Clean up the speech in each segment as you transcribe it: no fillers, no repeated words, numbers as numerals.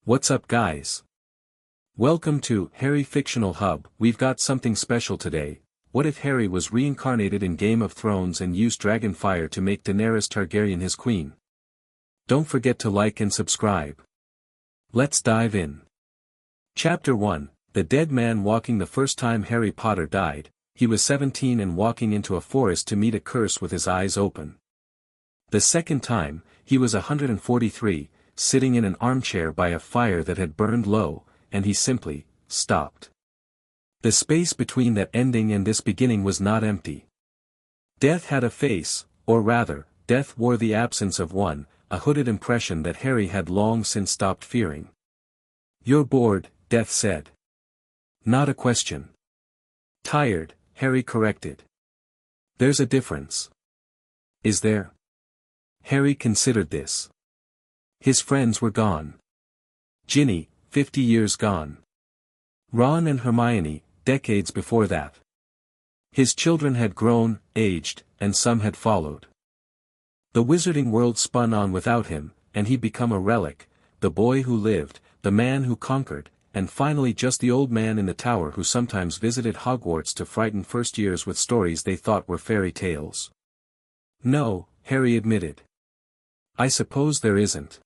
What's up, guys? Welcome to Harry Fictional Hub. We've got something special today. What if Harry was reincarnated in Game of Thrones and used dragon fire to make Daenerys Targaryen his queen? Don't forget to like and subscribe. Let's dive in. Chapter 1, The Dead Man Walking. The first time Harry Potter died, he was 17 and walking into a forest to meet a curse with his eyes open. The second time, he was 143, sitting in an armchair by a fire that had burned low, and he simply stopped. The space between that ending and this beginning was not empty. Death had a face, or rather, death wore the absence of one, a hooded impression that Harry had long since stopped fearing. "You're bored," Death said. "Not a question." "Tired," Harry corrected. "There's a difference." "Is there?" Harry considered this. His friends were gone. Ginny, 50 years gone. Ron and Hermione, decades before that. His children had grown, aged, and some had followed. The wizarding world spun on without him, and he'd become a relic, the boy who lived, the man who conquered, and finally just the old man in the tower who sometimes visited Hogwarts to frighten first-years with stories they thought were fairy tales. "No," Harry admitted. "I suppose there isn't."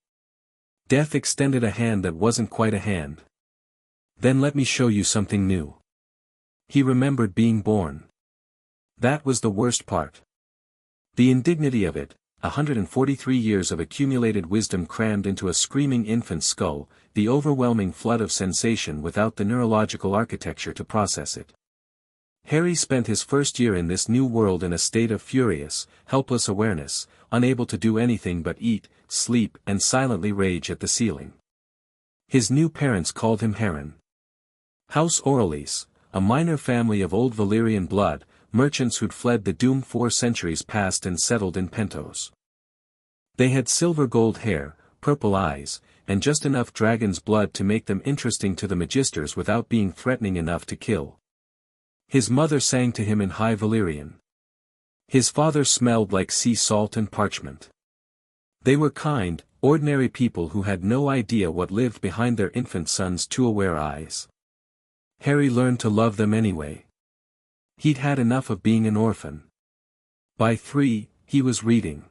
Death extended a hand that wasn't quite a hand. "Then let me show you something new." He remembered being born. That was the worst part. The indignity of it, 143 years of accumulated wisdom crammed into a screaming infant's skull, the overwhelming flood of sensation without the neurological architecture to process it. Harry spent his first year in this new world in a state of furious, helpless awareness, unable to do anything but eat, sleep and silently rage at the ceiling. His new parents called him Heron. House Orleys, a minor family of Old Valyrian blood, merchants who'd fled the doom 4 centuries past and settled in Pentos. They had silver-gold hair, purple eyes, and just enough dragon's blood to make them interesting to the magisters without being threatening enough to kill. His mother sang to him in High Valyrian. His father smelled like sea salt and parchment. They were kind, ordinary people who had no idea what lived behind their infant son's too aware eyes. Harry learned to love them anyway. He'd had enough of being an orphan. By 3, he was reading.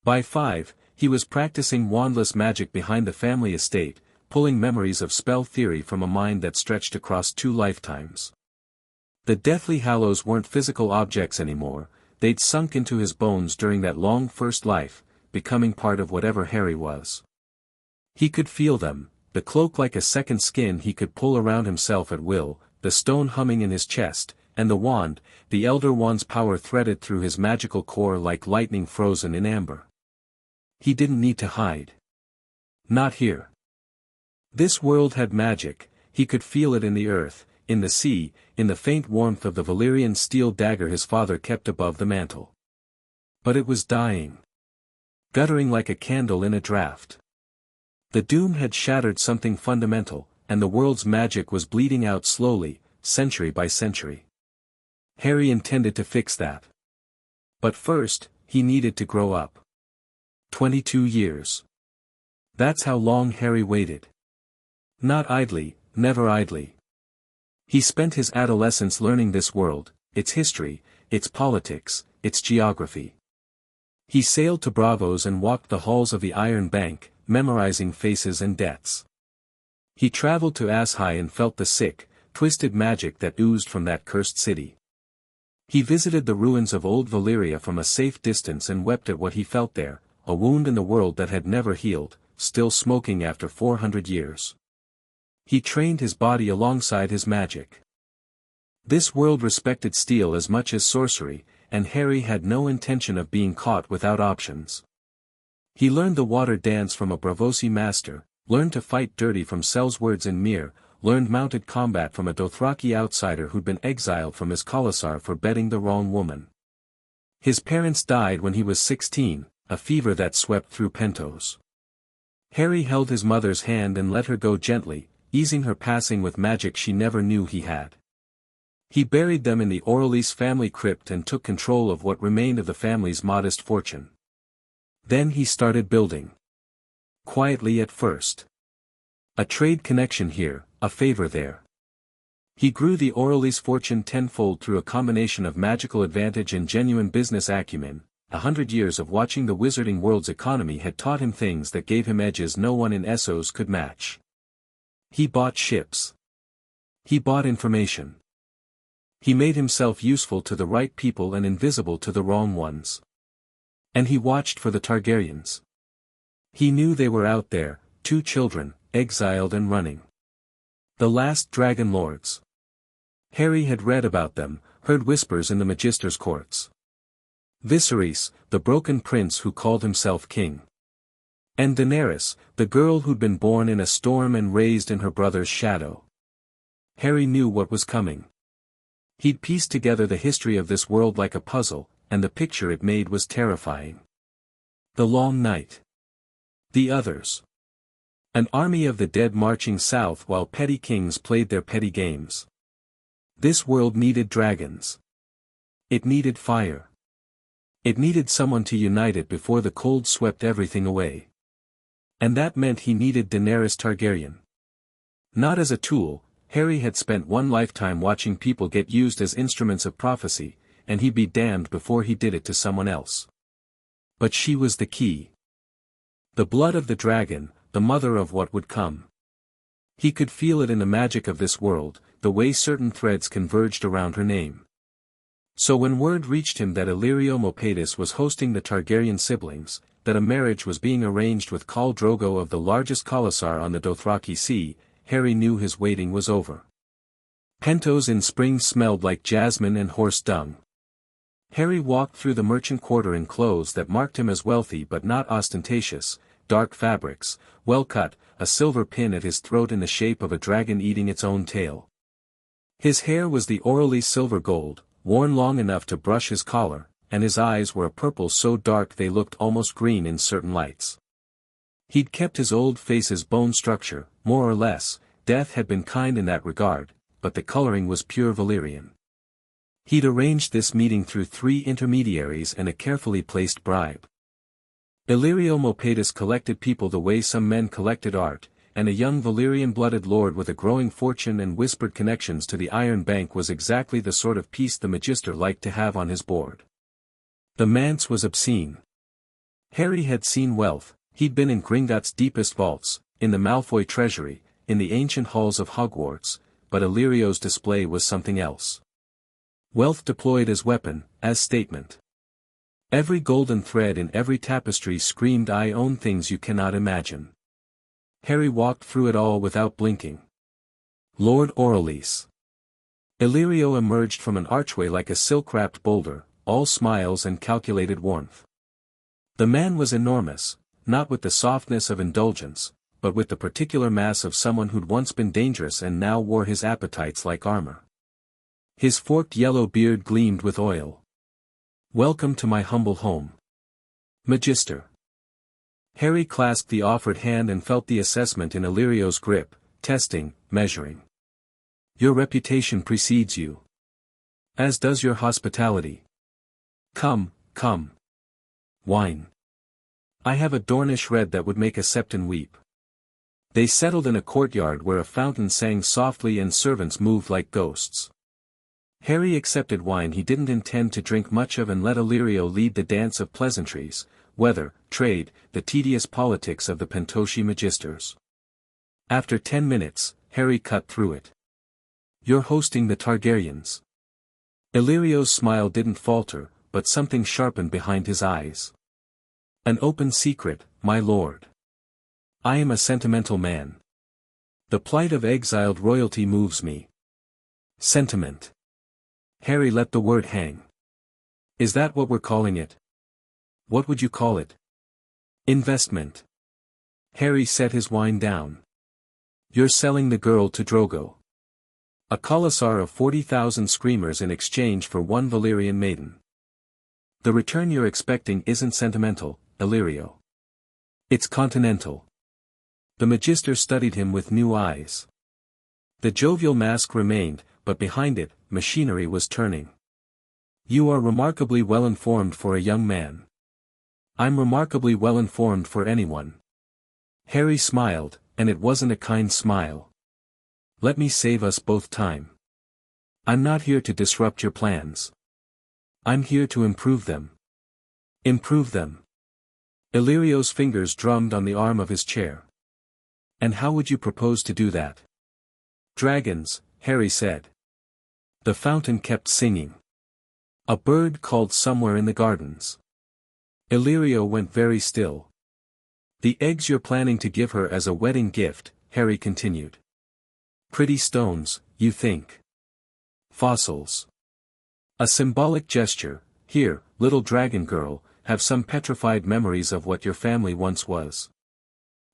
By 5, he was practicing wandless magic behind the family estate, pulling memories of spell theory from a mind that stretched across 2 lifetimes. The Deathly Hallows weren't physical objects anymore, they'd sunk into his bones during that long first life, becoming part of whatever Harry was. He could feel them, the cloak like a second skin he could pull around himself at will, the stone humming in his chest, and the wand, the Elder Wand's power threaded through his magical core like lightning frozen in amber. He didn't need to hide. Not here. This world had magic, he could feel it in the earth, in the sea, in the faint warmth of the Valyrian steel dagger his father kept above the mantle. But it was dying. Guttering like a candle in a draught. The doom had shattered something fundamental, and the world's magic was bleeding out slowly, century by century. Harry intended to fix that. But first, he needed to grow up. 22 years. That's how long Harry waited. Not idly, never idly. He spent his adolescence learning this world, its history, its politics, its geography. He sailed to Bravos and walked the halls of the Iron Bank, memorizing faces and debts. He traveled to Ashai and felt the sick, twisted magic that oozed from that cursed city. He visited the ruins of Old Valyria from a safe distance and wept at what he felt there, a wound in the world that had never healed, still smoking after 400 years. He trained his body alongside his magic. This world respected steel as much as sorcery, and Harry had no intention of being caught without options. He learned the water dance from a Bravosi master, learned to fight dirty from Sellswords and Mere, learned mounted combat from a Dothraki outsider who'd been exiled from his Khalasar for betting the wrong woman. His parents died when he was 16, a fever that swept through Pentos. Harry held his mother's hand and let her go gently, easing her passing with magic she never knew he had. He buried them in the Orleys family crypt and took control of what remained of the family's modest fortune. Then he started building. Quietly at first. A trade connection here, a favor there. He grew the Orelli's fortune tenfold through a combination of magical advantage and genuine business acumen. 100 years of watching the wizarding world's economy had taught him things that gave him edges no one in Essos could match. He bought ships. He bought information. He made himself useful to the right people and invisible to the wrong ones. And he watched for the Targaryens. He knew they were out there, 2 children, exiled and running. The last dragon lords. Harry had read about them, heard whispers in the Magister's courts. Viserys, the broken prince who called himself king. And Daenerys, the girl who'd been born in a storm and raised in her brother's shadow. Harry knew what was coming. He'd pieced together the history of this world like a puzzle, and the picture it made was terrifying. The long night. The others. An army of the dead marching south while petty kings played their petty games. This world needed dragons. It needed fire. It needed someone to unite it before the cold swept everything away. And that meant he needed Daenerys Targaryen. Not as a tool, Harry had spent one lifetime watching people get used as instruments of prophecy, and he'd be damned before he did it to someone else. But she was the key. The blood of the dragon, the mother of what would come. He could feel it in the magic of this world, the way certain threads converged around her name. So when word reached him that Illyrio Mopatis was hosting the Targaryen siblings, that a marriage was being arranged with Khal Drogo of the largest Khalasar on the Dothraki Sea, Harry knew his waiting was over. Pentos in spring smelled like jasmine and horse dung. Harry walked through the merchant quarter in clothes that marked him as wealthy but not ostentatious, dark fabrics, well cut, a silver pin at his throat in the shape of a dragon eating its own tail. His hair was the Orelli silver gold, worn long enough to brush his collar, and his eyes were a purple so dark they looked almost green in certain lights. He'd kept his old face's bone structure, more or less. Death had been kind in that regard, but the coloring was pure Valyrian. He'd arranged this meeting through 3 intermediaries and a carefully placed bribe. Illyrio Mopatis collected people the way some men collected art, and a young Valyrian-blooded lord with a growing fortune and whispered connections to the Iron Bank was exactly the sort of piece the Magister liked to have on his board. The manse was obscene. Harry had seen wealth. He'd been in Gringotts' deepest vaults, in the Malfoy treasury, in the ancient halls of Hogwarts, but Illyrio's display was something else. Wealth deployed as weapon, as statement. Every golden thread in every tapestry screamed, "I own things you cannot imagine." Harry walked through it all without blinking. Lord Orellis. Illyrio emerged from an archway like a silk-wrapped boulder, all smiles and calculated warmth. The man was enormous, not with the softness of indulgence, but with the particular mass of someone who'd once been dangerous and now wore his appetites like armor. His forked yellow beard gleamed with oil. "Welcome to my humble home, Magister." Harry clasped the offered hand and felt the assessment in Illyrio's grip, testing, measuring. "Your reputation precedes you. As does your hospitality. Come, come. Wine. I have a Dornish red that would make a Septon weep." They settled in a courtyard where a fountain sang softly and servants moved like ghosts. Harry accepted wine he didn't intend to drink much of and let Illyrio lead the dance of pleasantries, weather, trade, the tedious politics of the Pentoshi Magisters. After 10 minutes, Harry cut through it. "You're hosting the Targaryens." Illyrio's smile didn't falter, but something sharpened behind his eyes. "An open secret, my lord. I am a sentimental man. The plight of exiled royalty moves me." Sentiment. Harry let the word hang. "Is that what we're calling it? What would you call it?" "Investment." Harry set his wine down. "You're selling the girl to Drogo. A Khalasar of 40,000 screamers in exchange for 1 Valyrian maiden. The return you're expecting isn't sentimental, Illyrio. It's continental." The Magister studied him with new eyes. The jovial mask remained, but behind it, machinery was turning. "You are remarkably well informed for a young man." "I'm remarkably well informed for anyone." Harry smiled, and it wasn't a kind smile. Let me save us both time. I'm not here to disrupt your plans. I'm here to improve them. Improve them. Illyrio's fingers drummed on the arm of his chair. And how would you propose to do that? Dragons, Harry said. The fountain kept singing. A bird called somewhere in the gardens. Illyrio went very still. The eggs you're planning to give her as a wedding gift, Harry continued. Pretty stones, you think? Fossils. A symbolic gesture. Here, little dragon girl, have some petrified memories of what your family once was.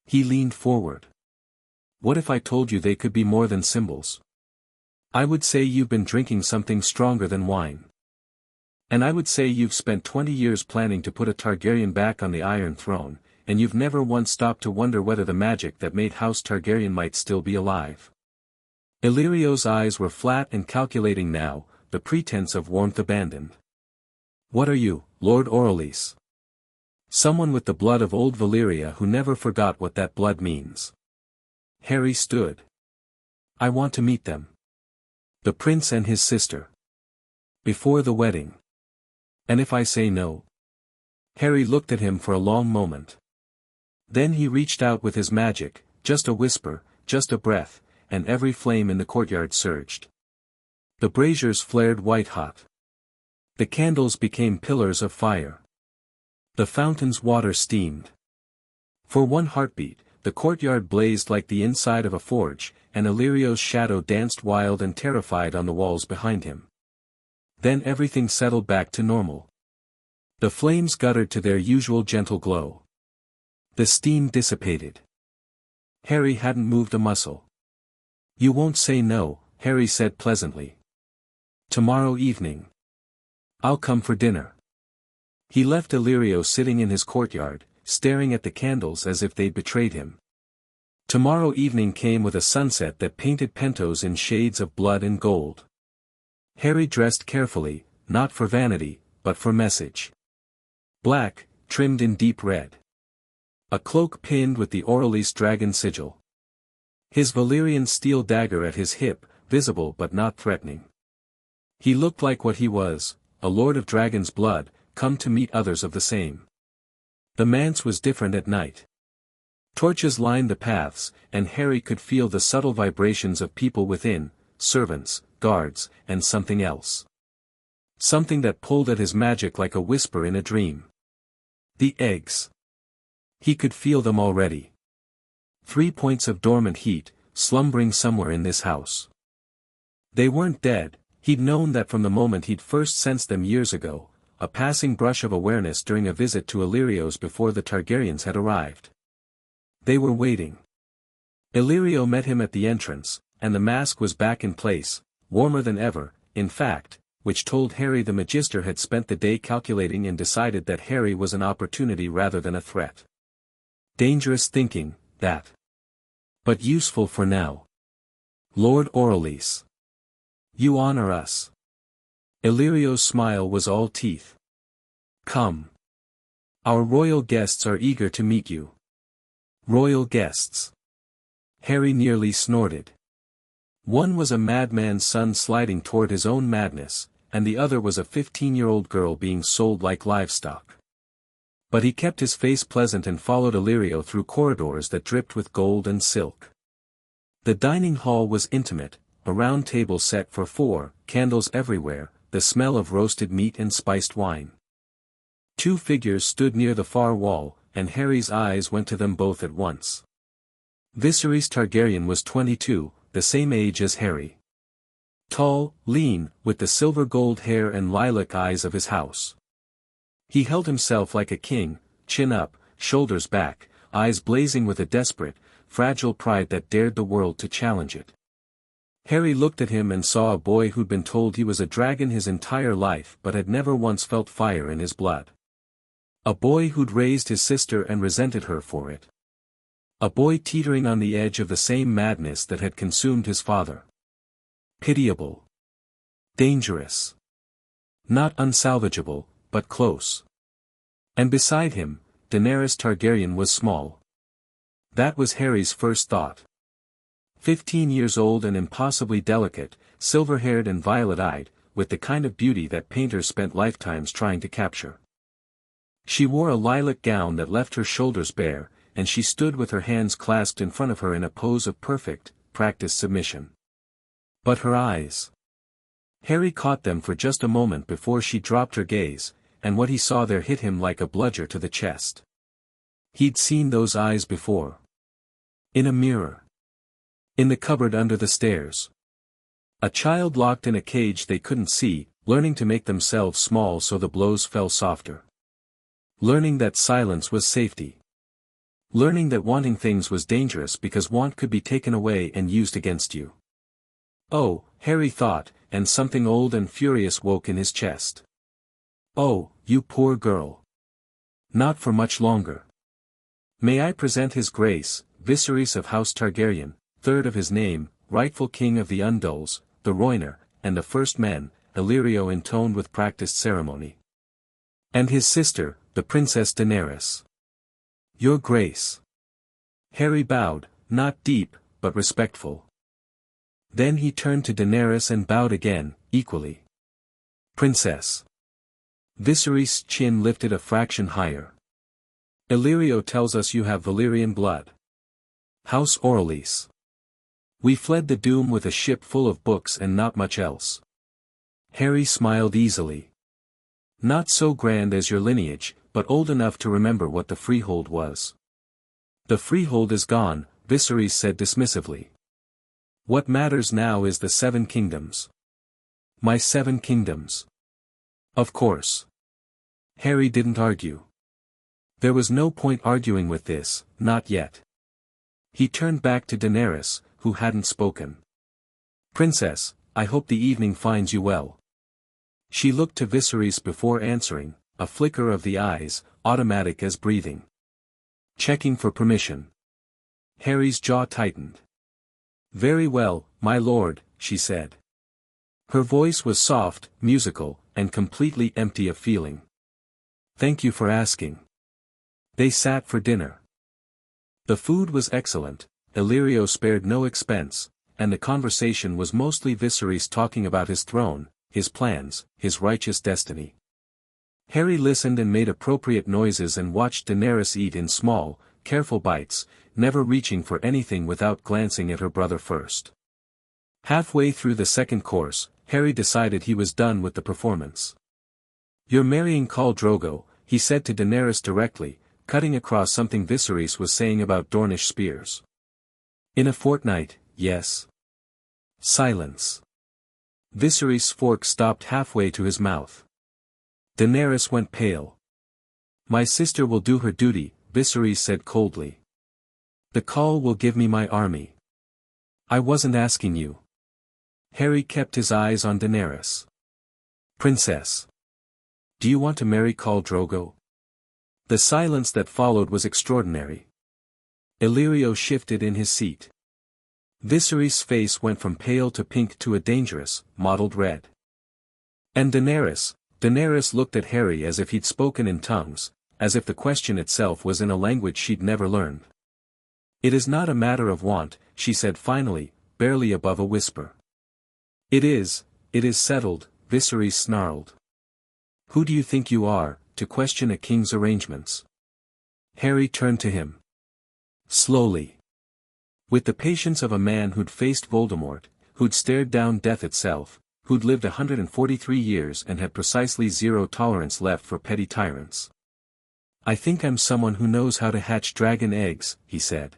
He leaned forward. What if I told you they could be more than symbols? I would say you've been drinking something stronger than wine. And I would say you've spent 20 years planning to put a Targaryen back on the Iron Throne, and you've never once stopped to wonder whether the magic that made House Targaryen might still be alive. Illyrio's eyes were flat and calculating now, the pretense of warmth abandoned. What are you, Lord Orelys? Someone with the blood of Old Valyria who never forgot what that blood means. Harry stood. I want to meet them. The prince and his sister. Before the wedding. And if I say no? Harry looked at him for a long moment. Then he reached out with his magic, just a whisper, just a breath, and every flame in the courtyard surged. The braziers flared white-hot. The candles became pillars of fire. The fountain's water steamed. For one heartbeat, the courtyard blazed like the inside of a forge, and Illyrio's shadow danced wild and terrified on the walls behind him. Then everything settled back to normal. The flames guttered to their usual gentle glow. The steam dissipated. Harry hadn't moved a muscle. You won't say no, Harry said pleasantly. Tomorrow evening. I'll come for dinner. He left Illyrio sitting in his courtyard, staring at the candles as if they'd betrayed him. Tomorrow evening came with a sunset that painted Pentos in shades of blood and gold. Harry dressed carefully, not for vanity, but for message. Black, trimmed in deep red. A cloak pinned with the Orelys dragon sigil. His Valyrian steel dagger at his hip, visible but not threatening. He looked like what he was, a lord of dragon's blood, come to meet others of the same. The manse was different at night. Torches lined the paths, and Harry could feel the subtle vibrations of people within, servants, guards, and something else. Something that pulled at his magic like a whisper in a dream. The eggs. He could feel them already. 3 points of dormant heat, slumbering somewhere in this house. They weren't dead, he'd known that from the moment he'd first sensed them years ago, a passing brush of awareness during a visit to Illyrio's before the Targaryens had arrived. They were waiting. Illyrio met him at the entrance, and the mask was back in place, warmer than ever, in fact, which told Harry the Magister had spent the day calculating and decided that Harry was an opportunity rather than a threat. Dangerous thinking, that. But useful for now. Lord Orelys. You honor us. Illyrio's smile was all teeth. Come. Our royal guests are eager to meet you. Royal guests. Harry nearly snorted. One was a madman's son sliding toward his own madness, and the other was a 15-year-old girl being sold like livestock. But he kept his face pleasant and followed Illyrio through corridors that dripped with gold and silk. The dining hall was intimate, a round table set for 4, candles everywhere, the smell of roasted meat and spiced wine. 2 figures stood near the far wall, and Harry's eyes went to them both at once. Viserys Targaryen was 22, the same age as Harry. Tall, lean, with the silver-gold hair and lilac eyes of his house. He held himself like a king, chin up, shoulders back, eyes blazing with a desperate, fragile pride that dared the world to challenge it. Harry looked at him and saw a boy who'd been told he was a dragon his entire life but had never once felt fire in his blood. A boy who'd raised his sister and resented her for it. A boy teetering on the edge of the same madness that had consumed his father. Pitiable. Dangerous. Not unsalvageable, but close. And beside him, Daenerys Targaryen was small. That was Harry's first thought. 15 years old and impossibly delicate, silver-haired and violet-eyed, with the kind of beauty that painters spent lifetimes trying to capture. She wore a lilac gown that left her shoulders bare, and she stood with her hands clasped in front of her in a pose of perfect, practiced submission. But her eyes. Harry caught them for just a moment before she dropped her gaze, and what he saw there hit him like a bludgeon to the chest. He'd seen those eyes before. In a mirror. In the cupboard under the stairs. A child locked in a cage they couldn't see, learning to make themselves small so the blows fell softer. Learning that silence was safety. Learning that wanting things was dangerous because want could be taken away and used against you. Oh, Harry thought, and something old and furious woke in his chest. Oh, you poor girl. Not for much longer. May I present his grace, Viserys of House Targaryen, third of his name, rightful king of the Undulls, the Rhoynar, and the first men, Illyrio intoned with practiced ceremony. And his sister, the Princess Daenerys. Your Grace. Harry bowed, not deep, but respectful. Then he turned to Daenerys and bowed again, equally. Princess. Viserys' chin lifted a fraction higher. Illyrio tells us you have Valyrian blood. House Orlys. We fled the doom with a ship full of books and not much else. Harry smiled easily. Not so grand as your lineage, but old enough to remember what the freehold was. The freehold is gone, Viserys said dismissively. What matters now is the 7 kingdoms. My 7 kingdoms. Of course. Harry didn't argue. There was no point arguing with this, not yet. He turned back to Daenerys, who hadn't spoken. Princess, I hope the evening finds you well. She looked to Viserys before answering, a flicker of the eyes, automatic as breathing. Checking for permission. Harry's jaw tightened. Very well, my lord, she said. Her voice was soft, musical, and completely empty of feeling. Thank you for asking. They sat for dinner. The food was excellent, Illyrio spared no expense, and the conversation was mostly Viserys talking about his throne, his plans, his righteous destiny. Harry listened and made appropriate noises and watched Daenerys eat in small, careful bites, never reaching for anything without glancing at her brother first. Halfway through the second course, Harry decided he was done with the performance. You're marrying Khal Drogo, he said to Daenerys directly, cutting across something Viserys was saying about Dornish spears. In a fortnight, yes. Silence. Viserys' fork stopped halfway to his mouth. Daenerys went pale. My sister will do her duty, Viserys said coldly. The Khal will give me my army. I wasn't asking you. Harry kept his eyes on Daenerys. Princess. Do you want to marry Khal Drogo? The silence that followed was extraordinary. Illyrio shifted in his seat. Viserys' face went from pale to pink to a dangerous, mottled red. And Daenerys looked at Harry as if he'd spoken in tongues, as if the question itself was in a language she'd never learned. It is not a matter of want, she said finally, barely above a whisper. It is settled, Viserys snarled. Who do you think you are, to question a king's arrangements? Harry turned to him. Slowly. With the patience of a man who'd faced Voldemort, who'd stared down death itself, who'd lived 143 years and had precisely zero tolerance left for petty tyrants. I think I'm someone who knows how to hatch dragon eggs, he said.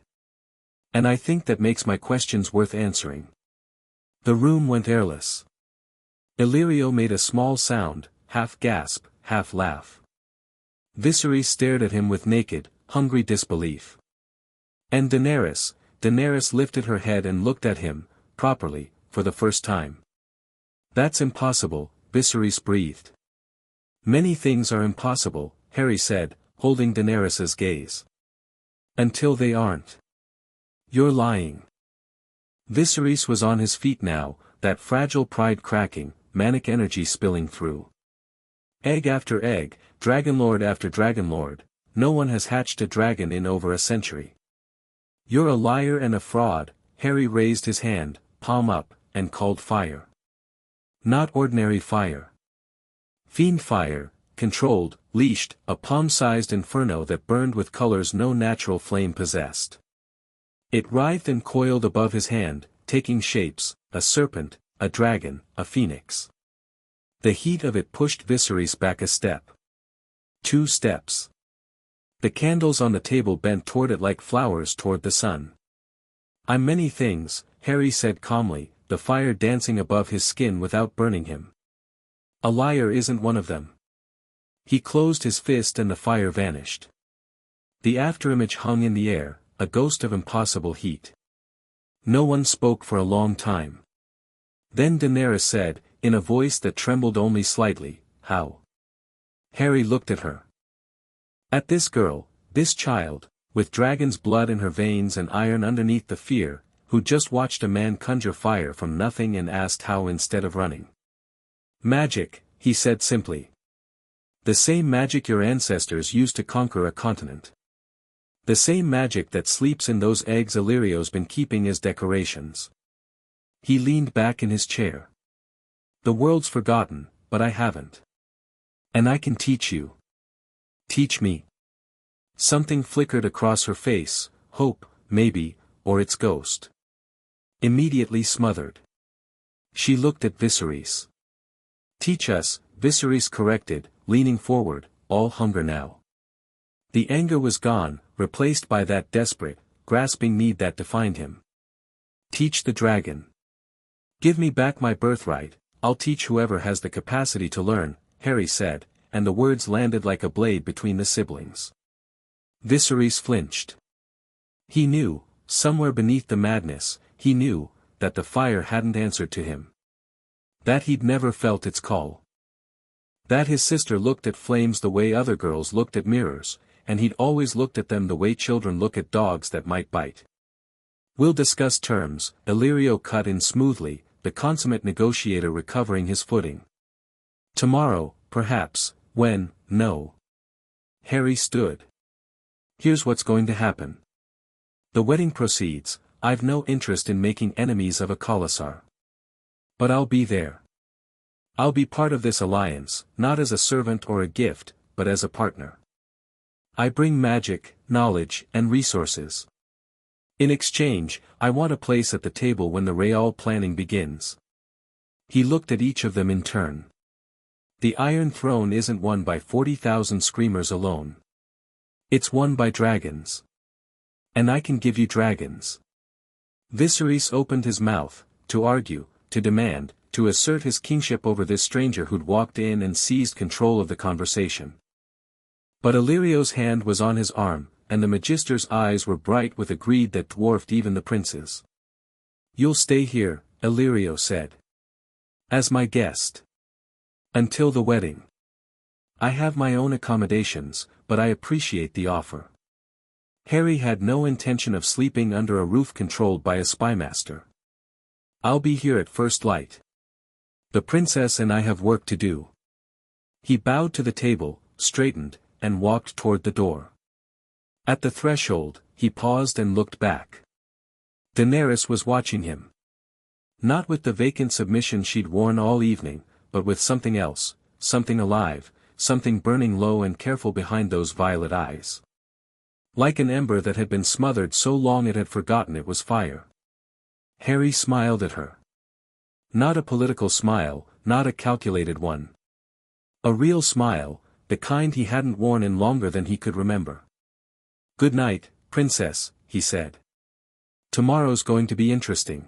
And I think that makes my questions worth answering. The room went airless. Illyrio made a small sound, half gasp, half laugh. Viserys stared at him with naked, hungry disbelief. And Daenerys lifted her head and looked at him, properly, for the first time. That's impossible, Viserys breathed. Many things are impossible, Harry said, holding Daenerys's gaze. Until they aren't. You're lying. Viserys was on his feet now, that fragile pride cracking, manic energy spilling through. Egg after egg, dragonlord after dragonlord, no one has hatched a dragon in over a century. You're a liar and a fraud. Harry raised his hand, palm up, and called fire. Not ordinary fire. Fiend fire, controlled, leashed, a palm-sized inferno that burned with colors no natural flame possessed. It writhed and coiled above his hand, taking shapes, a serpent, a dragon, a phoenix. The heat of it pushed Viserys back a step. 2 steps. The candles on the table bent toward it like flowers toward the sun. I'm many things, Harry said calmly, the fire dancing above his skin without burning him. A liar isn't one of them. He closed his fist and the fire vanished. The afterimage hung in the air, a ghost of impossible heat. No one spoke for a long time. Then Daenerys said, in a voice that trembled only slightly, "How?" Harry looked at her. At this girl, this child, with dragon's blood in her veins and iron underneath the fear, who just watched a man conjure fire from nothing and asked how instead of running. Magic, he said simply. The same magic your ancestors used to conquer a continent. The same magic that sleeps in those eggs Illyrio's been keeping as decorations. He leaned back in his chair. The world's forgotten, but I haven't. And I can teach you. Teach me. Something flickered across her face, hope, maybe, or its ghost. Immediately smothered. She looked at Viserys. Teach us, Viserys corrected, leaning forward, all hunger now. The anger was gone, replaced by that desperate, grasping need that defined him. Teach the dragon. Give me back my birthright, I'll teach whoever has the capacity to learn, Harry said, and the words landed like a blade between the siblings. Viserys flinched. He knew, somewhere beneath the madness, he knew, that the fire hadn't answered to him. That he'd never felt its call. That his sister looked at flames the way other girls looked at mirrors, and he'd always looked at them the way children look at dogs that might bite. We'll discuss terms, Illyrio cut in smoothly, the consummate negotiator recovering his footing. Tomorrow, perhaps, when, no. Harry stood. Here's what's going to happen. The wedding proceeds, I've no interest in making enemies of a Khalasar. But I'll be there. I'll be part of this alliance, not as a servant or a gift, but as a partner. I bring magic, knowledge, and resources. In exchange, I want a place at the table when the real planning begins. He looked at each of them in turn. The Iron Throne isn't won by 40,000 screamers alone. It's won by dragons. And I can give you dragons. Viserys opened his mouth, to argue, to demand, to assert his kingship over this stranger who'd walked in and seized control of the conversation. But Illyrio's hand was on his arm, and the Magister's eyes were bright with a greed that dwarfed even the prince's. You'll stay here, Illyrio said. As my guest. Until the wedding. I have my own accommodations, but I appreciate the offer. Harry had no intention of sleeping under a roof controlled by a spymaster. I'll be here at first light. The princess and I have work to do. He bowed to the table, straightened, and walked toward the door. At the threshold, he paused and looked back. Daenerys was watching him. Not with the vacant submission she'd worn all evening, but with something else, something alive, something burning low and careful behind those violet eyes. Like an ember that had been smothered so long it had forgotten it was fire. Harry smiled at her. Not a political smile, not a calculated one. A real smile, the kind he hadn't worn in longer than he could remember. Good night, princess, he said. Tomorrow's going to be interesting.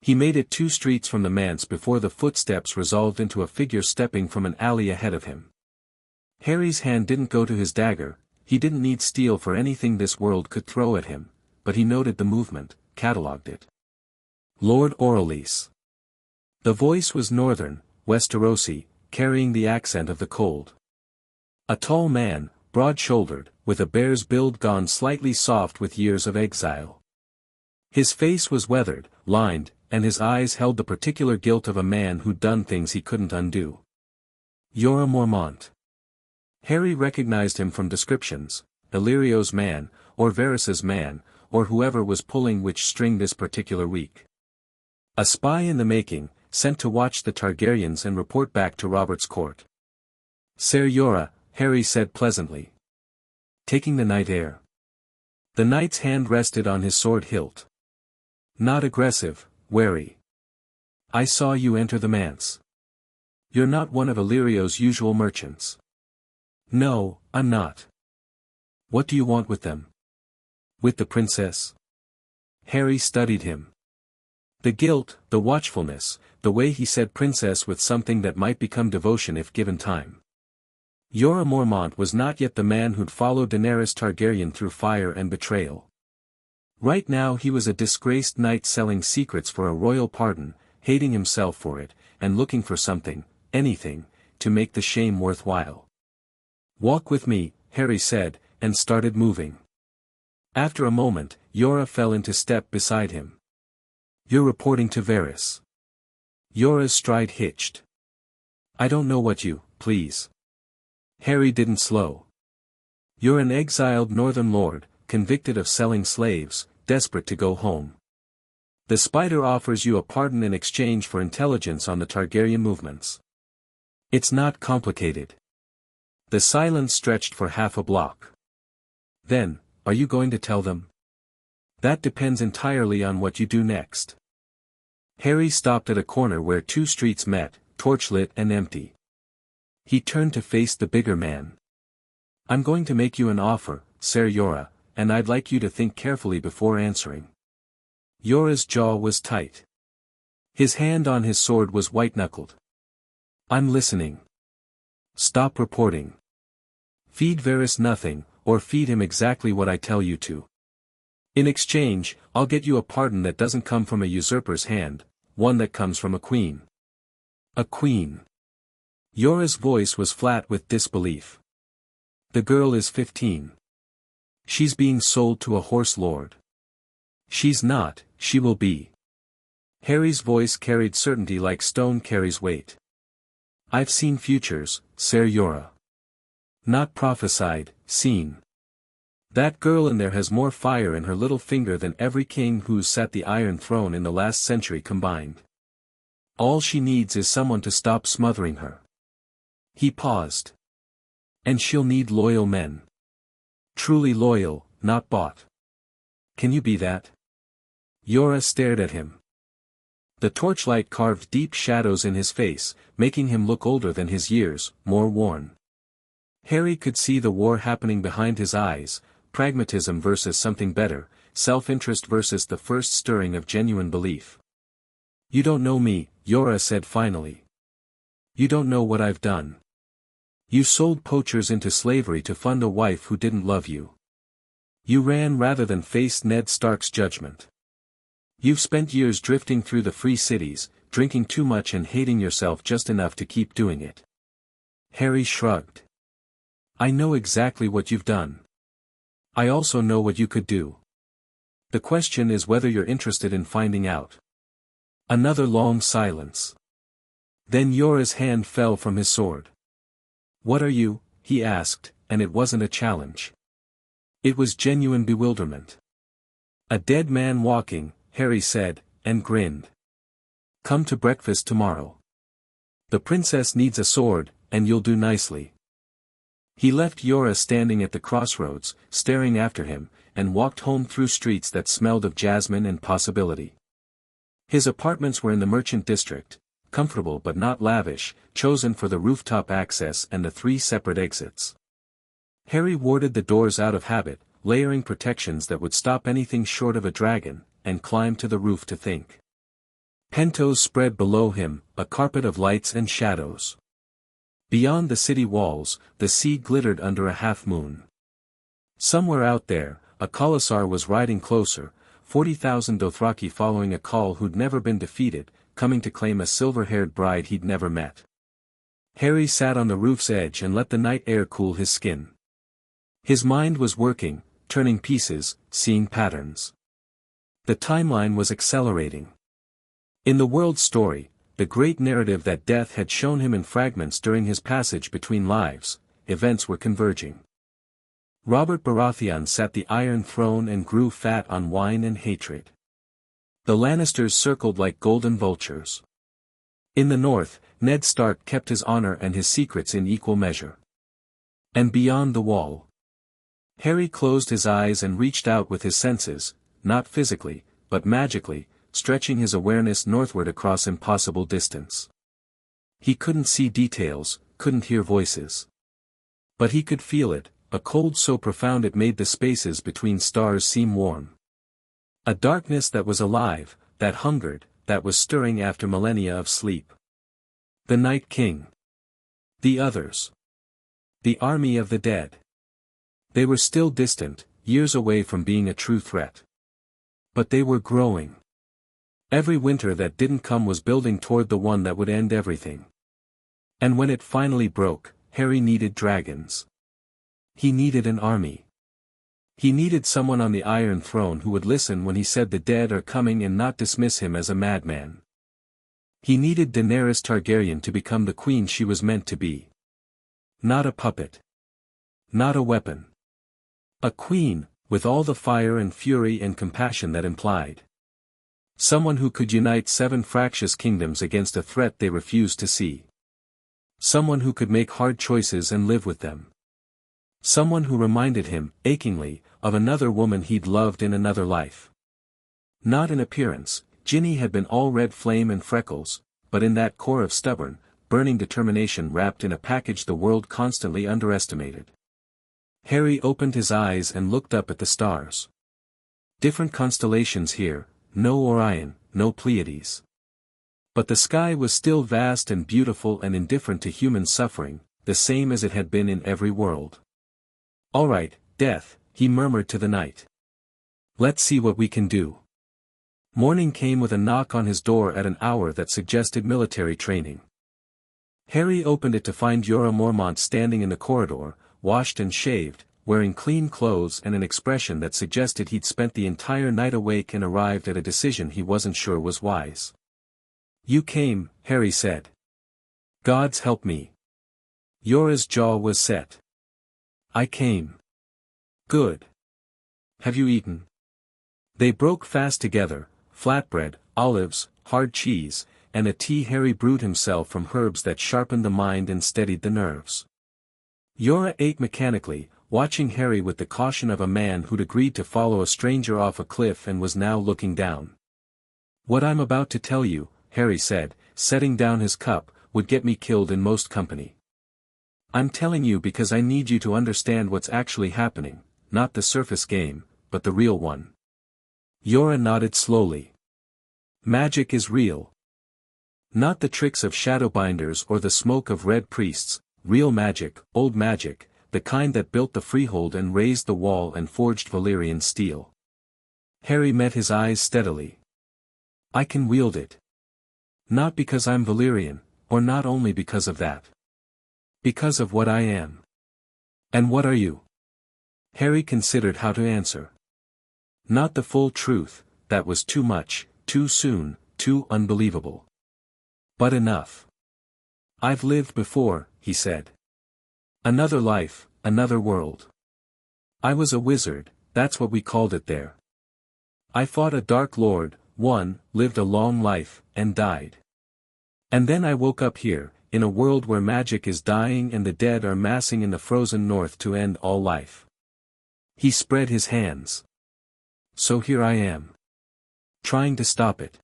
He made it 2 streets from the manse before the footsteps resolved into a figure stepping from an alley ahead of him. Harry's hand didn't go to his dagger, he didn't need steel for anything this world could throw at him, but he noted the movement, catalogued it. Lord Orelys. The voice was northern, Westerosi, carrying the accent of the cold. A tall man, broad-shouldered, with a bear's build gone slightly soft with years of exile. His face was weathered, lined, and his eyes held the particular guilt of a man who'd done things he couldn't undo. Jorah Mormont. Harry recognized him from descriptions, Illyrio's man, or Varys's man, or whoever was pulling which string this particular week. A spy in the making, sent to watch the Targaryens and report back to Robert's court. Ser Jorah, Harry said pleasantly. Taking the night air. The knight's hand rested on his sword hilt. Not aggressive, wary. I saw you enter the manse. You're not one of Illyrio's usual merchants. No, I'm not. What do you want with them? With the princess? Harry studied him. The guilt, the watchfulness, the way he said princess with something that might become devotion if given time. Jorah Mormont was not yet the man who'd followed Daenerys Targaryen through fire and betrayal. Right now he was a disgraced knight selling secrets for a royal pardon, hating himself for it, and looking for something, anything, to make the shame worthwhile. Walk with me, Harry said, and started moving. After a moment, Jorah fell into step beside him. You're reporting to Varys. Jorah's stride hitched. I don't know what you, please. Harry didn't slow. You're an exiled northern lord, convicted of selling slaves, desperate to go home. The Spider offers you a pardon in exchange for intelligence on the Targaryen movements. It's not complicated. The silence stretched for half a block. Then, are you going to tell them? That depends entirely on what you do next. Harry stopped at a corner where two streets met, torchlit and empty. He turned to face the bigger man. I'm going to make you an offer, Ser Jorah, and I'd like you to think carefully before answering. Jorah's jaw was tight. His hand on his sword was white-knuckled. I'm listening. Stop reporting. Feed Varys nothing, or feed him exactly what I tell you to. In exchange, I'll get you a pardon that doesn't come from a usurper's hand, one that comes from a queen. A queen. Jorah's voice was flat with disbelief. The girl is 15. She's being sold to a horse lord. She's not, she will be. Harry's voice carried certainty like stone carries weight. I've seen futures, Ser Jorah. Not prophesied, seen. That girl in there has more fire in her little finger than every king who's sat the Iron Throne in the last century combined. All she needs is someone to stop smothering her. He paused. And she'll need loyal men. Truly loyal, not bought. Can you be that? Jorah stared at him. The torchlight carved deep shadows in his face, making him look older than his years, more worn. Harry could see the war happening behind his eyes, pragmatism versus something better, self-interest versus the first stirring of genuine belief. You don't know me, Jorah said finally. You don't know what I've done. You sold poachers into slavery to fund a wife who didn't love you. You ran rather than face Ned Stark's judgment. You've spent years drifting through the free cities, drinking too much and hating yourself just enough to keep doing it. Harry shrugged. I know exactly what you've done. I also know what you could do. The question is whether you're interested in finding out. Another long silence. Then Jorah's hand fell from his sword. What are you? He asked, and it wasn't a challenge. It was genuine bewilderment. A dead man walking, Harry said, and grinned. Come to breakfast tomorrow. The princess needs a sword, and you'll do nicely. He left Jorah standing at the crossroads, staring after him, and walked home through streets that smelled of jasmine and possibility. His apartments were in the merchant district, comfortable but not lavish, chosen for the rooftop access and the 3 separate exits. Harry warded the doors out of habit, layering protections that would stop anything short of a dragon, and climbed to the roof to think. Pentos spread below him, a carpet of lights and shadows. Beyond the city walls, the sea glittered under a half-moon. Somewhere out there, a Khalasar was riding closer, 40,000 Dothraki following a Khal who'd never been defeated, coming to claim a silver-haired bride he'd never met. Harry sat on the roof's edge and let the night air cool his skin. His mind was working, turning pieces, seeing patterns. The timeline was accelerating. In the world story, the great narrative that death had shown him in fragments during his passage between lives, events were converging. Robert Baratheon sat the Iron Throne and grew fat on wine and hatred. The Lannisters circled like golden vultures. In the north, Ned Stark kept his honor and his secrets in equal measure. And beyond the wall, Harry closed his eyes and reached out with his senses, not physically, but magically, stretching his awareness northward across impossible distance. He couldn't see details, couldn't hear voices. But he could feel it, a cold so profound it made the spaces between stars seem warm. A darkness that was alive, that hungered, that was stirring after millennia of sleep. The Night King. The others. The army of the dead. They were still distant, years away from being a true threat. But they were growing. Every winter that didn't come was building toward the one that would end everything. And when it finally broke, Harry needed dragons. He needed an army. He needed someone on the Iron Throne who would listen when he said the dead are coming and not dismiss him as a madman. He needed Daenerys Targaryen to become the queen she was meant to be. Not a puppet. Not a weapon. A queen, with all the fire and fury and compassion that implied. Someone who could unite 7 fractious kingdoms against a threat they refused to see. Someone who could make hard choices and live with them. Someone who reminded him, achingly, of another woman he'd loved in another life. Not in appearance, Ginny had been all red flame and freckles, but in that core of stubborn, burning determination wrapped in a package the world constantly underestimated. Harry opened his eyes and looked up at the stars. Different constellations here, no Orion, no Pleiades. But the sky was still vast and beautiful and indifferent to human suffering, the same as it had been in every world. "All right, Death," he murmured to the night. "Let's see what we can do." Morning came with a knock on his door at an hour that suggested military training. Harry opened it to find Jorah Mormont standing in the corridor, washed and shaved, wearing clean clothes and an expression that suggested he'd spent the entire night awake and arrived at a decision he wasn't sure was wise. "You came," Harry said. "Gods help me." Jorah's jaw was set. "I came." "Good. Have you eaten?" They broke fast together, flatbread, olives, hard cheese, and a tea Harry brewed himself from herbs that sharpened the mind and steadied the nerves. Jorah ate mechanically, watching Harry with the caution of a man who'd agreed to follow a stranger off a cliff and was now looking down. "What I'm about to tell you," Harry said, setting down his cup, "would get me killed in most company. I'm telling you because I need you to understand what's actually happening, not the surface game, but the real one." Jorah nodded slowly. "Magic is real. Not the tricks of shadowbinders or the smoke of red priests, real magic, old magic, the kind that built the freehold and raised the wall and forged Valyrian steel." Harry met his eyes steadily. "I can wield it. Not because I'm Valyrian, or not only because of that. Because of what I am." "And what are you?" Harry considered how to answer. Not the full truth, that was too much, too soon, too unbelievable. But enough. "I've lived before," he said. "Another life, another world. I was a wizard, that's what we called it there. I fought a dark lord, won, lived a long life, and died. And then I woke up here, in a world where magic is dying and the dead are massing in the frozen north to end all life." He spread his hands. "So here I am. Trying to stop it."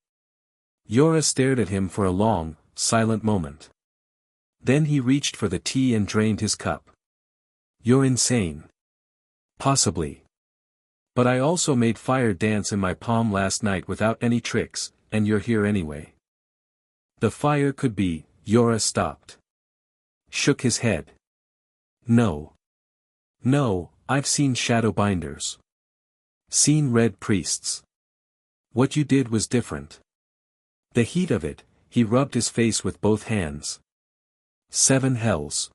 Jorah stared at him for a long, silent moment. Then he reached for the tea and drained his cup. "You're insane." "Possibly. But I also made fire dance in my palm last night without any tricks, and you're here anyway." "The fire could be," Jorah stopped. Shook his head. "No. No, I've seen shadowbinders. Seen red priests. What you did was different. The heat of it," he rubbed his face with both hands. 7 hells.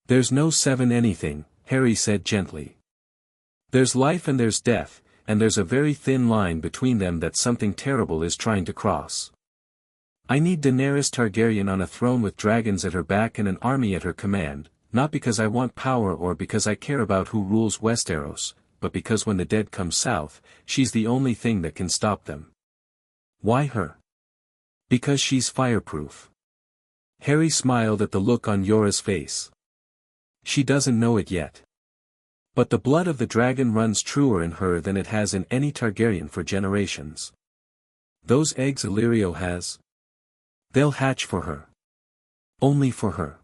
"There's no 7 anything," Harry said gently. "There's life and there's death, and there's a very thin line between them that something terrible is trying to cross. I need Daenerys Targaryen on a throne with dragons at her back and an army at her command, not because I want power or because I care about who rules Westeros, but because when the dead come south, she's the only thing that can stop them. Why her? Because she's fireproof. Harry smiled at the look on Yora's face. She doesn't know it yet. But the blood of the dragon runs truer in her than it has in any Targaryen for generations. Those eggs Illyrio has? They'll hatch for her. Only for her.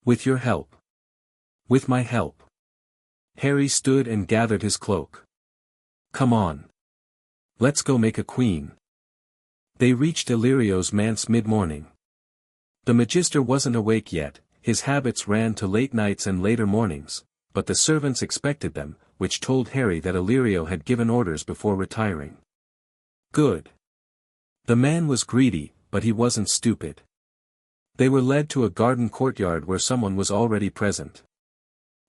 With your help. With my help. Harry stood and gathered his cloak. Come on. Let's go make a queen. They reached Illyrio's manse mid-morning. The Magister wasn't awake yet, his habits ran to late nights and later mornings, but the servants expected them, which told Harry that Illyrio had given orders before retiring. Good. The man was greedy, but he wasn't stupid. They were led to a garden courtyard where someone was already present.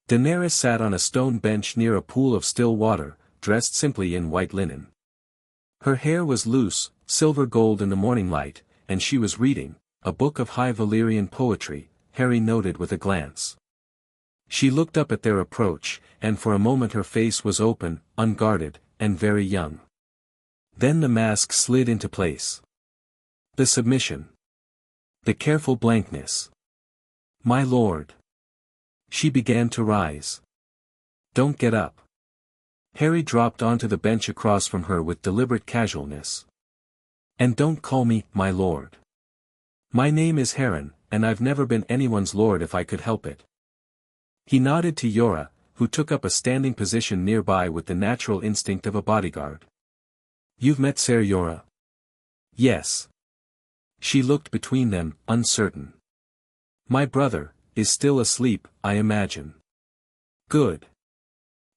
Daenerys sat on a stone bench near a pool of still water, dressed simply in white linen. Her hair was loose, silver gold in the morning light, and she was reading, a book of high Valyrian poetry, Harry noted with a glance. She looked up at their approach, and for a moment her face was open, unguarded, and very young. Then the mask slid into place. The submission. The careful blankness. My lord. She began to rise. Don't get up. Harry dropped onto the bench across from her with deliberate casualness. And don't call me, my lord. My name is Heron, and I've never been anyone's lord if I could help it. He nodded to Yora, who took up a standing position nearby with the natural instinct of a bodyguard. You've met Ser Yora? Yes. She looked between them, uncertain. My brother is still asleep, I imagine. Good.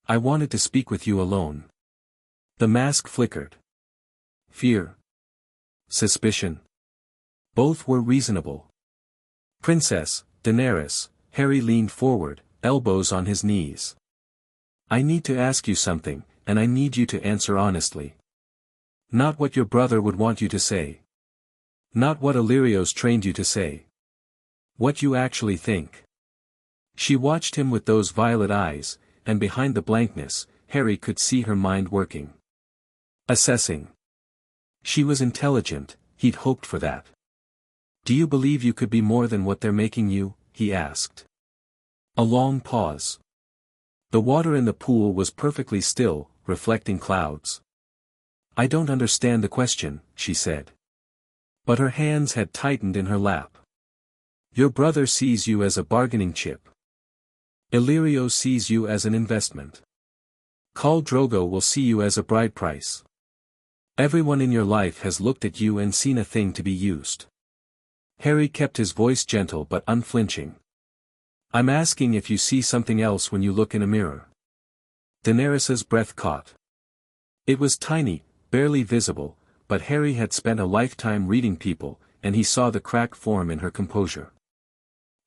I wanted to speak with you alone. The mask flickered. Fear. Suspicion. Both were reasonable. Princess, Daenerys, Harry leaned forward, elbows on his knees. I need to ask you something, and I need you to answer honestly. Not what your brother would want you to say. Not what Illyrio's trained you to say. What you actually think. She watched him with those violet eyes, and behind the blankness, Harry could see her mind working. Assessing. She was intelligent, he'd hoped for that. Do you believe you could be more than what they're making you? He asked. A long pause. The water in the pool was perfectly still, reflecting clouds. I don't understand the question, she said. But her hands had tightened in her lap. Your brother sees you as a bargaining chip. Illyrio sees you as an investment. Khal Drogo will see you as a bride price. Everyone in your life has looked at you and seen a thing to be used. Harry kept his voice gentle but unflinching. I'm asking if you see something else when you look in a mirror. Daenerys's breath caught. It was tiny, barely visible, but Harry had spent a lifetime reading people, and he saw the crack form in her composure.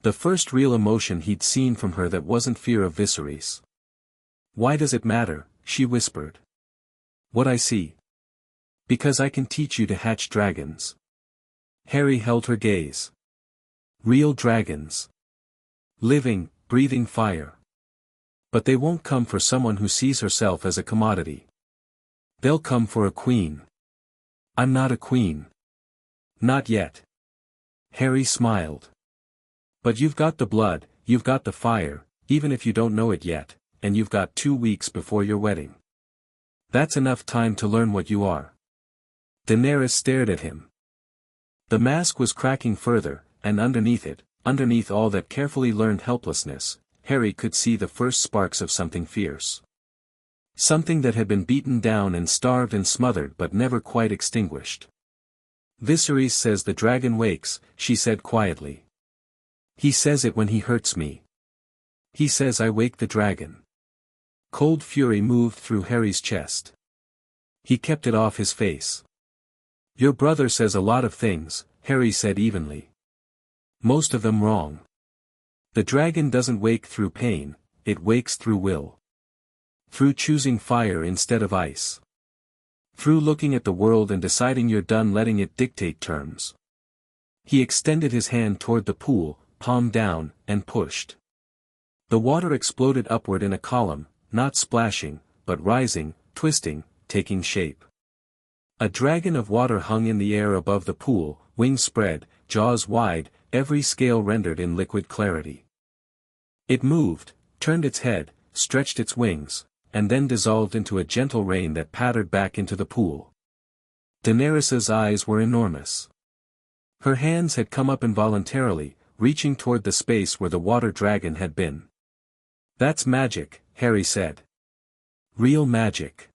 The first real emotion he'd seen from her that wasn't fear of Viserys. Why does it matter? She whispered. What I see. Because I can teach you to hatch dragons. Harry held her gaze. Real dragons. Living, breathing fire. But they won't come for someone who sees herself as a commodity. They'll come for a queen. I'm not a queen. Not yet. Harry smiled. But you've got the blood, you've got the fire, even if you don't know it yet, and you've got 2 weeks before your wedding. That's enough time to learn what you are. Daenerys stared at him. The mask was cracking further, and underneath it, underneath all that carefully learned helplessness, Harry could see the first sparks of something fierce. Something that had been beaten down and starved and smothered but never quite extinguished. Viserys says the dragon wakes, she said quietly. He says it when he hurts me. He says I wake the dragon. Cold fury moved through Harry's chest. He kept it off his face. Your brother says a lot of things, Harry said evenly. Most of them wrong. The dragon doesn't wake through pain, it wakes through will. Through choosing fire instead of ice. Through looking at the world and deciding you're done letting it dictate terms. He extended his hand toward the pool, palm down, and pushed. The water exploded upward in a column, not splashing, but rising, twisting, taking shape. A dragon of water hung in the air above the pool, wings spread, jaws wide, every scale rendered in liquid clarity. It moved, turned its head, stretched its wings, and then dissolved into a gentle rain that pattered back into the pool. Daenerys's eyes were enormous. Her hands had come up involuntarily, reaching toward the space where the water dragon had been. "That's magic," Harry said. "Real magic.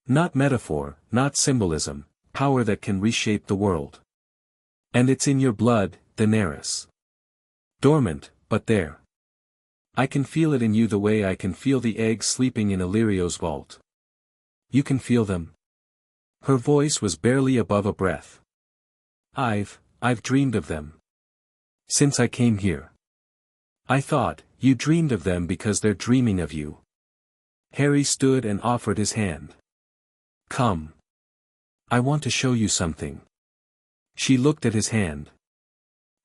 Not metaphor, not symbolism, power that can reshape the world. And it's in your blood, Daenerys. Dormant, but there. I can feel it in you the way I can feel the eggs sleeping in Illyrio's vault. You can feel them?" Her voice was barely above a breath. I've dreamed of them. Since I came here. I thought, you dreamed of them because they're dreaming of you." Harry stood and offered his hand. "Come. I want to show you something." She looked at his hand.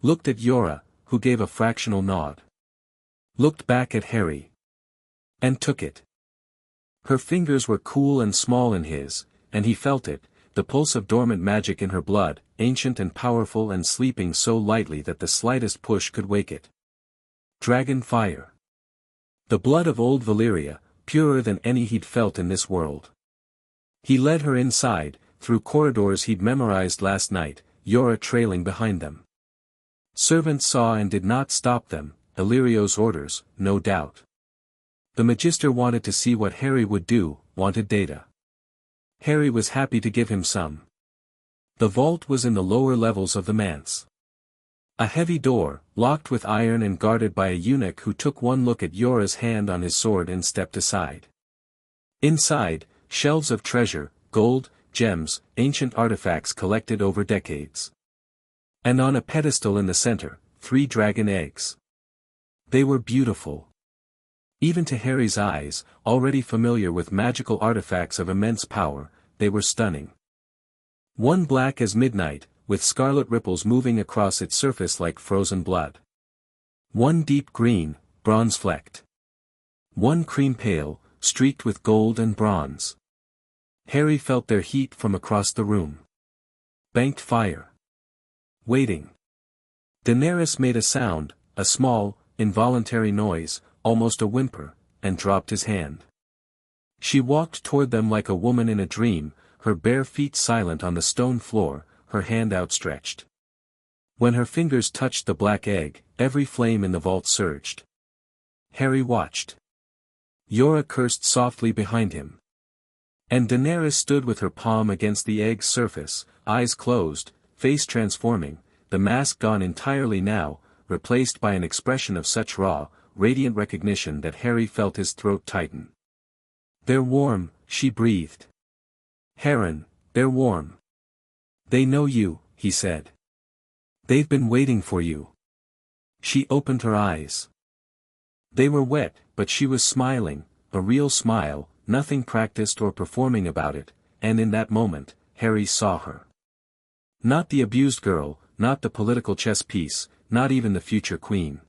Looked at Yora, who gave a fractional nod. Looked back at Harry. And took it. Her fingers were cool and small in his, and he felt it, the pulse of dormant magic in her blood, ancient and powerful and sleeping so lightly that the slightest push could wake it. Dragon fire. The blood of old Valyria, purer than any he'd felt in this world. He led her inside, through corridors he'd memorized last night, Yora trailing behind them. Servants saw and did not stop them, Illyrio's orders, no doubt. The Magister wanted to see what Harry would do, wanted data. Harry was happy to give him some. The vault was in the lower levels of the manse. A heavy door, locked with iron and guarded by a eunuch who took one look at Yora's hand on his sword and stepped aside. Inside, shelves of treasure, gold, gems, ancient artifacts collected over decades. And on a pedestal in the center, 3 dragon eggs. They were beautiful. Even to Harry's eyes, already familiar with magical artifacts of immense power, they were stunning. One black as midnight, with scarlet ripples moving across its surface like frozen blood. One deep green, bronze-flecked. One cream pale, streaked with gold and bronze. Harry felt their heat from across the room. Banked fire. Waiting. Daenerys made a sound, a small, involuntary noise, almost a whimper, and dropped his hand. She walked toward them like a woman in a dream, her bare feet silent on the stone floor, her hand outstretched. When her fingers touched the black egg, every flame in the vault surged. Harry watched. Yora cursed softly behind him. And Daenerys stood with her palm against the egg's surface, eyes closed, face transforming, the mask gone entirely now, replaced by an expression of such raw, radiant recognition that Harry felt his throat tighten. "They're warm," she breathed. "Harren, they're warm. They know you," he said. "They've been waiting for you." She opened her eyes. They were wet, but she was smiling, a real smile, nothing practiced or performing about it, and in that moment, Harry saw her. Not the abused girl, not the political chess piece, not even the future queen.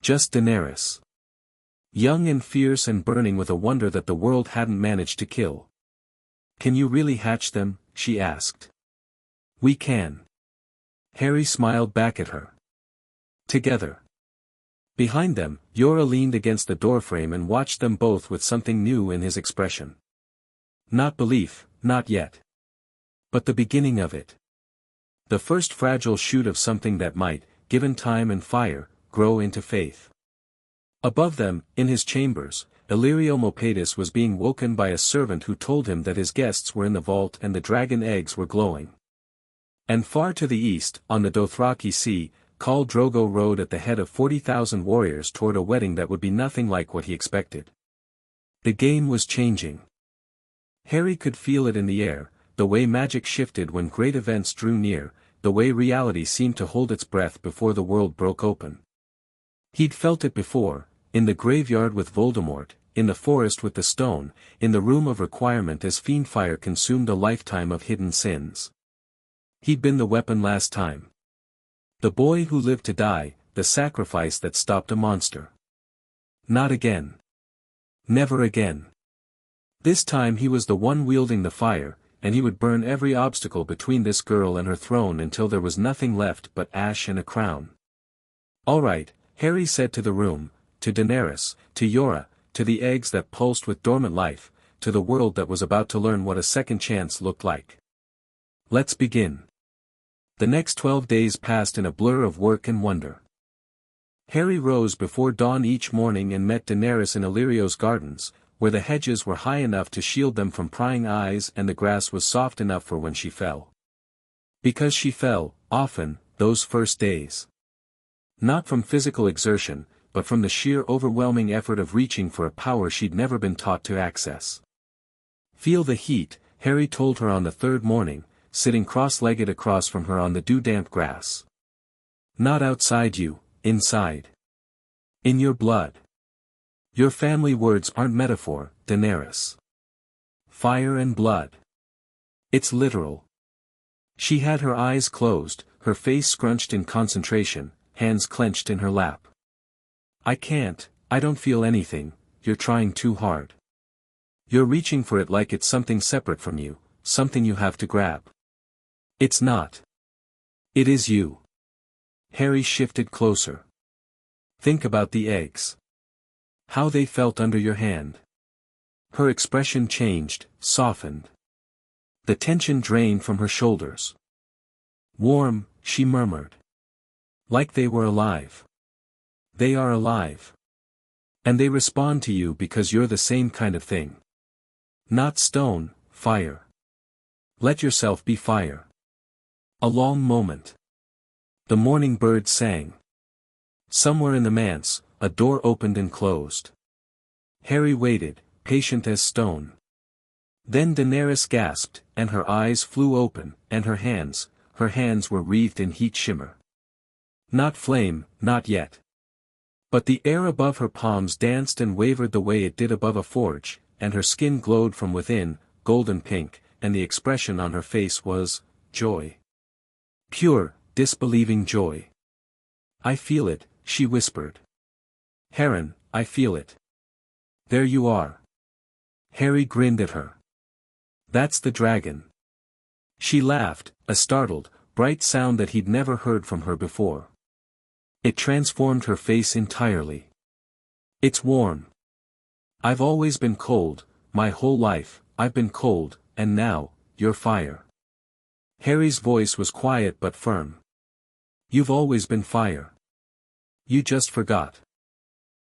Just Daenerys. Young and fierce and burning with a wonder that the world hadn't managed to kill. "Can you really hatch them?" she asked. "We can." Harry smiled back at her. Together. Behind them, Yora leaned against the doorframe and watched them both with something new in his expression. Not belief, not yet. But the beginning of it. The first fragile shoot of something that might, given time and fire, grow into faith. Above them, in his chambers, Illyrio Mopatis was being woken by a servant who told him that his guests were in the vault and the dragon eggs were glowing. And far to the east, on the Dothraki Sea, Khal Drogo rode at the head of 40,000 warriors toward a wedding that would be nothing like what he expected. The game was changing. Harry could feel it in the air, the way magic shifted when great events drew near, the way reality seemed to hold its breath before the world broke open. He'd felt it before, in the graveyard with Voldemort, in the forest with the stone, in the room of requirement as fiendfire consumed a lifetime of hidden sins. He'd been the weapon last time. The boy who lived to die, the sacrifice that stopped a monster. Not again. Never again. This time he was the one wielding the fire, and he would burn every obstacle between this girl and her throne until there was nothing left but ash and a crown. All right, Harry said to the room, to Daenerys, to Yora, to the eggs that pulsed with dormant life, to the world that was about to learn what a second chance looked like. Let's begin. The next 12 days passed in a blur of work and wonder. Harry rose before dawn each morning and met Daenerys in Illyrio's gardens, where the hedges were high enough to shield them from prying eyes and the grass was soft enough for when she fell. Because she fell, often, those first days. Not from physical exertion, but from the sheer overwhelming effort of reaching for a power she'd never been taught to access. Feel the heat, Harry told her on the third morning, sitting cross-legged across from her on the dew-damp grass. Not outside you, inside. In your blood. Your family words aren't metaphor, Daenerys. Fire and blood. It's literal. She had her eyes closed, her face scrunched in concentration, hands clenched in her lap. I don't feel anything, you're trying too hard. You're reaching for it like it's something separate from you, something you have to grab. It's not. It is you. Harry shifted closer. Think about the eggs. How they felt under your hand. Her expression changed, softened. The tension drained from her shoulders. Warm, she murmured. Like they were alive. They are alive. And they respond to you because you're the same kind of thing. Not stone, fire. Let yourself be fire. A long moment. The morning bird sang. Somewhere in the manse, a door opened and closed. Harry waited, patient as stone. Then Daenerys gasped, and her eyes flew open, and her hands were wreathed in heat shimmer. Not flame, not yet. But the air above her palms danced and wavered the way it did above a forge, and her skin glowed from within, golden pink, and the expression on her face was joy. Pure, disbelieving joy. I feel it, she whispered. Heron, I feel it. There you are. Harry grinned at her. That's the dragon. She laughed, a startled, bright sound that he'd never heard from her before. It transformed her face entirely. It's warm. I've always been cold, my whole life, I've been cold, and now, you're fire. Harry's voice was quiet but firm. You've always been fire. You just forgot.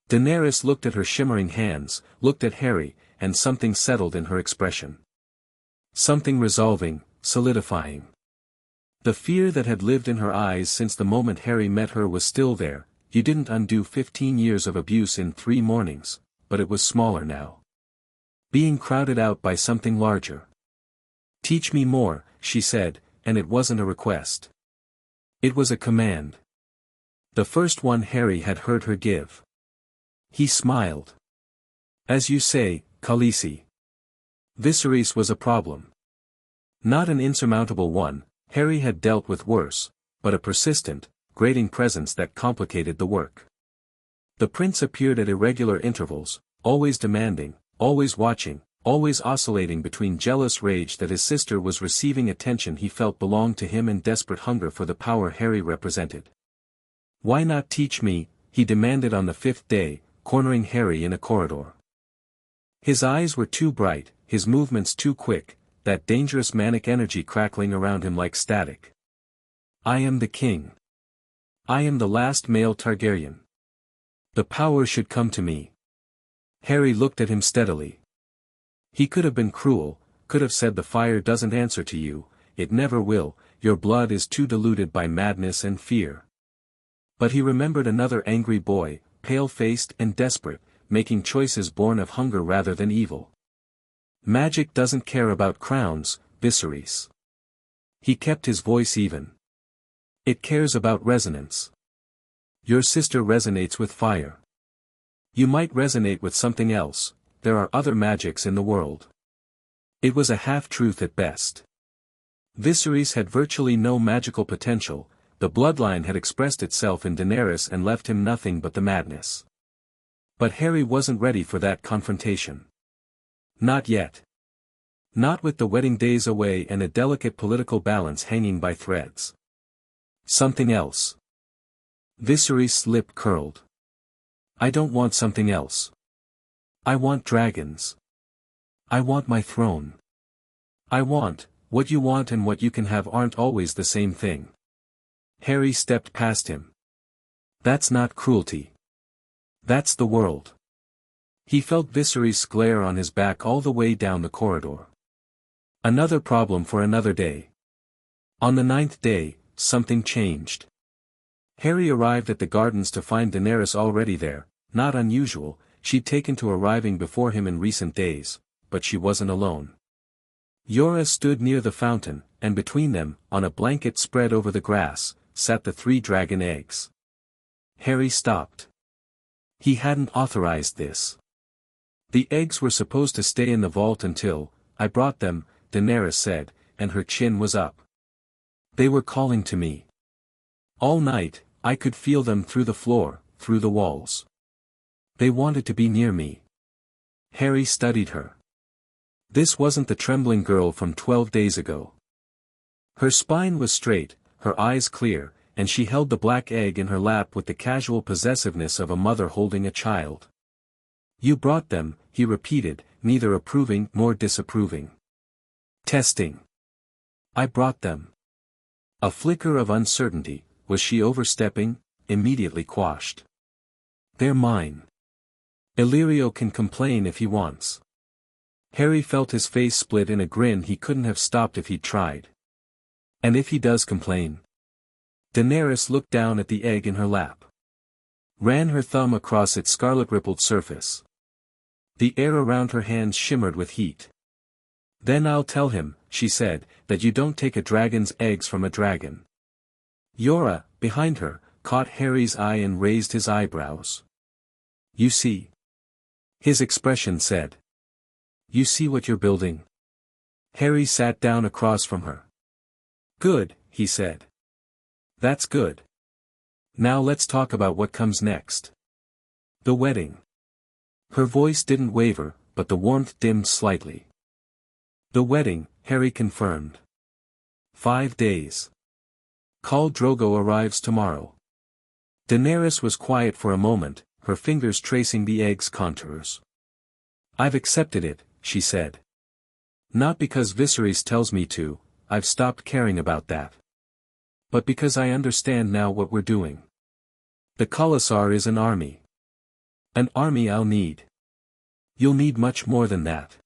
Daenerys looked at her shimmering hands, looked at Harry, and something settled in her expression. Something resolving, solidifying. The fear that had lived in her eyes since the moment Harry met her was still there. You didn't undo 15 years of abuse in 3 mornings, but it was smaller now. Being crowded out by something larger. Teach me more, she said, and it wasn't a request. It was a command. The first one Harry had heard her give. He smiled. As you say, Khaleesi. Viserys was a problem. Not an insurmountable one, Harry had dealt with worse, but a persistent, grating presence that complicated the work. The prince appeared at irregular intervals, always demanding, always watching, always oscillating between jealous rage that his sister was receiving attention he felt belonged to him and desperate hunger for the power Harry represented. Why not teach me, he demanded on the 5th day, cornering Harry in a corridor. His eyes were too bright, his movements too quick, that dangerous manic energy crackling around him like static. I am the king. I am the last male Targaryen. The power should come to me. Harry looked at him steadily. He could have been cruel, could have said the fire doesn't answer to you, it never will, your blood is too diluted by madness and fear. But he remembered another angry boy, pale-faced and desperate, making choices born of hunger rather than evil. Magic doesn't care about crowns, Viserys. He kept his voice even. It cares about resonance. Your sister resonates with fire. You might resonate with something else, there are other magics in the world. It was a half-truth at best. Viserys had virtually no magical potential, the bloodline had expressed itself in Daenerys and left him nothing but the madness. But Harry wasn't ready for that confrontation. Not yet. Not with the wedding days away and a delicate political balance hanging by threads. Something else. Viserys' lip curled. I don't want something else. I want dragons. I want my throne. I want, what you want and what you can have aren't always the same thing. Harry stepped past him. That's not cruelty. That's the world. He felt Viserys' glare on his back all the way down the corridor. Another problem for another day. On the 9th day, something changed. Harry arrived at the gardens to find Daenerys already there, not unusual, she'd taken to arriving before him in recent days, but she wasn't alone. Yora stood near the fountain, and between them, on a blanket spread over the grass, sat the 3 dragon eggs. Harry stopped. He hadn't authorized this. The eggs were supposed to stay in the vault until, I brought them, Daenerys said, and her chin was up. They were calling to me. All night, I could feel them through the floor, through the walls. They wanted to be near me. Harry studied her. This wasn't the trembling girl from 12 days ago. Her spine was straight, her eyes clear, and she held the black egg in her lap with the casual possessiveness of a mother holding a child. You brought them, he repeated, neither approving nor disapproving. Testing. I brought them. A flicker of uncertainty, was she overstepping, immediately quashed. They're mine. Illyrio can complain if he wants. Harry felt his face split in a grin he couldn't have stopped if he'd tried. And if he does complain? Daenerys looked down at the egg in her lap. Ran her thumb across its scarlet-rippled surface. The air around her hands shimmered with heat. Then I'll tell him, she said, that you don't take a dragon's eggs from a dragon. Yora, behind her, caught Harry's eye and raised his eyebrows. You see? His expression said. You see what you're building? Harry sat down across from her. Good, he said. That's good. Now let's talk about what comes next. The wedding. Her voice didn't waver, but the warmth dimmed slightly. The wedding, Harry confirmed. 5 days. Khal Drogo arrives tomorrow. Daenerys was quiet for a moment, her fingers tracing the egg's contours. I've accepted it, she said. Not because Viserys tells me to, I've stopped caring about that. But because I understand now what we're doing. The Khalasar is an army. An army I'll need. You'll need much more than that.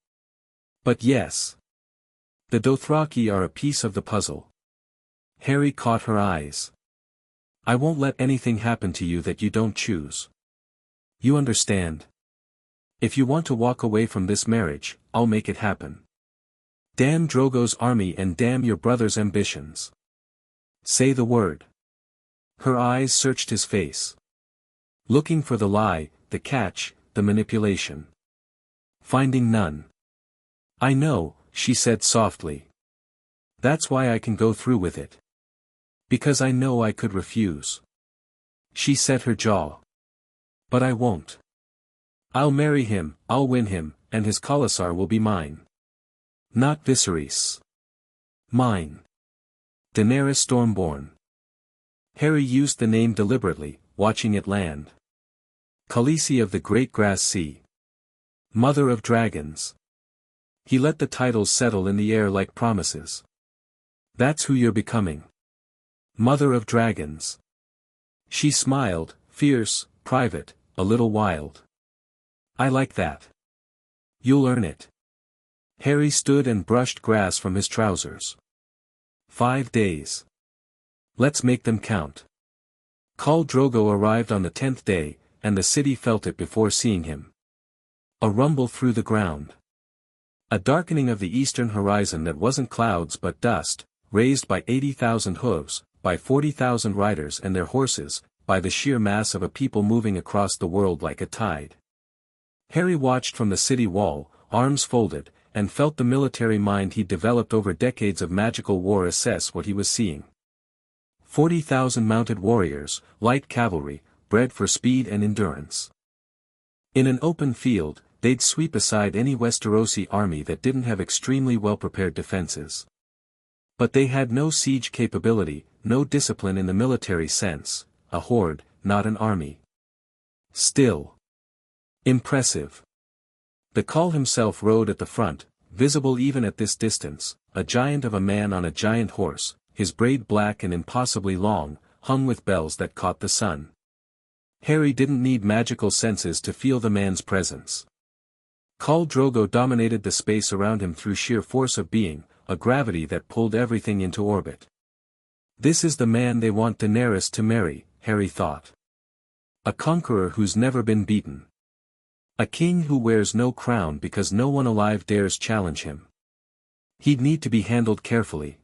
But yes. The Dothraki are a piece of the puzzle. Harry caught her eyes. I won't let anything happen to you that you don't choose. You understand? If you want to walk away from this marriage, I'll make it happen. Damn Drogo's army and damn your brother's ambitions. Say the word. Her eyes searched his face. Looking for the lie, the catch, the manipulation. Finding none. I know, she said softly. That's why I can go through with it. Because I know I could refuse. She set her jaw. But I won't. I'll marry him, I'll win him, and his Khalasar will be mine. Not Viserys. Mine. Daenerys Stormborn. Harry used the name deliberately, watching it land. Khaleesi of the Great Grass Sea. Mother of Dragons. He let the titles settle in the air like promises. That's who you're becoming. Mother of Dragons. She smiled, fierce, private, a little wild. I like that. You'll earn it. Harry stood and brushed grass from his trousers. 5 days. Let's make them count. Khal Drogo arrived on the 10th day, and the city felt it before seeing him. A rumble through the ground. A darkening of the eastern horizon that wasn't clouds but dust, raised by 80,000 hooves, by 40,000 riders and their horses, by the sheer mass of a people moving across the world like a tide. Harry watched from the city wall, arms folded, and felt the military mind he'd developed over decades of magical war assess what he was seeing. 40,000 mounted warriors, light cavalry, bred for speed and endurance. In an open field, they'd sweep aside any Westerosi army that didn't have extremely well-prepared defenses. But they had no siege capability, no discipline in the military sense, a horde, not an army. Still. Impressive. The Khal himself rode at the front, visible even at this distance, a giant of a man on a giant horse, his braid black and impossibly long, hung with bells that caught the sun. Harry didn't need magical senses to feel the man's presence. Khal Drogo dominated the space around him through sheer force of being, a gravity that pulled everything into orbit. This is the man they want Daenerys to marry, Harry thought. A conqueror who's never been beaten. A king who wears no crown because no one alive dares challenge him. He'd need to be handled carefully.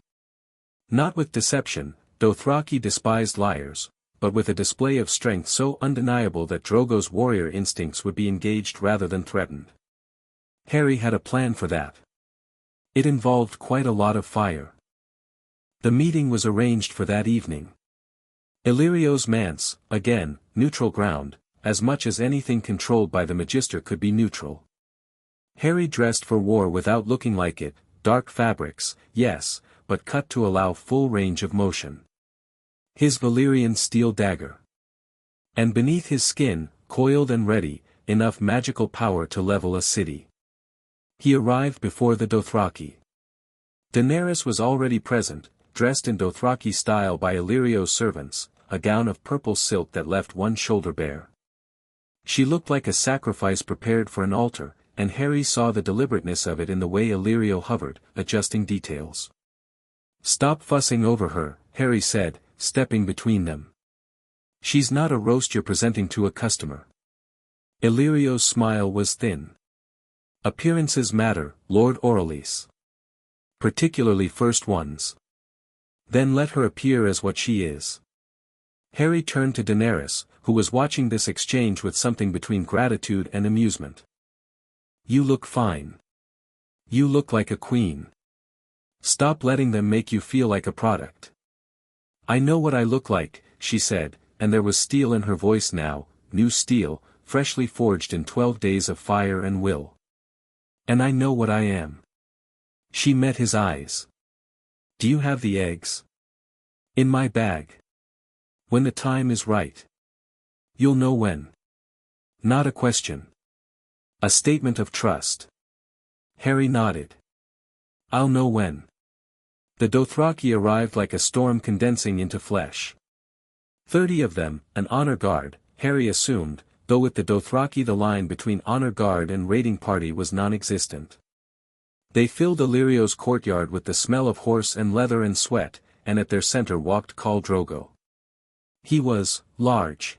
Not with deception, Dothraki despised liars, but with a display of strength so undeniable that Drogo's warrior instincts would be engaged rather than threatened. Harry had a plan for that. It involved quite a lot of fire. The meeting was arranged for that evening. Illyrio's manse, again, neutral ground, as much as anything controlled by the Magister could be neutral. Harry dressed for war without looking like it, dark fabrics, yes, but cut to allow full range of motion. His Valyrian steel dagger. And beneath his skin, coiled and ready, enough magical power to level a city. He arrived before the Dothraki. Daenerys was already present, dressed in Dothraki style by Illyrio's servants, a gown of purple silk that left one shoulder bare. She looked like a sacrifice prepared for an altar, and Harry saw the deliberateness of it in the way Illyrio hovered, adjusting details. "Stop fussing over her," Harry said, stepping between them. "She's not a roast you're presenting to a customer." Illyrio's smile was thin. "Appearances matter, Lord Orelys. Particularly first ones. Then let her appear as what she is." Harry turned to Daenerys, who was watching this exchange with something between gratitude and amusement. "You look fine. You look like a queen. Stop letting them make you feel like a product." "I know what I look like," she said, and there was steel in her voice now, new steel, freshly forged in 12 days of fire and will. "And I know what I am." She met his eyes. "Do you have the eggs?" "In my bag. When the time is right. You'll know when." Not a question. A statement of trust. Harry nodded. "I'll know when." The Dothraki arrived like a storm condensing into flesh. 30 of them, an honor guard, Harry assumed, though with the Dothraki the line between honor guard and raiding party was non-existent. They filled Illyrio's courtyard with the smell of horse and leather and sweat, and at their center walked Khal Drogo. He was large.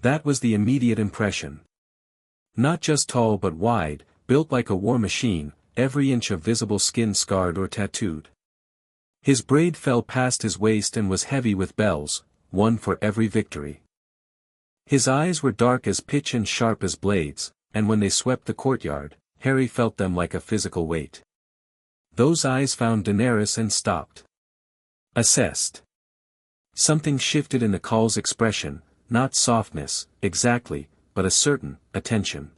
That was the immediate impression. Not just tall but wide, built like a war machine, every inch of visible skin scarred or tattooed. His braid fell past his waist and was heavy with bells, one for every victory. His eyes were dark as pitch and sharp as blades, and when they swept the courtyard, Harry felt them like a physical weight. Those eyes found Daenerys and stopped. Assessed. Something shifted in the Khal's expression, not softness, exactly, but a certain attention.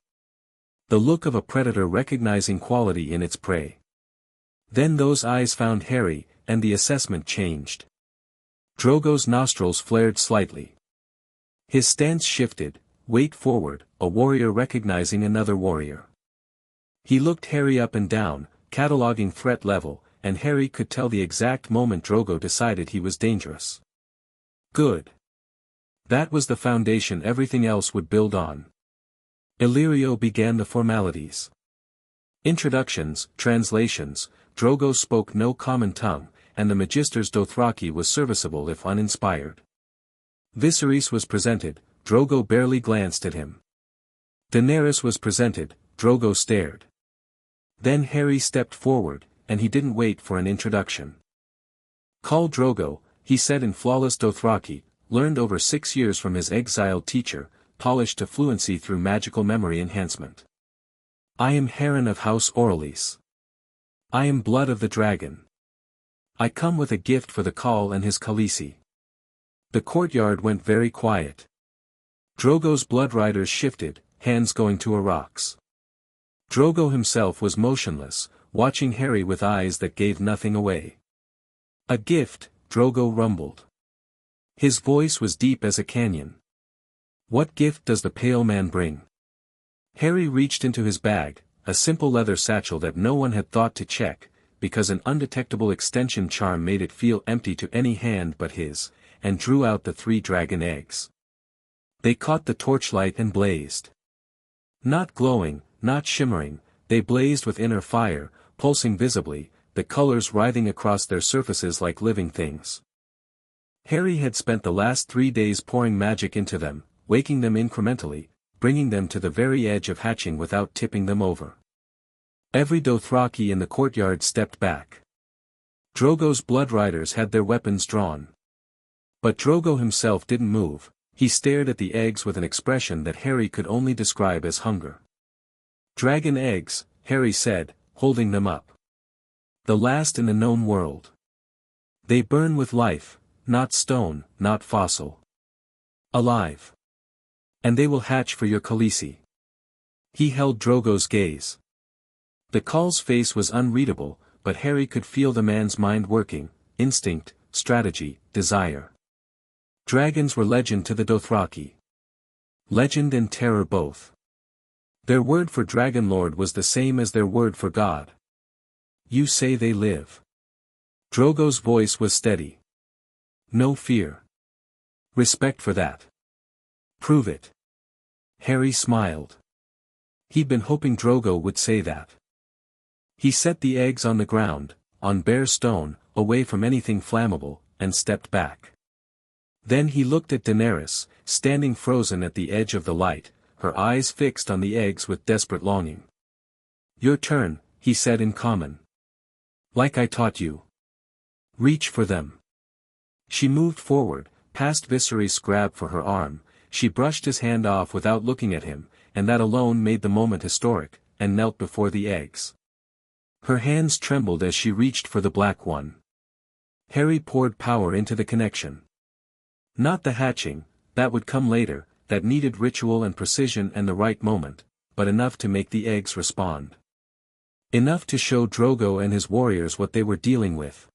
The look of a predator recognizing quality in its prey. Then those eyes found Harry, and the assessment changed. Drogo's nostrils flared slightly. His stance shifted, weight forward, a warrior recognizing another warrior. He looked Harry up and down, cataloging threat level, and Harry could tell the exact moment Drogo decided he was dangerous. Good. That was the foundation everything else would build on. Illyrio began the formalities. Introductions, translations, Drogo spoke no common tongue, and the Magister's Dothraki was serviceable if uninspired. Viserys was presented, Drogo barely glanced at him. Daenerys was presented, Drogo stared. Then Harry stepped forward, and he didn't wait for an introduction. "Khal Drogo," he said in flawless Dothraki, learned over 6 years from his exiled teacher, polished to fluency through magical memory enhancement. "I am Heron of House Orelys. I am blood of the dragon. I come with a gift for the Khal and his Khaleesi." The courtyard went very quiet. Drogo's blood riders shifted, hands going to her rocks. Drogo himself was motionless, watching Harry with eyes that gave nothing away. "A gift," Drogo rumbled. His voice was deep as a canyon. "What gift does the pale man bring?" Harry reached into his bag, a simple leather satchel that no one had thought to check, because an undetectable extension charm made it feel empty to any hand but his, and drew out the 3 dragon eggs. They caught the torchlight and blazed. Not glowing, not shimmering, they blazed with inner fire, pulsing visibly, the colors writhing across their surfaces like living things. Harry had spent the last 3 days pouring magic into them, waking them incrementally, bringing them to the very edge of hatching without tipping them over. Every Dothraki in the courtyard stepped back. Drogo's blood riders had their weapons drawn. But Drogo himself didn't move, he stared at the eggs with an expression that Harry could only describe as hunger. "Dragon eggs," Harry said, holding them up. "The last in the known world. They burn with life, not stone, not fossil. Alive. And they will hatch for your Khaleesi." He held Drogo's gaze. The Khal's face was unreadable, but Harry could feel the man's mind working, instinct, strategy, desire. Dragons were legend to the Dothraki. Legend and terror both. Their word for Dragon Lord was the same as their word for God. "You say they live." Drogo's voice was steady. "No fear. Respect for that. Prove it." Harry smiled. He'd been hoping Drogo would say that. He set the eggs on the ground, on bare stone, away from anything flammable, and stepped back. Then he looked at Daenerys, standing frozen at the edge of the light, her eyes fixed on the eggs with desperate longing. "Your turn," he said in common. "Like I taught you. Reach for them." She moved forward, past Viserys' grab for her arm, she brushed his hand off without looking at him, and that alone made the moment historic, and knelt before the eggs. Her hands trembled as she reached for the black one. Harry poured power into the connection. Not the hatching, that would come later, that needed ritual and precision and the right moment, but enough to make the eggs respond. Enough to show Drogo and his warriors what they were dealing with.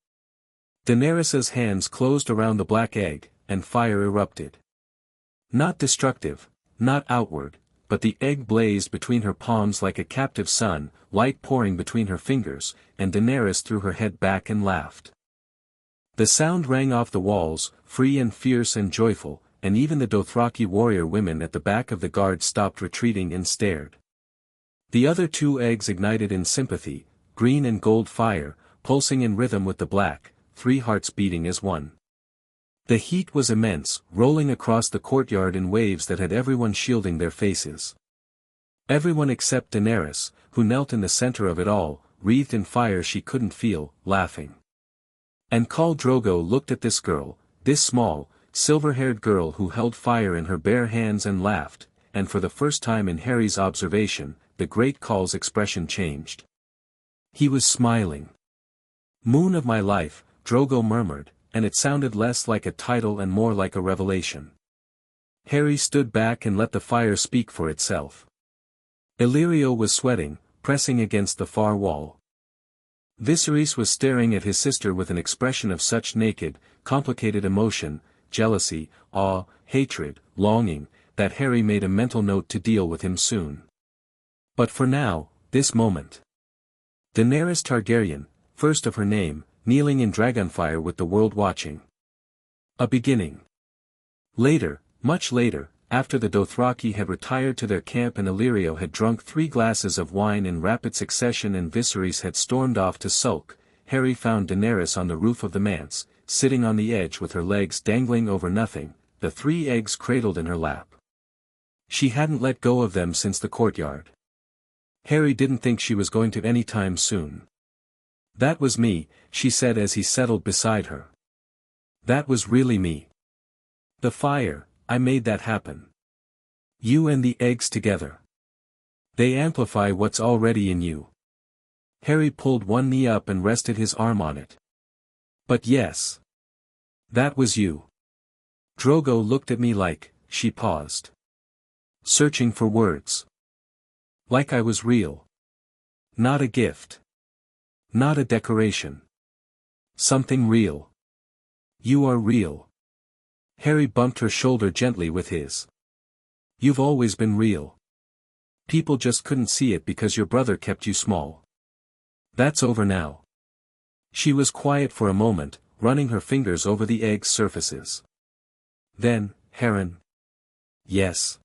Daenerys' hands closed around the black egg, and fire erupted. Not destructive, not outward, but the egg blazed between her palms like a captive sun, light pouring between her fingers, and Daenerys threw her head back and laughed. The sound rang off the walls, free and fierce and joyful, and even the Dothraki warrior women at the back of the guard stopped retreating and stared. The other 2 eggs ignited in sympathy, green and gold fire, pulsing in rhythm with the black, 3 hearts beating as one. The heat was immense, rolling across the courtyard in waves that had everyone shielding their faces. Everyone except Daenerys, who knelt in the center of it all, wreathed in fire she couldn't feel, laughing. And Khal Drogo looked at this girl, this small, silver-haired girl who held fire in her bare hands and laughed, and for the first time in Harry's observation, the great Khal's expression changed. He was smiling. "Moon of my life," Drogo murmured, and it sounded less like a title and more like a revelation. Harry stood back and let the fire speak for itself. Illyrio was sweating, pressing against the far wall. Viserys was staring at his sister with an expression of such naked, complicated emotion, jealousy, awe, hatred, longing, that Harry made a mental note to deal with him soon. But for now, this moment. Daenerys Targaryen, first of her name, kneeling in dragonfire with the world watching. A beginning. Later, much later, after the Dothraki had retired to their camp and Illyrio had drunk 3 glasses of wine in rapid succession and Viserys had stormed off to sulk, Harry found Daenerys on the roof of the manse, sitting on the edge with her legs dangling over nothing, the 3 eggs cradled in her lap. She hadn't let go of them since the courtyard. Harry didn't think she was going to any time soon. "That was me," she said as he settled beside her. "That was really me. The fire, I made that happen. You and the eggs together. They amplify what's already in you." Harry pulled one knee up and rested his arm on it. "But yes. That was you." Drogo looked at me like, she paused. searching for words. Like I was real. Not a gift. Not a decoration. Something real. You are real. Harry bumped her shoulder gently with his. You've always been real. People just couldn't see it because your brother kept you small. That's over now. She was quiet for a moment, running her fingers over the egg's surfaces. Then, Heron. Yes.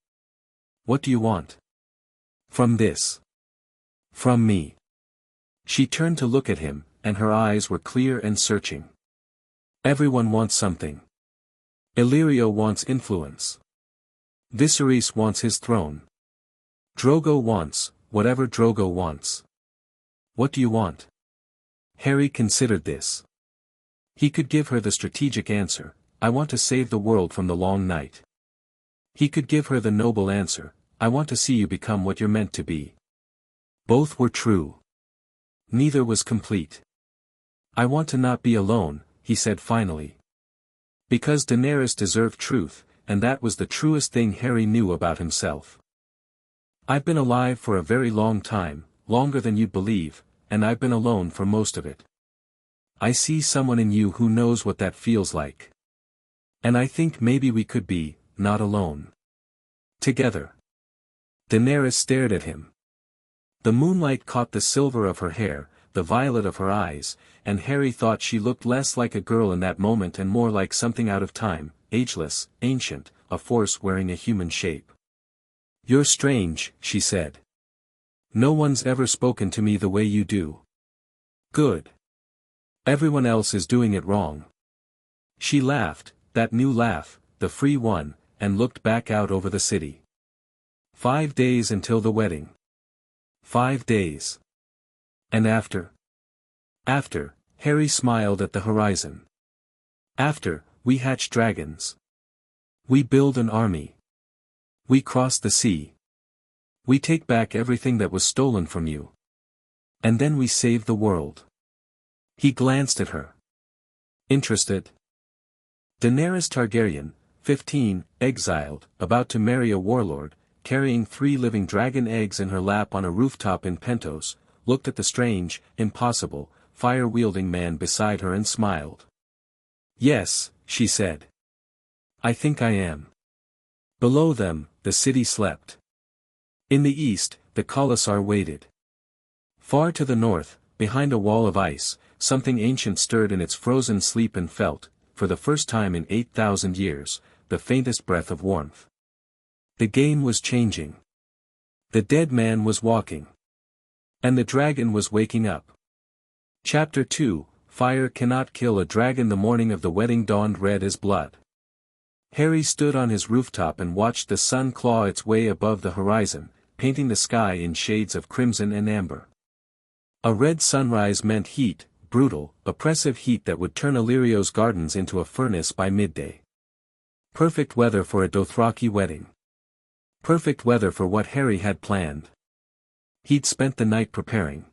What do you want? From this. From me. She turned to look at him, and her eyes were clear and searching. Everyone wants something. Illyrio wants influence. Viserys wants his throne. Drogo wants, whatever Drogo wants. What do you want? Harry considered this. He could give her the strategic answer, I want to save the world from the long night. He could give her the noble answer, I want to see you become what you're meant to be. Both were true. Neither was complete. I want to not be alone, he said finally. Because Daenerys deserved truth, and that was the truest thing Harry knew about himself. I've been alive for a very long time, longer than you'd believe, and I've been alone for most of it. I see someone in you who knows what that feels like. And I think maybe we could be, not alone. Together. Daenerys stared at him. The moonlight caught the silver of her hair, the violet of her eyes, and Harry thought she looked less like a girl in that moment and more like something out of time, ageless, ancient, a force wearing a human shape. You're strange, she said. No one's ever spoken to me the way you do. Good. Everyone else is doing it wrong. She laughed, that new laugh, the free one, and looked back out over the city. 5 days until the wedding. 5 days. And after? After, Harry smiled at the horizon. After, we hatch dragons. We build an army. We cross the sea. We take back everything that was stolen from you. And then we save the world. He glanced at her. Interested? Daenerys Targaryen, 15, exiled, about to marry a warlord, carrying 3 living dragon eggs in her lap on a rooftop in Pentos, looked at the strange, impossible, fire-wielding man beside her and smiled. Yes, she said. I think I am. Below them, the city slept. In the east, the Khalasar waited. Far to the north, behind a wall of ice, something ancient stirred in its frozen sleep and felt, for the first time in 8,000 years, the faintest breath of warmth. The game was changing. The dead man was walking. And the dragon was waking up. Chapter 2, Fire cannot kill a dragon. The morning of the wedding dawned red as blood. Harry stood on his rooftop and watched the sun claw its way above the horizon, painting the sky in shades of crimson and amber. A red sunrise meant heat, brutal, oppressive heat that would turn Illyrio's gardens into a furnace by midday. Perfect weather for a Dothraki wedding. Perfect weather for what Harry had planned. He'd spent the night preparing.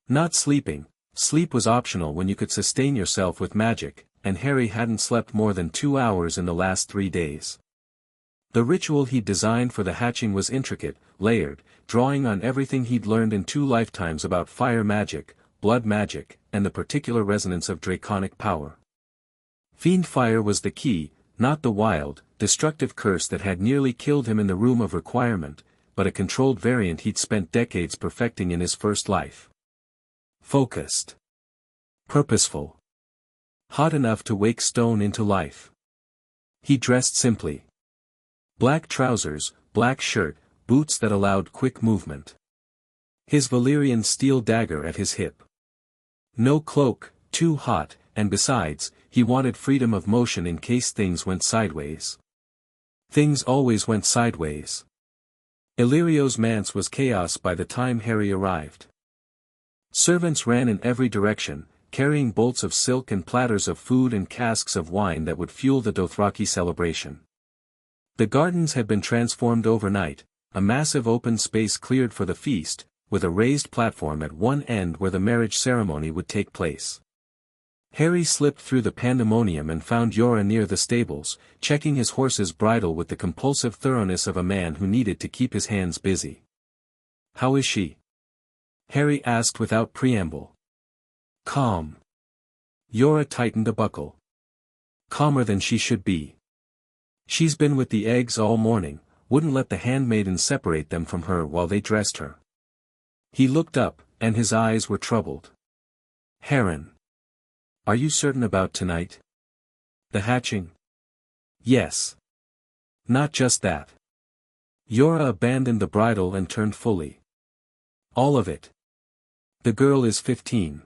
Not sleeping. Sleep was optional when you could sustain yourself with magic, and Harry hadn't slept more than 2 hours in the last 3 days. The ritual he'd designed for the hatching was intricate, layered, drawing on everything he'd learned in 2 lifetimes about fire magic, blood magic, and the particular resonance of draconic power. Fiend fire was the key, not the wild, destructive curse that had nearly killed him in the Room of Requirement, but a controlled variant he'd spent decades perfecting in his first life. Focused. Purposeful. Hot enough to wake stone into life. He dressed simply. Black trousers, black shirt, boots that allowed quick movement. His Valyrian steel dagger at his hip. No cloak, too hot, and besides, he wanted freedom of motion in case things went sideways. Things always went sideways. Illyrio's manse was chaos by the time Harry arrived. Servants ran in every direction, carrying bolts of silk and platters of food and casks of wine that would fuel the Dothraki celebration. The gardens had been transformed overnight, a massive open space cleared for the feast, with a raised platform at one end where the marriage ceremony would take place. Harry slipped through the pandemonium and found Yora near the stables, checking his horse's bridle with the compulsive thoroughness of a man who needed to keep his hands busy. "How is she?" Harry asked without preamble. "Calm." Yora tightened a buckle. "Calmer than she should be. She's been with the eggs all morning, wouldn't let the handmaiden separate them from her while they dressed her." He looked up, and his eyes were troubled. "Heron. Are you certain about tonight? The hatching?" "Yes. Not just that." Yora abandoned the bridle and turned fully. "All of it. The girl is 15.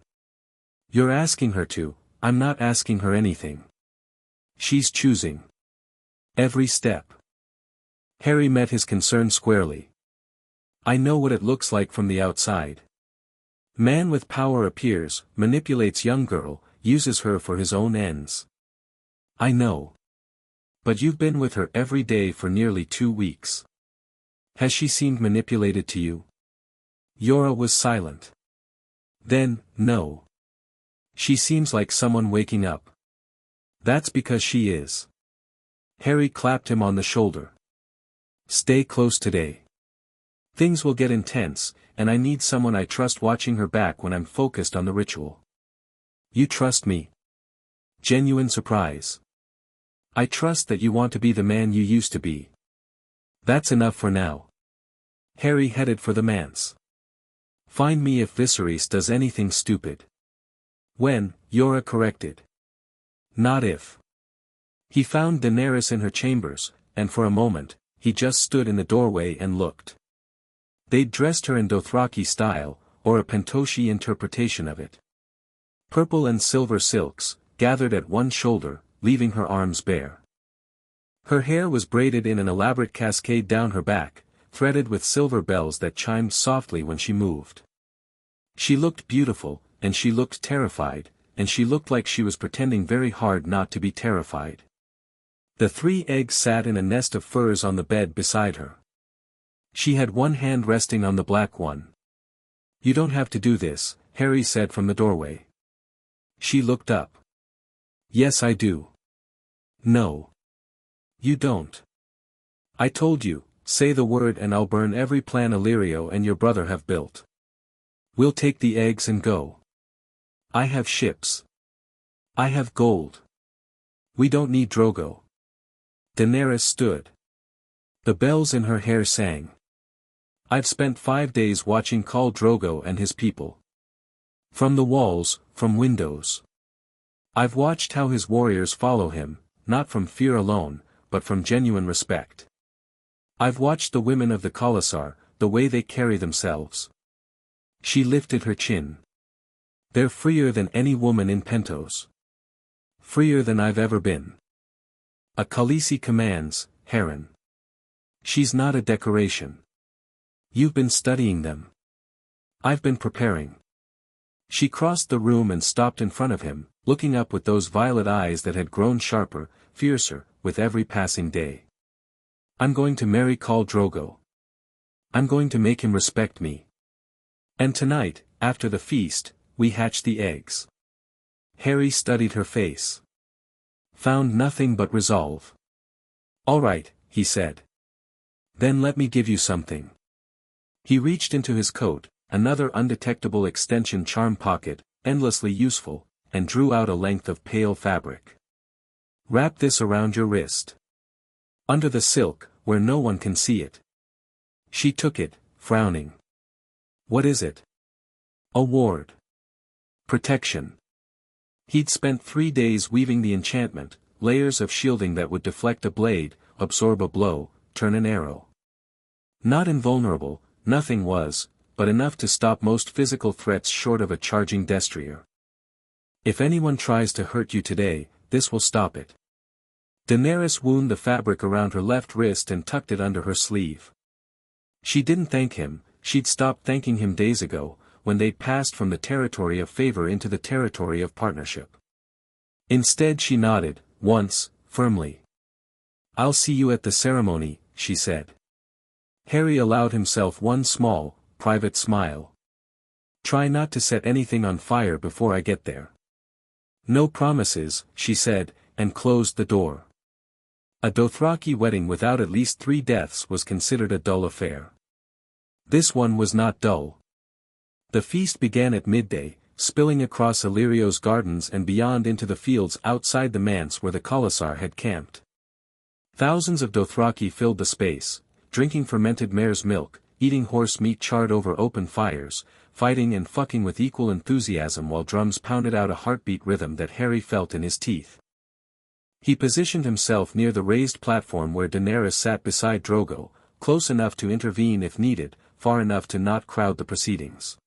You're asking her to, I'm not asking her anything. She's choosing. Every step." Harry met his concern squarely. "I know what it looks like from the outside. Man with power appears, manipulates young girl, uses her for his own ends. I know. But you've been with her every day for nearly 2 weeks. Has she seemed manipulated to you?" Yora was silent. "Then, no. She seems like someone waking up." "That's because she is." Harry clapped him on the shoulder. "Stay close today. Things will get intense, and I need someone I trust watching her back when I'm focused on the ritual." "You trust me?" Genuine surprise. "I trust that you want to be the man you used to be." "That's enough for now." Harry headed for the manse. "Find me if Viserys does anything stupid." "When," Yora corrected. "Not if." He found Daenerys in her chambers, and for a moment, he just stood in the doorway and looked. They'd dressed her in Dothraki style, or a Pentoshi interpretation of it. Purple and silver silks, gathered at one shoulder, leaving her arms bare. Her hair was braided in an elaborate cascade down her back, threaded with silver bells that chimed softly when she moved. She looked beautiful, and she looked terrified, and she looked like she was pretending very hard not to be terrified. The 3 eggs sat in a nest of furs on the bed beside her. She had one hand resting on the black one. "You don't have to do this," Harry said from the doorway. She looked up. "Yes, I do." "No. You don't. I told you, say the word and I'll burn every plan Illyrio and your brother have built. We'll take the eggs and go. I have ships. I have gold. We don't need Drogo." Daenerys stood. The bells in her hair sang. "I've spent 5 days watching Khal Drogo and his people. From the walls, from windows. I've watched how his warriors follow him, not from fear alone, but from genuine respect. I've watched the women of the Khalasar, the way they carry themselves." She lifted her chin. "They're freer than any woman in Pentos. Freer than I've ever been. A Khaleesi commands, Heron. She's not a decoration. You've been studying them. I've been preparing." She crossed the room and stopped in front of him, looking up with those violet eyes that had grown sharper, fiercer, with every passing day. "I'm going to marry Khal Drogo. I'm going to make him respect me. And tonight, after the feast, we hatch the eggs." Harry studied her face. Found nothing but resolve. "All right," he said. "Then let me give you something." He reached into his coat, another undetectable extension charm pocket, endlessly useful, and drew out a length of pale fabric. "Wrap this around your wrist. Under the silk, where no one can see it." She took it, frowning. "What is it?" "A ward. Protection." He'd spent 3 days weaving the enchantment, layers of shielding that would deflect a blade, absorb a blow, turn an arrow. Not invulnerable, nothing was, but enough to stop most physical threats short of a charging destrier. "If anyone tries to hurt you today, this will stop it." Daenerys wound the fabric around her left wrist and tucked it under her sleeve. She didn't thank him, she'd stopped thanking him days ago, when they'd passed from the territory of favor into the territory of partnership. Instead she nodded, once, firmly. "I'll see you at the ceremony," she said. Harry allowed himself one small, private smile. "Try not to set anything on fire before I get there." No promises, she said, and closed the door. A Dothraki wedding without at least 3 deaths was considered a dull affair. This one was not dull. The feast began at midday, spilling across Illyrio's gardens and beyond into the fields outside the manse where the Khalasar had camped. Thousands of Dothraki filled the space, drinking fermented mare's milk, eating horse meat charred over open fires, fighting and fucking with equal enthusiasm while drums pounded out a heartbeat rhythm that Harry felt in his teeth. He positioned himself near the raised platform where Daenerys sat beside Drogo, close enough to intervene if needed, far enough to not crowd the proceedings.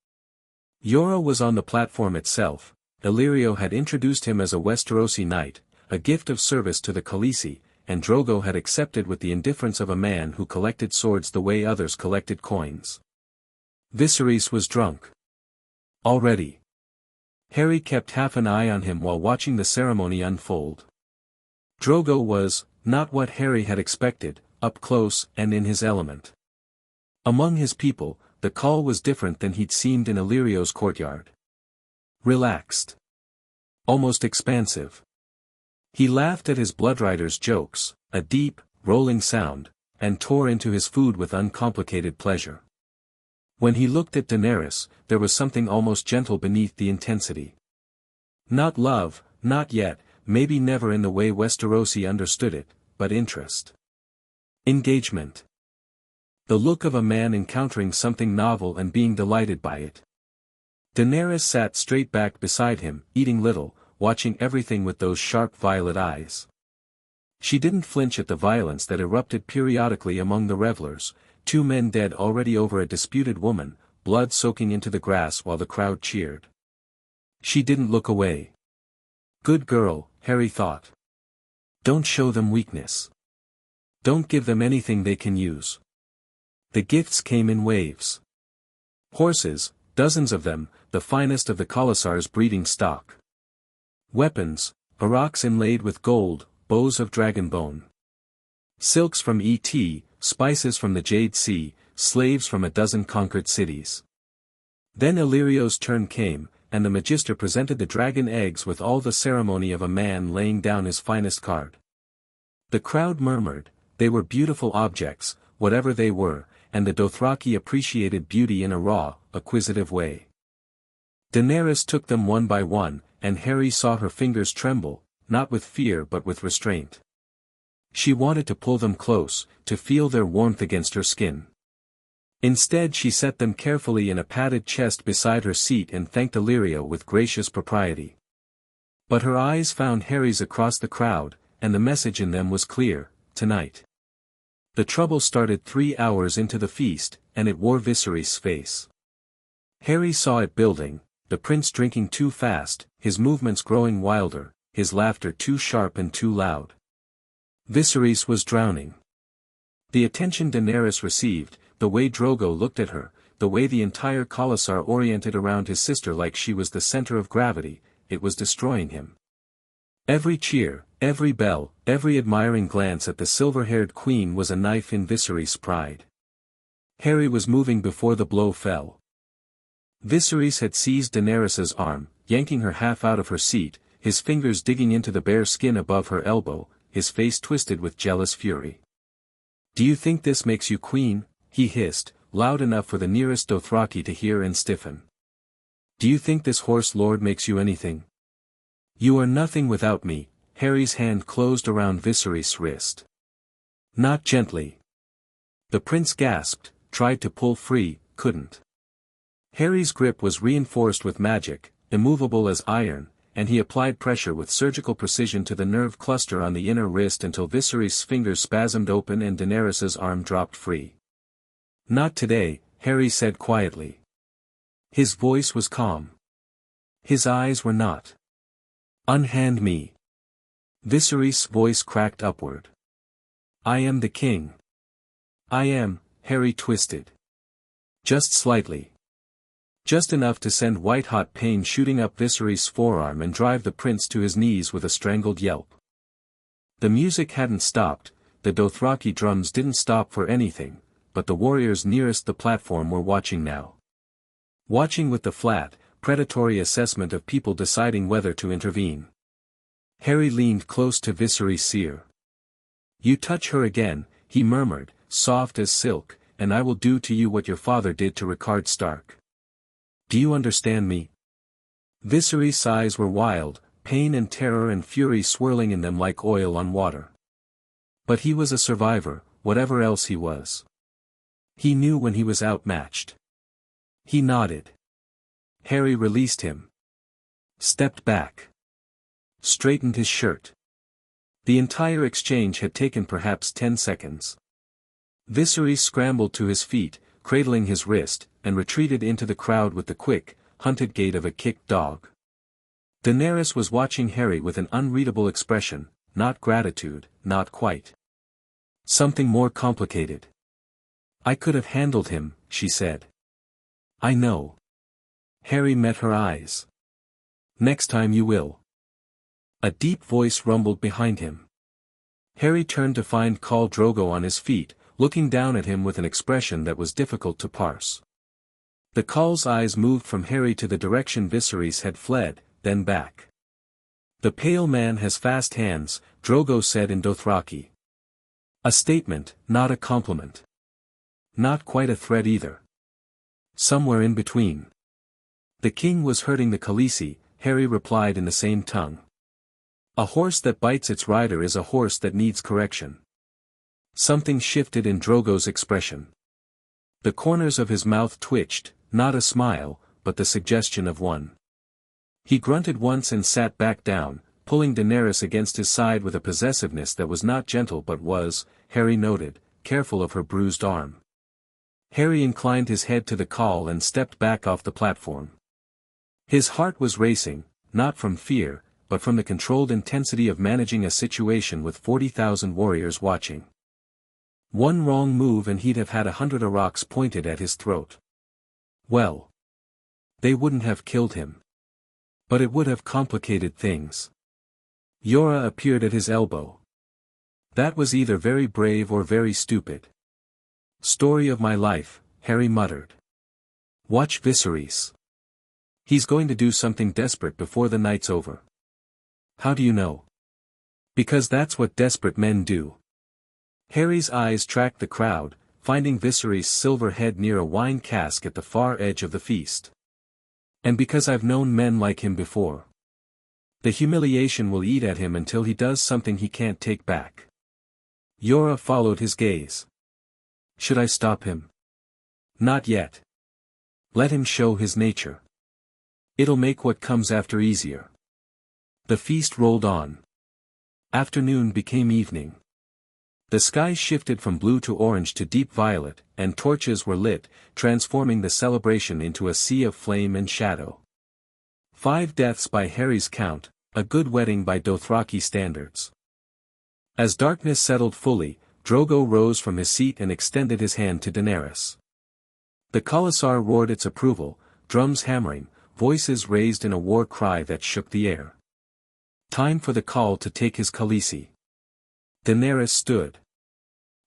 Yora was on the platform itself. Illyrio had introduced him as a Westerosi knight, a gift of service to the Khaleesi, and Drogo had accepted with the indifference of a man who collected swords the way others collected coins. Viserys was drunk. Already. Harry kept half an eye on him while watching the ceremony unfold. Drogo was, not what Harry had expected, up close and in his element. Among his people, the Khal was different than he'd seemed in Illyrio's courtyard. Relaxed. Almost expansive. He laughed at his bloodrider's jokes, a deep, rolling sound, and tore into his food with uncomplicated pleasure. When he looked at Daenerys, there was something almost gentle beneath the intensity. Not love, not yet, maybe never in the way Westerosi understood it, but interest. Engagement. The look of a man encountering something novel and being delighted by it. Daenerys sat straight back beside him, eating little, watching everything with those sharp violet eyes. She didn't flinch at the violence that erupted periodically among the revelers, 2 men dead already over a disputed woman, blood soaking into the grass while the crowd cheered. She didn't look away. Good girl, Harry thought. Don't show them weakness. Don't give them anything they can use. The gifts came in waves. Horses, dozens of them, the finest of the Khalasar's breeding stock. Weapons, barracks inlaid with gold, bows of dragon bone. Silks from Et, spices from the Jade Sea, slaves from a dozen conquered cities. Then Illyrio's turn came, and the Magister presented the dragon eggs with all the ceremony of a man laying down his finest card. The crowd murmured, they were beautiful objects, whatever they were, and the Dothraki appreciated beauty in a raw, acquisitive way. Daenerys took them one by one, and Harry saw her fingers tremble, not with fear but with restraint. She wanted to pull them close, to feel their warmth against her skin. Instead she set them carefully in a padded chest beside her seat and thanked Illyrio with gracious propriety. But her eyes found Harry's across the crowd, and the message in them was clear, tonight. The trouble started 3 hours into the feast, and it wore Viserys' face. Harry saw it building, the prince drinking too fast, his movements growing wilder, his laughter too sharp and too loud. Viserys was drowning. The attention Daenerys received, the way Drogo looked at her, the way the entire Khalasar oriented around his sister like she was the center of gravity, it was destroying him. Every cheer, every bell, every admiring glance at the silver-haired queen was a knife in Viserys' pride. Harry was moving before the blow fell. Viserys had seized Daenerys' arm, yanking her half out of her seat, his fingers digging into the bare skin above her elbow, his face twisted with jealous fury. "Do you think this makes you queen?" he hissed, loud enough for the nearest Dothraki to hear and stiffen. "Do you think this horse lord makes you anything? You are nothing without me." Harry's hand closed around Viserys' wrist. Not gently. The prince gasped, tried to pull free, couldn't. Harry's grip was reinforced with magic, immovable as iron, and he applied pressure with surgical precision to the nerve cluster on the inner wrist until Viserys' fingers spasmed open and Daenerys' arm dropped free. "Not today," Harry said quietly. His voice was calm. His eyes were not. "Unhand me." Viserys' voice cracked upward. "I am the king." "I am," Harry twisted. Just slightly. Just enough to send white-hot pain shooting up Viserys' forearm and drive the prince to his knees with a strangled yelp. The music hadn't stopped, the Dothraki drums didn't stop for anything, but the warriors nearest the platform were watching now. Watching with the flat, predatory assessment of people deciding whether to intervene. Harry leaned close to Viserys Seer. "You touch her again," he murmured, soft as silk, "and I will do to you what your father did to Rickard Stark. Do you understand me?" Viserys' eyes were wild, pain and terror and fury swirling in them like oil on water. But he was a survivor, whatever else he was. He knew when he was outmatched. He nodded. Harry released him. Stepped back. Straightened his shirt. The entire exchange had taken perhaps 10 seconds. Viserys scrambled to his feet, cradling his wrist, and retreated into the crowd with the quick, hunted gait of a kicked dog. Daenerys was watching Harry with an unreadable expression, not gratitude, not quite. Something more complicated. "I could have handled him," she said. "I know." Harry met her eyes. "Next time you will." A deep voice rumbled behind him. Harry turned to find Khal Drogo on his feet, looking down at him with an expression that was difficult to parse. The Khal's eyes moved from Harry to the direction Viserys had fled, then back. "The pale man has fast hands," Drogo said in Dothraki. A statement, not a compliment. Not quite a threat either. Somewhere in between. "The king was herding the Khaleesi," Harry replied in the same tongue. "A horse that bites its rider is a horse that needs correction." Something shifted in Drogo's expression. The corners of his mouth twitched, not a smile, but the suggestion of one. He grunted once and sat back down, pulling Daenerys against his side with a possessiveness that was not gentle but was, Harry noted, careful of her bruised arm. Harry inclined his head to the call and stepped back off the platform. His heart was racing, not from fear, but from the controlled intensity of managing a situation with 40,000 warriors watching. One wrong move and he'd have had 100 Aurochs pointed at his throat. Well, they wouldn't have killed him. But it would have complicated things. Yora appeared at his elbow. "That was either very brave or very stupid." "Story of my life," Harry muttered. "Watch Viserys. He's going to do something desperate before the night's over." "How do you know?" "Because that's what desperate men do." Harry's eyes tracked the crowd, finding Viserys' silver head near a wine cask at the far edge of the feast. "And because I've known men like him before. The humiliation will eat at him until he does something he can't take back." Yora followed his gaze. "Should I stop him?" "Not yet. Let him show his nature. It'll make what comes after easier." The feast rolled on. Afternoon became evening. The sky shifted from blue to orange to deep violet, and torches were lit, transforming the celebration into a sea of flame and shadow. 5 deaths by Harry's count, a good wedding by Dothraki standards. As darkness settled fully, Drogo rose from his seat and extended his hand to Daenerys. The Khalasar roared its approval, drums hammering, voices raised in a war cry that shook the air. Time for the Khal to take his Khaleesi. Daenerys stood.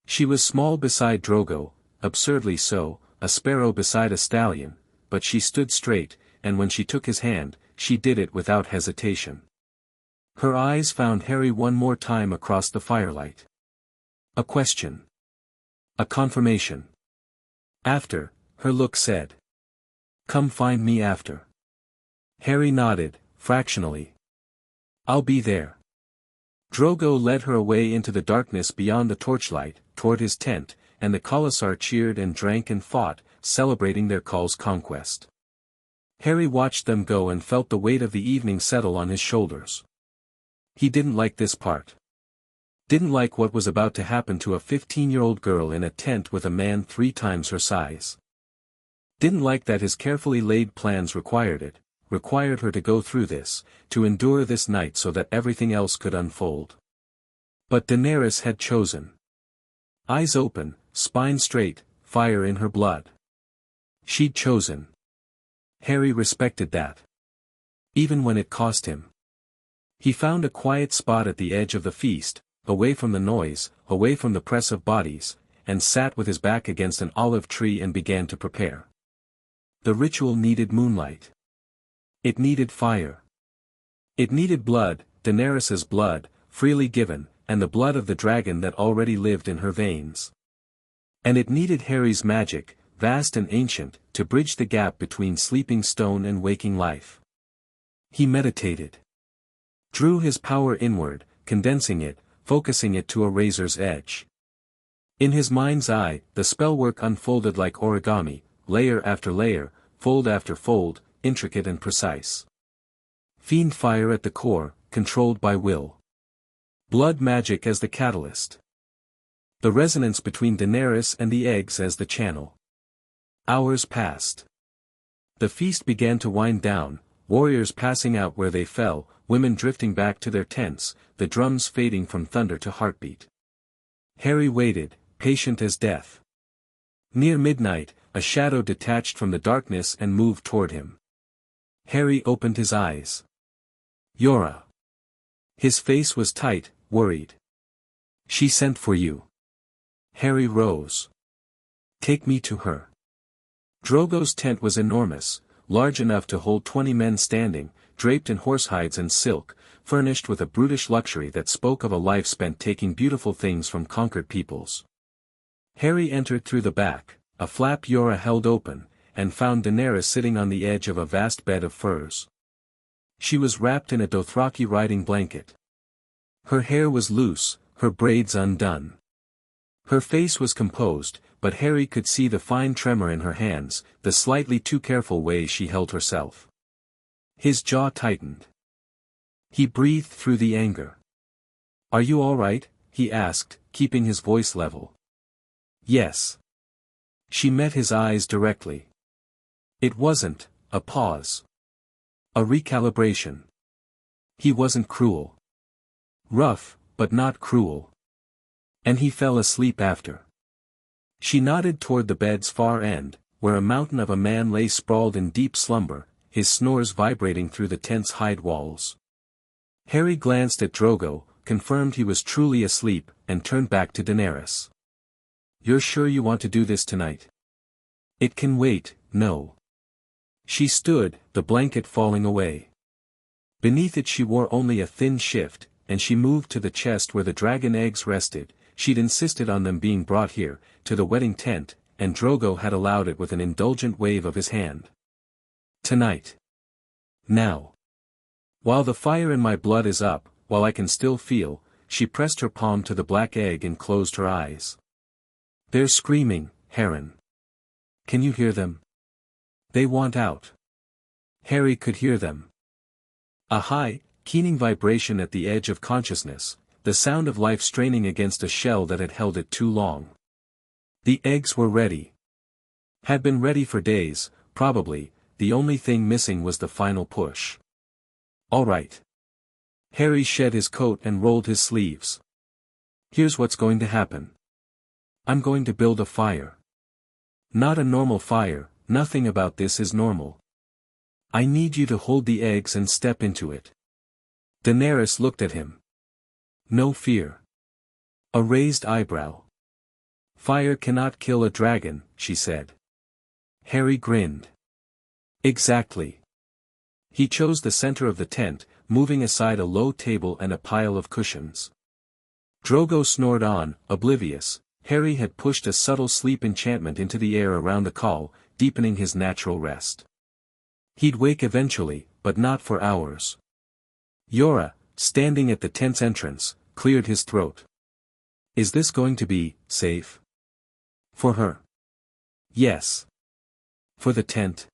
She was small beside Drogo, absurdly so, a sparrow beside a stallion, but she stood straight, and when she took his hand, she did it without hesitation. Her eyes found Harry one more time across the firelight. A question. A confirmation. After, her look said. "Come find me after." Harry nodded, fractionally. "I'll be there." Drogo led her away into the darkness beyond the torchlight, toward his tent, and the Khalasar cheered and drank and fought, celebrating their Khal's conquest. Harry watched them go and felt the weight of the evening settle on his shoulders. He didn't like this part. Didn't like what was about to happen to a 15-year-old girl in a tent with a man 3 times her size. Didn't like that his carefully laid plans required her to go through this, to endure this night so that everything else could unfold. But Daenerys had chosen. Eyes open, spine straight, fire in her blood. She'd chosen. Harry respected that. Even when it cost him. He found a quiet spot at the edge of the feast, away from the noise, away from the press of bodies, and sat with his back against an olive tree and began to prepare. The ritual needed moonlight. It needed fire. It needed blood, Daenerys's blood, freely given, and the blood of the dragon that already lived in her veins. And it needed Harry's magic, vast and ancient, to bridge the gap between sleeping stone and waking life. He meditated. Drew his power inward, condensing it, focusing it to a razor's edge. In his mind's eye, the spellwork unfolded like origami, layer after layer, fold after fold, intricate and precise. Fiend fire at the core, controlled by will. Blood magic as the catalyst. The resonance between Daenerys and the eggs as the channel. Hours passed. The feast began to wind down, warriors passing out where they fell, women drifting back to their tents, the drums fading from thunder to heartbeat. Harry waited, patient as death. Near midnight, a shadow detached from the darkness and moved toward him. Harry opened his eyes. Yora. His face was tight, worried. She sent for you. Harry rose. Take me to her. Drogo's tent was enormous, large enough to hold 20 men standing, draped in horsehides and silk, furnished with a brutish luxury that spoke of a life spent taking beautiful things from conquered peoples. Harry entered through the back, a flap Yora held open, and found Daenerys sitting on the edge of a vast bed of furs. She was wrapped in a Dothraki riding blanket. Her hair was loose, her braids undone. Her face was composed, but Harry could see the fine tremor in her hands, the slightly too careful way she held herself. His jaw tightened. He breathed through the anger. "Are you all right?" he asked, keeping his voice level. "Yes." She met his eyes directly. It wasn't a pause. A recalibration. He wasn't cruel. Rough, but not cruel. And he fell asleep after. She nodded toward the bed's far end, where a mountain of a man lay sprawled in deep slumber, his snores vibrating through the tent's hide walls. Harry glanced at Drogo, confirmed he was truly asleep, and turned back to Daenerys. "You're sure you want to do this tonight?" "It can wait, no." She stood, the blanket falling away. Beneath it she wore only a thin shift, and she moved to the chest where the dragon eggs rested. She'd insisted on them being brought here, to the wedding tent, and Drogo had allowed it with an indulgent wave of his hand. "Tonight. Now. While the fire in my blood is up, while I can still feel," she pressed her palm to the black egg and closed her eyes. "They're screaming, Heron. Can you hear them? They want out." Harry could hear them. A high, keening vibration at the edge of consciousness, the sound of life straining against a shell that had held it too long. The eggs were ready. Had been ready for days, probably, the only thing missing was the final push. "All right." Harry shed his coat and rolled his sleeves. "Here's what's going to happen. I'm going to build a fire. Not a normal fire, nothing about this is normal. I need you to hold the eggs and step into it." Daenerys looked at him. No fear. A raised eyebrow. "Fire cannot kill a dragon," she said. Harry grinned. "Exactly." He chose the center of the tent, moving aside a low table and a pile of cushions. Drogo snored on, oblivious. Harry had pushed a subtle sleep enchantment into the air around the Khal, deepening his natural rest. He'd wake eventually, but not for hours. Yora, standing at the tent's entrance, cleared his throat. "Is this going to be safe? For her?" "Yes." "For the tent?"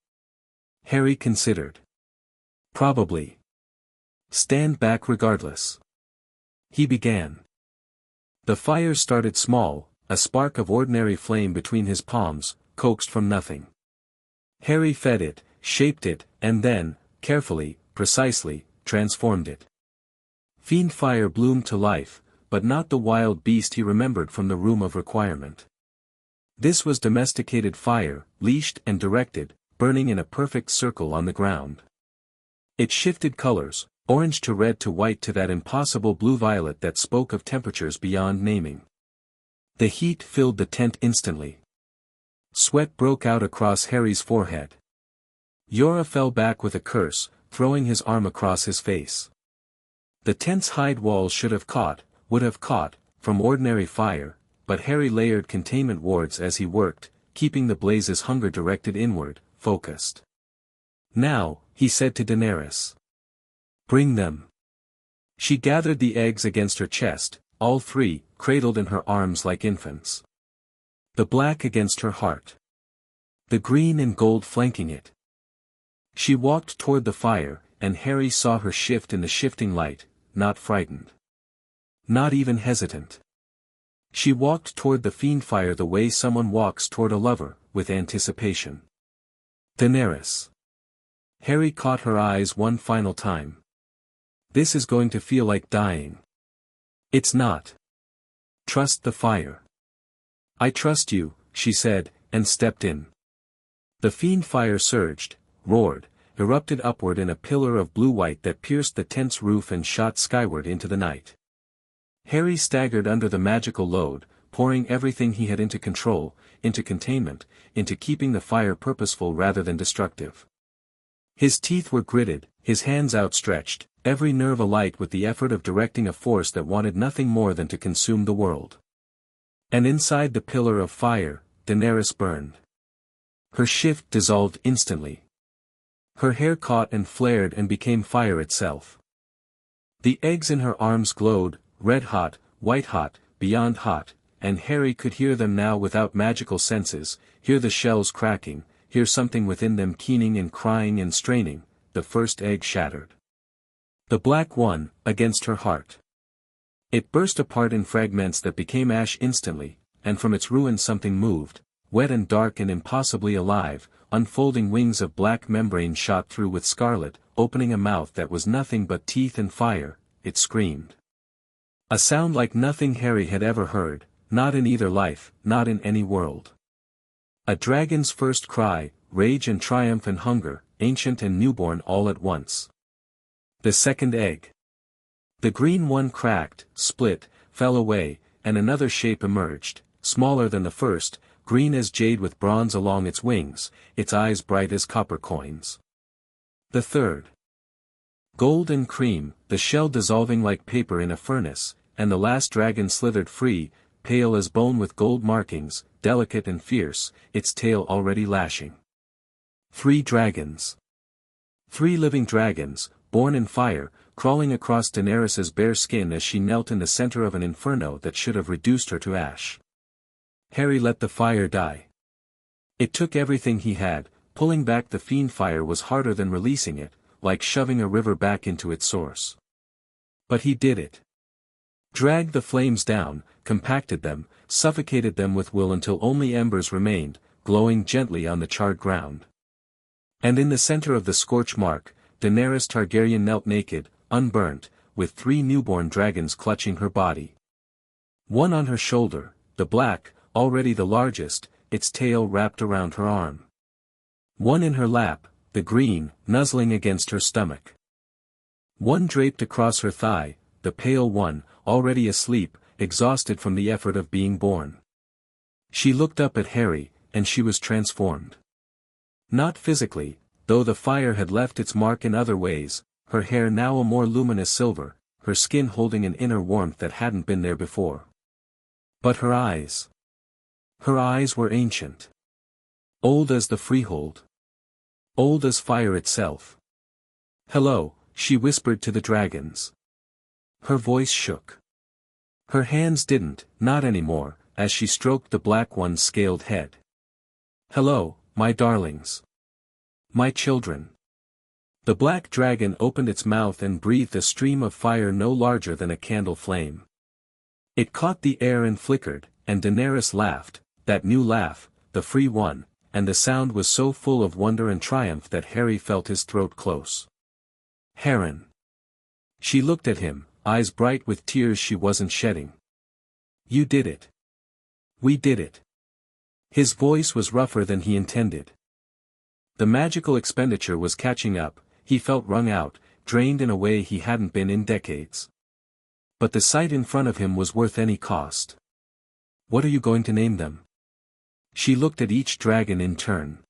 Harry considered. "Probably. Stand back regardless." He began. The fire started small, a spark of ordinary flame between his palms, coaxed from nothing. Harry fed it, shaped it, and then, carefully, precisely, transformed it. Fiend fire bloomed to life, but not the wild beast he remembered from the Room of Requirement. This was domesticated fire, leashed and directed, burning in a perfect circle on the ground. It shifted colors, orange to red to white to that impossible blue-violet that spoke of temperatures beyond naming. The heat filled the tent instantly. Sweat broke out across Harry's forehead. Yora fell back with a curse, throwing his arm across his face. The tense hide walls would have caught, from ordinary fire, but Harry layered containment wards as he worked, keeping the blaze's hunger directed inward, focused. Now, he said to Daenerys. Bring them. She gathered the eggs against her chest, all three, cradled in her arms like infants. The black against her heart. The green and gold flanking it. She walked toward the fire, and Harry saw her shift in the shifting light, not frightened. Not even hesitant. She walked toward the fiendfire the way someone walks toward a lover, with anticipation. Daenerys. Harry caught her eyes one final time. This is going to feel like dying. It's not. Trust the fire. I trust you, she said, and stepped in. The fiendfire surged, roared, erupted upward in a pillar of blue-white that pierced the tent's roof and shot skyward into the night. Harry staggered under the magical load, pouring everything he had into control, into containment, into keeping the fire purposeful rather than destructive. His teeth were gritted, his hands outstretched, every nerve alight with the effort of directing a force that wanted nothing more than to consume the world. And inside the pillar of fire, Daenerys burned. Her shift dissolved instantly. Her hair caught and flared and became fire itself. The eggs in her arms glowed, red-hot, white-hot, beyond hot, and Harry could hear them now without magical senses, hear the shells cracking, hear something within them keening and crying and straining. The first egg shattered. The black one, against her heart. It burst apart in fragments that became ash instantly, and from its ruin something moved, wet and dark and impossibly alive, unfolding wings of black membrane shot through with scarlet, opening a mouth that was nothing but teeth and fire. It screamed. A sound like nothing Harry had ever heard, not in either life, not in any world. A dragon's first cry, rage and triumph and hunger, ancient and newborn all at once. The second egg. The green one cracked, split, fell away, and another shape emerged, smaller than the first, green as jade with bronze along its wings, its eyes bright as copper coins. The third. Gold and cream, the shell dissolving like paper in a furnace, and the last dragon slithered free, pale as bone with gold markings, delicate and fierce, its tail already lashing. 3 dragons. 3 living dragons, born in fire, crawling across Daenerys's bare skin as she knelt in the center of an inferno that should have reduced her to ash. Harry let the fire die. It took everything he had, pulling back the fiendfire was harder than releasing it, like shoving a river back into its source. But he did it. Dragged the flames down, compacted them, suffocated them with will until only embers remained, glowing gently on the charred ground. And in the center of the scorch mark, Daenerys Targaryen knelt naked, unburnt, with 3 newborn dragons clutching her body. One on her shoulder, the black, already the largest, its tail wrapped around her arm. One in her lap, the green, nuzzling against her stomach. One draped across her thigh, the pale one, already asleep, exhausted from the effort of being born. She looked up at Harry, and she was transformed. Not physically, though the fire had left its mark in other ways, her hair now a more luminous silver, her skin holding an inner warmth that hadn't been there before. But her eyes. Her eyes were ancient. Old as the freehold. Old as fire itself. "Hello," she whispered to the dragons. Her voice shook. Her hands didn't, not anymore, as she stroked the black one's scaled head. "Hello, my darlings. My children." The black dragon opened its mouth and breathed a stream of fire no larger than a candle flame. It caught the air and flickered, and Daenerys laughed, that new laugh, the free one, and the sound was so full of wonder and triumph that Harry felt his throat close. "Harren." She looked at him, eyes bright with tears she wasn't shedding. "You did it. We did it." His voice was rougher than he intended. The magical expenditure was catching up, he felt wrung out, drained in a way he hadn't been in decades. But the sight in front of him was worth any cost. "What are you going to name them?" She looked at each dragon in turn.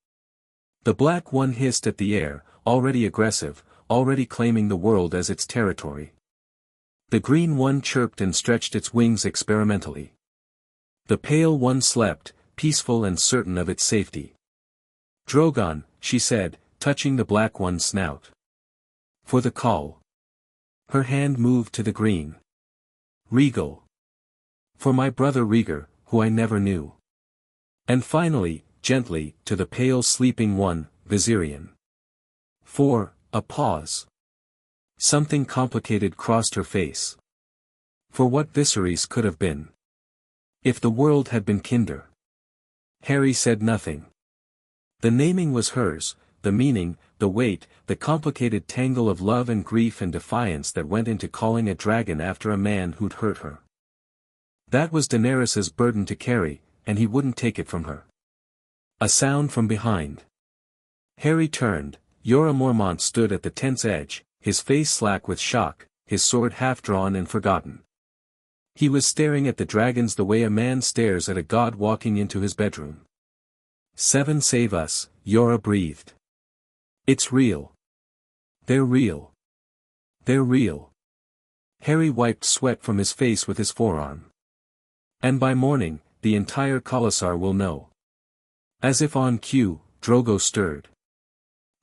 The black one hissed at the air, already aggressive, already claiming the world as its territory. The green one chirped and stretched its wings experimentally. The pale one slept, peaceful and certain of its safety. Drogon, she said, touching the black one's snout. For the call. Her hand moved to the green. Regal. For my brother Rhaegar, who I never knew. And finally, gently, to the pale sleeping one, Viserion. A pause. Something complicated crossed her face. For what Viserys could have been. If the world had been kinder. Harry said nothing. The naming was hers, the meaning, the weight, the complicated tangle of love and grief and defiance that went into calling a dragon after a man who'd hurt her. That was Daenerys's burden to carry, and he wouldn't take it from her. A sound from behind. Harry turned. Jorah Mormont stood at the tent's edge, his face slack with shock, his sword half-drawn and forgotten. He was staring at the dragons the way a man stares at a god walking into his bedroom. "7 save us," Jorah breathed. "It's real. They're real. They're real." Harry wiped sweat from his face with his forearm. "And by morning, the entire Khalasar will know." As if on cue, Drogo stirred.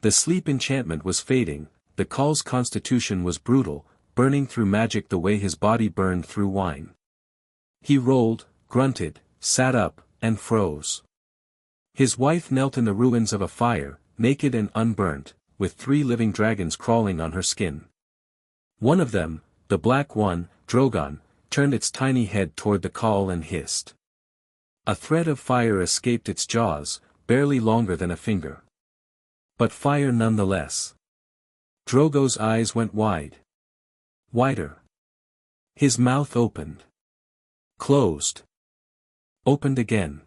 The sleep enchantment was fading, the Khal's constitution was brutal, burning through magic the way his body burned through wine. He rolled, grunted, sat up, and froze. His wife knelt in the ruins of a fire, naked and unburnt, with 3 living dragons crawling on her skin. One of them, the black one, Drogon, turned its tiny head toward the Khal and hissed. A thread of fire escaped its jaws, barely longer than a finger. But fire nonetheless. Drogo's eyes went wide. Wider. His mouth opened. Closed. Opened again.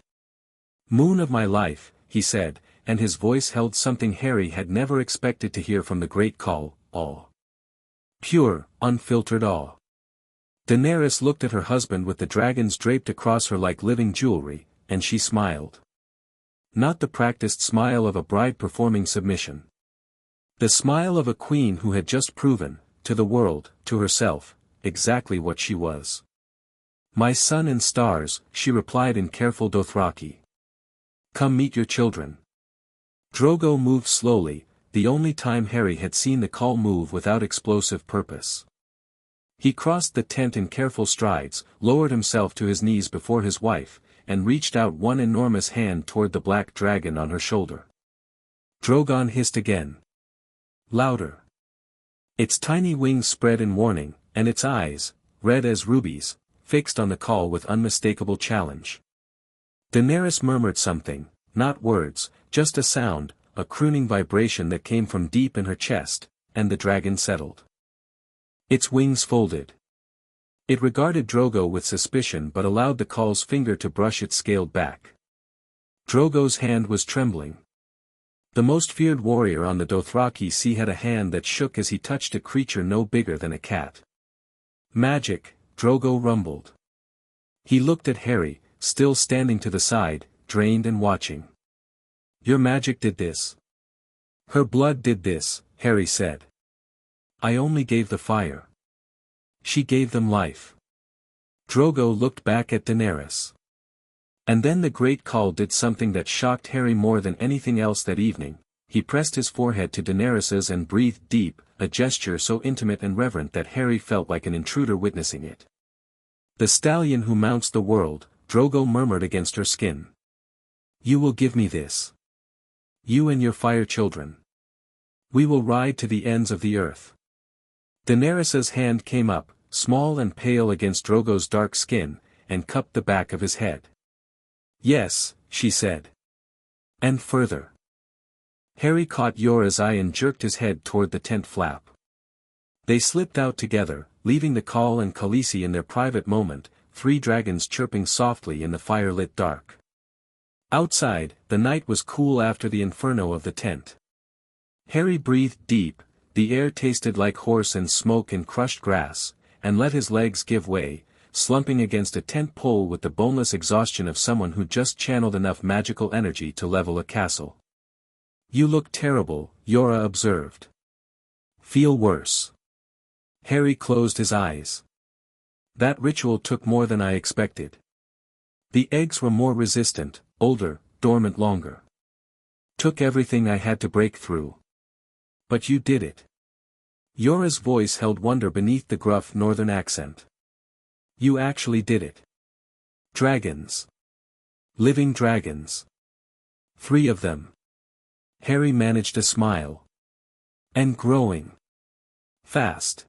"Moon of my life," he said, and his voice held something Harry had never expected to hear from the great Khal, awe. Pure, unfiltered awe. Daenerys looked at her husband with the dragons draped across her like living jewelry, and she smiled. Not the practiced smile of a bride performing submission. The smile of a queen who had just proven, to the world, to herself, exactly what she was. "My sun and stars," she replied in careful Dothraki. "Come meet your children." Drogo moved slowly, the only time Harry had seen the Khal move without explosive purpose. He crossed the tent in careful strides, lowered himself to his knees before his wife, and reached out one enormous hand toward the black dragon on her shoulder. Drogon hissed again. Louder. Its tiny wings spread in warning, and its eyes, red as rubies, fixed on the Khal with unmistakable challenge. Daenerys murmured something, not words, just a sound, a crooning vibration that came from deep in her chest, and the dragon settled. Its wings folded. It regarded Drogo with suspicion but allowed the Khal's finger to brush its scaled back. Drogo's hand was trembling. The most feared warrior on the Dothraki Sea had a hand that shook as he touched a creature no bigger than a cat. "Magic," Drogo rumbled. He looked at Harry, still standing to the side, drained and watching. "Your magic did this." "Her blood did this," Harry said. "I only gave the fire. She gave them life." Drogo looked back at Daenerys. And then the great Khal did something that shocked Harry more than anything else that evening. He pressed his forehead to Daenerys's and breathed deep, a gesture so intimate and reverent that Harry felt like an intruder witnessing it. "The stallion who mounts the world," Drogo murmured against her skin. "You will give me this. You and your fire children. We will ride to the ends of the earth." Daenerys's hand came up, small and pale against Drogo's dark skin, and cupped the back of his head. "Yes," she said. "And further." Harry caught Jorah's eye and jerked his head toward the tent flap. They slipped out together, leaving the Khal and Khaleesi in their private moment, 3 dragons chirping softly in the fire-lit dark. Outside, the night was cool after the inferno of the tent. Harry breathed deep, the air tasted like horse and smoke and crushed grass, and let his legs give way, slumping against a tent pole with the boneless exhaustion of someone who just channeled enough magical energy to level a castle. You look terrible, Yora observed. Feel worse. Harry closed his eyes. That ritual took more than I expected. The eggs were more resistant, older, dormant longer. Took everything I had to break through. But you did it. Yora's voice held wonder beneath the gruff northern accent. You actually did it. Dragons. Living dragons. 3 of them. Harry managed a smile. And growing. Fast.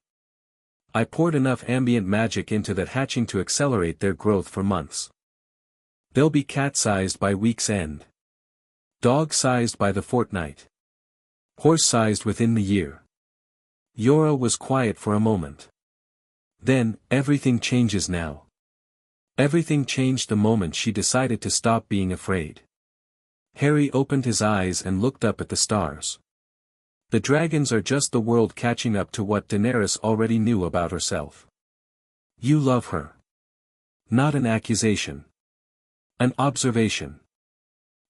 I poured enough ambient magic into that hatching to accelerate their growth for months. They'll be cat-sized by week's end. Dog-sized by the fortnight. Horse-sized within the year. Yora was quiet for a moment. Then, everything changes now. Everything changed the moment she decided to stop being afraid. Harry opened his eyes and looked up at the stars. The dragons are just the world catching up to what Daenerys already knew about herself. You love her. Not an accusation. An observation.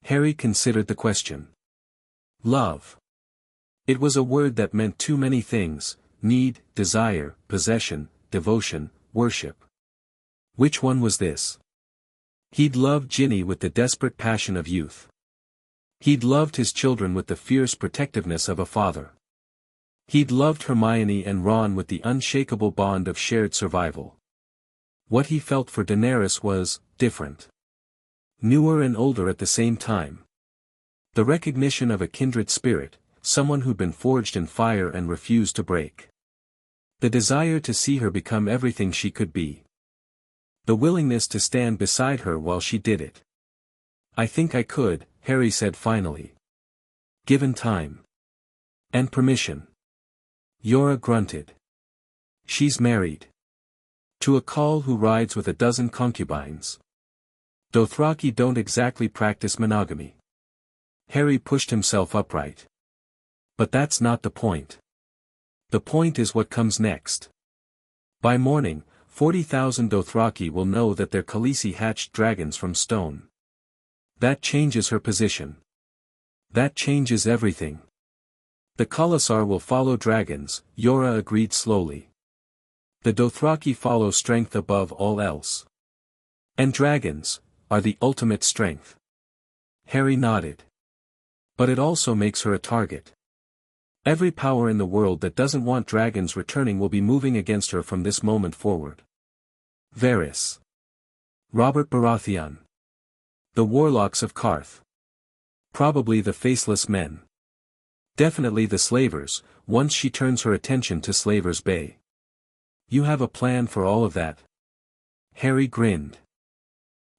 Harry considered the question. Love. It was a word that meant too many things: need, desire, possession, devotion, worship. Which one was this? He'd loved Ginny with the desperate passion of youth. He'd loved his children with the fierce protectiveness of a father. He'd loved Hermione and Ron with the unshakable bond of shared survival. What he felt for Daenerys was different. Newer and older at the same time. The recognition of a kindred spirit, someone who'd been forged in fire and refused to break. The desire to see her become everything she could be. The willingness to stand beside her while she did it. I think I could, Harry said finally. Given time. And permission. Yora grunted. She's married. To a Khal who rides with a dozen concubines. Dothraki don't exactly practice monogamy. Harry pushed himself upright. But that's not the point. The point is what comes next. By morning, 40,000 Dothraki will know that their Khaleesi hatched dragons from stone. That changes her position. That changes everything. The Khalasar will follow dragons, Yora agreed slowly. The Dothraki follow strength above all else. And dragons are the ultimate strength. Harry nodded. But it also makes her a target. Every power in the world that doesn't want dragons returning will be moving against her from this moment forward. Varys. Robert Baratheon. The warlocks of Qarth. Probably the faceless men. Definitely the slavers, once she turns her attention to Slaver's Bay. You have a plan for all of that? Harry grinned.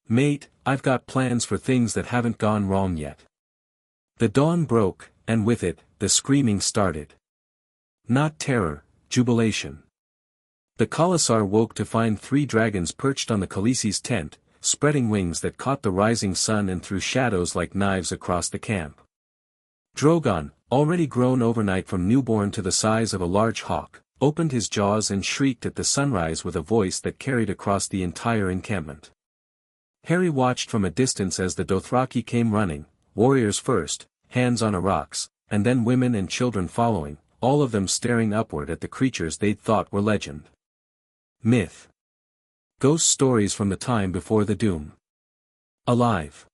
Mate, I've got plans for things that haven't gone wrong yet. The dawn broke, and with it, the screaming started. Not terror, jubilation. The Khalasar woke to find 3 dragons perched on the Khaleesi's tent, spreading wings that caught the rising sun and threw shadows like knives across the camp. Drogon, already grown overnight from newborn to the size of a large hawk, opened his jaws and shrieked at the sunrise with a voice that carried across the entire encampment. Harry watched from a distance as the Dothraki came running, warriors first, hands on rocks, and then women and children following, all of them staring upward at the creatures they'd thought were legend. Myth. Ghost stories from the time before the doom. Alive.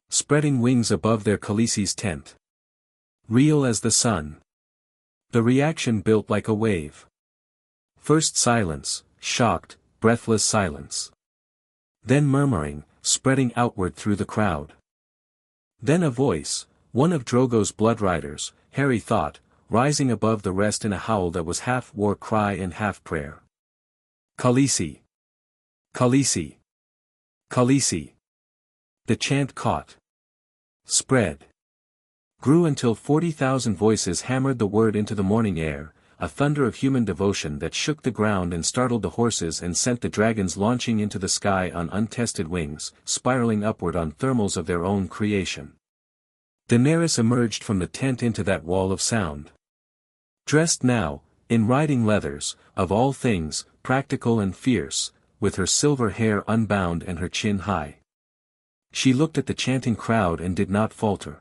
Spreading wings above their Khaleesi's tent. Real as the sun. The reaction built like a wave. First silence, shocked, breathless silence. Then murmuring, spreading outward through the crowd. Then a voice, one of Drogo's blood riders, Harry thought, rising above the rest in a howl that was half war cry and half prayer. Khaleesi. Khaleesi. Khaleesi. The chant caught. Spread. Grew until 40,000 voices hammered the word into the morning air, a thunder of human devotion that shook the ground and startled the horses and sent the dragons launching into the sky on untested wings, spiraling upward on thermals of their own creation. Daenerys emerged from the tent into that wall of sound. Dressed now, in riding leathers, of all things, practical and fierce, with her silver hair unbound and her chin high. She looked at the chanting crowd and did not falter.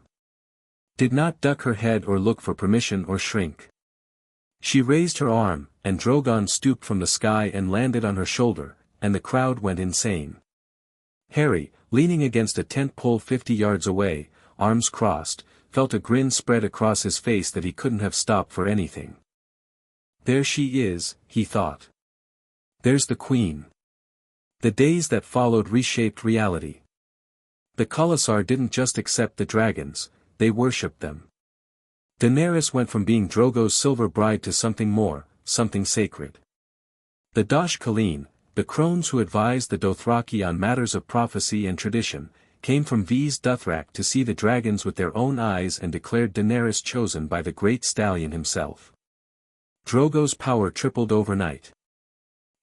did not duck her head or look for permission or shrink. She raised her arm, and Drogon stooped from the sky and landed on her shoulder, and the crowd went insane. Harry, leaning against a tent pole 50 yards away, arms crossed, felt a grin spread across his face that he couldn't have stopped for anything. There she is, he thought. There's the Queen. The days that followed reshaped reality. The Khalasar didn't just accept the dragons, they worshipped them. Daenerys went from being Drogo's silver bride to something more, something sacred. The Dosh Khaleen, the crones who advised the Dothraki on matters of prophecy and tradition, came from V's Dothrak to see the dragons with their own eyes and declared Daenerys chosen by the great stallion himself. Drogo's power tripled overnight.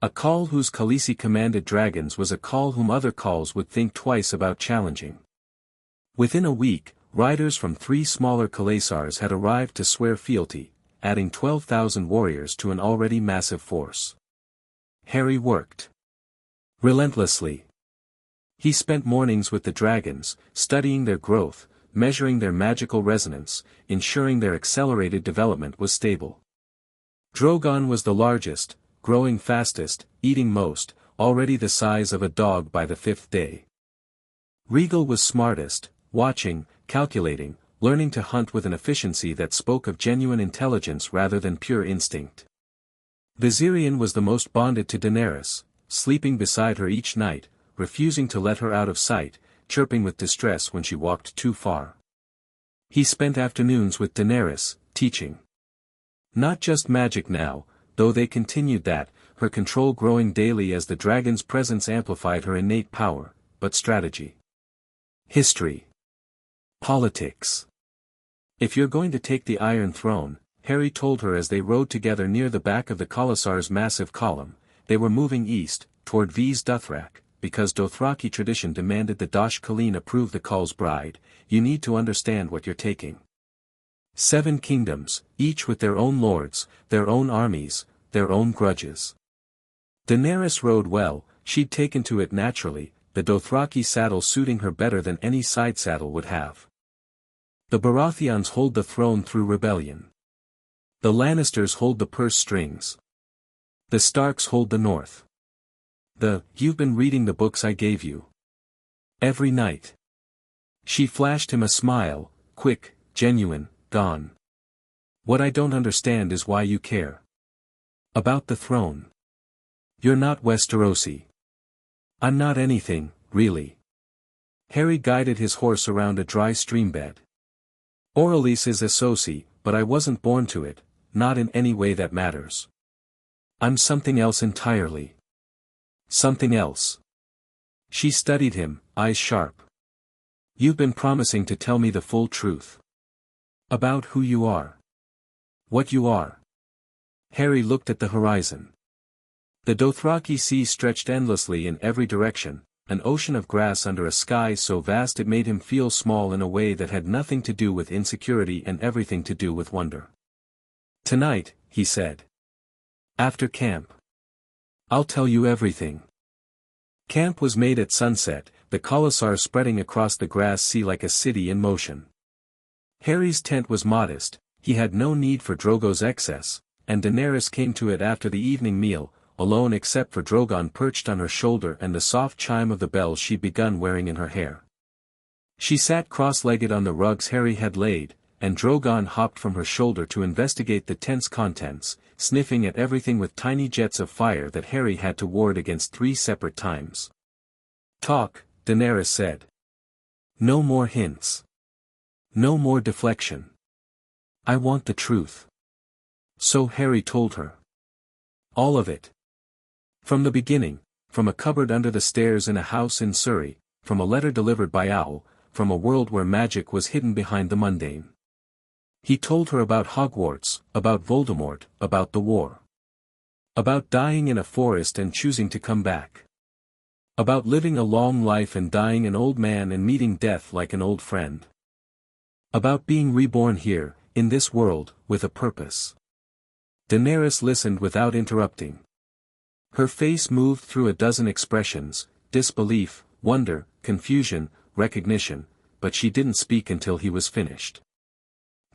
A Khal whose Khaleesi commanded dragons was a Khal whom other Khals would think twice about challenging. Within a week, riders from 3 smaller Khalasars had arrived to swear fealty, adding 12,000 warriors to an already massive force. Harry worked relentlessly. He spent mornings with the dragons, studying their growth, measuring their magical resonance, ensuring their accelerated development was stable. Drogon was the largest, growing fastest, eating most, already the size of a dog by the 5th day. Rhaegal was smartest, watching, calculating, learning to hunt with an efficiency that spoke of genuine intelligence rather than pure instinct. Viserion was the most bonded to Daenerys, sleeping beside her each night, refusing to let her out of sight, chirping with distress when she walked too far. He spent afternoons with Daenerys, teaching. Not just magic now, though they continued that, her control growing daily as the dragon's presence amplified her innate power, but strategy. History. Politics. If you're going to take the Iron Throne, Harry told her as they rode together near the back of the Khalasar's massive column, they were moving east, toward V's Dothrak, because Dothraki tradition demanded the Dosh Khaleen approve the Khal's bride, you need to understand what you're taking. 7 kingdoms, each with their own lords, their own armies, their own grudges. Daenerys rode well, she'd taken to it naturally, the Dothraki saddle suiting her better than any side saddle would have. The Baratheons hold the throne through rebellion. The Lannisters hold the purse strings. The Starks hold the north. You've been reading the books I gave you. Every night. She flashed him a smile, quick, genuine, gone. What I don't understand is why you care. About the throne. You're not Westerosi. I'm not anything, really. Harry guided his horse around a dry streambed. Orelise is Essosi, but I wasn't born to it, not in any way that matters. I'm something else entirely. Something else. She studied him, eyes sharp. You've been promising to tell me the full truth. About who you are. What you are. Harry looked at the horizon. The Dothraki sea stretched endlessly in every direction, an ocean of grass under a sky so vast it made him feel small in a way that had nothing to do with insecurity and everything to do with wonder. Tonight, he said. After camp. I'll tell you everything. Camp was made at sunset, the Khalasar spreading across the grass sea like a city in motion. Harry's tent was modest, he had no need for Drogo's excess, and Daenerys came to it after the evening meal, alone except for Drogon perched on her shoulder and the soft chime of the bells she'd begun wearing in her hair. She sat cross-legged on the rugs Harry had laid, and Drogon hopped from her shoulder to investigate the tent's contents, sniffing at everything with tiny jets of fire that Harry had to ward against 3 separate times. Talk, Daenerys said. No more hints. No more deflection. I want the truth. So Harry told her. All of it. From the beginning, from a cupboard under the stairs in a house in Surrey, from a letter delivered by Owl, from a world where magic was hidden behind the mundane. He told her about Hogwarts, about Voldemort, about the war. About dying in a forest and choosing to come back. About living a long life and dying an old man and meeting death like an old friend. About being reborn here, in this world, with a purpose. Daenerys listened without interrupting. Her face moved through a dozen expressions, disbelief, wonder, confusion, recognition, but she didn't speak until he was finished.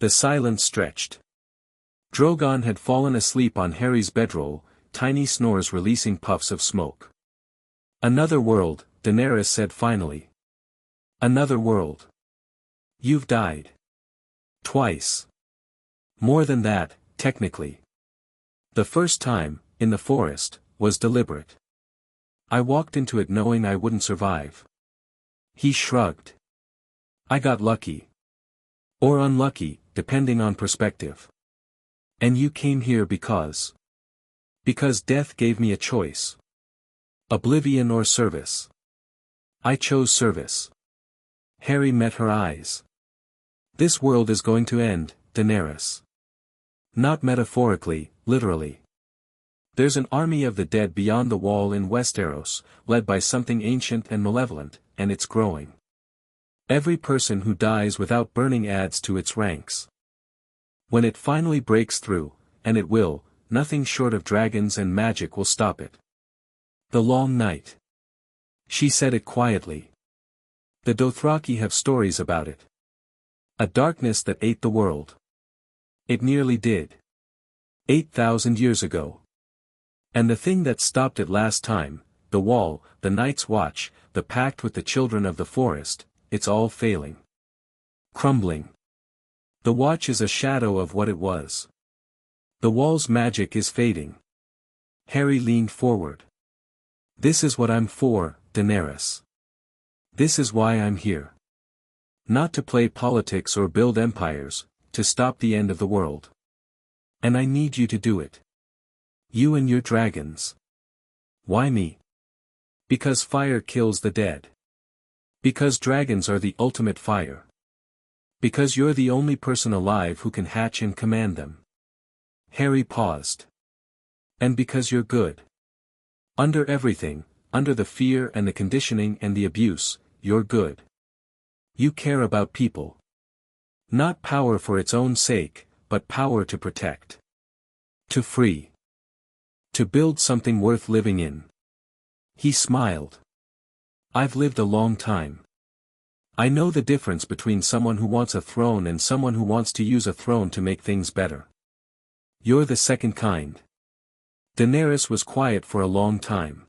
The silence stretched. Drogon had fallen asleep on Harry's bedroll, tiny snores releasing puffs of smoke. Another world, Daenerys said finally. Another world. You've died. Twice. More than that, technically. The first time, in the forest, was deliberate. I walked into it knowing I wouldn't survive. He shrugged. I got lucky. Or unlucky, depending on perspective. And you came here because death gave me a choice. Oblivion or service. I chose service. Harry met her eyes. This world is going to end, Daenerys. Not metaphorically, literally. There's an army of the dead beyond the wall in Westeros, led by something ancient and malevolent, and it's growing. Every person who dies without burning adds to its ranks. When it finally breaks through, and it will, nothing short of dragons and magic will stop it. The long night. She said it quietly. The Dothraki have stories about it. A darkness that ate the world. It nearly did. 8,000 years ago. And the thing that stopped it last time, the wall, the Night's Watch, the pact with the children of the forest, it's all failing. Crumbling. The watch is a shadow of what it was. The wall's magic is fading. Harry leaned forward. This is what I'm for, Daenerys. This is why I'm here. Not to play politics or build empires, to stop the end of the world. And I need you to do it. You and your dragons. Why me? Because fire kills the dead. Because dragons are the ultimate fire. Because you're the only person alive who can hatch and command them. Harry paused. And because you're good. Under everything, under the fear and the conditioning and the abuse, you're good. You care about people. Not power for its own sake, but power to protect. To free. To build something worth living in. He smiled. I've lived a long time. I know the difference between someone who wants a throne and someone who wants to use a throne to make things better. You're the second kind. Daenerys was quiet for a long time.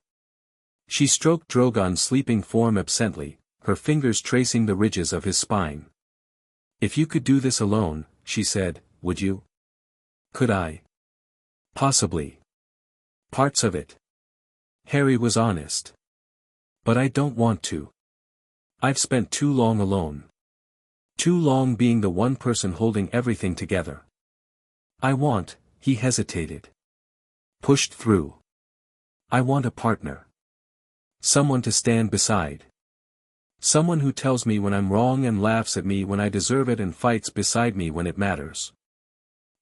She stroked Drogon's sleeping form absently, her fingers tracing the ridges of his spine. If you could do this alone, she said, would you? Could I? Possibly. Parts of it. Harry was honest. But I don't want to. I've spent too long alone. Too long being the one person holding everything together. I want, he hesitated. Pushed through. I want a partner. Someone to stand beside. Someone who tells me when I'm wrong and laughs at me when I deserve it and fights beside me when it matters.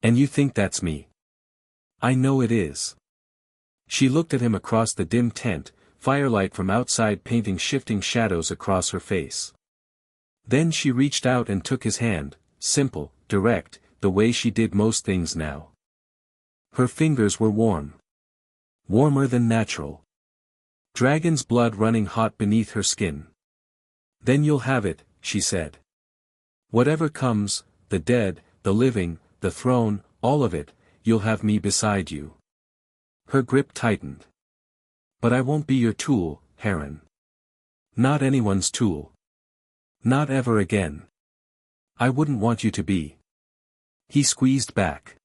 And you think that's me? I know it is. She looked at him across the dim tent, firelight from outside painting shifting shadows across her face. Then she reached out and took his hand, simple, direct, the way she did most things now. Her fingers were warm. Warmer than natural. Dragon's blood running hot beneath her skin. Then you'll have it, she said. Whatever comes, the dead, the living, the throne, all of it, you'll have me beside you. Her grip tightened. But I won't be your tool, Heron. Not anyone's tool. Not ever again. I wouldn't want you to be. He squeezed back.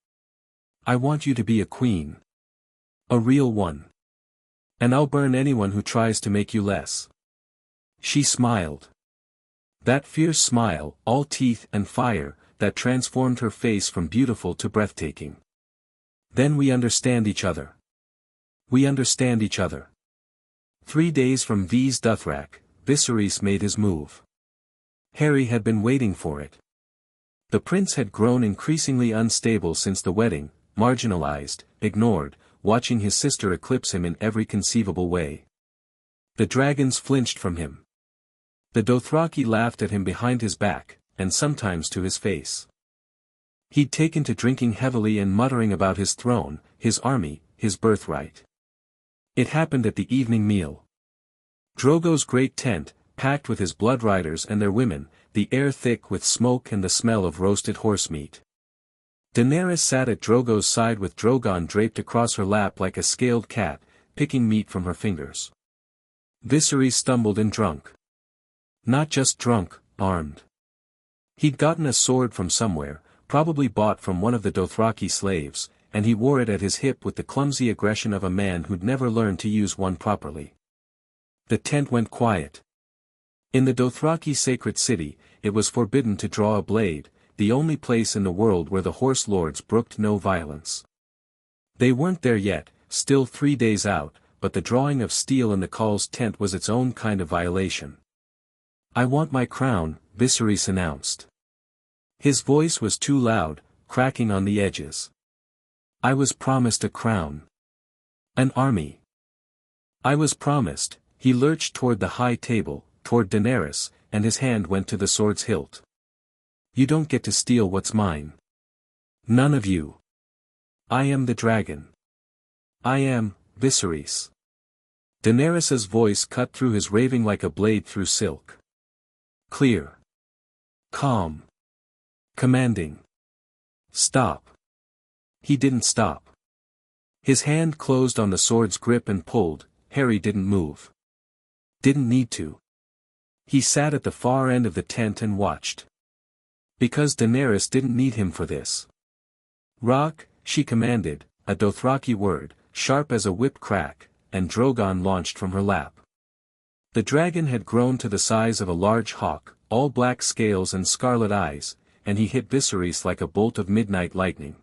I want you to be a queen. A real one. And I'll burn anyone who tries to make you less. She smiled. That fierce smile, all teeth and fire, that transformed her face from beautiful to breathtaking. Then we understand each other. We understand each other. 3 days from V's Dothraki, Viserys made his move. Harry had been waiting for it. The prince had grown increasingly unstable since the wedding, marginalized, ignored, watching his sister eclipse him in every conceivable way. The dragons flinched from him. The Dothraki laughed at him behind his back, and sometimes to his face. He'd taken to drinking heavily and muttering about his throne, his army, his birthright. It happened at the evening meal. Drogo's great tent, packed with his blood riders and their women, the air thick with smoke and the smell of roasted horse meat. Daenerys sat at Drogo's side with Drogon draped across her lap like a scaled cat, picking meat from her fingers. Viserys stumbled and drunk. Not just drunk, armed. He'd gotten a sword from somewhere, probably bought from one of the Dothraki slaves, and he wore it at his hip with the clumsy aggression of a man who'd never learned to use one properly. The tent went quiet. In the Dothraki sacred city, it was forbidden to draw a blade, the only place in the world where the horse lords brooked no violence. They weren't there yet, still 3 days out, but the drawing of steel in the Khal's tent was its own kind of violation. "I want my crown," Viserys announced. His voice was too loud, cracking on the edges. "I was promised a crown. An army. I was promised." He lurched toward the high table, toward Daenerys, and his hand went to the sword's hilt. "You don't get to steal what's mine. None of you. I am the dragon. I am, Viserys." Daenerys's voice cut through his raving like a blade through silk. Clear. Calm. Commanding. "Stop." He didn't stop. His hand closed on the sword's grip and pulled. Harry didn't move. Didn't need to. He sat at the far end of the tent and watched. Because Daenerys didn't need him for this. "Rock," she commanded, a Dothraki word, sharp as a whip crack, and Drogon launched from her lap. The dragon had grown to the size of a large hawk, all black scales and scarlet eyes, and he hit Viserys like a bolt of midnight lightning.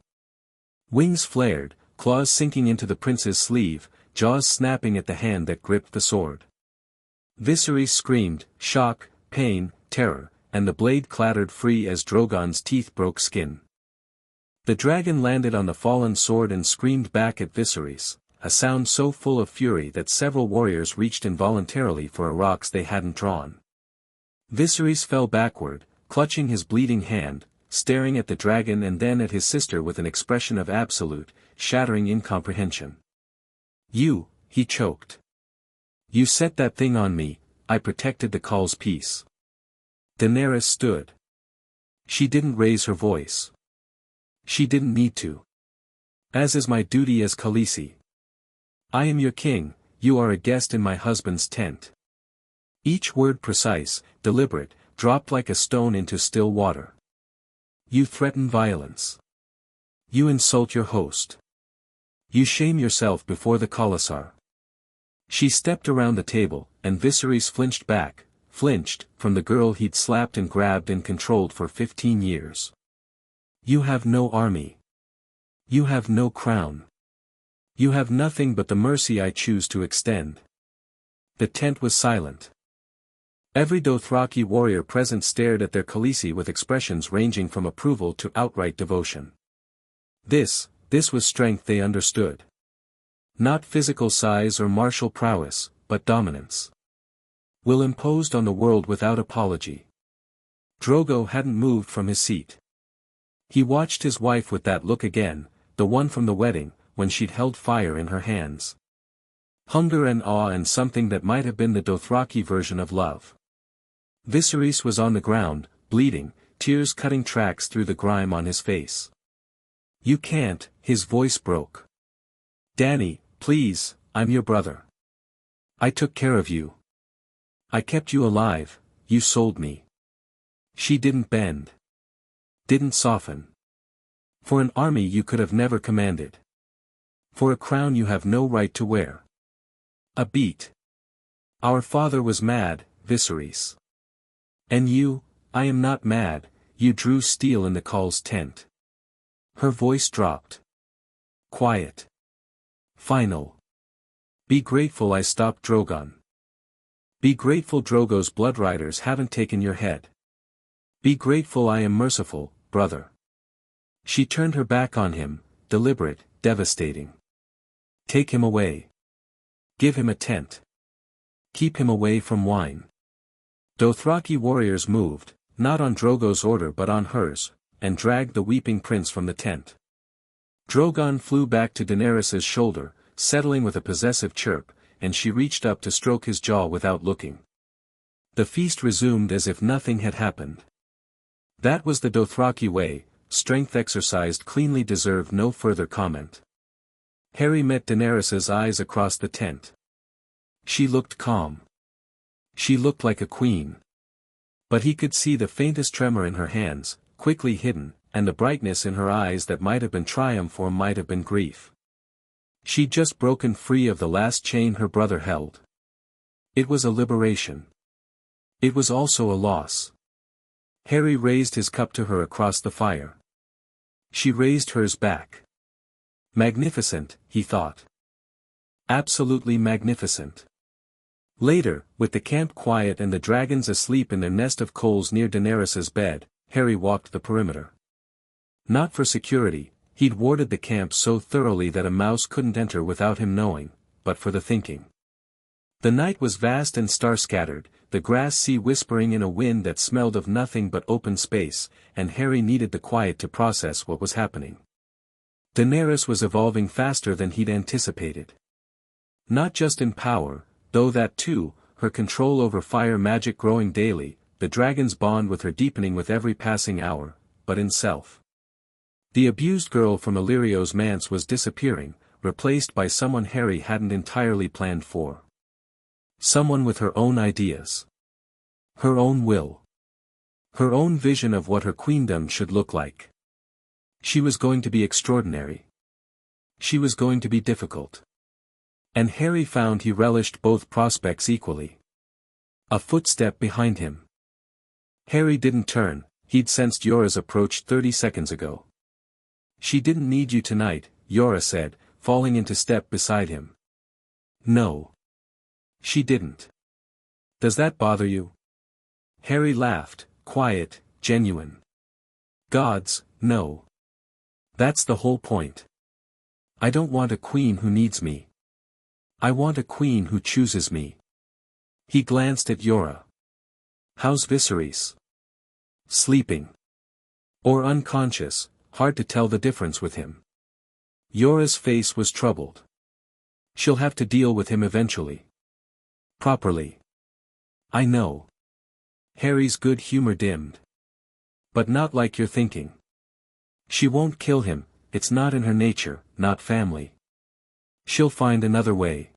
Wings flared, claws sinking into the prince's sleeve, jaws snapping at the hand that gripped the sword. Viserys screamed, shock, pain, terror, and the blade clattered free as Drogon's teeth broke skin. The dragon landed on the fallen sword and screamed back at Viserys, a sound so full of fury that several warriors reached involuntarily for rocks they hadn't drawn. Viserys fell backward, clutching his bleeding hand, staring at the dragon and then at his sister with an expression of absolute, shattering incomprehension. "You," he choked. "You set that thing on me, I protected the Khal's peace." Daenerys stood. She didn't raise her voice. She didn't need to. "As is my duty as Khaleesi. I am your king, you are a guest in my husband's tent." Each word precise, deliberate, dropped like a stone into still water. "You threaten violence. You insult your host. You shame yourself before the Khalasar." She stepped around the table, and Viserys flinched, from the girl he'd slapped and grabbed and controlled for 15 years. "You have no army. You have no crown. You have nothing but the mercy I choose to extend." The tent was silent. Every Dothraki warrior present stared at their Khaleesi with expressions ranging from approval to outright devotion. This was strength they understood. Not physical size or martial prowess, but dominance. Will imposed on the world without apology. Drogo hadn't moved from his seat. He watched his wife with that look again, the one from the wedding, when she'd held fire in her hands. Hunger and awe and something that might have been the Dothraki version of love. Viserys was on the ground, bleeding, tears cutting tracks through the grime on his face. "You can't," his voice broke. "Dany, please, I'm your brother. I took care of you. I kept you alive, you sold me." She didn't bend. Didn't soften. "For an army you could have never commanded. For a crown you have no right to wear. A beat. Our father was mad, Viserys. And you, I am not mad, you drew steel in the Khal's tent." Her voice dropped. Quiet. Final. "Be grateful I stopped Drogon. Be grateful Drogo's bloodriders haven't taken your head. Be grateful I am merciful, brother." She turned her back on him, deliberate, devastating. "Take him away. Give him a tent. Keep him away from wine." Dothraki warriors moved, not on Drogo's order but on hers, and dragged the weeping prince from the tent. Drogon flew back to Daenerys' shoulder, settling with a possessive chirp, and she reached up to stroke his jaw without looking. The feast resumed as if nothing had happened. That was the Dothraki way, strength exercised cleanly deserved no further comment. Harry met Daenerys's eyes across the tent. She looked calm. She looked like a queen. But he could see the faintest tremor in her hands, quickly hidden, and the brightness in her eyes that might have been triumph or might have been grief. She'd just broken free of the last chain her brother held. It was a liberation. It was also a loss. Harry raised his cup to her across the fire. She raised hers back. Magnificent, he thought. Absolutely magnificent. Later, with the camp quiet and the dragons asleep in their nest of coals near Daenerys's bed, Harry walked the perimeter. Not for security, he'd warded the camp so thoroughly that a mouse couldn't enter without him knowing, but for the thinking. The night was vast and star-scattered, the grass sea whispering in a wind that smelled of nothing but open space, and Harry needed the quiet to process what was happening. Daenerys was evolving faster than he'd anticipated. Not just in power, though that too, her control over fire magic growing daily, the dragon's bond with her deepening with every passing hour, but in self. The abused girl from Illyrio's manse was disappearing, replaced by someone Harry hadn't entirely planned for. Someone with her own ideas. Her own will. Her own vision of what her queendom should look like. She was going to be extraordinary. She was going to be difficult. And Harry found he relished both prospects equally. A footstep behind him. Harry didn't turn, he'd sensed Yora's approach 30 seconds ago. She didn't need you tonight, Yora said, falling into step beside him. No. She didn't. Does that bother you? Harry laughed, quiet, genuine. Gods, no. That's the whole point. I don't want a queen who needs me. I want a queen who chooses me. He glanced at Yora. How's Viserys? Sleeping. Or unconscious, hard to tell the difference with him. Yora's face was troubled. She'll have to deal with him eventually. Properly. I know. Harry's good humor dimmed. But not like you're thinking. She won't kill him, it's not in her nature, not family. She'll find another way.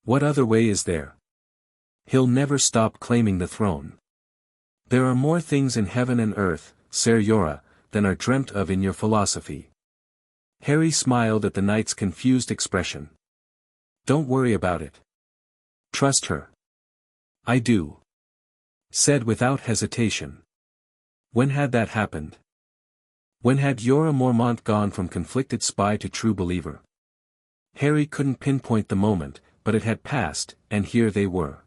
What other way is there? He'll never stop claiming the throne. There are more things in heaven and earth, Ser Yora, than are dreamt of in your philosophy. Harry smiled at the knight's confused expression. Don't worry about it. Trust her. I do. Said without hesitation. When had that happened? When had Yora Mormont gone from conflicted spy to true believer? Harry couldn't pinpoint the moment, but it had passed, and here they were.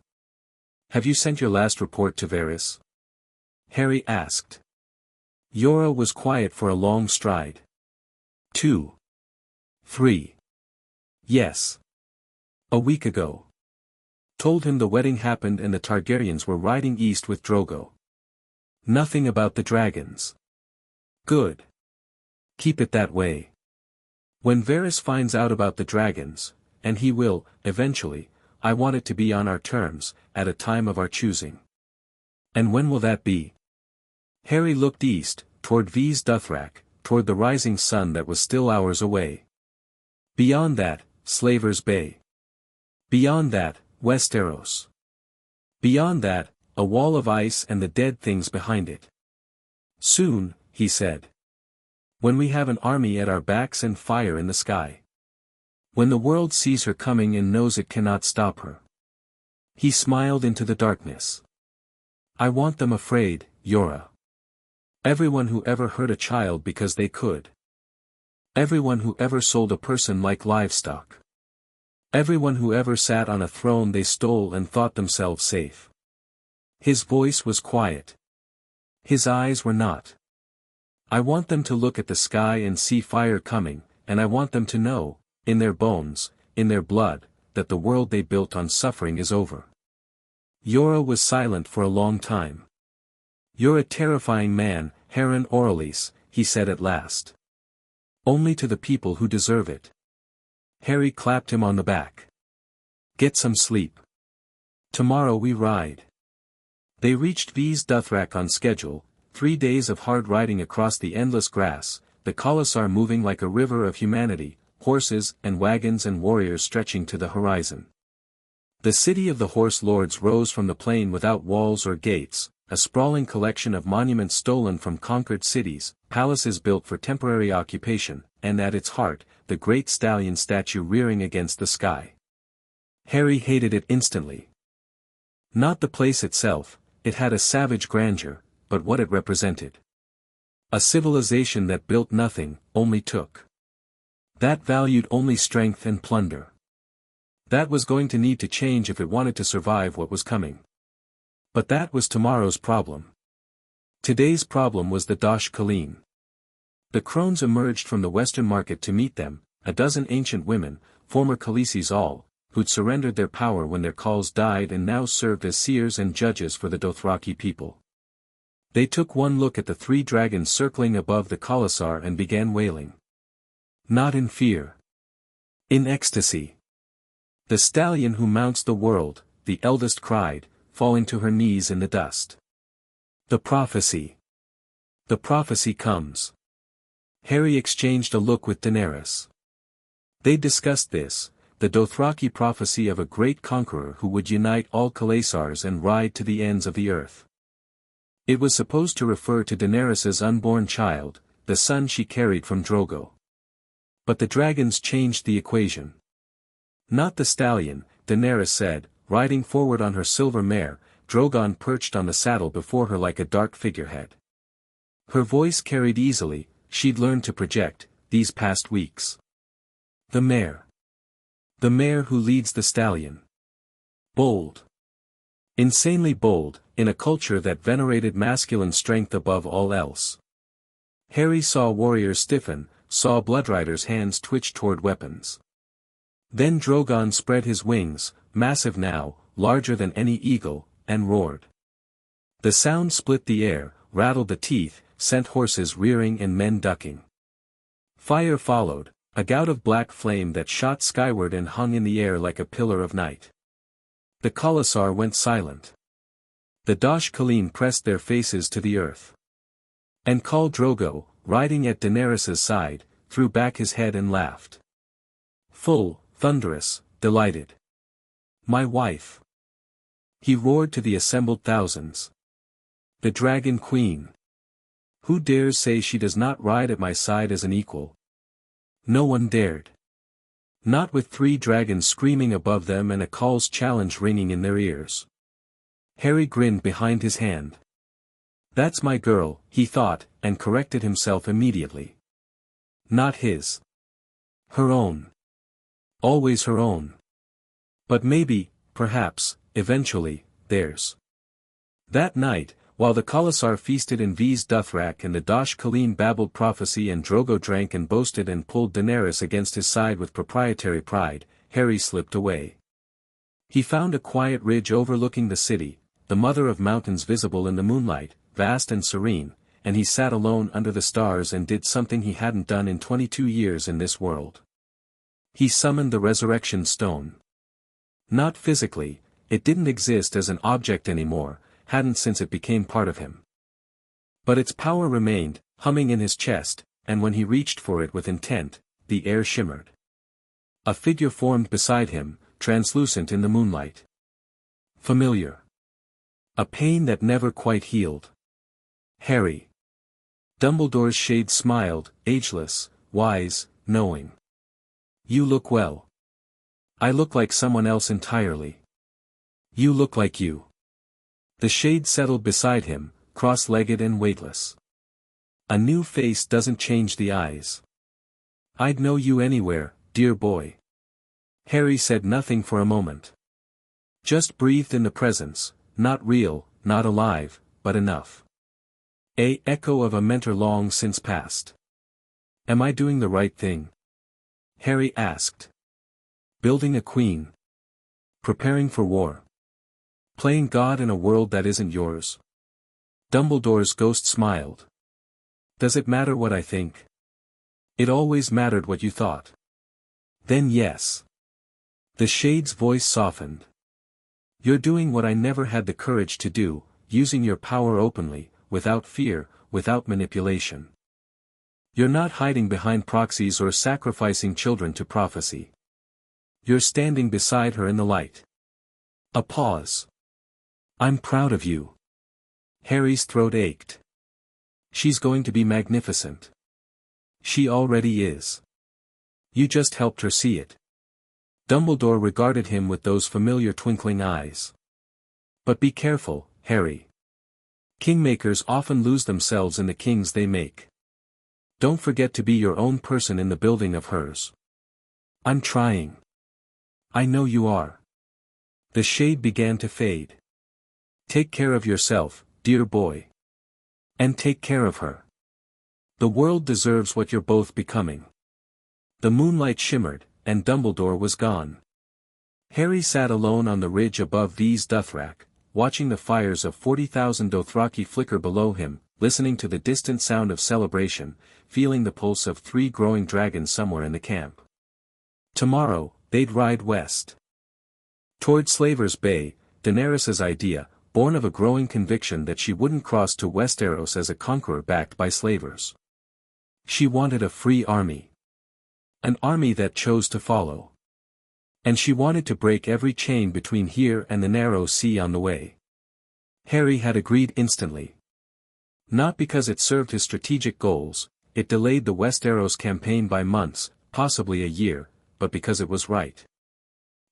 Have you sent your last report to Varys? Harry asked. Yora was quiet for a long stride. 2. 3. Yes. A week ago. Told him the wedding happened and the Targaryens were riding east with Drogo. Nothing about the dragons. Good. Keep it that way. When Varys finds out about the dragons, and he will, eventually, I want it to be on our terms, at a time of our choosing. And when will that be? Harry looked east, toward V's Dothrak, toward the rising sun that was still hours away. Beyond that, Slaver's Bay. Beyond that, Westeros. Beyond that, a wall of ice and the dead things behind it. Soon, he said. When we have an army at our backs and fire in the sky. When the world sees her coming and knows it cannot stop her. He smiled into the darkness. I want them afraid, Yora. Everyone who ever hurt a child because they could. Everyone who ever sold a person like livestock. Everyone who ever sat on a throne they stole and thought themselves safe. His voice was quiet. His eyes were not. I want them to look at the sky and see fire coming, and I want them to know, in their bones, in their blood, that the world they built on suffering is over. Yora was silent for a long time. You're a terrifying man, Heron Orelys, he said at last. Only to the people who deserve it. Harry clapped him on the back. Get some sleep. Tomorrow we ride. They reached V's Dothrak on schedule, 3 days of hard riding across the endless grass, the Khalasar moving like a river of humanity, horses and wagons and warriors stretching to the horizon. The city of the horse lords rose from the plain without walls or gates, a sprawling collection of monuments stolen from conquered cities, palaces built for temporary occupation, and at its heart, the great stallion statue rearing against the sky. Harry hated it instantly. Not the place itself, it had a savage grandeur, but what it represented. A civilization that built nothing, only took. That valued only strength and plunder. That was going to need to change if it wanted to survive what was coming. But that was tomorrow's problem. Today's problem was the Dosh Khaleen. The crones emerged from the western market to meet them, a dozen ancient women, former Khaleesi's all, who'd surrendered their power when their Khals died and now served as seers and judges for the Dothraki people. They took one look at the 3 dragons circling above the Khalasar and began wailing. Not in fear. In ecstasy. The stallion who mounts the world, the eldest cried, falling to her knees in the dust. The prophecy. The prophecy comes. Harry exchanged a look with Daenerys. They discussed this, the Dothraki prophecy of a great conqueror who would unite all Khalasars and ride to the ends of the earth. It was supposed to refer to Daenerys's unborn child, the son she carried from Drogo. But the dragons changed the equation. Not the stallion, Daenerys said, riding forward on her silver mare, Drogon perched on the saddle before her like a dark figurehead. Her voice carried easily, she'd learned to project, these past weeks. The mare. The mare who leads the stallion. Bold. Insanely bold, in a culture that venerated masculine strength above all else. Harry saw warriors stiffen, saw bloodriders' hands twitch toward weapons. Then Drogon spread his wings, massive now, larger than any eagle, and roared. The sound split the air, rattled the teeth, sent horses rearing and men ducking. Fire followed, a gout of black flame that shot skyward and hung in the air like a pillar of night. The Khalasar went silent. The Dosh Khaleen pressed their faces to the earth. And Khal Drogo, riding at Daenerys' side, threw back his head and laughed. Full, thunderous, delighted. My wife. He roared to the assembled thousands. The Dragon Queen. Who dares say she does not ride at my side as an equal? No one dared. Not with 3 dragons screaming above them and a Khal's challenge ringing in their ears. Harry grinned behind his hand. That's my girl, he thought, and corrected himself immediately. Not his. Her own. Always her own. But maybe, perhaps, eventually, theirs. That night, while the Khalasar feasted in V's Dothrak and the Dosh Khaleen babbled prophecy and Drogo drank and boasted and pulled Daenerys against his side with proprietary pride, Harry slipped away. He found a quiet ridge overlooking the city, the mother of mountains visible in the moonlight, vast and serene, and he sat alone under the stars and did something he hadn't done in 22 years in this world. He summoned the resurrection stone. Not physically, it didn't exist as an object anymore, hadn't since it became part of him. But its power remained, humming in his chest, and when he reached for it with intent, the air shimmered. A figure formed beside him, translucent in the moonlight. Familiar. A pain that never quite healed. Harry. Dumbledore's shade smiled, ageless, wise, knowing. You look well. I look like someone else entirely. You look like you. The shade settled beside him, cross-legged and weightless. A new face doesn't change the eyes. I'd know you anywhere, dear boy. Harry said nothing for a moment. Just breathed in the presence, not real, not alive, but enough. A echo of a mentor long since past. Am I doing the right thing? Harry asked. Building a queen. Preparing for war. Playing God in a world that isn't yours. Dumbledore's ghost smiled. Does it matter what I think? It always mattered what you thought. Then yes. The shade's voice softened. You're doing what I never had the courage to do, using your power openly, without fear, without manipulation. You're not hiding behind proxies or sacrificing children to prophecy. You're standing beside her in the light. A pause. I'm proud of you. Harry's throat ached. She's going to be magnificent. She already is. You just helped her see it. Dumbledore regarded him with those familiar twinkling eyes. But be careful, Harry. Kingmakers often lose themselves in the kings they make. Don't forget to be your own person in the building of hers. I'm trying. I know you are. The shade began to fade. Take care of yourself, dear boy. And take care of her. The world deserves what you're both becoming. The moonlight shimmered, and Dumbledore was gone. Harry sat alone on the ridge above these Dothraki, watching the fires of 40,000 Dothraki flicker below him, listening to the distant sound of celebration, feeling the pulse of 3 growing dragons somewhere in the camp. Tomorrow, they'd ride west. Toward Slaver's Bay, Daenerys's idea, born of a growing conviction that she wouldn't cross to Westeros as a conqueror backed by slavers. She wanted a free army. An army that chose to follow. And she wanted to break every chain between here and the narrow sea on the way. Harry had agreed instantly. Not because it served his strategic goals, it delayed the Westeros campaign by months, possibly a year, but because it was right.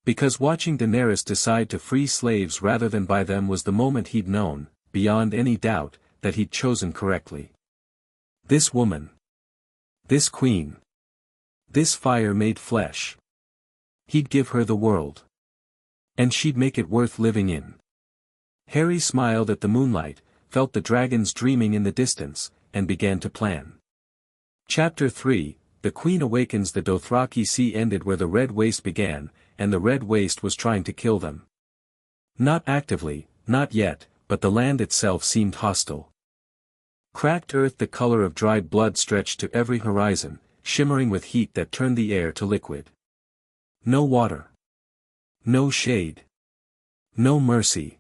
Because watching Daenerys decide to free slaves rather than buy them was the moment he'd known, beyond any doubt, that he'd chosen correctly. This woman. This queen. This fire made flesh. He'd give her the world. And she'd make it worth living in. Harry smiled at the moonlight, felt the dragons dreaming in the distance, and began to plan. Chapter 3, The Queen Awakens. The Dothraki Sea ended where the Red Waste began, and the Red Waste was trying to kill them. Not actively, not yet, but the land itself seemed hostile. Cracked earth the color of dried blood stretched to every horizon, shimmering with heat that turned the air to liquid. No water. No shade. No mercy.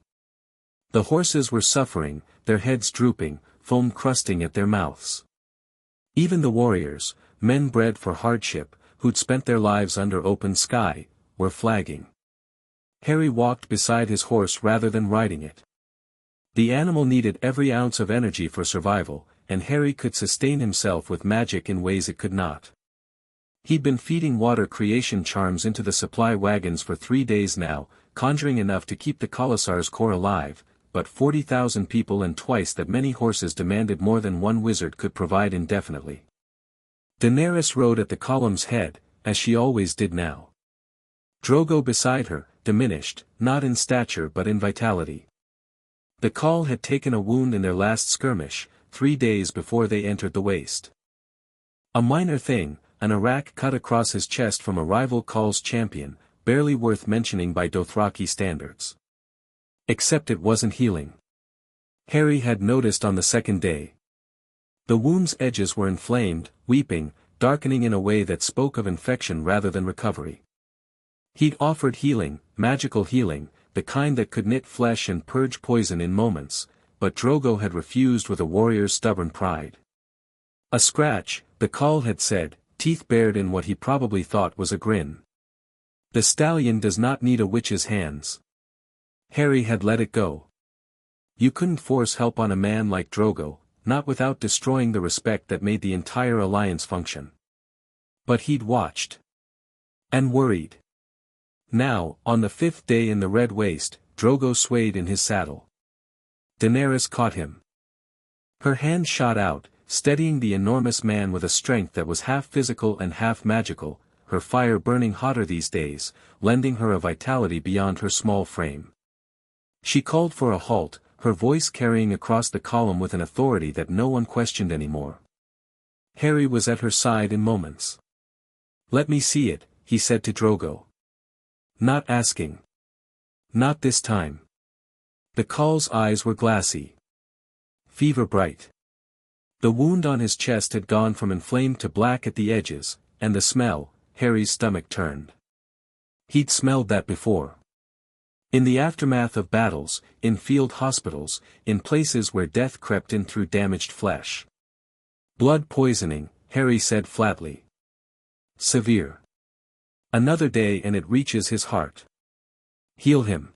The horses were suffering, their heads drooping, foam crusting at their mouths. Even the warriors, men bred for hardship, who'd spent their lives under open sky, were flagging. Harry walked beside his horse rather than riding it. The animal needed every ounce of energy for survival, and Harry could sustain himself with magic in ways it could not. He'd been feeding water creation charms into the supply wagons for 3 days now, conjuring enough to keep the Khalasar's core alive, but 40,000 people and twice that many horses demanded more than one wizard could provide indefinitely. Daenerys rode at the column's head, as she always did now. Drogo beside her, diminished, not in stature but in vitality. The Khal had taken a wound in their last skirmish, 3 days before they entered the waste. A minor thing, an arak cut across his chest from a rival Khal's champion, barely worth mentioning by Dothraki standards. Except it wasn't healing. Harry had noticed on the second day. The wound's edges were inflamed, weeping, darkening in a way that spoke of infection rather than recovery. He'd offered healing, magical healing, the kind that could knit flesh and purge poison in moments, but Drogo had refused with a warrior's stubborn pride. A scratch, the Khal had said, teeth bared in what he probably thought was a grin. The stallion does not need a witch's hands. Harry had let it go. You couldn't force help on a man like Drogo, not without destroying the respect that made the entire alliance function. But he'd watched. And worried. Now, on the 5th day in the Red Waste, Drogo swayed in his saddle. Daenerys caught him. Her hand shot out, steadying the enormous man with a strength that was half physical and half magical, her fire burning hotter these days, lending her a vitality beyond her small frame. She called for a halt, her voice carrying across the column with an authority that no one questioned anymore. Harry was at her side in moments. "Let me see it," he said to Drogo. Not asking. Not this time. The Khal's eyes were glassy. Fever bright. The wound on his chest had gone from inflamed to black at the edges, and the smell, Harry's stomach turned. He'd smelled that before. In the aftermath of battles, in field hospitals, in places where death crept in through damaged flesh. Blood poisoning, Harry said flatly. Severe. Another day and it reaches his heart. Heal him.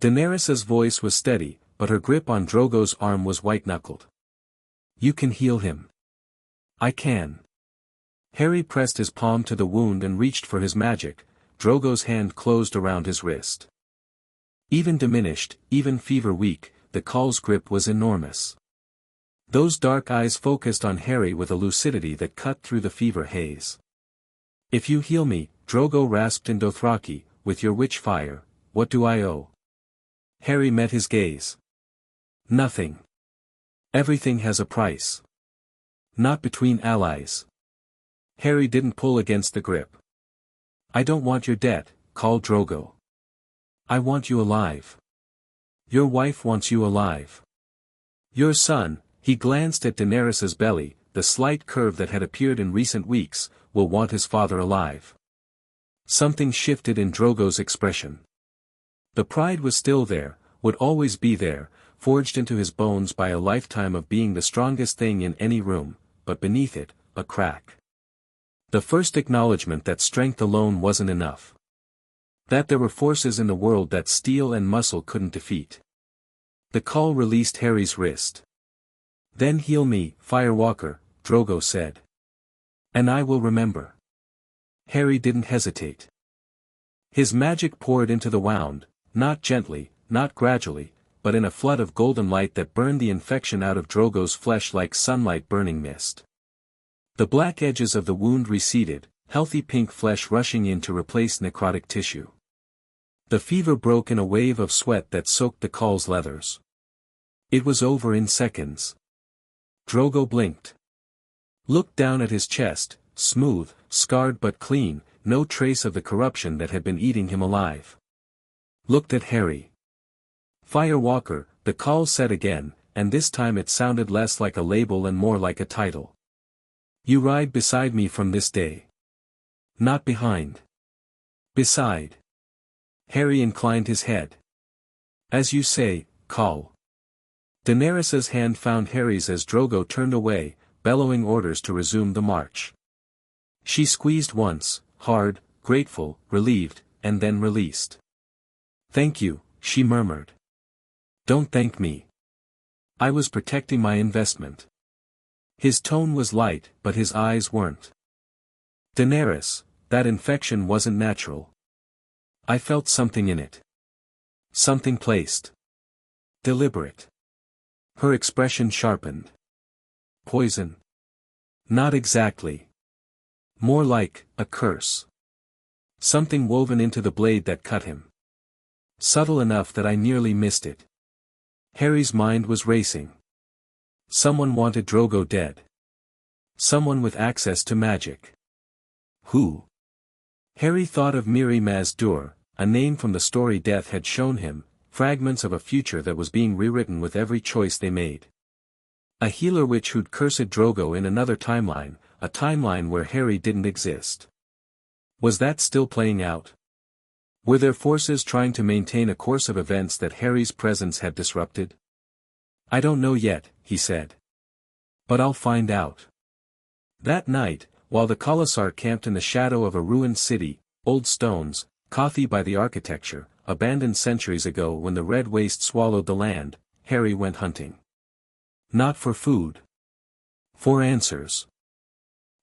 Daenerys's voice was steady, but her grip on Drogo's arm was white-knuckled. You can heal him. I can. Harry pressed his palm to the wound and reached for his magic. Drogo's hand closed around his wrist. Even diminished, even fever-weak, the Khal's grip was enormous. Those dark eyes focused on Harry with a lucidity that cut through the fever haze. If you heal me, Drogo rasped in Dothraki, with your witch fire, what do I owe? Harry met his gaze. Nothing. Everything has a price. Not between allies. Harry didn't pull against the grip. I don't want your debt, Khal Drogo. I want you alive. Your wife wants you alive. Your son, he glanced at Daenerys's belly, the slight curve that had appeared in recent weeks, will want his father alive. Something shifted in Drogo's expression. The pride was still there, would always be there, forged into his bones by a lifetime of being the strongest thing in any room, but beneath it, a crack. The first acknowledgement that strength alone wasn't enough. That there were forces in the world that steel and muscle couldn't defeat. The Khal released Harry's wrist. Then heal me, Firewalker, Drogo said. And I will remember. Harry didn't hesitate. His magic poured into the wound, not gently, not gradually, but in a flood of golden light that burned the infection out of Drogo's flesh like sunlight burning mist. The black edges of the wound receded, healthy pink flesh rushing in to replace necrotic tissue. The fever broke in a wave of sweat that soaked the Khal's leathers. It was over in seconds. Drogo blinked. Looked down at his chest, smooth, scarred but clean, no trace of the corruption that had been eating him alive. Looked at Harry. Firewalker, the Khal said again, and this time it sounded less like a label and more like a title. You ride beside me from this day. Not behind. Beside. Harry inclined his head. As you say, Khal. Daenerys's hand found Harry's as Drogo turned away, bellowing orders to resume the march. She squeezed once, hard, grateful, relieved, and then released. Thank you, she murmured. Don't thank me. I was protecting my investment. His tone was light, but his eyes weren't. Daenerys, that infection wasn't natural. I felt something in it. Something placed. Deliberate. Her expression sharpened. Poison? Not exactly. More like, a curse. Something woven into the blade that cut him. Subtle enough that I nearly missed it. Harry's mind was racing. Someone wanted Drogo dead. Someone with access to magic. Who? Harry thought of Miri Maz-Dur, a name from the story death had shown him, fragments of a future that was being rewritten with every choice they made. A healer witch who'd cursed Drogo in another timeline, a timeline where Harry didn't exist. Was that still playing out? Were there forces trying to maintain a course of events that Harry's presence had disrupted? I don't know yet, he said. But I'll find out. That night, while the Khalasar camped in the shadow of a ruined city, old stones, coffee by the architecture, abandoned centuries ago when the red waste swallowed the land, Harry went hunting. Not for food. For answers.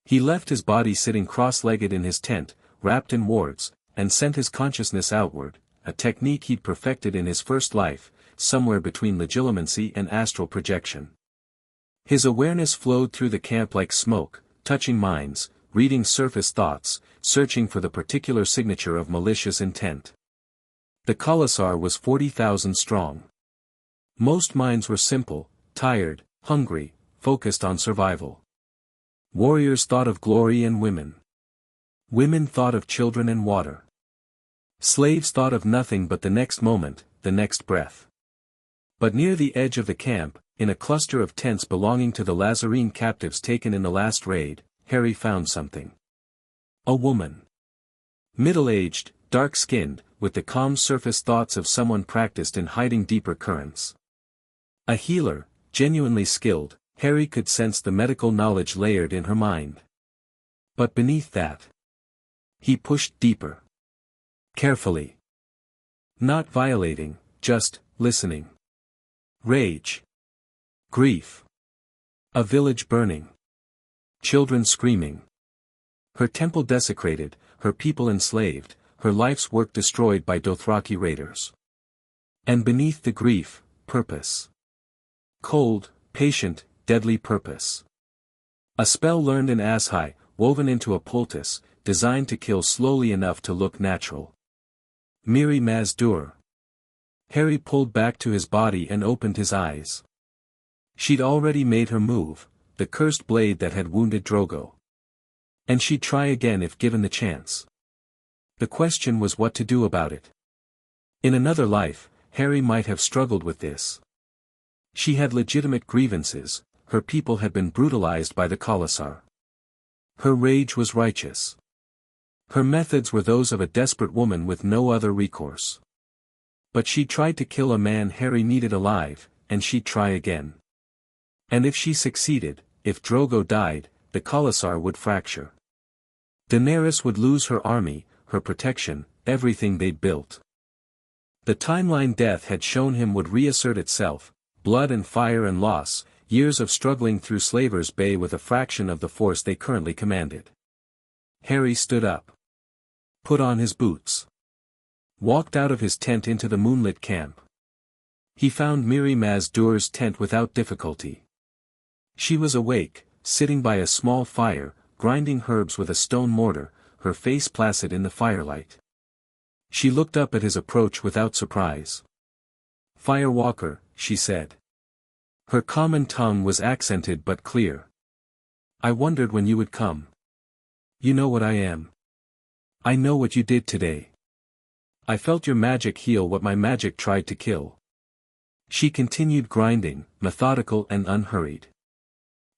He left his body sitting cross-legged in his tent, wrapped in wards, and sent his consciousness outward, a technique he'd perfected in his first life, somewhere between legilimency and astral projection. His awareness flowed through the camp like smoke, touching minds, reading surface thoughts, searching for the particular signature of malicious intent. The Khalasar was 40,000 strong. Most minds were simple, tired, hungry, focused on survival. Warriors thought of glory and women. Women thought of children and water. Slaves thought of nothing but the next moment, the next breath. But near the edge of the camp, in a cluster of tents belonging to the Lazarene captives taken in the last raid, Harry found something. A woman. Middle-aged, dark-skinned, with the calm surface thoughts of someone practiced in hiding deeper currents. A healer, genuinely skilled, Harry could sense the medical knowledge layered in her mind. But beneath that, he pushed deeper. Carefully. Not violating, just listening. Rage. Grief. A village burning. Children screaming. Her temple desecrated, her people enslaved, her life's work destroyed by Dothraki raiders. And beneath the grief, purpose. Cold, patient, deadly purpose. A spell learned in Ashai, woven into a poultice, designed to kill slowly enough to look natural. Miri Maz-Dur. Harry pulled back to his body and opened his eyes. She'd already made her move, the cursed blade that had wounded Drogo. And she'd try again if given the chance. The question was what to do about it. In another life, Harry might have struggled with this. She had legitimate grievances, her people had been brutalized by the Khalasar. Her rage was righteous. Her methods were those of a desperate woman with no other recourse. But she tried to kill a man Harry needed alive, and she'd try again. And if she succeeded, if Drogo died, the Khalasar would fracture. Daenerys would lose her army, her protection, everything they'd built. The timeline death had shown him would reassert itself, blood and fire and loss, years of struggling through Slaver's Bay with a fraction of the force they currently commanded. Harry stood up. Put on his boots. Walked out of his tent into the moonlit camp. He found Miri Maz-Dur's tent without difficulty. She was awake, sitting by a small fire, grinding herbs with a stone mortar, her face placid in the firelight. She looked up at his approach without surprise. "Firewalker," she said. Her common tongue was accented but clear. "I wondered when you would come. You know what I am. I know what you did today. I felt your magic heal what my magic tried to kill." She continued grinding, methodical and unhurried.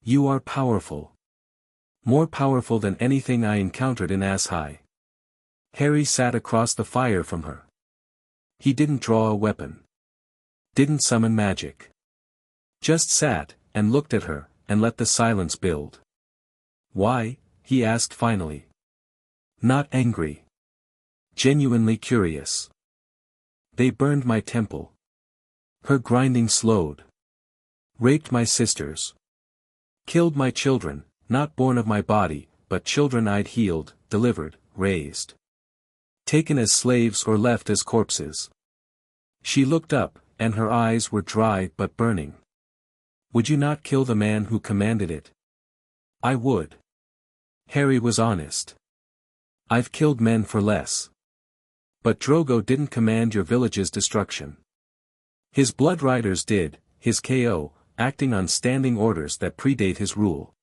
"You are powerful. More powerful than anything I encountered in Ashai." Harry sat across the fire from her. He didn't draw a weapon. Didn't summon magic. Just sat, and looked at her, and let the silence build. "Why?" he asked finally. Not angry. Genuinely curious. "They burned my temple." Her grinding slowed. "Raped my sisters. Killed my children, not born of my body, but children I'd healed, delivered, raised. Taken as slaves or left as corpses." She looked up, and her eyes were dry but burning. "Would you not kill the man who commanded it?" "I would." Harry was honest. "I've killed men for less. But Drogo didn't command your village's destruction. His blood riders did, his KO, acting on standing orders that predate his rule.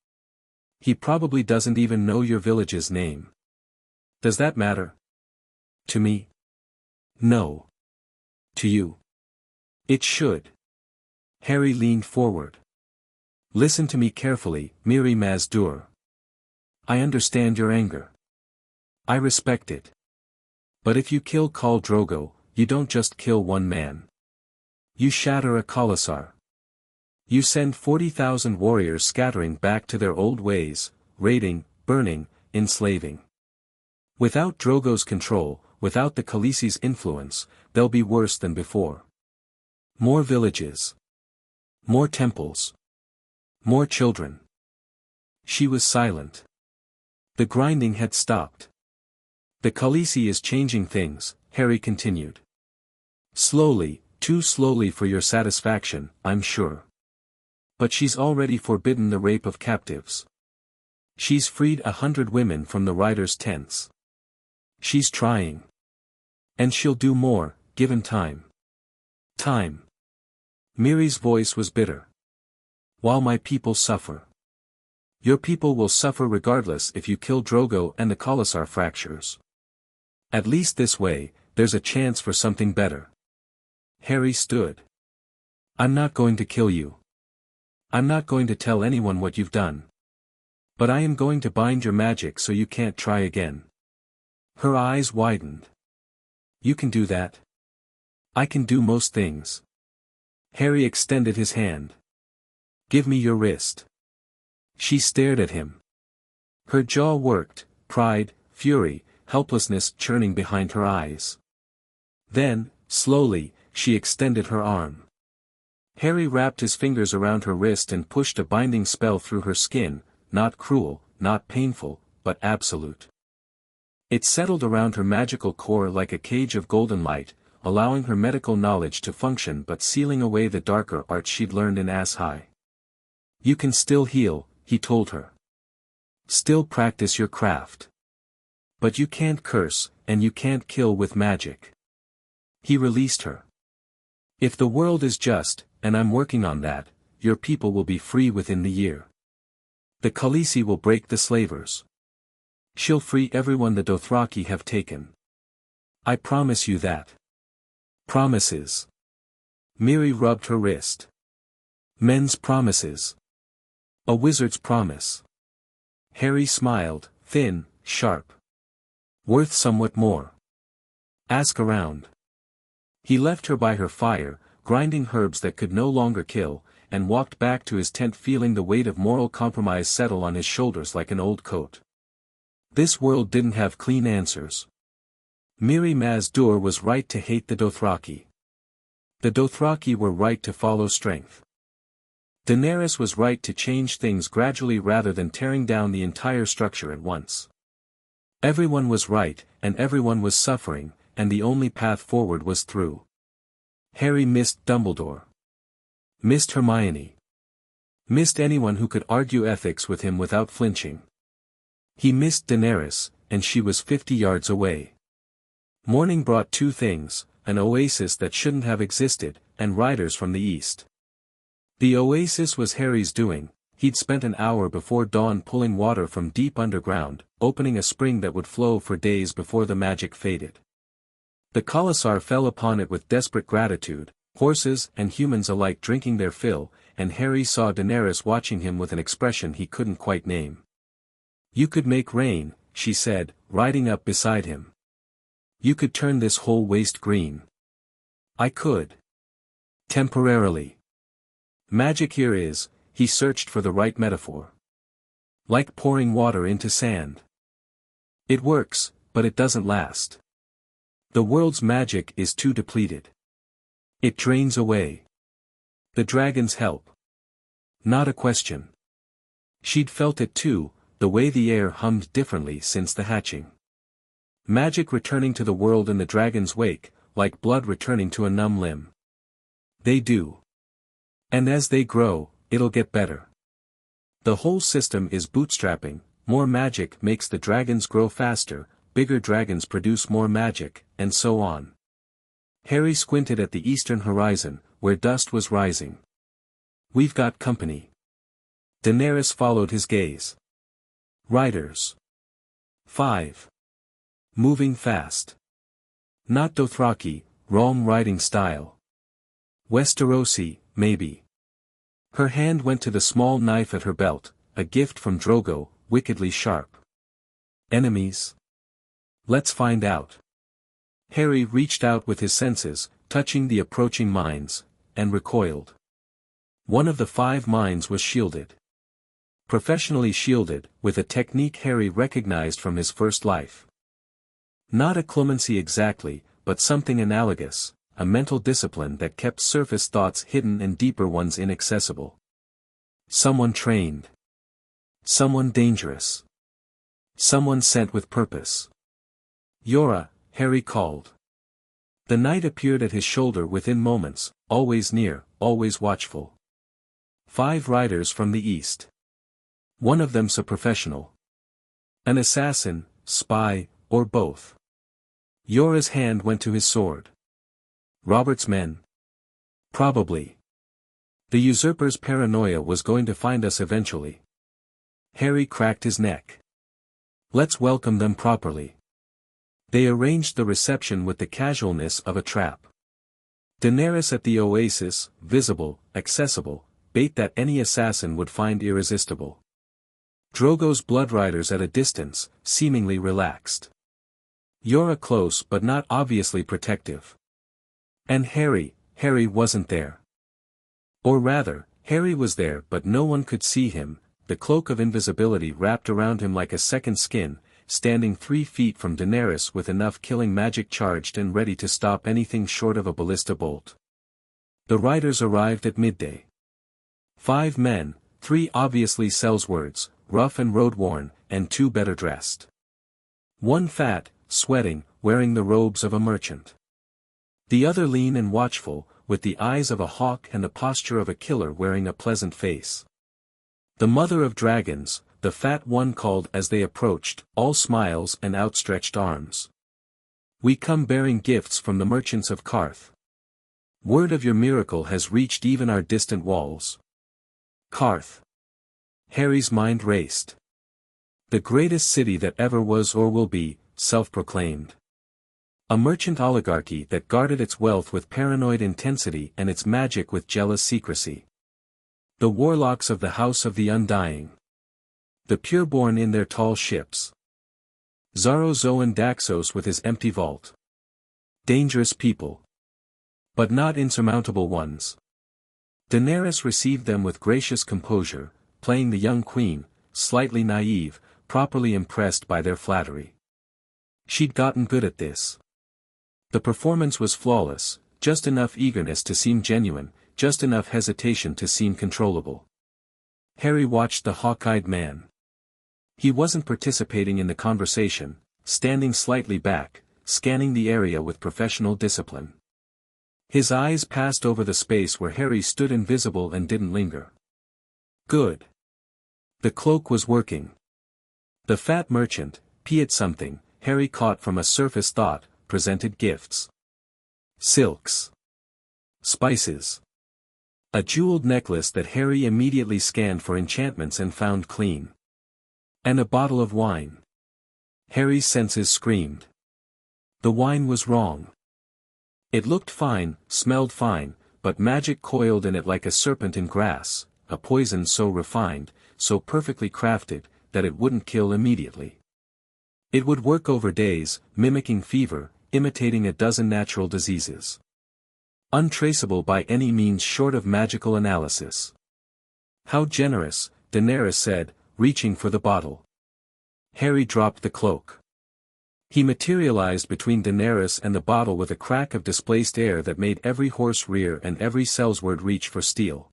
He probably doesn't even know your village's name. Does that matter? To me? No. To you? It should." Harry leaned forward. "Listen to me carefully, Miri Maz-Dur. I understand your anger. I respect it. But if you kill Khal Drogo, you don't just kill one man. You shatter a Khalasar. You send 40,000 warriors scattering back to their old ways, raiding, burning, enslaving. Without Drogo's control, without the Khaleesi's influence, they'll be worse than before. More villages. More temples. More children." She was silent. The grinding had stopped. "The Khaleesi is changing things," Harry continued. "Slowly, too slowly for your satisfaction, I'm sure. But she's already forbidden the rape of captives. She's freed 100 women from the riders' tents. She's trying. And she'll do more, given time. Time." Miri's voice was bitter. "While my people suffer. Your people will suffer regardless if you kill Drogo and the Khalasar fractures. At least this way, there's a chance for something better." Harry stood. "I'm not going to kill you. I'm not going to tell anyone what you've done. But I am going to bind your magic so you can't try again." Her eyes widened. You can do that? I can do most things. Harry extended his hand. Give me your wrist. She stared at him. Her jaw worked, pride, fury, helplessness churning behind her eyes. Then, slowly, she extended her arm. Harry wrapped his fingers around her wrist and pushed a binding spell through her skin, not cruel, not painful, but absolute. It settled around her magical core like a cage of golden light, allowing her medical knowledge to function but sealing away the darker art she'd learned in Ash-High. You can still heal, he told her. Still practice your craft. But you can't curse, and you can't kill with magic. He released her. If the world is just, and I'm working on that, your people will be free within the year. The Khaleesi will break the slavers. She'll free everyone the Dothraki have taken. I promise you that. Promises. Miri rubbed her wrist. Men's promises. A wizard's promise. Harry smiled, thin, sharp. Worth somewhat more. Ask around. He left her by her fire, grinding herbs that could no longer kill, and walked back to his tent feeling the weight of moral compromise settle on his shoulders like an old coat. This world didn't have clean answers. Miri Maz-Dur was right to hate the Dothraki. The Dothraki were right to follow strength. Daenerys was right to change things gradually rather than tearing down the entire structure at once. Everyone was right, and everyone was suffering, and the only path forward was through. Harry missed Dumbledore. Missed Hermione. Missed anyone who could argue ethics with him without flinching. He missed Daenerys, and she was 50 yards away. Morning brought two things, an oasis that shouldn't have existed, and riders from the east. The oasis was Harry's doing. He'd spent an hour before dawn pulling water from deep underground, opening a spring that would flow for days before the magic faded. The Khalasar fell upon it with desperate gratitude, horses and humans alike drinking their fill, and Harry saw Daenerys watching him with an expression he couldn't quite name. You could make rain, she said, riding up beside him. You could turn this whole waste green. I could. Temporarily. Magic here is, he searched for the right metaphor. Like pouring water into sand. It works, but it doesn't last. The world's magic is too depleted. It drains away. The dragons help. Not a question. She'd felt it too, the way the air hummed differently since the hatching. Magic returning to the world in the dragon's wake, like blood returning to a numb limb. They do. And as they grow, it'll get better. The whole system is bootstrapping, more magic makes the dragons grow faster, bigger dragons produce more magic, and so on. Harry squinted at the eastern horizon, where dust was rising. We've got company. Daenerys followed his gaze. Riders. 5. Moving fast. Not Dothraki, wrong riding style. Westerosi, maybe. Her hand went to the small knife at her belt, a gift from Drogo, wickedly sharp. Enemies? Let's find out. Harry reached out with his senses, touching the approaching mines, and recoiled. One of the 5 mines was shielded. Professionally shielded, with a technique Harry recognized from his first life. Not a clemency exactly, but something analogous, a mental discipline that kept surface thoughts hidden and deeper ones inaccessible. Someone trained. Someone dangerous. Someone sent with purpose. Yora, Harry called. The knight appeared at his shoulder within moments, always near, always watchful. 5 riders from the east. One of them's a professional. An assassin, spy, or both. Yora's hand went to his sword. Robert's men? Probably. The usurper's paranoia was going to find us eventually. Harry cracked his neck. Let's welcome them properly. They arranged the reception with the casualness of a trap. Daenerys at the oasis, visible, accessible, bait that any assassin would find irresistible. Drogo's bloodriders at a distance, seemingly relaxed. You're close but not obviously protective. And Harry wasn't there. Or rather, Harry was there but no one could see him, the cloak of invisibility wrapped around him like a second skin, standing 3 feet from Daenerys with enough killing magic charged and ready to stop anything short of a ballista bolt. The riders arrived at midday. 5 men, 3 obviously Sellswords, rough and road-worn, and 2 better dressed. 1 fat, sweating, wearing the robes of a merchant. The other lean and watchful, with the eyes of a hawk and the posture of a killer wearing a pleasant face. The mother of dragons, the fat one called as they approached, all smiles and outstretched arms. We come bearing gifts from the merchants of Qarth. Word of your miracle has reached even our distant walls. Qarth. Harry's mind raced. The greatest city that ever was or will be, self-proclaimed. A merchant oligarchy that guarded its wealth with paranoid intensity and its magic with jealous secrecy. The warlocks of the House of the Undying. The pureborn in their tall ships. Zoan Daxos with his empty vault. Dangerous people. But not insurmountable ones. Daenerys received them with gracious composure, playing the young queen, slightly naive, properly impressed by their flattery. She'd gotten good at this. The performance was flawless, just enough eagerness to seem genuine, just enough hesitation to seem controllable. Harry watched the hawk-eyed man. He wasn't participating in the conversation, standing slightly back, scanning the area with professional discipline. His eyes passed over the space where Harry stood invisible and didn't linger. Good. The cloak was working. The fat merchant, Piet something, Harry caught from a surface thought, presented gifts. Silks. Spices. A jeweled necklace that Harry immediately scanned for enchantments and found clean. And a bottle of wine. Harry's senses screamed. The wine was wrong. It looked fine, smelled fine, but magic coiled in it like a serpent in grass, a poison so refined, so perfectly crafted, that it wouldn't kill immediately. It would work over days, mimicking fever, imitating a dozen natural diseases. Untraceable by any means short of magical analysis. How generous, Daenerys said, reaching for the bottle. Harry dropped the cloak. He materialized between Daenerys and the bottle with a crack of displaced air that made every horse rear and every Sellsword reach for steel.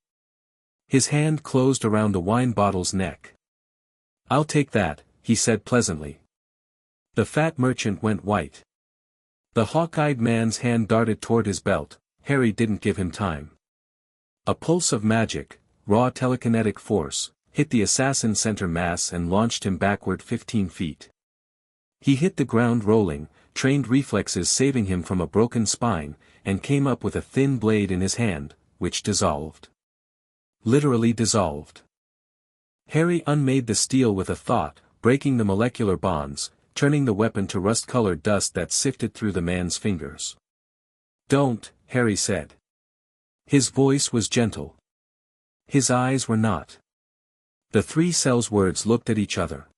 His hand closed around the wine bottle's neck. "I'll take that," he said pleasantly. The fat merchant went white. The hawk-eyed man's hand darted toward his belt. Harry didn't give him time. A pulse of magic, raw telekinetic force, hit the assassin's center mass and launched him backward 15 feet. He hit the ground rolling, trained reflexes saving him from a broken spine, and came up with a thin blade in his hand, which dissolved. Literally dissolved. Harry unmade the steel with a thought, breaking the molecular bonds, turning the weapon to rust-colored dust that sifted through the man's fingers. "Don't," Harry said. His voice was gentle. His eyes were not. The 3 Sellswords looked at each other.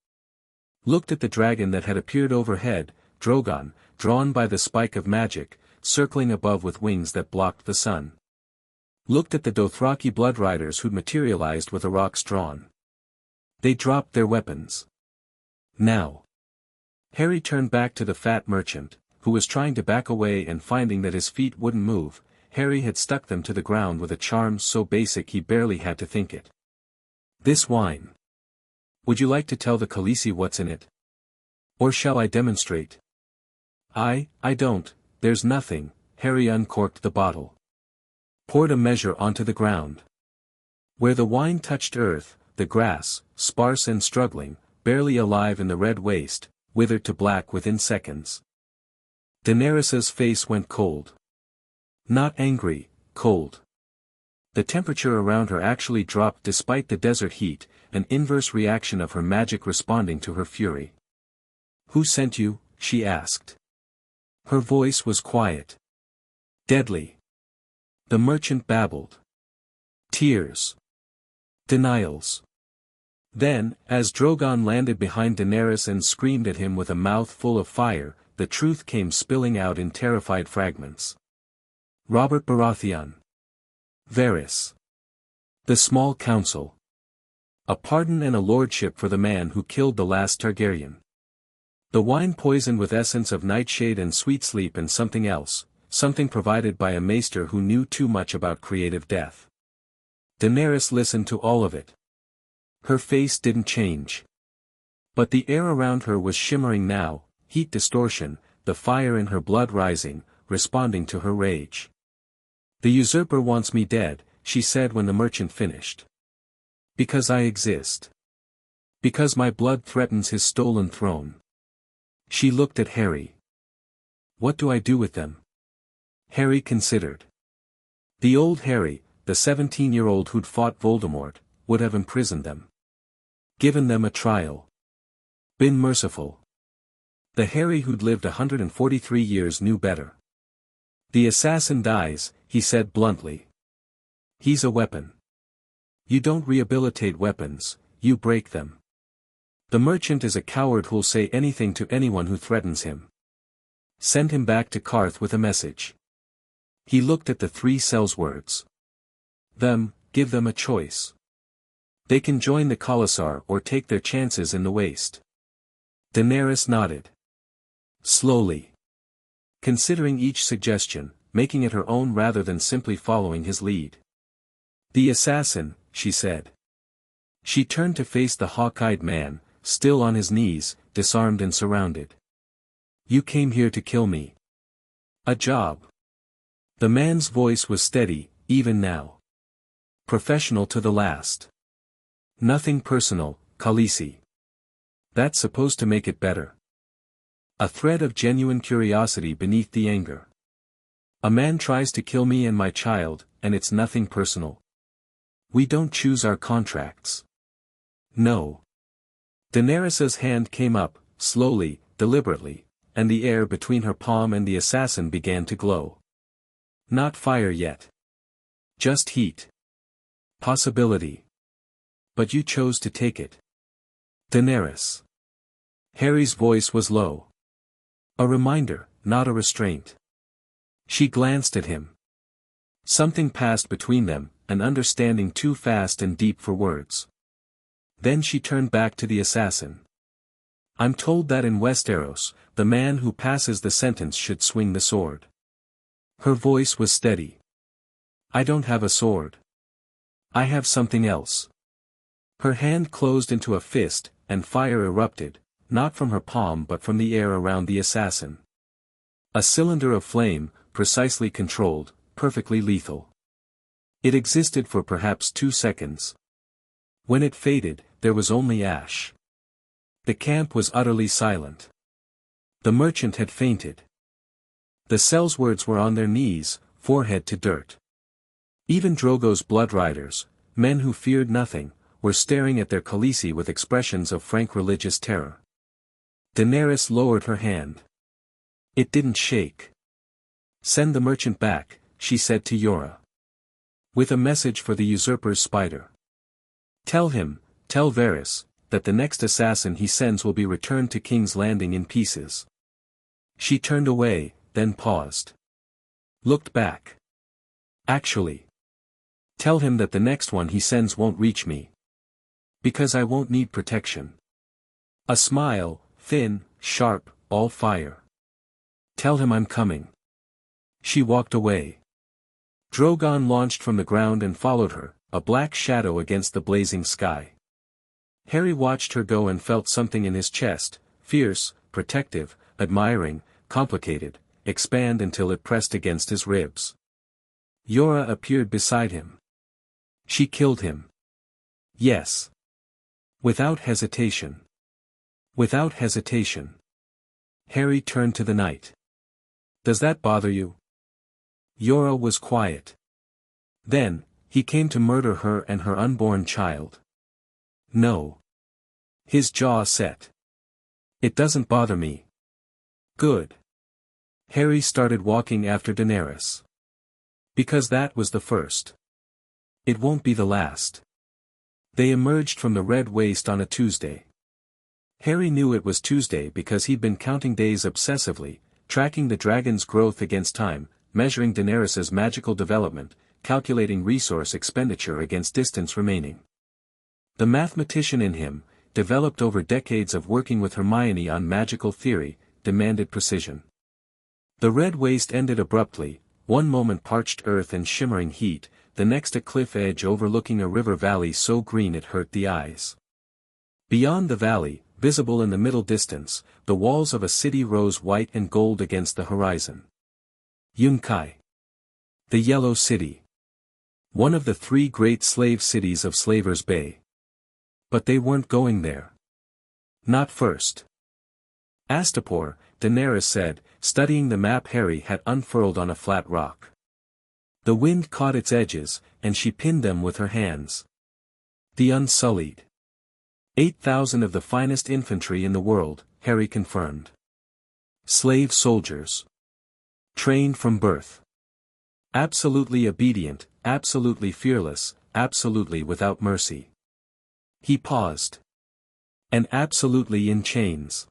Looked at the dragon that had appeared overhead, Drogon, drawn by the spike of magic, circling above with wings that blocked the sun. Looked at the Dothraki blood riders who'd materialized with rocks drawn. They dropped their weapons. Now. Harry turned back to the fat merchant, who was trying to back away and finding that his feet wouldn't move. Harry had stuck them to the ground with a charm so basic he barely had to think it. "This wine. Would you like to tell the Khaleesi what's in it? Or shall I demonstrate?" I don't, there's nothing." Harry uncorked the bottle. Poured a measure onto the ground. Where the wine touched earth, the grass, sparse and struggling, barely alive in the red waste, withered to black within seconds. Daenerys's face went cold. Not angry, cold. The temperature around her actually dropped despite the desert heat, an inverse reaction of her magic responding to her fury. "Who sent you?" she asked. Her voice was quiet. "Deadly." The merchant babbled. Tears. Denials. Then, as Drogon landed behind Daenerys and screamed at him with a mouth full of fire, the truth came spilling out in terrified fragments. Robert Baratheon. Varys. The Small Council. A pardon and a lordship for the man who killed the last Targaryen. The wine poisoned with essence of nightshade and sweet sleep and something else, something provided by a maester who knew too much about creative death. Daenerys listened to all of it. Her face didn't change. But the air around her was shimmering now, heat distortion, the fire in her blood rising, responding to her rage. "The usurper wants me dead," she said when the merchant finished. "Because I exist. Because my blood threatens his stolen throne." She looked at Harry. "What do I do with them?" Harry considered. The old Harry, the 17-year-old who'd fought Voldemort, would have imprisoned them. Given them a trial. Been merciful. The Harry who'd lived 143 years knew better. "The assassin dies," he said bluntly. "He's a weapon. You don't rehabilitate weapons, you break them. The merchant is a coward who'll say anything to anyone who threatens him. Send him back to Karth with a message." He looked at the 3 sellswords. Give them a choice. They can join the Khalasar or take their chances in the waste. Daenerys nodded. Slowly. Considering each suggestion, making it her own rather than simply following his lead. "The assassin," she said. She turned to face the hawk-eyed man, still on his knees, disarmed and surrounded. "You came here to kill me. A job." The man's voice was steady, even now. Professional to the last. "Nothing personal, Khaleesi. That's supposed to make it better." A thread of genuine curiosity beneath the anger. "A man tries to kill me and my child, and it's nothing personal. We don't choose our contracts." "No." Daenerys's hand came up, slowly, deliberately, and the air between her palm and the assassin began to glow. Not fire yet. Just heat. Possibility. But you chose to take it. Daenerys. Harry's voice was low. A reminder, not a restraint. She glanced at him. Something passed between them, an understanding too fast and deep for words. Then she turned back to the assassin. "I'm told that in Westeros, the man who passes the sentence should swing the sword." Her voice was steady. "I don't have a sword. I have something else." Her hand closed into a fist, and fire erupted, not from her palm but from the air around the assassin. A cylinder of flame, precisely controlled, perfectly lethal. It existed for perhaps 2 seconds. When it faded, there was only ash. The camp was utterly silent. The merchant had fainted. The sellswords were on their knees, forehead to dirt. Even Drogo's blood riders, men who feared nothing, were staring at their Khaleesi with expressions of frank religious terror. Daenerys lowered her hand. It didn't shake. "Send the merchant back," she said to Yora. "With a message for the usurper's spider. Tell Varys, that the next assassin he sends will be returned to King's Landing in pieces." She turned away, then paused. Looked back. "Actually. Tell him that the next one he sends won't reach me. Because I won't need protection." A smile, thin, sharp, all fire. "Tell him I'm coming." She walked away. Drogon launched from the ground and followed her, a black shadow against the blazing sky. Harry watched her go and felt something in his chest, fierce, protective, admiring, complicated, expand until it pressed against his ribs. Yora appeared beside him. She killed him. Yes. Without hesitation. Without hesitation. Harry turned to the knight. "Does that bother you?" Yora was quiet. "Then, he came to murder her and her unborn child." "No." His jaw set. "It doesn't bother me." "Good." Harry started walking after Daenerys. "Because that was the first. It won't be the last." They emerged from the red waste on a Tuesday. Harry knew it was Tuesday because he'd been counting days obsessively, tracking the dragon's growth against time, measuring Daenerys's magical development, calculating resource expenditure against distance remaining. The mathematician in him, developed over decades of working with Hermione on magical theory, demanded precision. The red waste ended abruptly, one moment parched earth and shimmering heat, the next a cliff edge overlooking a river valley so green it hurt the eyes. Beyond the valley, visible in the middle distance, the walls of a city rose white and gold against the horizon. Yunkai. The Yellow City. One of the three great slave cities of Slaver's Bay. But they weren't going there. Not first. Astapor, Daenerys said, studying the map Harry had unfurled on a flat rock. The wind caught its edges, and she pinned them with her hands. The Unsullied. 8,000 of the finest infantry in the world, Harry confirmed. Slave soldiers. Trained from birth. Absolutely obedient, absolutely fearless, absolutely without mercy. He paused. And absolutely in chains.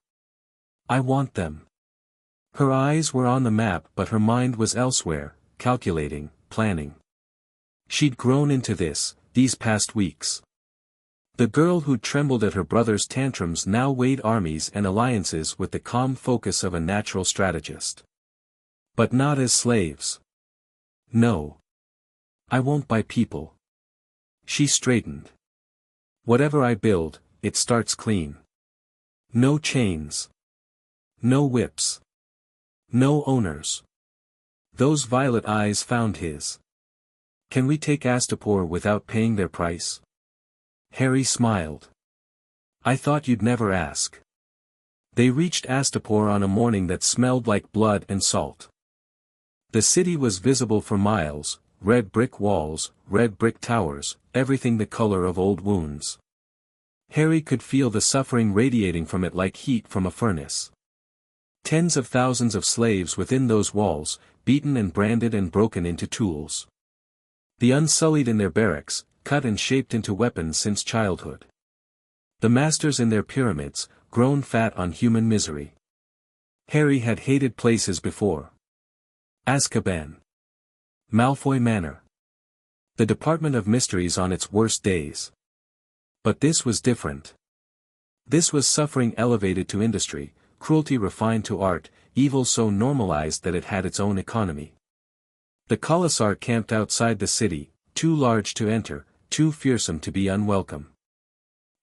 I want them. Her eyes were on the map but her mind was elsewhere, calculating, planning. She'd grown into this, these past weeks. The girl who'd trembled at her brother's tantrums now weighed armies and alliances with the calm focus of a natural strategist. But not as slaves. No. I won't buy people. She straightened. Whatever I build, it starts clean. No chains. No whips. No owners. Those violet eyes found his. Can we take Astapor without paying their price? Harry smiled. I thought you'd never ask. They reached Astapor on a morning that smelled like blood and salt. The city was visible for miles, red brick walls, red brick towers, everything the color of old wounds. Harry could feel the suffering radiating from it like heat from a furnace. Tens of thousands of slaves within those walls, beaten and branded and broken into tools. The Unsullied in their barracks, cut and shaped into weapons since childhood. The masters in their pyramids, grown fat on human misery. Harry had hated places before. Azkaban. Malfoy Manor. The Department of Mysteries on its worst days. But this was different. This was suffering elevated to industry, cruelty refined to art, evil so normalized that it had its own economy. The Commissar camped outside the city, too large to enter, too fearsome to be unwelcome.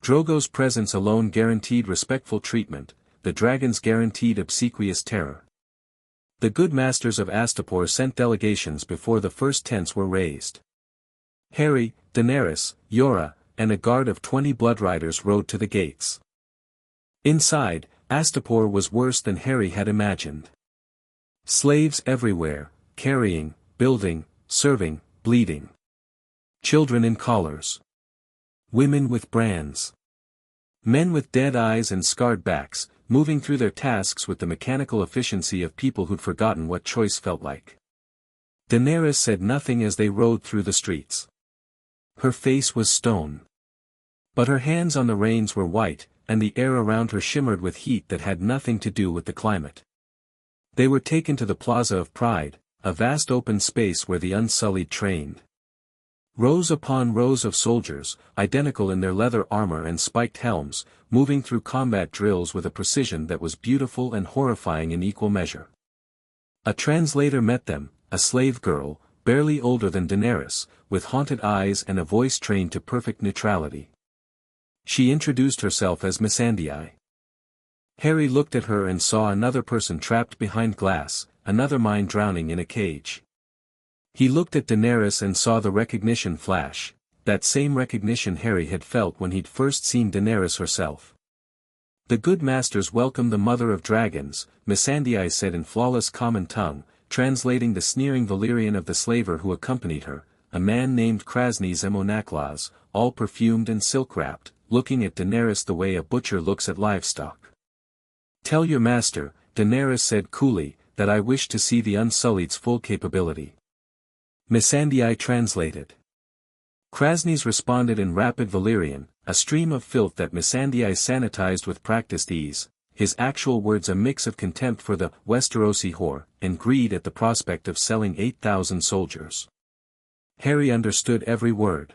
Drogo's presence alone guaranteed respectful treatment, the dragons guaranteed obsequious terror. The good masters of Astapor sent delegations before the first tents were raised. Harry, Daenerys, Yora, and a guard of 20 bloodriders rode to the gates. Inside, Astapor was worse than Harry had imagined. Slaves everywhere, carrying, building, serving, bleeding. Children in collars. Women with brands. Men with dead eyes and scarred backs, moving through their tasks with the mechanical efficiency of people who'd forgotten what choice felt like. Daenerys said nothing as they rode through the streets. Her face was stone. But her hands on the reins were white, and the air around her shimmered with heat that had nothing to do with the climate. They were taken to the Plaza of Pride, a vast open space where the Unsullied trained. Rows upon rows of soldiers, identical in their leather armor and spiked helms, moving through combat drills with a precision that was beautiful and horrifying in equal measure. A translator met them, a slave girl, barely older than Daenerys, with haunted eyes and a voice trained to perfect neutrality. She introduced herself as Missandei. Harry looked at her and saw another person trapped behind glass, another mind drowning in a cage. He looked at Daenerys and saw the recognition flash, that same recognition Harry had felt when he'd first seen Daenerys herself. The good masters welcomed the mother of dragons, Missandei said in flawless common tongue, translating the sneering Valyrian of the slaver who accompanied her, a man named Krasny Zemonaklas, all perfumed and silk-wrapped, looking at Daenerys the way a butcher looks at livestock. Tell your master, Daenerys said coolly, that I wish to see the Unsullied's full capability. Missandei translated. Krasny's responded in rapid Valyrian, a stream of filth that Missandei sanitized with practiced ease, his actual words a mix of contempt for the Westerosi whore, and greed at the prospect of selling 8,000 soldiers. Harry understood every word.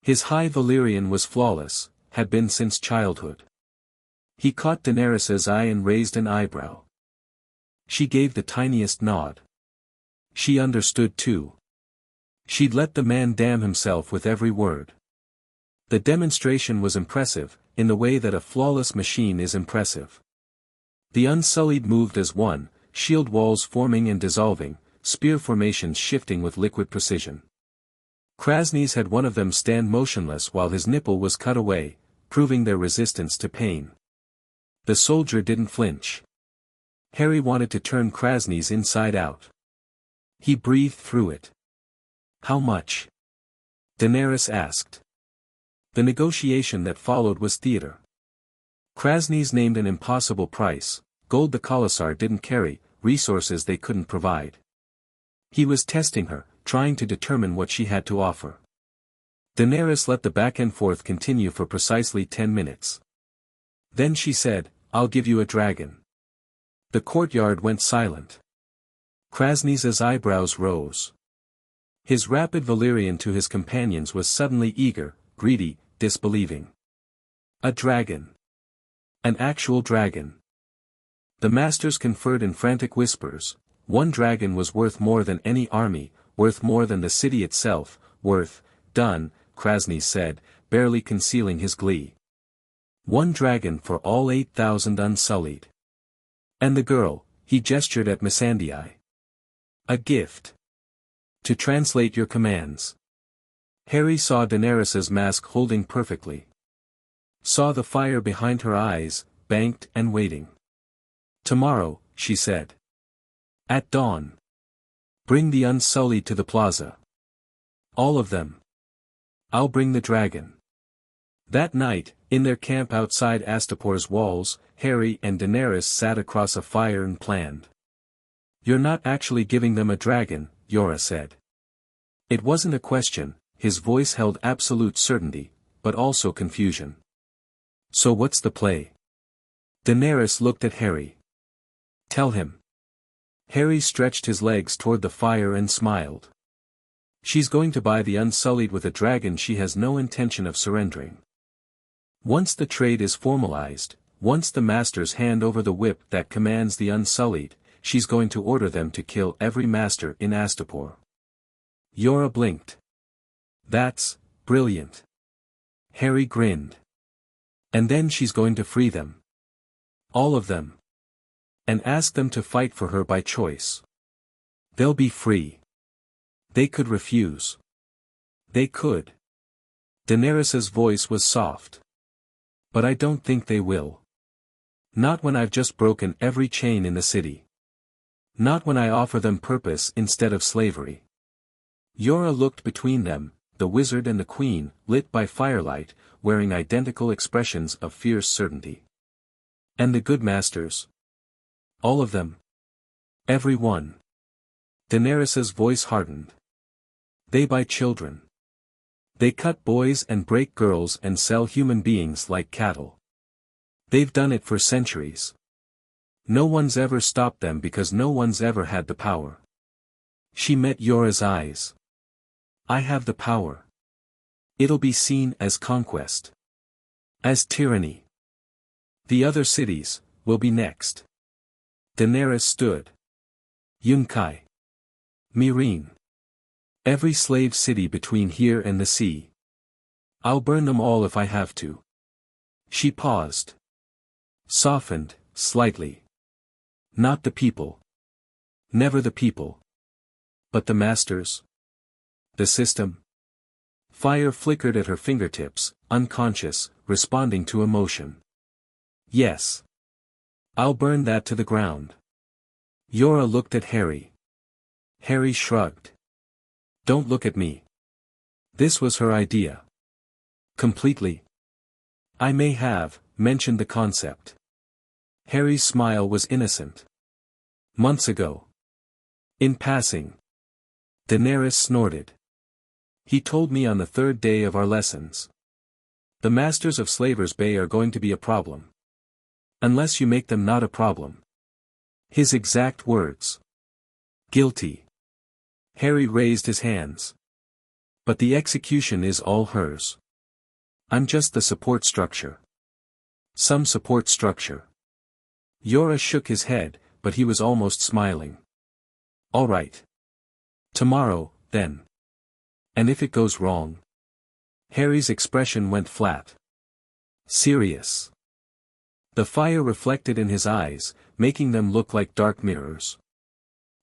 His High Valyrian was flawless, had been since childhood. He caught Daenerys's eye and raised an eyebrow. She gave the tiniest nod. She understood too. She'd let the man damn himself with every word. The demonstration was impressive, in the way that a flawless machine is impressive. The Unsullied moved as one, shield walls forming and dissolving, spear formations shifting with liquid precision. Krasny's had one of them stand motionless while his nipple was cut away, proving their resistance to pain. The soldier didn't flinch. Harry wanted to turn Krasny's inside out. He breathed through it. How much? Daenerys asked. The negotiation that followed was theater. Krasny's named an impossible price, gold the Khalasar didn't carry, resources they couldn't provide. He was testing her, trying to determine what she had to offer. Daenerys let the back and forth continue for precisely 10 minutes. Then she said, "I'll give you a dragon." The courtyard went silent. Krasny's eyebrows rose. His rapid Valyrian to his companions was suddenly eager, greedy, disbelieving. A dragon. An actual dragon. The masters conferred in frantic whispers. One dragon was worth more than any army, worth more than the city itself, worth, done, Krasny said, barely concealing his glee. One dragon for all 8,000 Unsullied. And the girl, he gestured at Missandei. A gift. To translate your commands. Harry saw Daenerys's mask holding perfectly. Saw the fire behind her eyes, banked and waiting. Tomorrow, she said. At dawn. Bring the Unsullied to the plaza. All of them. I'll bring the dragon. That night, in their camp outside Astapor's walls, Harry and Daenerys sat across a fire and planned. You're not actually giving them a dragon, Yora said. It wasn't a question, his voice held absolute certainty, but also confusion. So what's the play? Daenerys looked at Harry. Tell him. Harry stretched his legs toward the fire and smiled. She's going to buy the Unsullied with a dragon she has no intention of surrendering. Once the trade is formalized, once the masters hand over the whip that commands the Unsullied, she's going to order them to kill every master in Astapor. Yora blinked. That's brilliant. Harry grinned. And then she's going to free them. All of them. And ask them to fight for her by choice. They'll be free. They could refuse. They could. Daenerys's voice was soft. But I don't think they will. Not when I've just broken every chain in the city. Not when I offer them purpose instead of slavery. Yora looked between them, the wizard and the queen, lit by firelight, wearing identical expressions of fierce certainty. And the good masters? All of them. Every one. Daenerys's voice hardened. They buy children. They cut boys and break girls and sell human beings like cattle. They've done it for centuries. No one's ever stopped them because no one's ever had the power. She met Yora's eyes. I have the power. It'll be seen as conquest. As tyranny. The other cities will be next. Daenerys stood. Yunkai. Meereen. Every slave city between here and the sea. I'll burn them all if I have to. She paused. Softened, slightly. Not the people. Never the people. But the masters. The system. Fire flickered at her fingertips, unconscious, responding to emotion. Yes. I'll burn that to the ground. Yora looked at Harry. Harry shrugged. Don't look at me. This was her idea. Completely. I may have mentioned the concept. Harry's smile was innocent. Months ago. In passing. Daenerys snorted. He told me on the third day of our lessons. The masters of Slavers Bay are going to be a problem. Unless you make them not a problem. His exact words. Guilty. Harry raised his hands. But the execution is all hers. I'm just the support structure. Some support structure. Jorah shook his head, but he was almost smiling. All right. Tomorrow, then. And if it goes wrong? Harry's expression went flat. Serious. The fire reflected in his eyes, making them look like dark mirrors.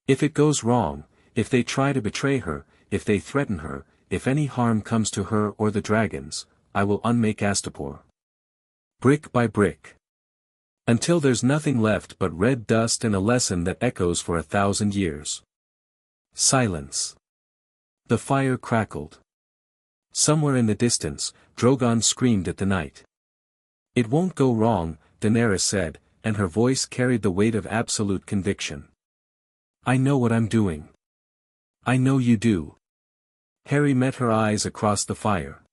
If it goes wrong, if they try to betray her, if they threaten her, if any harm comes to her or the dragons, I will unmake Astapor. Brick by brick. Until there's nothing left but red dust and a lesson that echoes for 1,000 years. Silence. The fire crackled. Somewhere in the distance, Drogon screamed at the night. It won't go wrong, Daenerys said, and her voice carried the weight of absolute conviction. I know what I'm doing. I know you do. Harry met her eyes across the fire.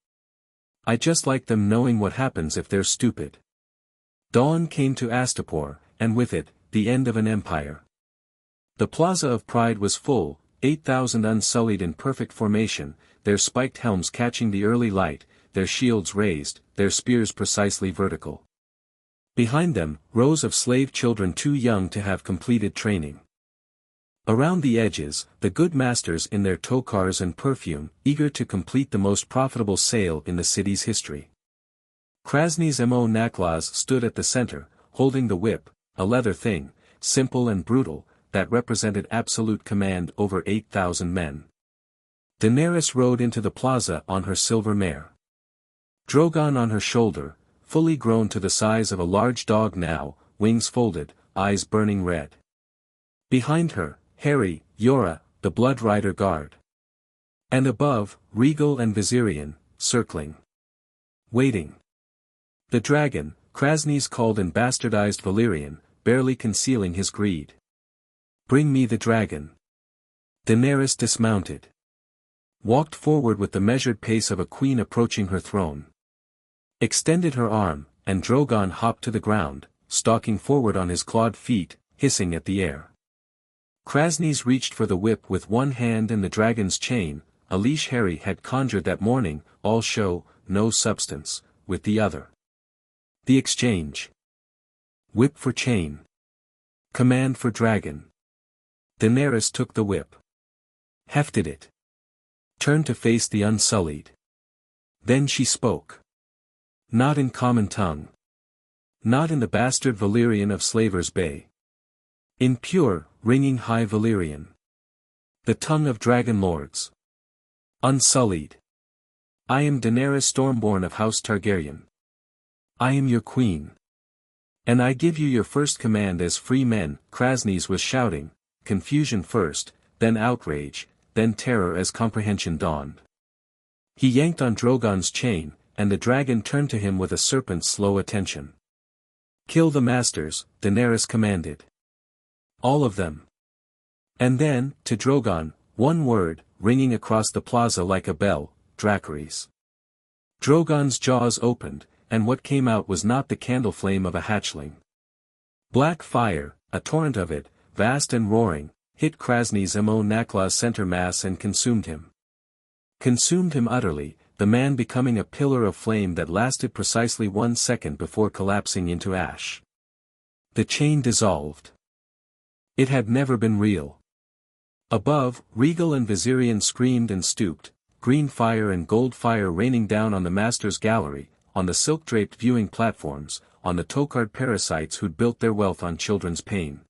I just like them knowing what happens if they're stupid. Dawn came to Astapor, and with it, the end of an empire. The Plaza of Pride was full, 8,000 unsullied in perfect formation, their spiked helms catching the early light, their shields raised, their spears precisely vertical. Behind them, rows of slave children too young to have completed training. Around the edges, the good masters in their tokars and perfume, eager to complete the most profitable sale in the city's history. Krasny's Mo Naklas stood at the center, holding the whip, a leather thing, simple and brutal, that represented absolute command over 8,000 men. Daenerys rode into the plaza on her silver mare. Drogon on her shoulder, fully grown to the size of a large dog now, wings folded, eyes burning red. Behind her, Harry, Jorah, the Blood Rider Guard. And above, Regal and Viserion, circling. Waiting. The dragon, Krasny's called and bastardized Valyrian, barely concealing his greed. Bring me the dragon. Daenerys dismounted. Walked forward with the measured pace of a queen approaching her throne. Extended her arm, and Drogon hopped to the ground, stalking forward on his clawed feet, hissing at the air. Krasny's reached for the whip with one hand and the dragon's chain, a leash Harry had conjured that morning, all show, no substance, with the other. The exchange. Whip for chain. Command for dragon. Daenerys took the whip. Hefted it. Turned to face the unsullied. Then she spoke. Not in common tongue. Not in the bastard Valyrian of Slavers Bay. In pure, ringing high Valyrian. The tongue of dragon lords. Unsullied. I am Daenerys Stormborn of House Targaryen. I am your queen. And I give you your first command as free men. Krasny's was shouting, confusion first, then outrage, then terror as comprehension dawned. He yanked on Drogon's chain, and the dragon turned to him with a serpent's slow attention. Kill the masters, Daenerys commanded. All of them. And then, to Drogon, one word, ringing across the plaza like a bell, Dracarys. Drogon's jaws opened, and what came out was not the candle flame of a hatchling. Black fire, a torrent of it, vast and roaring, hit Krasny's Mo Nakla's center mass and consumed him. Consumed him utterly, the man becoming a pillar of flame that lasted precisely 1 second before collapsing into ash. The chain dissolved. It had never been real. Above, Regal and Viserion screamed and stooped, green fire and gold fire raining down on the master's gallery, on the silk-draped viewing platforms, on the tokard parasites who'd built their wealth on children's pain.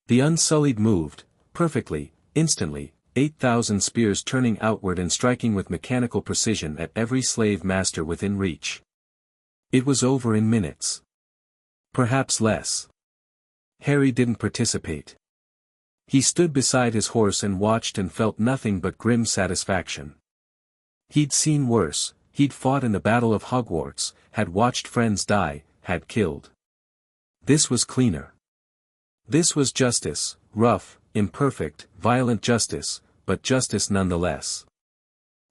The unsullied moved, perfectly, instantly, 8,000 spears turning outward and striking with mechanical precision at every slave master within reach. It was over in minutes. Perhaps less. Harry didn't participate. He stood beside his horse and watched and felt nothing but grim satisfaction. He'd seen worse, he'd fought in the Battle of Hogwarts, had watched friends die, had killed. This was cleaner. This was justice, rough, imperfect, violent justice, but justice nonetheless.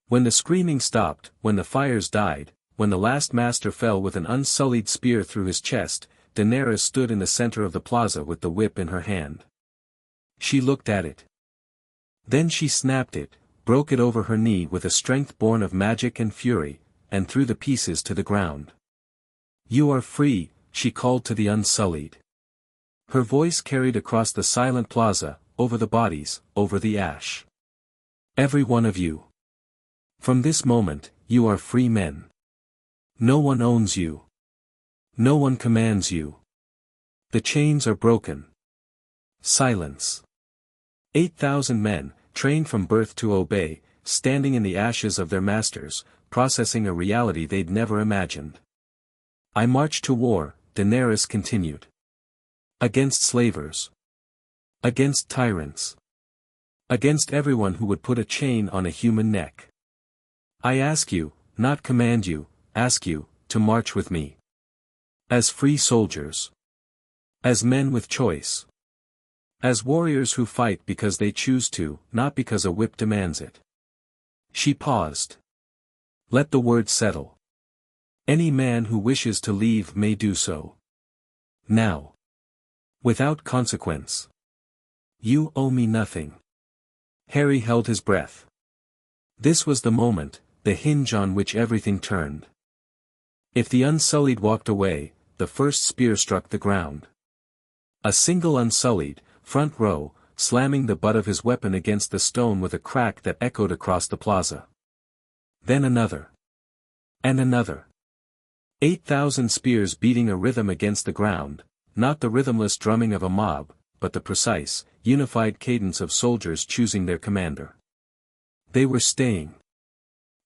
When the screaming stopped, when the fires died, when the last master fell with an unsullied spear through his chest, Daenerys stood in the center of the plaza with the whip in her hand. She looked at it. Then she snapped it, broke it over her knee with a strength born of magic and fury, and threw the pieces to the ground. "You are free," she called to the unsullied. Her voice carried across the silent plaza, over the bodies, over the ash. "Every one of you. From this moment, you are free men. No one owns you. No one commands you. The chains are broken." Silence. 8,000 men, trained from birth to obey, standing in the ashes of their masters, processing a reality they'd never imagined. "I march to war," Daenerys continued. "Against slavers. Against tyrants. Against everyone who would put a chain on a human neck. I ask you, not command you, ask you, to march with me. As free soldiers. As men with choice. As warriors who fight because they choose to, not because a whip demands it." She paused. "Let the word settle. Any man who wishes to leave may do so. Now. Without consequence. You owe me nothing." Harry held his breath. This was the moment, the hinge on which everything turned. If the Unsullied walked away, the first spear struck the ground. A single Unsullied, front row, slamming the butt of his weapon against the stone with a crack that echoed across the plaza. Then another. And another. 8,000 spears beating a rhythm against the ground, not the rhythmless drumming of a mob, but the precise, unified cadence of soldiers choosing their commander. They were staying.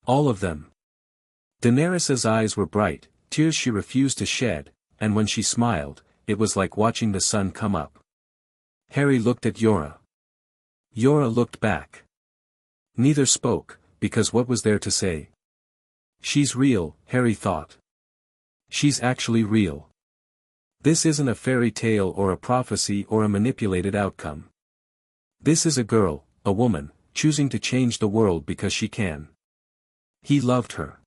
All of them. Daenerys's eyes were bright, tears she refused to shed, and when she smiled, it was like watching the sun come up. Harry looked at Yora. Yora looked back. Neither spoke, because what was there to say? She's real, Harry thought. She's actually real. This isn't a fairy tale or a prophecy or a manipulated outcome. This is a girl, a woman, choosing to change the world because she can. He loved her.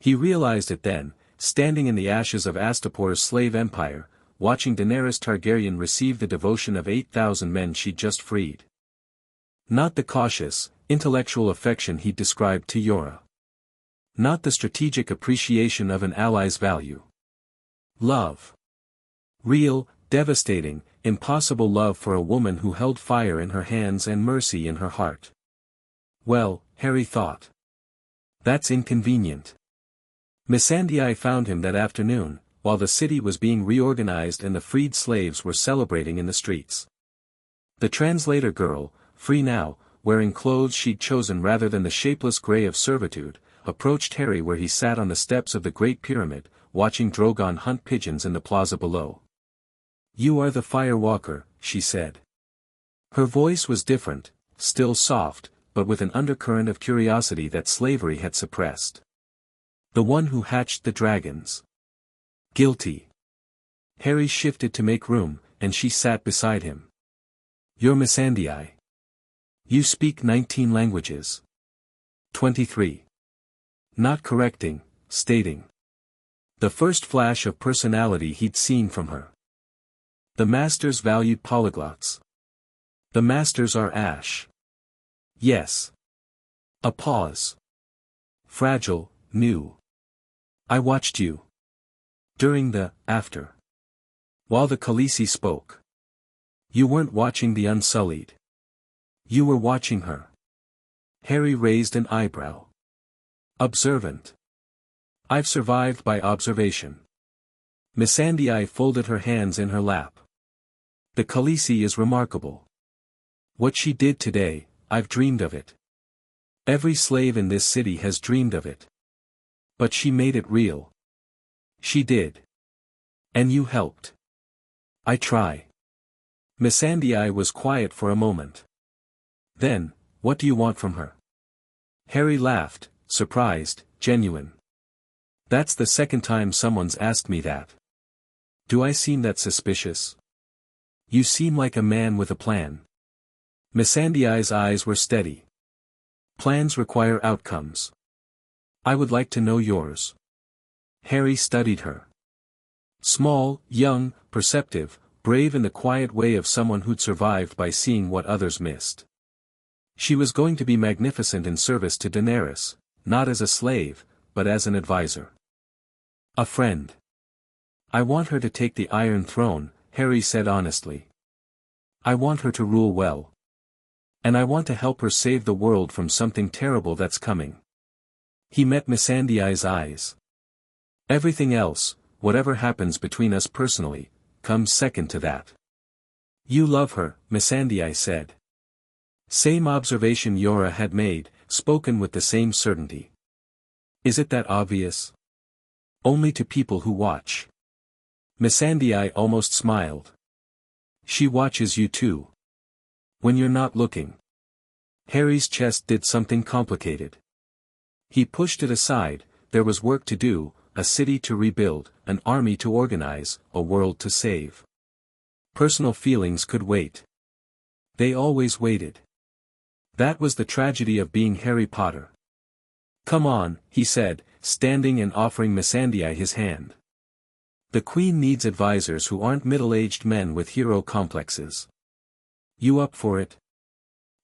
He realized it then, standing in the ashes of Astapor's slave empire, watching Daenerys Targaryen receive the devotion of 8,000 men she'd just freed. Not the cautious, intellectual affection he'd described to Yora. Not the strategic appreciation of an ally's value. Love. Real, devastating, impossible love for a woman who held fire in her hands and mercy in her heart. Well, Harry thought. That's inconvenient. Missandei found him that afternoon, while the city was being reorganized and the freed slaves were celebrating in the streets. The translator girl, free now, wearing clothes she'd chosen rather than the shapeless gray of servitude, approached Harry where he sat on the steps of the Great Pyramid, watching Drogon hunt pigeons in the plaza below. "You are the Firewalker," she said. Her voice was different, still soft, but with an undercurrent of curiosity that slavery had suppressed. "The one who hatched the dragons." "Guilty." Harry shifted to make room, and she sat beside him. "You're Missandei. You speak 19 languages. 23. Not correcting, stating. The first flash of personality he'd seen from her. The Masters valued polyglots. The Masters are ash. Yes. A pause. Fragile, new. I watched you. During the, after. While the Khaleesi spoke. You weren't watching the Unsullied. You were watching her. Harry raised an eyebrow. Observant. I've survived by observation. Missandei folded her hands in her lap. The Khaleesi is remarkable. What she did today, I've dreamed of it. Every slave in this city has dreamed of it. But she made it real. She did. And you helped. I try. Missandei was quiet for a moment. Then, what do you want from her? Harry laughed, surprised, genuine. That's the second time someone's asked me that. Do I seem that suspicious? You seem like a man with a plan. Missandei's eyes were steady. Plans require outcomes. I would like to know yours. Harry studied her. Small, young, perceptive, brave in the quiet way of someone who'd survived by seeing what others missed. She was going to be magnificent in service to Daenerys, not as a slave, but as an advisor. A friend. I want her to take the Iron Throne, Harry said honestly. I want her to rule well. And I want to help her save the world from something terrible that's coming. He met Missandei's eyes. Everything else, whatever happens between us personally, comes second to that. You love her, Missandei said. Same observation Yora had made, spoken with the same certainty. Is it that obvious? Only to people who watch. Missandei almost smiled. She watches you too. When you're not looking. Harry's chest did something complicated. He pushed it aside. There was work to do, a city to rebuild, an army to organize, a world to save. Personal feelings could wait. They always waited. That was the tragedy of being Harry Potter. Come on, he said, standing and offering Missandei his hand. The Queen needs advisors who aren't middle-aged men with hero complexes. You up for it?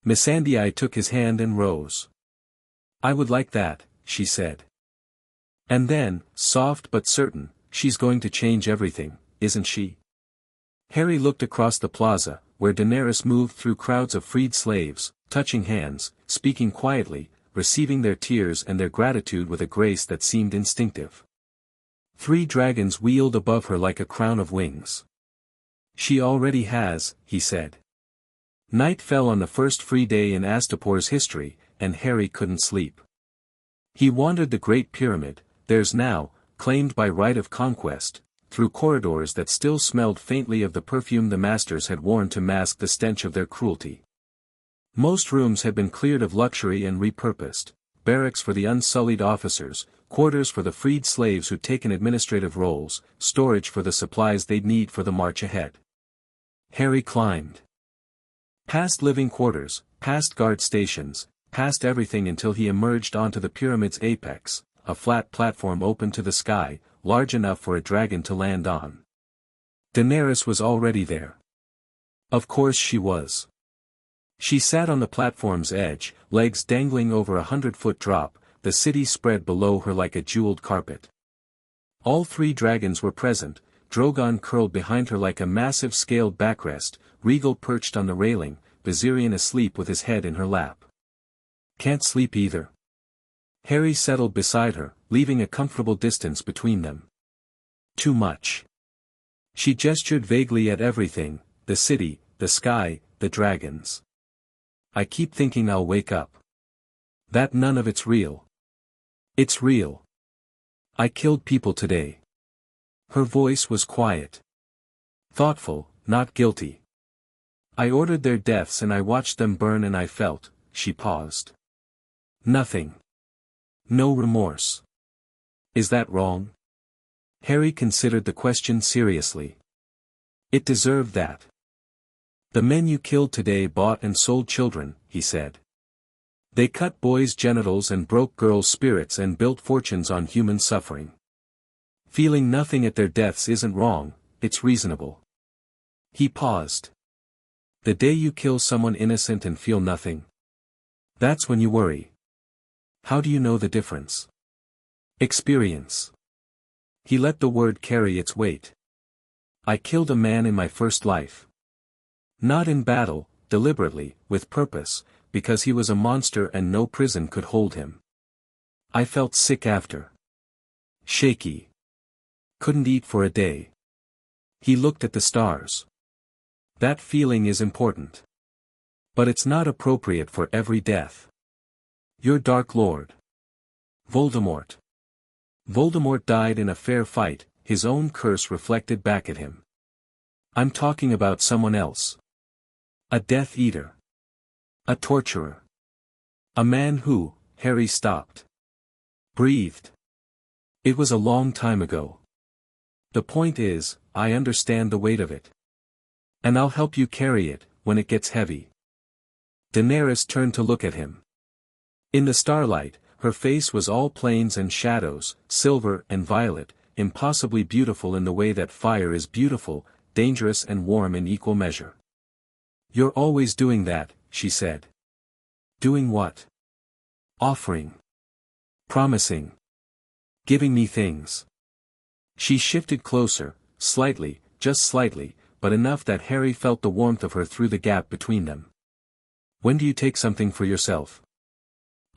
Missandei took his hand and rose. I would like that, she said. And then, soft but certain, she's going to change everything, isn't she? Harry looked across the plaza, where Daenerys moved through crowds of freed slaves, touching hands, speaking quietly, receiving their tears and their gratitude with a grace that seemed instinctive. 3 dragons wheeled above her like a crown of wings. She already has, he said. Night fell on the first free day in Astapor's history, and Harry couldn't sleep. He wandered the Great Pyramid, theirs now, claimed by right of conquest, through corridors that still smelled faintly of the perfume the masters had worn to mask the stench of their cruelty. Most rooms had been cleared of luxury and repurposed, barracks for the unsullied officers, quarters for the freed slaves who'd taken administrative roles, storage for the supplies they'd need for the march ahead. Harry climbed. Past living quarters, past guard stations, past everything until he emerged onto the pyramid's apex, a flat platform open to the sky, large enough for a dragon to land on. Daenerys was already there. Of course she was. She sat on the platform's edge, legs dangling over 100-foot drop, the city spread below her like a jeweled carpet. All 3 dragons were present, Drogon curled behind her like a massive scaled backrest, Rhaegal perched on the railing, Viserion asleep with his head in her lap. Can't sleep either. Harry settled beside her, leaving a comfortable distance between them. Too much. She gestured vaguely at everything, the city, the sky, the dragons. I keep thinking I'll wake up. That none of it's real. It's real. I killed people today. Her voice was quiet. Thoughtful, not guilty. I ordered their deaths and I watched them burn and I felt, she paused. Nothing. No remorse. Is that wrong? Harry considered the question seriously. It deserved that. The men you killed today bought and sold children, he said. They cut boys' genitals and broke girls' spirits and built fortunes on human suffering. Feeling nothing at their deaths isn't wrong, it's reasonable. He paused. The day you kill someone innocent and feel nothing. That's when you worry. How do you know the difference? Experience. He let the word carry its weight. I killed a man in my first life. Not in battle, deliberately, with purpose, because he was a monster and no prison could hold him. I felt sick after. Shaky. Couldn't eat for a day. He looked at the stars. That feeling is important. But it's not appropriate for every death. Your Dark Lord. Voldemort. Voldemort died in a fair fight, his own curse reflected back at him. I'm talking about someone else. A Death Eater. A torturer. A man who, Harry stopped. Breathed. It was a long time ago. The point is, I understand the weight of it. And I'll help you carry it, when it gets heavy. Daenerys turned to look at him. In the starlight, Her face was all plains and shadows, silver and violet, impossibly beautiful in the way that fire is beautiful, dangerous and warm in equal measure. "You're always doing that," she said. "Doing what?" "Offering. Promising. Giving me things." She shifted closer, slightly, just slightly, but enough that Harry felt the warmth of her through the gap between them. "When do you take something for yourself?"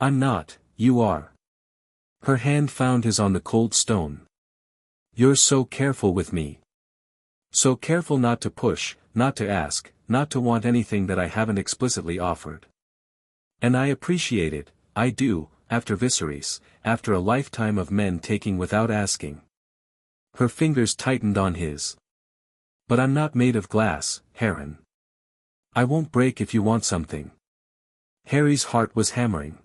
"I'm not, you are." Her hand found his on the cold stone. "You're so careful with me. So careful not to push, not to ask, not to want anything that I haven't explicitly offered. And I appreciate it, I do, after Viserys, after a lifetime of men taking without asking." Her fingers tightened on his. "But I'm not made of glass, Heron. I won't break if you want something." Harry's heart was hammering.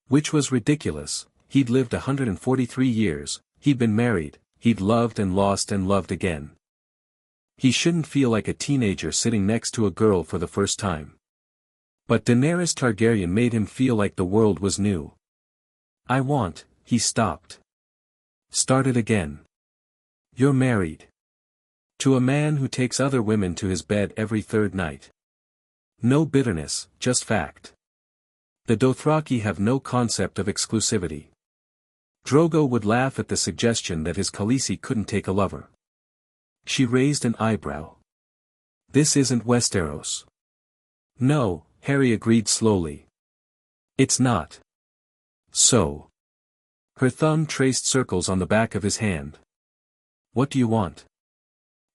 Which was ridiculous. He'd lived 143 years, he'd been married, he'd loved and lost and loved again. He shouldn't feel like a teenager sitting next to a girl for the first time. But Daenerys Targaryen made him feel like the world was new. "I want," he stopped. Started again. "You're married. To a man who takes other women to his bed every third night." No bitterness, just fact. The Dothraki have no concept of exclusivity. Drogo would laugh at the suggestion that his Khaleesi couldn't take a lover. She raised an eyebrow. "This isn't Westeros." "No," Harry agreed slowly. "It's not." "So." Her thumb traced circles on the back of his hand. "What do you want?"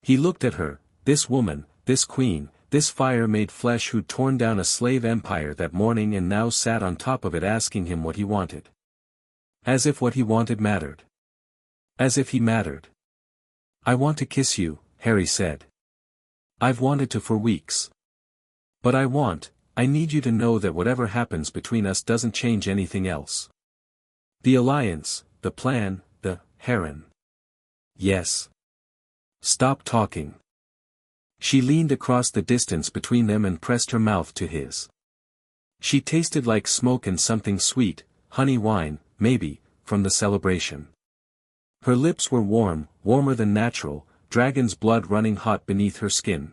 He looked at her, this woman, this queen, this fire-made flesh who'd torn down a slave empire that morning and now sat on top of it asking him what he wanted. As if what he wanted mattered. As if he mattered. "I want to kiss you," Harry said. "I've wanted to for weeks. But I need you to know that whatever happens between us doesn't change anything else. The alliance, the plan, the Heron." "Yes." "Stop talking." She leaned across the distance between them and pressed her mouth to his. She tasted like smoke and something sweet, honey wine, maybe, from the celebration. Her lips were warm, warmer than natural, dragon's blood running hot beneath her skin.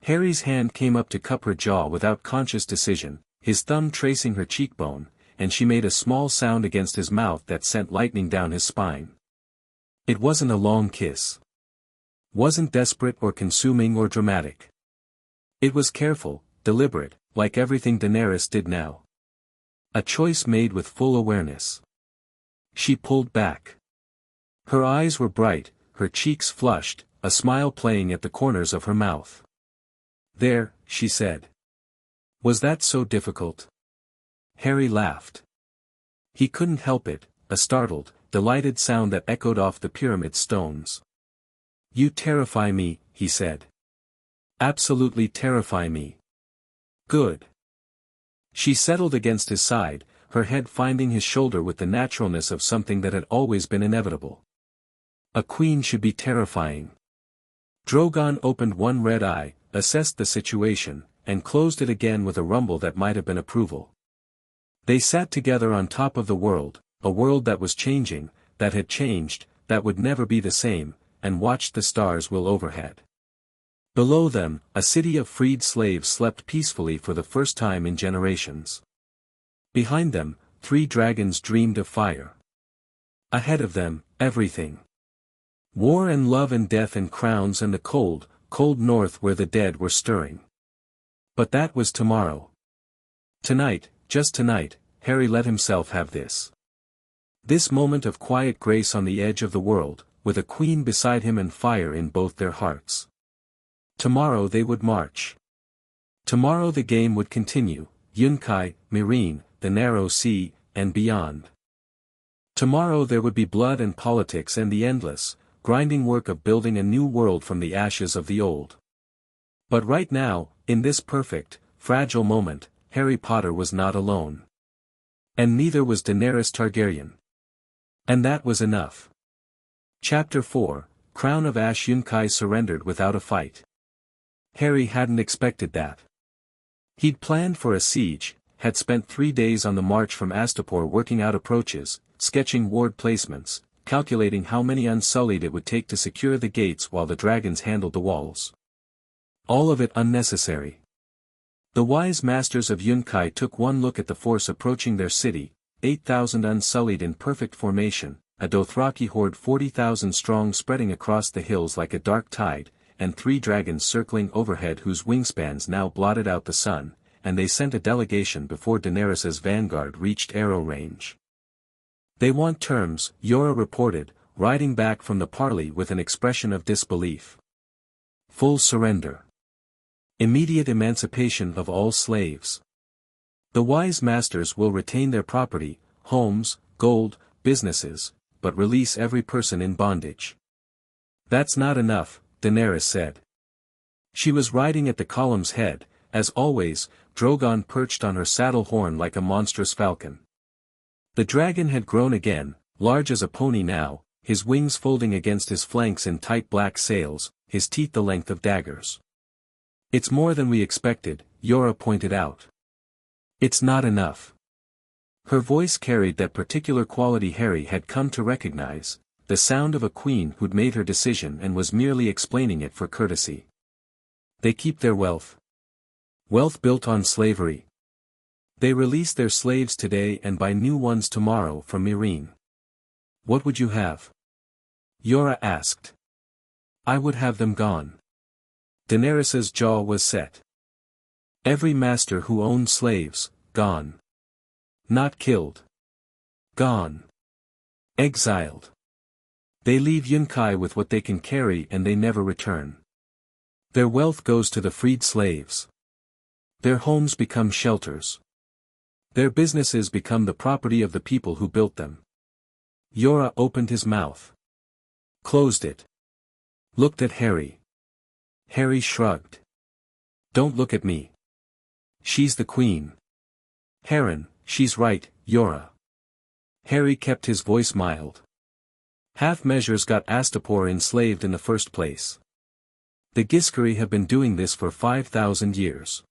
Harry's hand came up to cup her jaw without conscious decision, his thumb tracing her cheekbone, and she made a small sound against his mouth that sent lightning down his spine. It wasn't a long kiss. Wasn't desperate or consuming or dramatic. It was careful, deliberate, like everything Daenerys did now. A choice made with full awareness. She pulled back. Her eyes were bright, her cheeks flushed, a smile playing at the corners of her mouth. "There," she said. "Was that so difficult?" Harry laughed. He couldn't help it, a startled, delighted sound that echoed off the pyramid stones. "You terrify me," he said. "Absolutely terrify me." "Good." She settled against his side, her head finding his shoulder with the naturalness of something that had always been inevitable. A queen should be terrifying. Drogon opened one red eye, assessed the situation, and closed it again with a rumble that might have been approval. They sat together on top of the world, a world that was changing, that had changed, that would never be the same, and watched the stars will overhead. Below them, a city of freed slaves slept peacefully for the first time in generations. Behind them, 3 dragons dreamed of fire. Ahead of them, everything. War and love and death and crowns and the cold, cold north where the dead were stirring. But that was tomorrow. Tonight, just tonight, Harry let himself have this. This moment of quiet grace on the edge of the world, with a queen beside him and fire in both their hearts. Tomorrow they would march. Tomorrow the game would continue, Yunkai, Meereen, the Narrow Sea, and beyond. Tomorrow there would be blood and politics and the endless, grinding work of building a new world from the ashes of the old. But right now, in this perfect, fragile moment, Harry Potter was not alone. And neither was Daenerys Targaryen. And that was enough. Chapter 4, Crown of Ash. Yunkai surrendered without a fight. Harry hadn't expected that. He'd planned for a siege, had spent 3 days on the march from Astapor working out approaches, sketching ward placements, calculating how many Unsullied it would take to secure the gates while the dragons handled the walls. All of it unnecessary. The wise masters of Yunkai took one look at the force approaching their city, 8,000 Unsullied in perfect formation, a Dothraki horde 40,000 strong spreading across the hills like a dark tide, and 3 dragons circling overhead whose wingspans now blotted out the sun, and they sent a delegation before Daenerys's vanguard reached arrow range. "They want terms," Yora reported, riding back from the parley with an expression of disbelief. "Full surrender. Immediate emancipation of all slaves. The wise masters will retain their property, homes, gold, businesses, but release every person in bondage." "That's not enough," Daenerys said. She was riding at the column's head, as always, Drogon perched on her saddle horn like a monstrous falcon. The dragon had grown again, large as a pony now, his wings folding against his flanks in tight black sails, his teeth the length of daggers. "It's more than we expected," Yora pointed out. "It's not enough." Her voice carried that particular quality Harry had come to recognize, the sound of a queen who'd made her decision and was merely explaining it for courtesy. "They keep their wealth. Wealth built on slavery. They release their slaves today and buy new ones tomorrow from Meereen. What would you have?" Yora asked. "I would have them gone." Daenerys's jaw was set. "Every master who owned slaves, gone. Not killed. Gone. Exiled. They leave Yunkai with what they can carry and they never return. Their wealth goes to the freed slaves. Their homes become shelters. Their businesses become the property of the people who built them." Yora opened his mouth. Closed it. Looked at Harry. Harry shrugged. "Don't look at me. She's the queen." "Harren, she's right, Yora." Harry kept his voice mild. "Half measures got Astapor enslaved in the first place. The Giscari have been doing this for 5,000 years.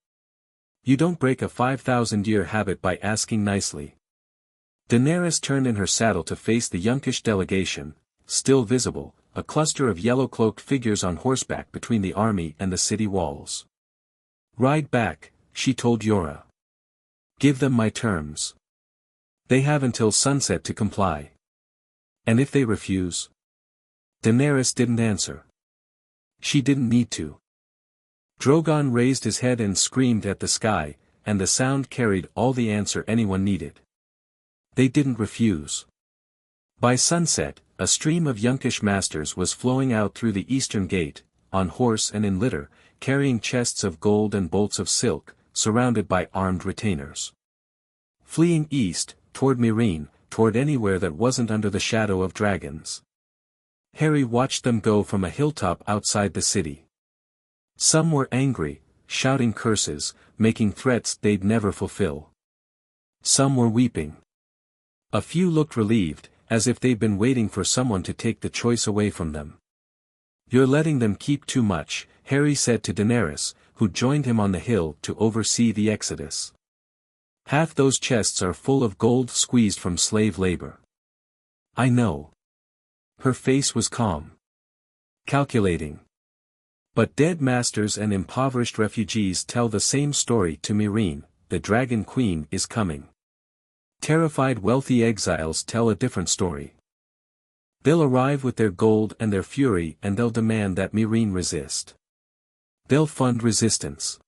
You don't break a 5,000-year habit by asking nicely." Daenerys turned in her saddle to face the Yunkish delegation, still visible, a cluster of yellow-cloaked figures on horseback between the army and the city walls. "Ride back," she told Yora. "Give them my terms. They have until sunset to comply. And if they refuse?" Daenerys didn't answer. She didn't need to. Drogon raised his head and screamed at the sky, and the sound carried all the answer anyone needed. They didn't refuse. By sunset, a stream of Yunkish masters was flowing out through the eastern gate, on horse and in litter, carrying chests of gold and bolts of silk, surrounded by armed retainers. Fleeing east, toward Meereen, toward anywhere that wasn't under the shadow of dragons. Harry watched them go from a hilltop outside the city. Some were angry, shouting curses, making threats they'd never fulfill. Some were weeping. A few looked relieved, as if they'd been waiting for someone to take the choice away from them. "You're letting them keep too much," Harry said to Daenerys, who joined him on the hill to oversee the exodus. "Half those chests are full of gold squeezed from slave labor." "I know." Her face was calm. "Calculating. But dead masters and impoverished refugees tell the same story to Meereen, the Dragon Queen is coming. Terrified wealthy exiles tell a different story. They'll arrive with their gold and their fury and they'll demand that Meereen resist. They'll fund resistance.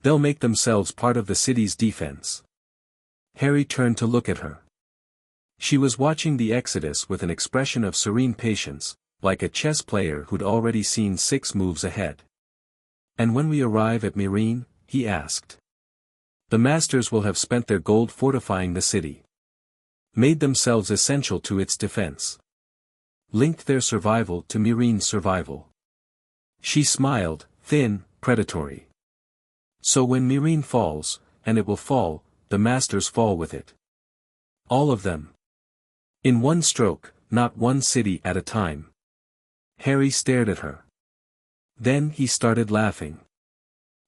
They'll make themselves part of the city's defense." Harry turned to look at her. She was watching the exodus with an expression of serene patience, like a chess player who'd already seen 6 moves ahead. "And when we arrive at Meereen?" he asked. "The masters will have spent their gold fortifying the city. Made themselves essential to its defense. Linked their survival to Meereen's survival." She smiled, thin, predatory. "So when Meereen falls, and it will fall, the masters fall with it. All of them. In one stroke, not one city at a time." Harry stared at her. Then he started laughing.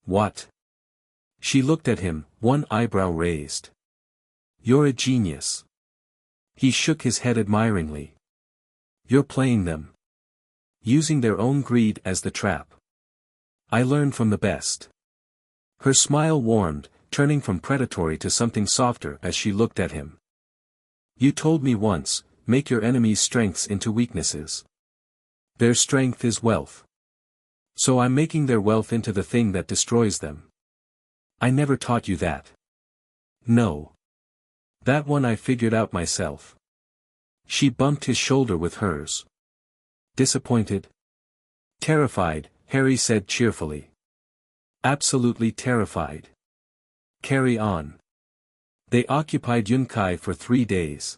"What? She looked at him, one eyebrow raised. You're a genius. He shook his head admiringly. You're playing them. Using their own greed as the trap. I learned from the best. Her smile warmed, turning from predatory to something softer as she looked at him. You told me once, make your enemies' strengths into weaknesses. Their strength is wealth. So I'm making their wealth into the thing that destroys them. I never taught you that. No. That one I figured out myself. She bumped his shoulder with hers. Disappointed? Terrified, Harry said cheerfully. Absolutely terrified. Carry on. They occupied Yunkai for 3 days.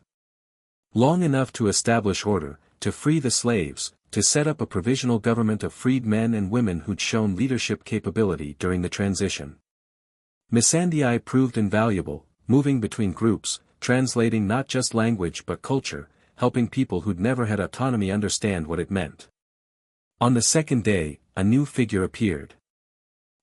Long enough to establish order, to free the slaves, to set up a provisional government of freed men and women who'd shown leadership capability during the transition. Missandei proved invaluable, moving between groups, translating not just language but culture, helping people who'd never had autonomy understand what it meant. On the second day, a new figure appeared.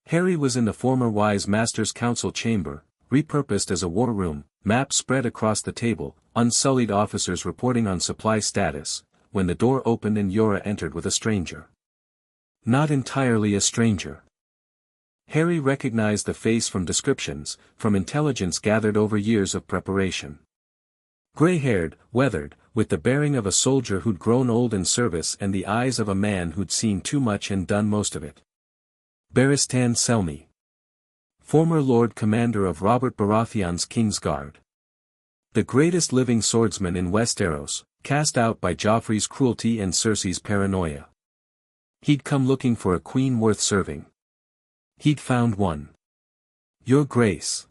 Harry was in the former Wise Master's Council chamber, repurposed as a war room, maps spread across the table, unsullied officers reporting on supply status, when the door opened and Yora entered with a stranger. Not entirely a stranger. Harry recognized the face from descriptions, from intelligence gathered over years of preparation. Gray-haired, weathered, with the bearing of a soldier who'd grown old in service and the eyes of a man who'd seen too much and done most of it. Barristan Selmy. Former Lord Commander of Robert Baratheon's Kingsguard. The greatest living swordsman in Westeros, cast out by Joffrey's cruelty and Cersei's paranoia. He'd come looking for a queen worth serving. He'd found one. Your Grace.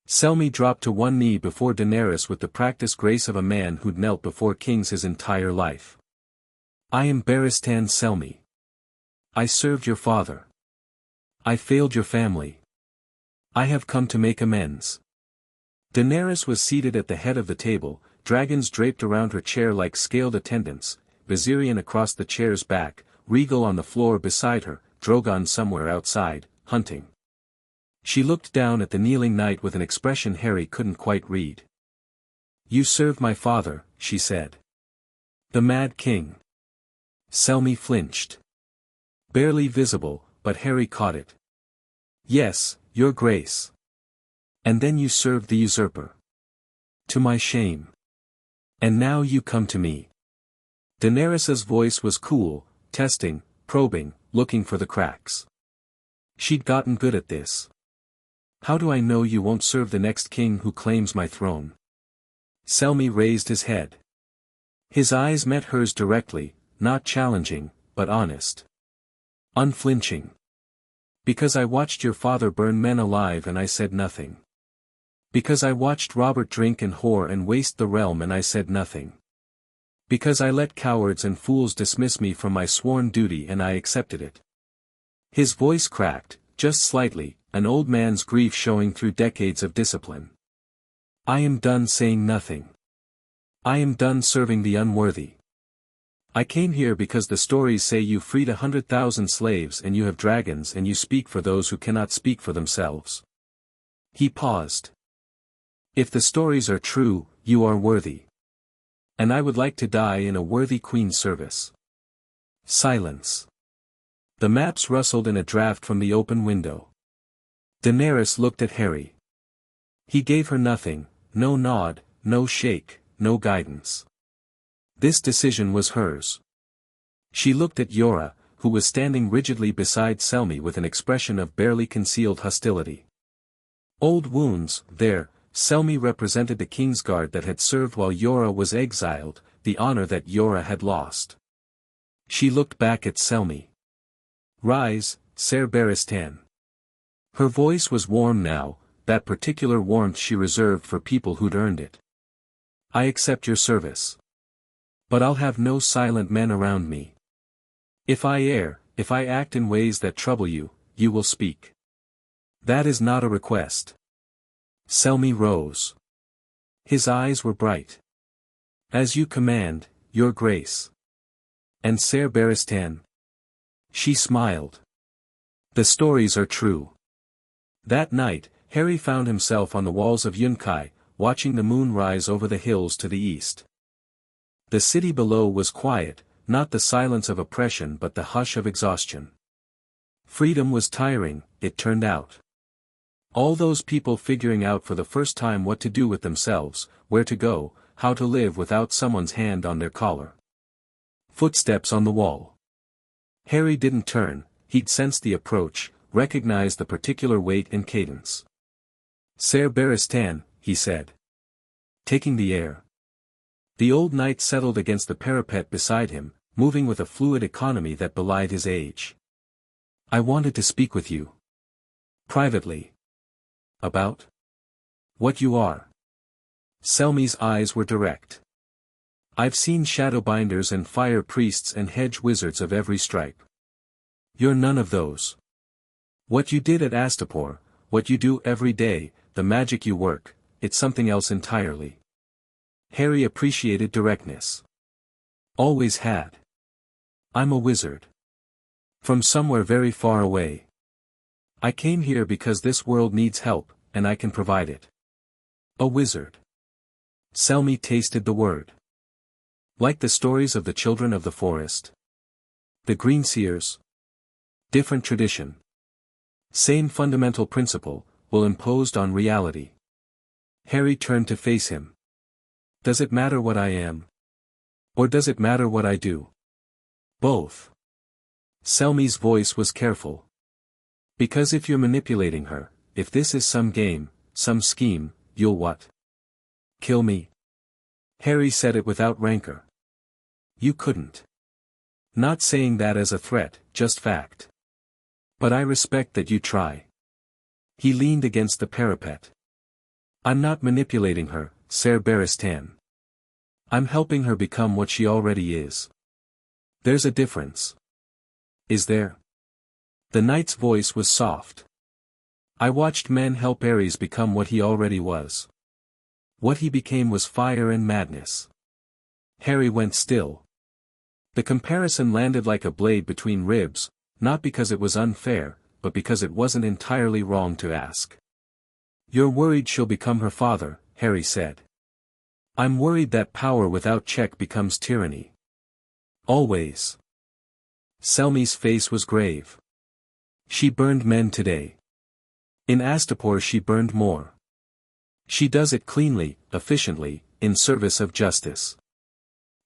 Selmy dropped to one knee before Daenerys with the practiced grace of a man who'd knelt before kings his entire life. I am Barristan Selmy. I served your father. I failed your family. I have come to make amends. Daenerys was seated at the head of the table, dragons draped around her chair like scaled attendants, Viserion across the chair's back, Regal on the floor beside her, Drogon somewhere outside, hunting. She looked down at the kneeling knight with an expression Harry couldn't quite read. You served my father, she said. The Mad King. Selmy flinched. Barely visible, but Harry caught it. Yes, Your Grace. And then you served the usurper. To my shame. And now you come to me. Daenerys's voice was cool, testing, probing, looking for the cracks. She'd gotten good at this. How do I know you won't serve the next king who claims my throne? Selmy raised his head. His eyes met hers directly, not challenging, but honest. Unflinching. Because I watched your father burn men alive and I said nothing. Because I watched Robert drink and whore and waste the realm and I said nothing. Because I let cowards and fools dismiss me from my sworn duty and I accepted it. His voice cracked, just slightly, an old man's grief showing through decades of discipline. I am done saying nothing. I am done serving the unworthy. I came here because the stories say you freed 100,000 slaves and you have dragons and you speak for those who cannot speak for themselves. He paused. If the stories are true, you are worthy. And I would like to die in a worthy queen's service. Silence. The maps rustled in a draft from the open window. Daenerys looked at Harry. He gave her nothing, no nod, no shake, no guidance. This decision was hers. She looked at Yora, who was standing rigidly beside Selmy with an expression of barely concealed hostility. Old wounds, there, Selmy represented the Kingsguard that had served while Yora was exiled, the honor that Yora had lost. She looked back at Selmy. Rise, Ser Barristan. Her voice was warm now, that particular warmth she reserved for people who'd earned it. I accept your service. But I'll have no silent men around me. If I err, if I act in ways that trouble you, you will speak. That is not a request. Selmy rose. His eyes were bright. As you command, Your Grace. And Ser Barristan. She smiled. The stories are true. That night, Harry found himself on the walls of Yunkai, watching the moon rise over the hills to the east. The city below was quiet, not the silence of oppression but the hush of exhaustion. Freedom was tiring, it turned out. All those people figuring out for the first time what to do with themselves, where to go, how to live without someone's hand on their collar. Footsteps on the wall. Harry didn't turn, he'd sensed the approach, recognized the particular weight and cadence. Ser Barristan, he said. Taking the air. The old knight settled against the parapet beside him, moving with a fluid economy that belied his age. I wanted to speak with you. Privately. About? What you are. Selmy's eyes were direct. I've seen shadowbinders and fire priests and hedge wizards of every stripe. You're none of those. What you did at Astapor, what you do every day, the magic you work, it's something else entirely. Harry appreciated directness. Always had. I'm a wizard. From somewhere very far away. I came here because this world needs help, and I can provide it. A wizard. Selmy tasted the word. Like the stories of the children of the forest. The Greenseers. Different tradition. Same fundamental principle, will imposed on reality. Harry turned to face him. Does it matter what I am? Or does it matter what I do? Both. Selmy's voice was careful. Because if you're manipulating her, if this is some game, some scheme, you'll what? Kill me? Harry said it without rancor. You couldn't. Not saying that as a threat, just fact. But I respect that you try. He leaned against the parapet. I'm not manipulating her, Ser Barristan. I'm helping her become what she already is. There's a difference. Is there? The knight's voice was soft. I watched men help Ares become what he already was. What he became was fire and madness. Harry went still. The comparison landed like a blade between ribs, not because it was unfair, but because it wasn't entirely wrong to ask. You're worried she'll become her father, Harry said. I'm worried that power without check becomes tyranny. Always. Selmy's face was grave. She burned men today. In Astapor she burned more. She does it cleanly, efficiently, in service of justice.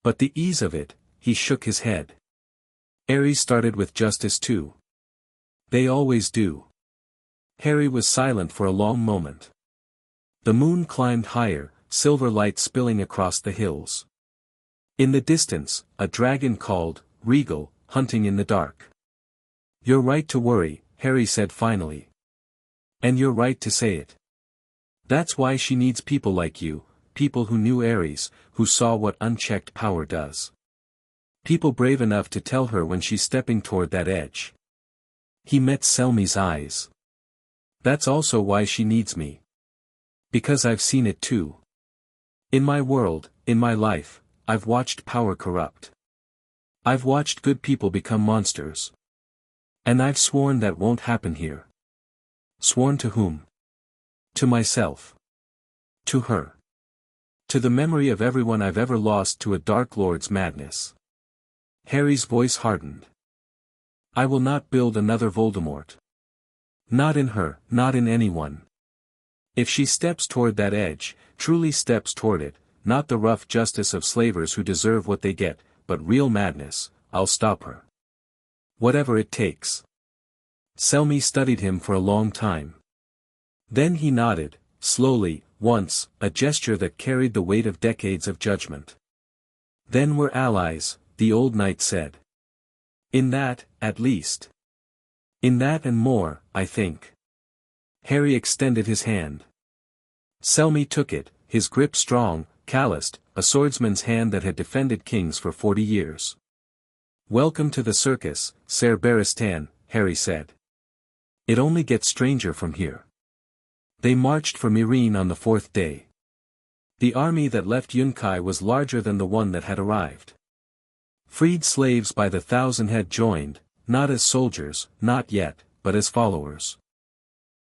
But the ease of it, he shook his head. Ares started with justice too. They always do. Harry was silent for a long moment. The moon climbed higher, silver light spilling across the hills. In the distance, a dragon called, regal, hunting in the dark. You're right to worry, Harry said finally. And you're right to say it. That's why she needs people like you, people who knew Ares, who saw what unchecked power does. People brave enough to tell her when she's stepping toward that edge. He met Selmy's eyes. That's also why she needs me. Because I've seen it too. In my world, in my life, I've watched power corrupt. I've watched good people become monsters. And I've sworn that won't happen here. Sworn to whom? To myself. To her. To the memory of everyone I've ever lost to a Dark Lord's madness. Harry's voice hardened. I will not build another Voldemort. Not in her, not in anyone. If she steps toward that edge, truly steps toward it, not the rough justice of slavers who deserve what they get, but real madness, I'll stop her. Whatever it takes. Selmy studied him for a long time. Then he nodded, slowly, once, a gesture that carried the weight of decades of judgment. Then we're allies, the old knight said. In that, at least. In that and more, I think. Harry extended his hand. Selmy took it, his grip strong, calloused, a swordsman's hand that had defended kings for 40 years. Welcome to the circus, Ser Barristan, Harry said. It only gets stranger from here. They marched for Meereen on the 4th day. The army that left Yunkai was larger than the one that had arrived. Freed slaves by the 1,000 had joined, not as soldiers, not yet, but as followers.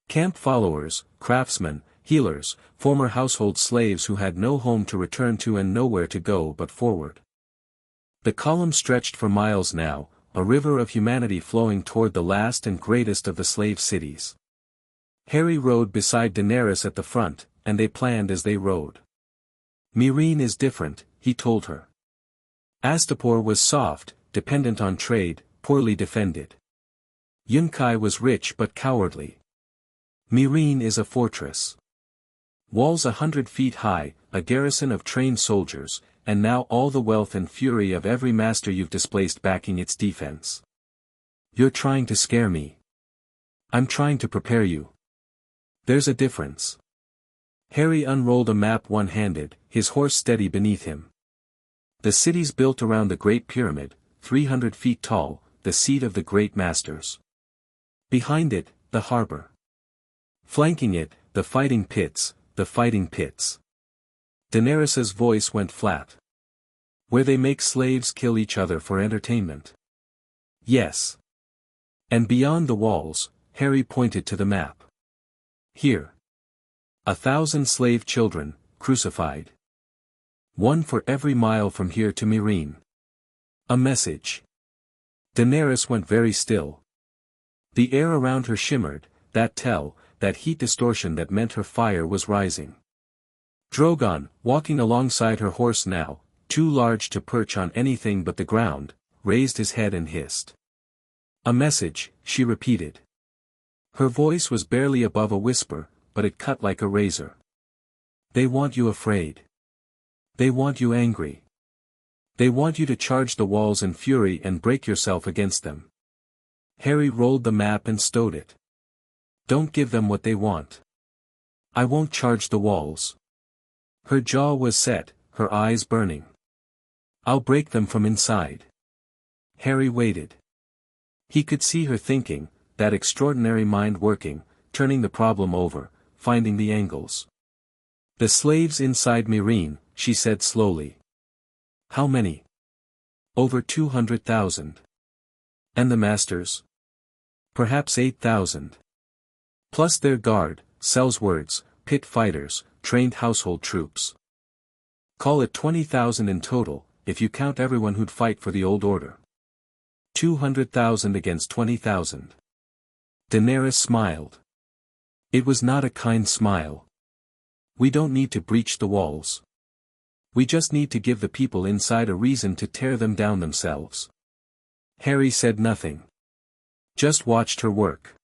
Camp followers, craftsmen, healers, former household slaves who had no home to return to and nowhere to go but forward. The column stretched for miles now, a river of humanity flowing toward the last and greatest of the slave cities. Harry rode beside Daenerys at the front, and they planned as they rode. Meereen is different, he told her. Astapor was soft, dependent on trade, poorly defended. Yunkai was rich but cowardly. Meereen is a fortress. Walls 100 feet high, a garrison of trained soldiers, and now all the wealth and fury of every master you've displaced backing its defense. You're trying to scare me. I'm trying to prepare you. There's a difference. Harry unrolled a map one-handed, his horse steady beneath him. The city's built around the Great Pyramid, 300 feet tall, the seat of the great masters. Behind it, the harbor. Flanking it, the fighting pits, the fighting pits. Daenerys's voice went flat. Where they make slaves kill each other for entertainment. Yes. And beyond the walls, Harry pointed to the map. Here. 1,000 slave children, crucified. One for every mile from here to Meereen. A message. Daenerys went very still. The air around her shimmered, that heat distortion that meant her fire was rising. Drogon, walking alongside her horse now, too large to perch on anything but the ground, raised his head and hissed. A message, she repeated. Her voice was barely above a whisper, but it cut like a razor. They want you afraid. They want you angry. They want you to charge the walls in fury and break yourself against them. Harry rolled the map and stowed it. Don't give them what they want. I won't charge the walls. Her jaw was set, her eyes burning. I'll break them from inside. Harry waited. He could see her thinking, that extraordinary mind working, turning the problem over, finding the angles. The slaves inside Meereen, she said slowly. How many? Over 200,000. And the masters? Perhaps 8,000. Plus their guard, sellswords, pit fighters, trained household troops. Call it 20,000 in total, if you count everyone who'd fight for the old order. 200,000 against 20,000. Daenerys smiled. It was not a kind smile. We don't need to breach the walls. We just need to give the people inside a reason to tear them down themselves. Harry said nothing. Just watched her work.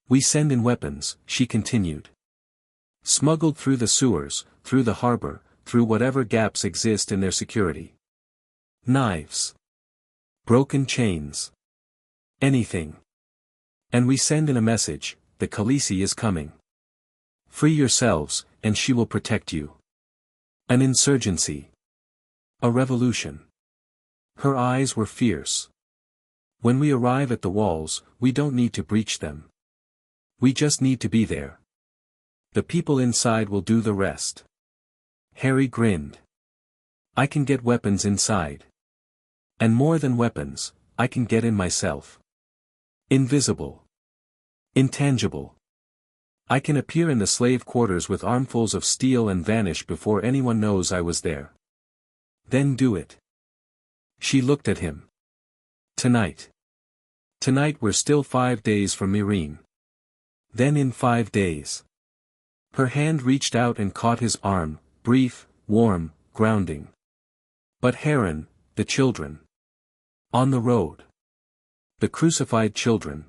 We send in weapons, she continued. Smuggled through the sewers, through the harbor, through whatever gaps exist in their security. Knives. Broken chains. Anything. And we send in a message, the Khaleesi is coming. Free yourselves, and she will protect you. An insurgency. A revolution. Her eyes were fierce. When we arrive at the walls, we don't need to breach them. We just need to be there. The people inside will do the rest. Harry grinned. I can get weapons inside. And more than weapons, I can get in myself. Invisible. Intangible. I can appear in the slave quarters with armfuls of steel and vanish before anyone knows I was there. Then do it. She looked at him. Tonight. Tonight we're still 5 days from Meereen. Then in 5 days. Her hand reached out and caught his arm, brief, warm, grounding. But Harren, the children. On the road. The crucified children.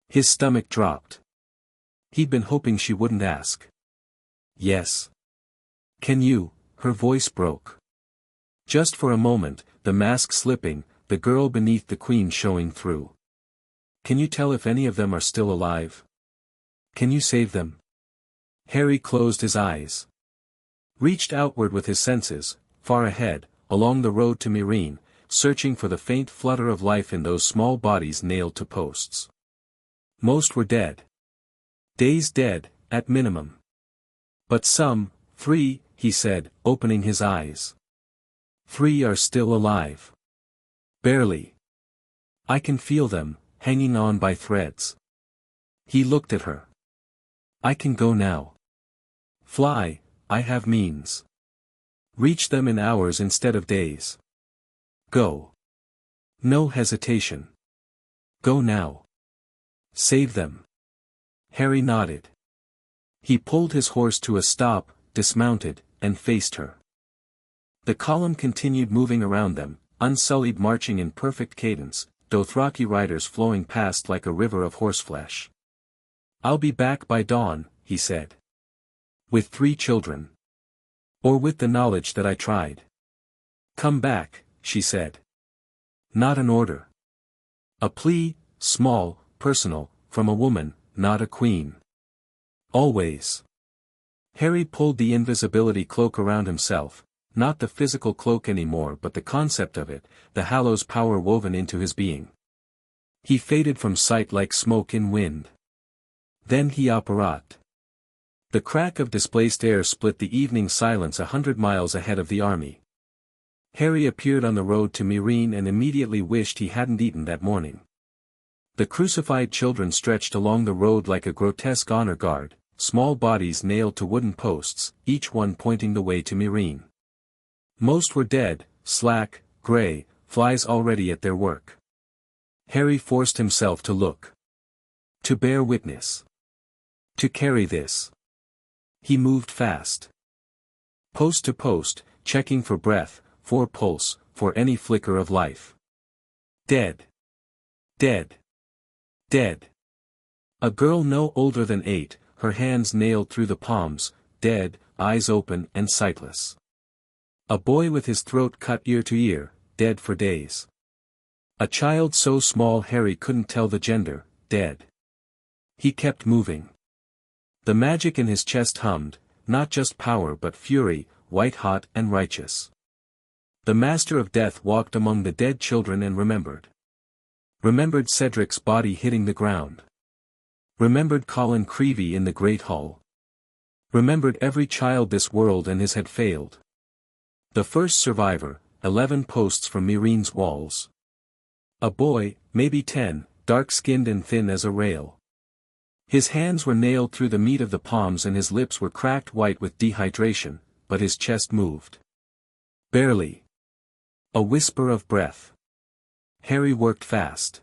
His stomach dropped. He'd been hoping she wouldn't ask. Yes. Can you? Her voice broke. Just for a moment, the mask slipping, the girl beneath the queen showing through. Can you tell if any of them are still alive? Can you save them? Harry closed his eyes. Reached outward with his senses, far ahead, along the road to Meereen, searching for the faint flutter of life in those small bodies nailed to posts. Most were dead. Days dead, at minimum. But some, 3, he said, opening his eyes. 3 are still alive. Barely. I can feel them, hanging on by threads. He looked at her. I can go now. Fly, I have means. Reach them in hours instead of days. Go. No hesitation. Go now. Save them. Harry nodded. He pulled his horse to a stop, dismounted, and faced her. The column continued moving around them, unsullied, marching in perfect cadence, Dothraki riders flowing past like a river of horseflesh. I'll be back by dawn, he said. With 3 children. Or with the knowledge that I tried. Come back, she said. Not an order. A plea, small, personal, from a woman, not a queen. Always. Harry pulled the invisibility cloak around himself, not the physical cloak anymore but the concept of it, the Hallows power woven into his being. He faded from sight like smoke in wind. Then he apparat. The crack of displaced air split the evening silence 100 miles ahead of the army. Harry appeared on the road to Meereen and immediately wished he hadn't eaten that morning. The crucified children stretched along the road like a grotesque honor guard, small bodies nailed to wooden posts, each one pointing the way to Meereen. Most were dead, slack, grey, flies already at their work. Harry forced himself to look. To bear witness. To carry this. He moved fast. Post to post, checking for breath, for pulse, for any flicker of life. Dead. Dead. Dead. A girl no older than 8, her hands nailed through the palms, dead, eyes open and sightless. A boy with his throat cut ear to ear, dead for days. A child so small Harry couldn't tell the gender, dead. He kept moving. The magic in his chest hummed, not just power but fury, white-hot and righteous. The Master of Death walked among the dead children and remembered. Remembered Cedric's body hitting the ground. Remembered Colin Creevey in the Great Hall. Remembered every child this world and his had failed. The first survivor, 11 posts from Meereen's walls. A boy, maybe 10, dark-skinned and thin as a rail. His hands were nailed through the meat of the palms and his lips were cracked white with dehydration, but his chest moved. Barely. A whisper of breath. Harry worked fast.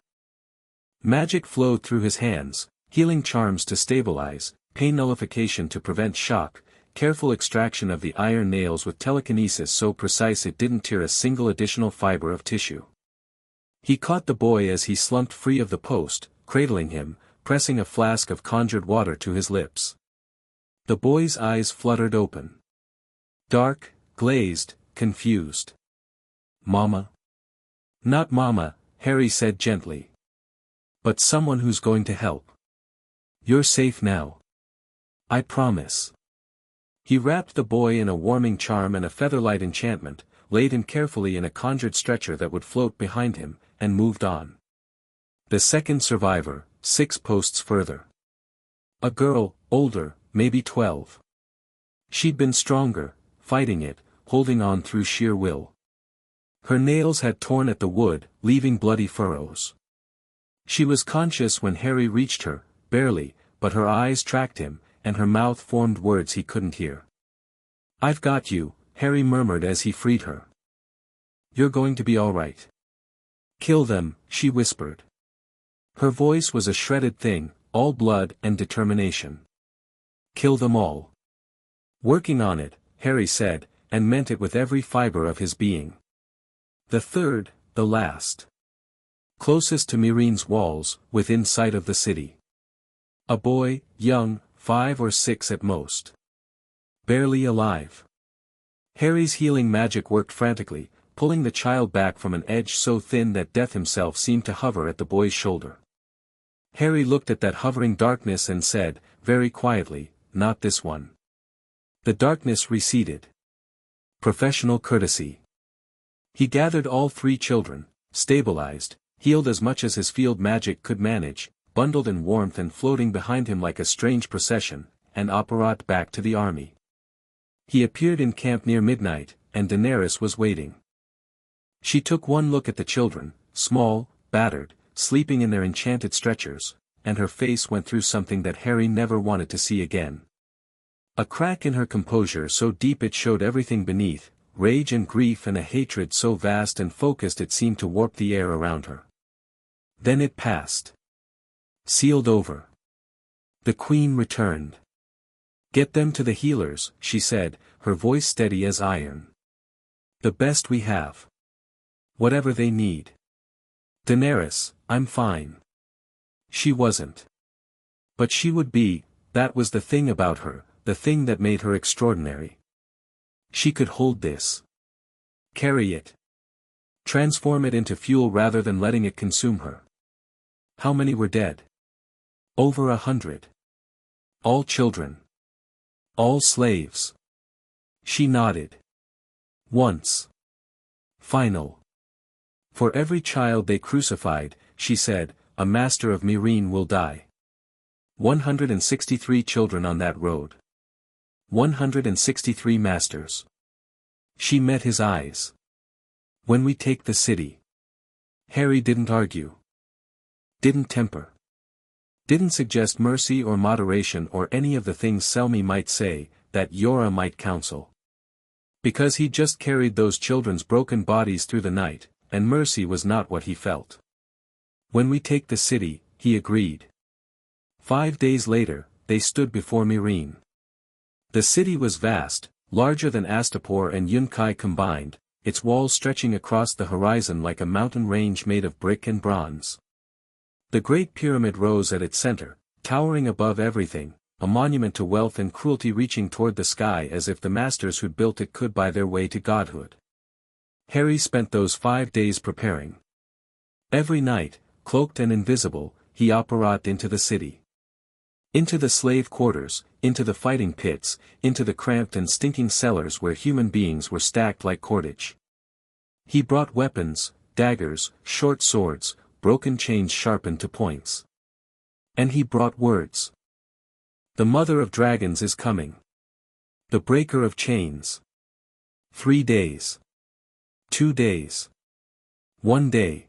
Magic flowed through his hands, healing charms to stabilize, pain nullification to prevent shock, careful extraction of the iron nails with telekinesis so precise it didn't tear a single additional fiber of tissue. He caught the boy as he slumped free of the post, cradling him, pressing a flask of conjured water to his lips. The boy's eyes fluttered open. Dark, glazed, confused. Mama? Not Mama, Harry said gently. But someone who's going to help. You're safe now. I promise. He wrapped the boy in a warming charm and a featherlight enchantment, laid him carefully in a conjured stretcher that would float behind him, and moved on. The second survivor, 6 posts further. A girl, older, maybe 12. She'd been stronger, fighting it, holding on through sheer will. Her nails had torn at the wood, leaving bloody furrows. She was conscious when Harry reached her, barely, but her eyes tracked him, and her mouth formed words he couldn't hear. I've got you, Harry murmured as he freed her. You're going to be all right. Kill them, she whispered. Her voice was a shredded thing, all blood and determination. Kill them all. Working on it, Harry said, and meant it with every fiber of his being. The third, the last. Closest to Meereen's walls, within sight of the city. A boy, young, 5 or 6 at most. Barely alive. Harry's healing magic worked frantically, pulling the child back from an edge so thin that death himself seemed to hover at the boy's shoulder. Harry looked at that hovering darkness and said, very quietly, not this one. The darkness receded. Professional courtesy. He gathered all 3 children, stabilized, healed as much as his field magic could manage, bundled in warmth and floating behind him like a strange procession, and apparat back to the army. He appeared in camp near midnight, and Daenerys was waiting. She took one look at the children, small, battered, sleeping in their enchanted stretchers, and her face went through something that Harry never wanted to see again. A crack in her composure so deep it showed everything beneath, rage and grief and a hatred so vast and focused it seemed to warp the air around her. Then it passed. Sealed over. The Queen returned. "Get them to the healers," she said, her voice steady as iron. "The best we have. Whatever they need." "Daenerys, I'm fine." She wasn't. But she would be, that was the thing about her, the thing that made her extraordinary. She could hold this. Carry it. Transform it into fuel rather than letting it consume her. How many were dead? Over 100. All children. All slaves. She nodded. Once. Final. For every child they crucified, she said, a master of Meereen will die. 163 children on that road. 163 masters. She met his eyes. "When we take the city." Harry didn't argue. Didn't temper. Didn't suggest mercy or moderation or any of the things Selmy might say, that Yora might counsel. Because he just carried those children's broken bodies through the night, and mercy was not what he felt. "When we take the city," he agreed. 5 days later, they stood before Meereen. The city was vast, larger than Astapor and Yunkai combined, its walls stretching across the horizon like a mountain range made of brick and bronze. The Great Pyramid rose at its center, towering above everything, a monument to wealth and cruelty reaching toward the sky as if the masters who'd built it could buy their way to godhood. Harry spent those 5 days preparing. Every night, cloaked and invisible, he operated into the city. Into the slave quarters, into the fighting pits, into the cramped and stinking cellars where human beings were stacked like cordage. He brought weapons, daggers, short swords, broken chains sharpened to points. And he brought words. "The mother of dragons is coming. The breaker of chains. 3 days. 2 days. 1 day.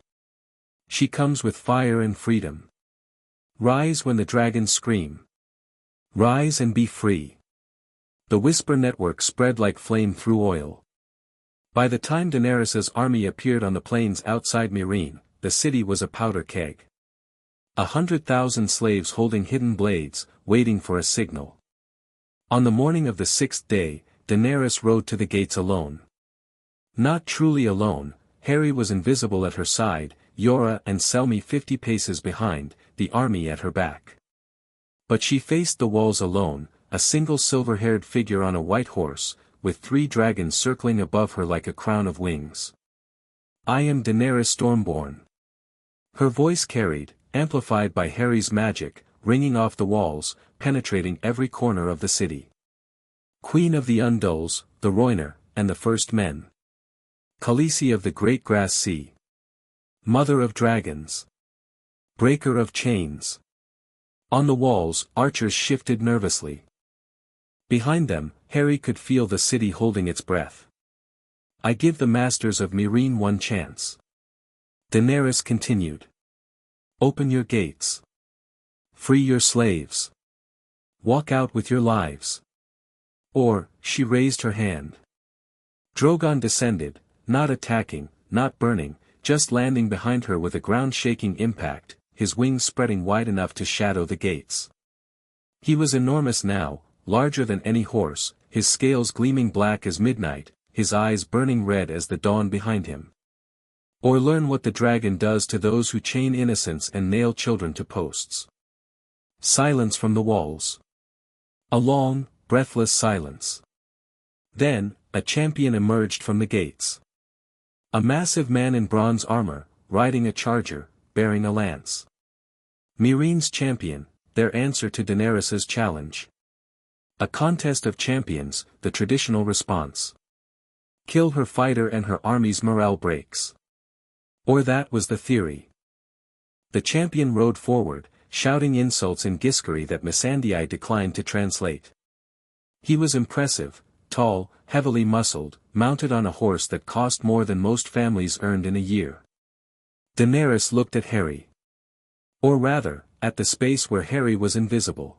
She comes with fire and freedom. Rise when the dragons scream. Rise and be free." The whisper network spread like flame through oil. By the time Daenerys's army appeared on the plains outside Meereen, the city was a powder keg. 100,000 slaves holding hidden blades, waiting for a signal. On the morning of the 6th day, Daenerys rode to the gates alone. Not truly alone, Harry was invisible at her side, Yora and Selmy 50 paces behind, the army at her back. But she faced the walls alone, a single silver-haired figure on a white horse, with 3 dragons circling above her like a crown of wings. "I am Daenerys Stormborn." Her voice carried, amplified by Harry's magic, ringing off the walls, penetrating every corner of the city. "Queen of the Undulls, the Rhoynar, and the First Men. Khaleesi of the Great Grass Sea. Mother of Dragons. Breaker of Chains." On the walls, archers shifted nervously. Behind them, Harry could feel the city holding its breath. "I give the masters of Meereen one chance." Daenerys continued. "Open your gates. Free your slaves. Walk out with your lives." Or, she raised her hand. Drogon descended, not attacking, not burning, just landing behind her with a ground-shaking impact, his wings spreading wide enough to shadow the gates. He was enormous now, larger than any horse, his scales gleaming black as midnight, his eyes burning red as the dawn behind him. Or learn what the dragon does to those who chain innocents and nail children to posts. Silence from the walls. A long, breathless silence. Then, a champion emerged from the gates. A massive man in bronze armor, riding a charger, bearing a lance. Meereen's champion, their answer to Daenerys's challenge. A contest of champions, the traditional response. Kill her fighter and her army's morale breaks. Or that was the theory. The champion rode forward, shouting insults in Giscari that Missandei declined to translate. He was impressive, tall, heavily muscled, mounted on a horse that cost more than most families earned in a year. Daenerys looked at Harry. Or rather, at the space where Harry was invisible.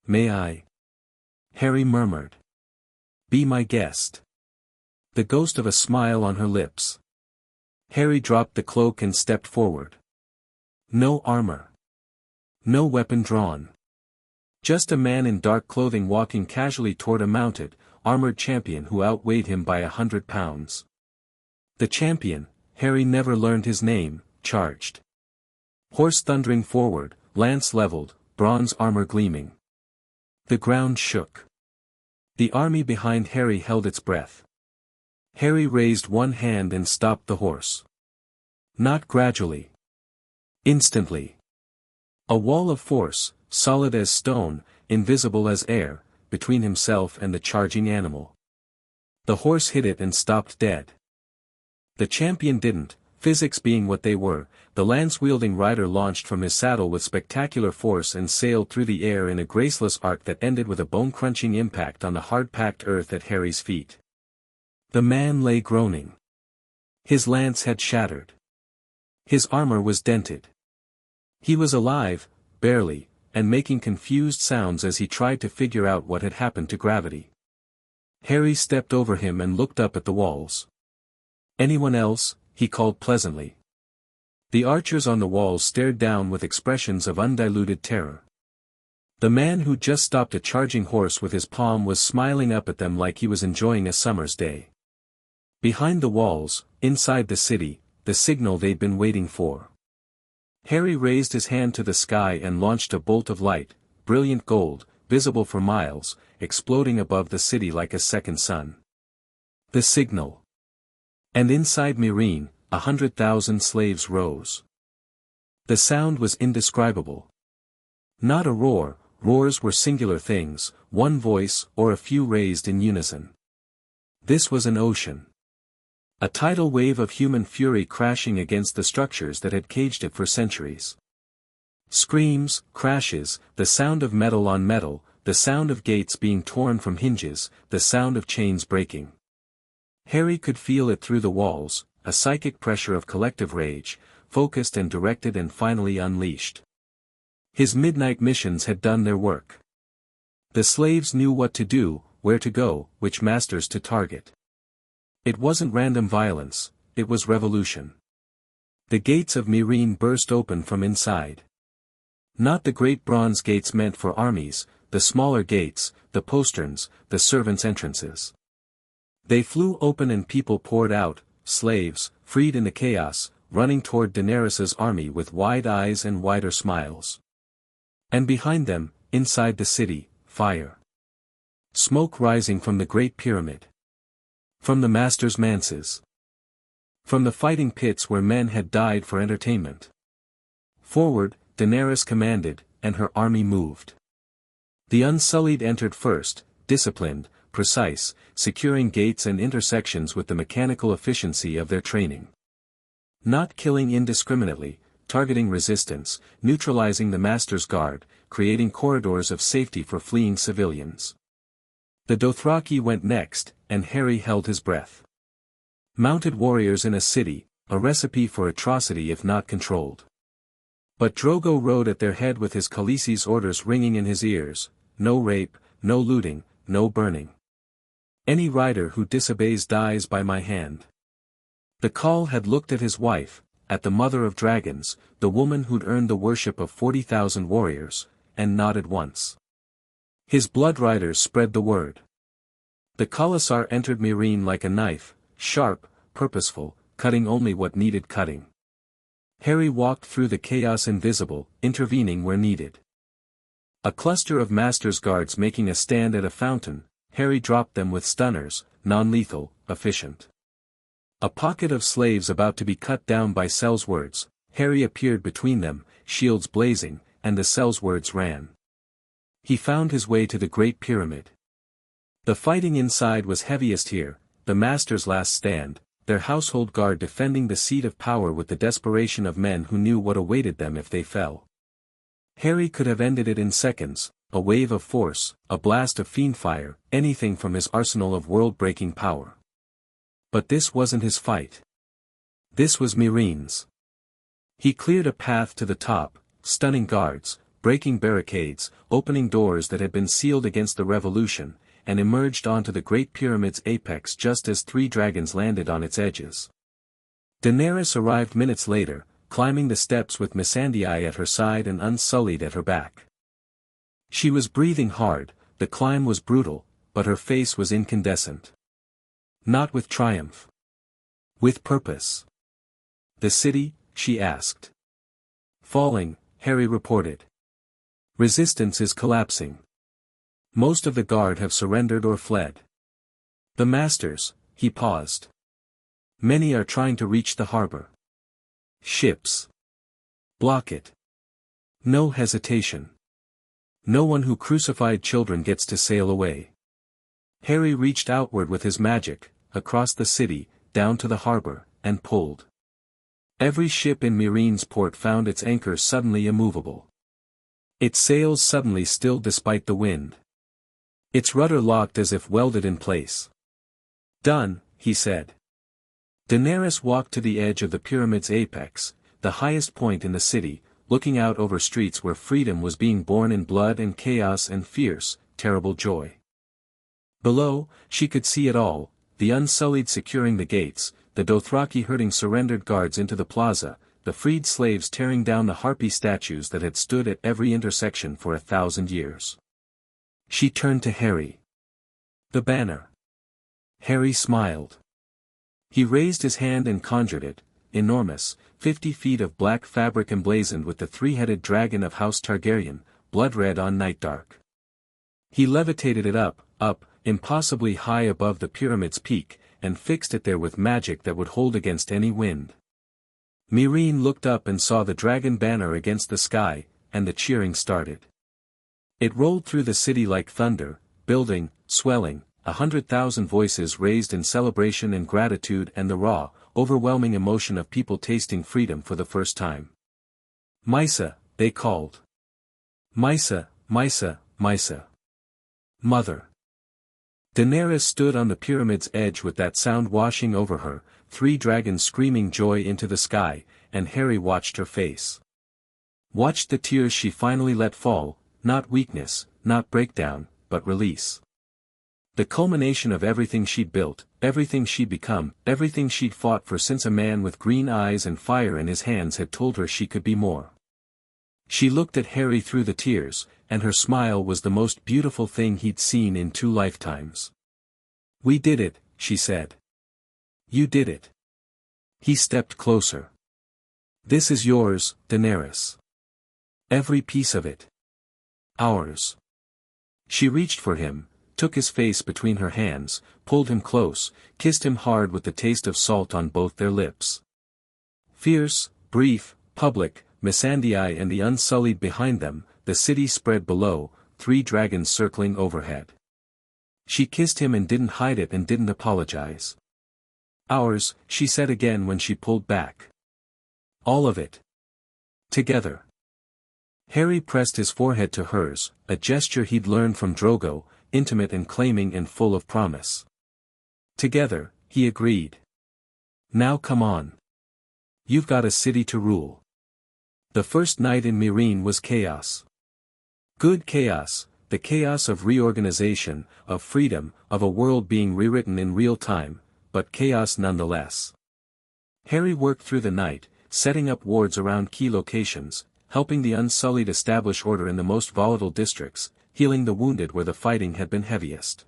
"May I?" Harry murmured. "Be my guest." The ghost of a smile on her lips. Harry dropped the cloak and stepped forward. No armor. No weapon drawn. Just a man in dark clothing walking casually toward a mounted, armored champion who outweighed him by 100 pounds. The champion, Harry never learned his name, charged. Horse thundering forward, lance leveled, bronze armor gleaming. The ground shook. The army behind Harry held its breath. Harry raised one hand and stopped the horse. Not gradually. Instantly. A wall of force, solid as stone, invisible as air, between himself and the charging animal. The horse hit it and stopped dead. The champion didn't, physics being what they were. The lance-wielding rider launched from his saddle with spectacular force and sailed through the air in a graceless arc that ended with a bone-crunching impact on the hard-packed earth at Harry's feet. The man lay groaning. His lance had shattered. His armor was dented. He was alive, barely, and making confused sounds as he tried to figure out what had happened to gravity. Harry stepped over him and looked up at the walls. "Anyone else?" he called pleasantly. The archers on the walls stared down with expressions of undiluted terror. The man who just stopped a charging horse with his palm was smiling up at them like he was enjoying a summer's day. Behind the walls, inside the city, the signal they'd been waiting for. Harry raised his hand to the sky and launched a bolt of light, brilliant gold, visible for miles, exploding above the city like a second sun. The signal. And inside Meereen, 100,000 slaves rose. The sound was indescribable. Not a roar, roars were singular things, one voice or a few raised in unison. This was an ocean. A tidal wave of human fury crashing against the structures that had caged it for centuries. Screams, crashes, the sound of metal on metal, the sound of gates being torn from hinges, the sound of chains breaking. Harry could feel it through the walls, a psychic pressure of collective rage, focused and directed and finally unleashed. His midnight missions had done their work. The slaves knew what to do, where to go, which masters to target. It wasn't random violence, it was revolution. The gates of Meereen burst open from inside. Not the great bronze gates meant for armies, the smaller gates, the posterns, the servants' entrances. They flew open and people poured out, slaves, freed in the chaos, running toward Daenerys' army with wide eyes and wider smiles. And behind them, inside the city, fire. Smoke rising from the Great Pyramid. From the Master's manses. From the fighting pits where men had died for entertainment. Forward, Daenerys commanded, and her army moved. The Unsullied entered first, disciplined, precise, securing gates and intersections with the mechanical efficiency of their training. Not killing indiscriminately, targeting resistance, neutralizing the Master's guard, creating corridors of safety for fleeing civilians. The Dothraki went next, and Harry held his breath. Mounted warriors in a city, a recipe for atrocity if not controlled. But Drogo rode at their head with his Khaleesi's orders ringing in his ears: no rape, no looting, no burning. Any rider who disobeys dies by my hand. The Khal had looked at his wife, at the mother of dragons, the woman who'd earned the worship of 40,000 warriors, and nodded once. His blood riders spread the word. The Khalasar entered Meereen like a knife, sharp, purposeful, cutting only what needed cutting. Harry walked through the chaos invisible, intervening where needed. A cluster of Master's guards making a stand at a fountain, Harry dropped them with stunners, non-lethal, efficient. A pocket of slaves about to be cut down by Sellswords, Harry appeared between them, shields blazing, and the Sellswords ran. He found his way to the Great Pyramid. The fighting inside was heaviest here, the Master's last stand, their household guard defending the seat of power with the desperation of men who knew what awaited them if they fell. Harry could have ended it in seconds, a wave of force, a blast of fiendfire, anything from his arsenal of world-breaking power. But this wasn't his fight. This was Meereen's. He cleared a path to the top, stunning guards, breaking barricades, opening doors that had been sealed against the revolution, and emerged onto the Great Pyramid's apex just as 3 dragons landed on its edges. Daenerys arrived minutes later, climbing the steps with Missandei at her side and Unsullied at her back. She was breathing hard, the climb was brutal, but her face was incandescent. Not with triumph. With purpose. "The city?" she asked. "Falling," Harry reported. "Resistance is collapsing. Most of the guard have surrendered or fled. The masters," he paused. "Many are trying to reach the harbor. Ships. Block it. No hesitation. No one who crucified children gets to sail away." Harry reached outward with his magic, across the city, down to the harbor, and pulled. Every ship in Meereen's port found its anchors suddenly immovable. Its sails suddenly still despite the wind. Its rudder locked as if welded in place. "Done," he said. Daenerys walked to the edge of the pyramid's apex, the highest point in the city, looking out over streets where freedom was being born in blood and chaos and fierce, terrible joy. Below, she could see it all, the Unsullied securing the gates, the Dothraki herding surrendered guards into the plaza, the freed slaves tearing down the harpy statues that had stood at every intersection for 1,000 years. She turned to Harry. "The banner." Harry smiled. He raised his hand and conjured it, enormous, 50 feet of black fabric emblazoned with the 3-headed dragon of House Targaryen, blood-red on night dark. He levitated it up, impossibly high above the pyramid's peak, and fixed it there with magic that would hold against any wind. Meereen looked up and saw the dragon banner against the sky, and the cheering started. It rolled through the city like thunder, building, swelling, 100,000 voices raised in celebration and gratitude and the raw, overwhelming emotion of people tasting freedom for the first time. "Mysa," they called. "Mysa, Mysa, Mysa. Mother." Daenerys stood on the pyramid's edge with that sound washing over her, 3 dragons screaming joy into the sky, and Harry watched her face. Watched the tears she finally let fall, not weakness, not breakdown, but release. The culmination of everything she'd built, everything she'd become, everything she'd fought for since a man with green eyes and fire in his hands had told her she could be more. She looked at Harry through the tears, and her smile was the most beautiful thing he'd seen in 2 lifetimes. "We did it," she said. "You did it." He stepped closer. "This is yours, Daenerys. Every piece of it. Ours." She reached for him, took his face between her hands, pulled him close, kissed him hard with the taste of salt on both their lips. Fierce, brief, public, Missandei and the Unsullied behind them, the city spread below, 3 dragons circling overhead. She kissed him and didn't hide it and didn't apologize. "Ours," she said again when she pulled back. "All of it. Together." Harry pressed his forehead to hers, a gesture he'd learned from Drogo, intimate and claiming and full of promise. "Together," he agreed. "Now come on. You've got a city to rule." The first night in Meereen was chaos. Good chaos, the chaos of reorganization, of freedom, of a world being rewritten in real time, but chaos nonetheless. Harry worked through the night, setting up wards around key locations, helping the Unsullied establish order in the most volatile districts, healing the wounded where the fighting had been heaviest.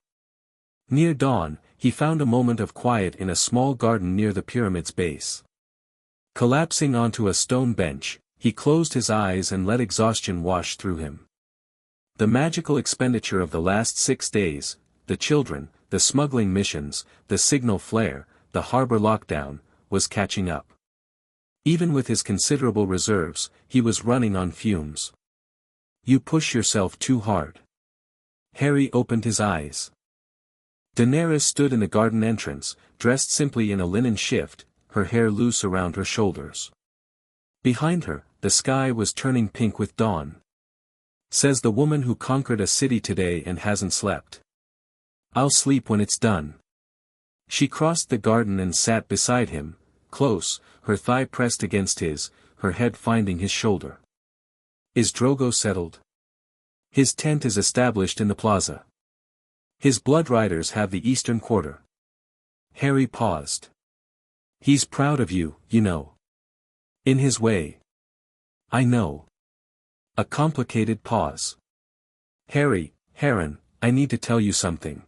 Near dawn, he found a moment of quiet in a small garden near the pyramid's base. Collapsing onto a stone bench, he closed his eyes and let exhaustion wash through him. The magical expenditure of the last 6 days, the children, the smuggling missions, the signal flare, the harbor lockdown, was catching up. Even with his considerable reserves, he was running on fumes. "You push yourself too hard." Harry opened his eyes. Daenerys stood in the garden entrance, dressed simply in a linen shift, her hair loose around her shoulders. Behind her, the sky was turning pink with dawn. Says the woman who conquered a city today and hasn't slept. "I'll sleep when it's done." She crossed the garden and sat beside him, close, her thigh pressed against his, her head finding his shoulder. Is Drogo settled? His tent is established in the plaza. His blood riders have the eastern quarter. Harry paused. He's proud of you, you know. In his way. I know. A complicated pause. Harry, Heron, I need to tell you something.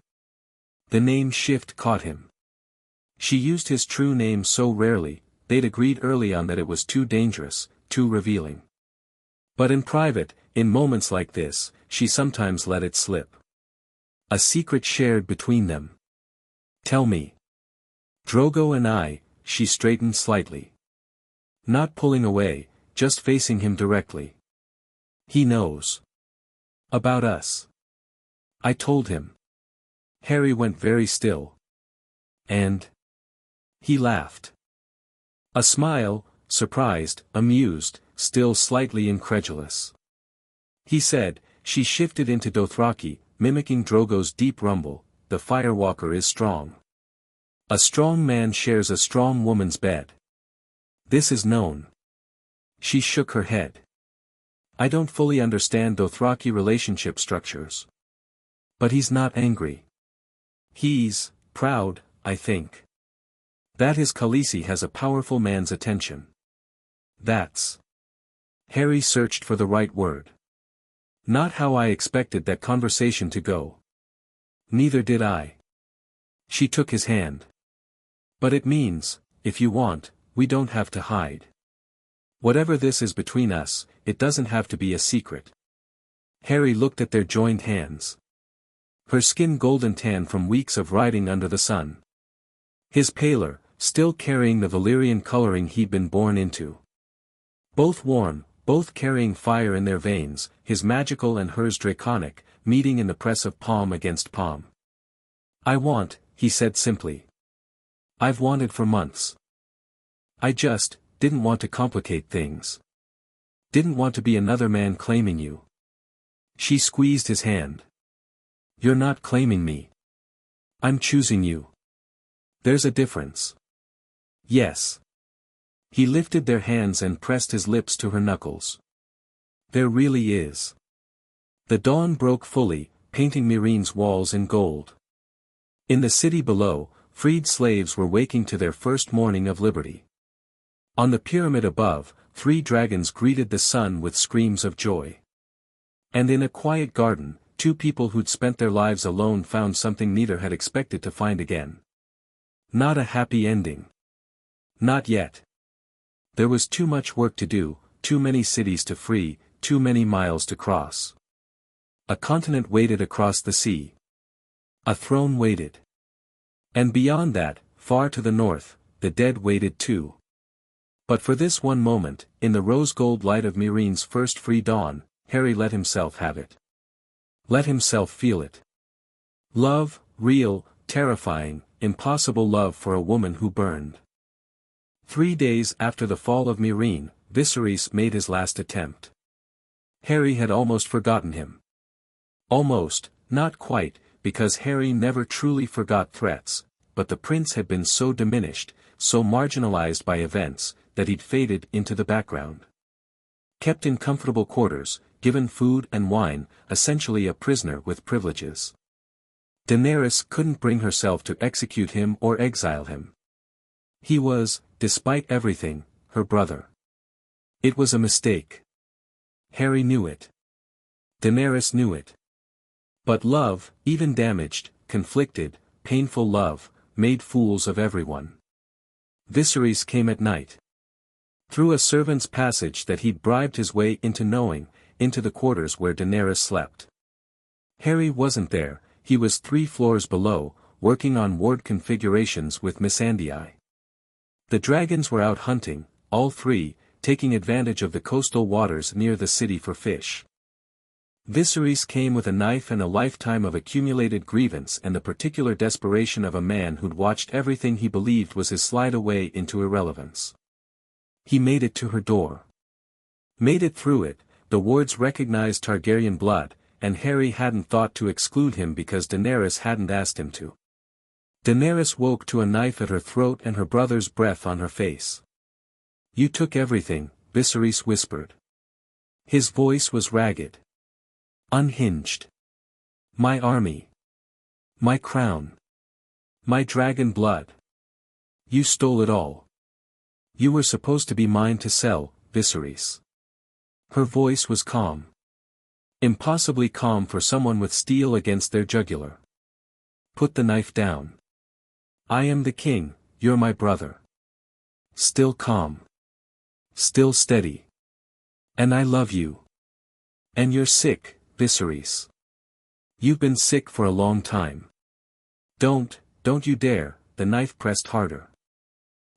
The name shift caught him. She used his true name so rarely, they'd agreed early on that it was too dangerous, too revealing. But in private, in moments like this, she sometimes let it slip. A secret shared between them. Tell me. Drogo and I, she straightened slightly. Not pulling away, just facing him directly. He knows. About us. I told him. Harry went very still. And? He laughed. A smile, surprised, amused, still slightly incredulous. He said, she shifted into Dothraki, mimicking Drogo's deep rumble, the firewalker is strong. A strong man shares a strong woman's bed. This is known. She shook her head. I don't fully understand Dothraki relationship structures. But he's not angry. He's proud, I think. That his Khaleesi has a powerful man's attention. That's. Harry searched for the right word. Not how I expected that conversation to go. Neither did I. She took his hand. But it means, if you want, we don't have to hide. Whatever this is between us, it doesn't have to be a secret. Harry looked at their joined hands. Her skin golden tan from weeks of riding under the sun. His paler, still carrying the Valyrian coloring he'd been born into. Both warm, both carrying fire in their veins, his magical and hers draconic, meeting in the press of palm against palm. I want, he said simply. I've wanted for months. I just, didn't want to complicate things. Didn't want to be another man claiming you. She squeezed his hand. You're not claiming me. I'm choosing you. There's a difference. Yes. He lifted their hands and pressed his lips to her knuckles. There really is. The dawn broke fully, painting Meereen's walls in gold. In the city below, freed slaves were waking to their first morning of liberty. On the pyramid above, 3 dragons greeted the sun with screams of joy. And in a quiet garden, 2 people who'd spent their lives alone found something neither had expected to find again. Not a happy ending. Not yet. There was too much work to do, too many cities to free, too many miles to cross. A continent waited across the sea. A throne waited. And beyond that, far to the north, the dead waited too. But for this one moment, in the rose-gold light of Meereen's first free dawn, Harry let himself have it. Let himself feel it. Love, real, terrifying, impossible love for a woman who burned. 3 days after the fall of Meereen, Viserys made his last attempt. Harry had almost forgotten him. Almost, not quite, because Harry never truly forgot threats, but the prince had been so diminished, so marginalized by events, that he'd faded into the background. Kept in comfortable quarters, given food and wine, essentially a prisoner with privileges. Daenerys couldn't bring herself to execute him or exile him. He was, despite everything, her brother. It was a mistake. Harry knew it. Daenerys knew it. But love, even damaged, conflicted, painful love, made fools of everyone. Viserys came at night. Through a servant's passage that he'd bribed his way into knowing, into the quarters where Daenerys slept. Harry wasn't there, he was 3 floors below, working on ward configurations with Missandei. The dragons were out hunting, all 3, taking advantage of the coastal waters near the city for fish. Viserys came with a knife and a lifetime of accumulated grievance and the particular desperation of a man who'd watched everything he believed was his slide away into irrelevance. He made it to her door. Made it through it, the wards recognized Targaryen blood, and Harry hadn't thought to exclude him because Daenerys hadn't asked him to. Daenerys woke to a knife at her throat and her brother's breath on her face. You took everything, Viserys whispered. His voice was ragged. Unhinged. My army. My crown. My dragon blood. You stole it all. You were supposed to be mine to sell, Viserys. Her voice was calm. Impossibly calm for someone with steel against their jugular. Put the knife down. I am the king, you're my brother. Still calm. Still steady. And I love you. And you're sick, Viserys. You've been sick for a long time. Don't you dare, the knife pressed harder.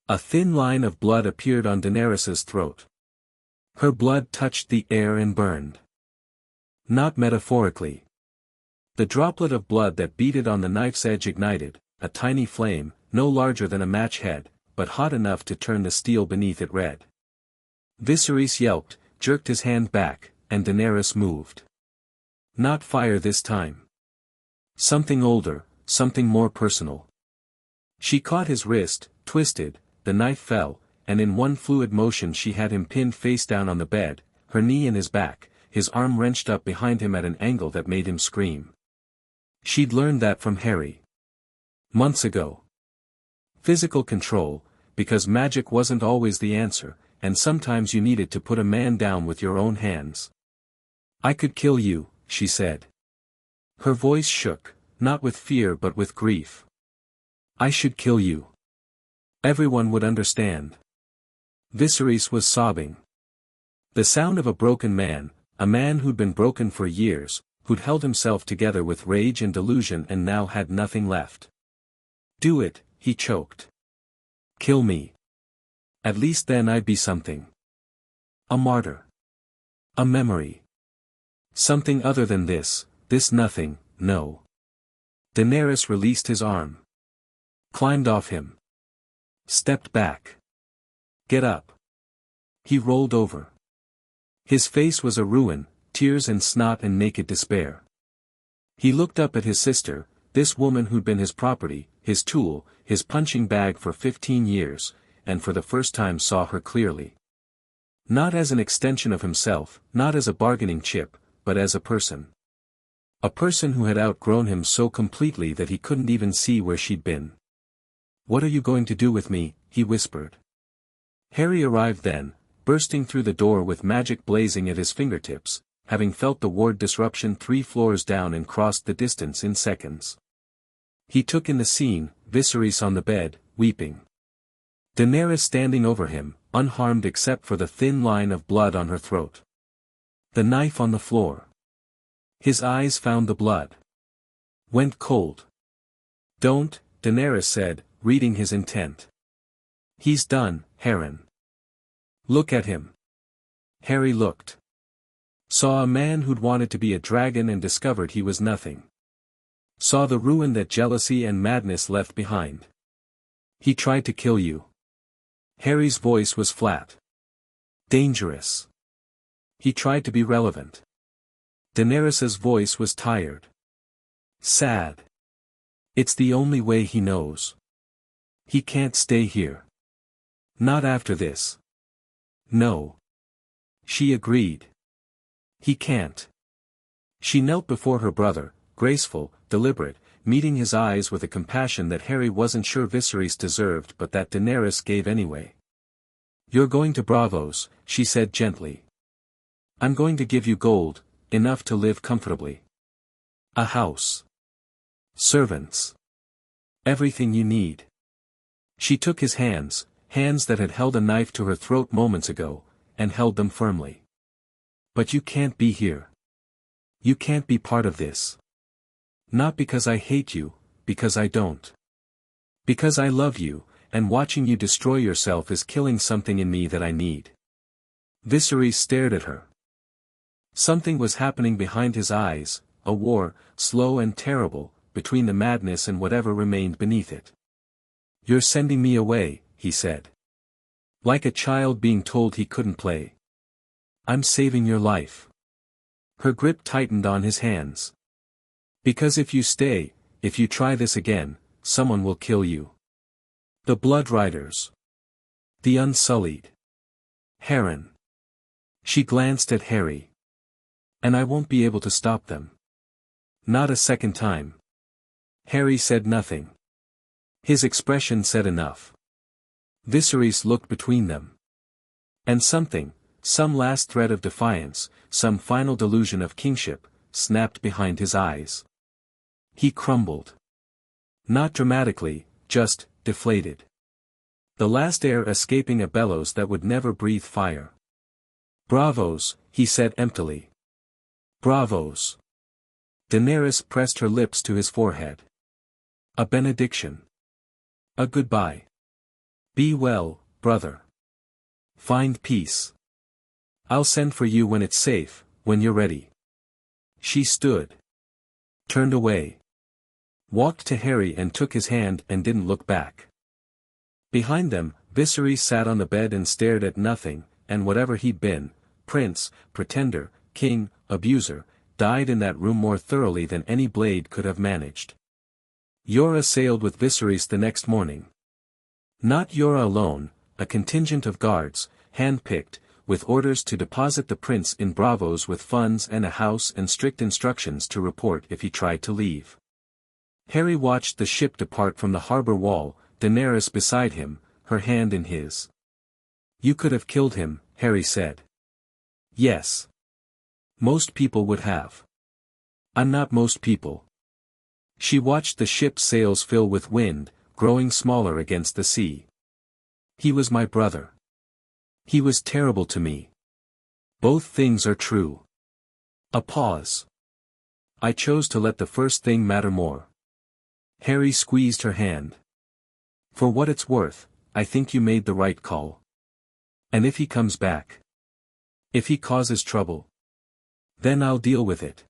A thin line of blood appeared on Daenerys's throat. Her blood touched the air and burned. Not metaphorically. The droplet of blood that beaded on the knife's edge ignited, a tiny flame, no larger than a match head, but hot enough to turn the steel beneath it red. Viserys yelped, jerked his hand back, and Daenerys moved. Not fire this time. Something older, something more personal. She caught his wrist, twisted, the knife fell, and in one fluid motion she had him pinned face down on the bed, her knee in his back, his arm wrenched up behind him at an angle that made him scream. She'd learned that from Harry. Months ago. Physical control, because magic wasn't always the answer, and sometimes you needed to put a man down with your own hands. I could kill you, she said. Her voice shook, not with fear but with grief. I should kill you. Everyone would understand. Viserys was sobbing. The sound of a broken man, a man who'd been broken for years, who'd held himself together with rage and delusion and now had nothing left. Do it, he choked. Kill me. At least then I'd be something. A martyr. A memory. Something other than this nothing, no. Daenerys released his arm. Climbed off him. Stepped back. Get up. He rolled over. His face was a ruin, tears and snot and naked despair. He looked up at his sister, this woman who'd been his property, his tool, his punching bag for 15 years, and for the first time saw her clearly. Not as an extension of himself, not as a bargaining chip, but as a person. A person who had outgrown him so completely that he couldn't even see where she'd been. What are you going to do with me? He whispered. Harry arrived then, bursting through the door with magic blazing at his fingertips, having felt the ward disruption 3 floors down and crossed the distance in seconds. He took in the scene, Viserys on the bed, weeping. Daenerys standing over him, unharmed except for the thin line of blood on her throat. The knife on the floor. His eyes found the blood. Went cold. Don't, Daenerys said, reading his intent. He's done, Harren. Look at him. Harry looked. Saw a man who'd wanted to be a dragon and discovered he was nothing. Saw the ruin that jealousy and madness left behind. He tried to kill you. Harry's voice was flat. Dangerous. He tried to be relevant. Daenerys's voice was tired. Sad. It's the only way he knows. He can't stay here. Not after this. No. She agreed. He can't. She knelt before her brother, graceful, deliberate, meeting his eyes with a compassion that Harry wasn't sure Viserys deserved but that Daenerys gave anyway. You're going to Braavos, she said gently. I'm going to give you gold, enough to live comfortably. A house. Servants. Everything you need. She took his hands, hands that had held a knife to her throat moments ago, and held them firmly. But you can't be here. You can't be part of this. Not because I hate you, because I don't. Because I love you, and watching you destroy yourself is killing something in me that I need. Viserys stared at her. Something was happening behind his eyes, a war, slow and terrible, between the madness and whatever remained beneath it. You're sending me away, he said. Like a child being told he couldn't play. I'm saving your life. Her grip tightened on his hands. Because if you stay, if you try this again, someone will kill you. The Blood Riders. The Unsullied. Harren. She glanced at Harry. And I won't be able to stop them. Not a second time. Harry said nothing. His expression said enough. Viserys looked between them. And something, some last thread of defiance, some final delusion of kingship, snapped behind his eyes. He crumbled. Not dramatically, just deflated. The last air escaping a bellows that would never breathe fire. "Bravos," he said emptily. "Bravos." Daenerys pressed her lips to his forehead. "A benediction. A goodbye. Be well, brother. Find peace. I'll send for you when it's safe, when you're ready." She stood. Turned away. Walked to Harry and took his hand and didn't look back. Behind them, Viserys sat on the bed and stared at nothing, and whatever he'd been, prince, pretender, king, abuser, died in that room more thoroughly than any blade could have managed. Yora sailed with Viserys the next morning. Not Yora alone, a contingent of guards, hand-picked, with orders to deposit the prince in Bravos with funds and a house and strict instructions to report if he tried to leave. Harry watched the ship depart from the harbor wall, Daenerys beside him, her hand in his. "You could have killed him," Harry said. "Yes. Most people would have. I'm not most people." She watched the ship's sails fill with wind, growing smaller against the sea. "He was my brother. He was terrible to me. Both things are true." A pause. "I chose to let the first thing matter more." Harry squeezed her hand. "For what it's worth, I think you made the right call. And if he comes back? If he causes trouble? Then I'll deal with it."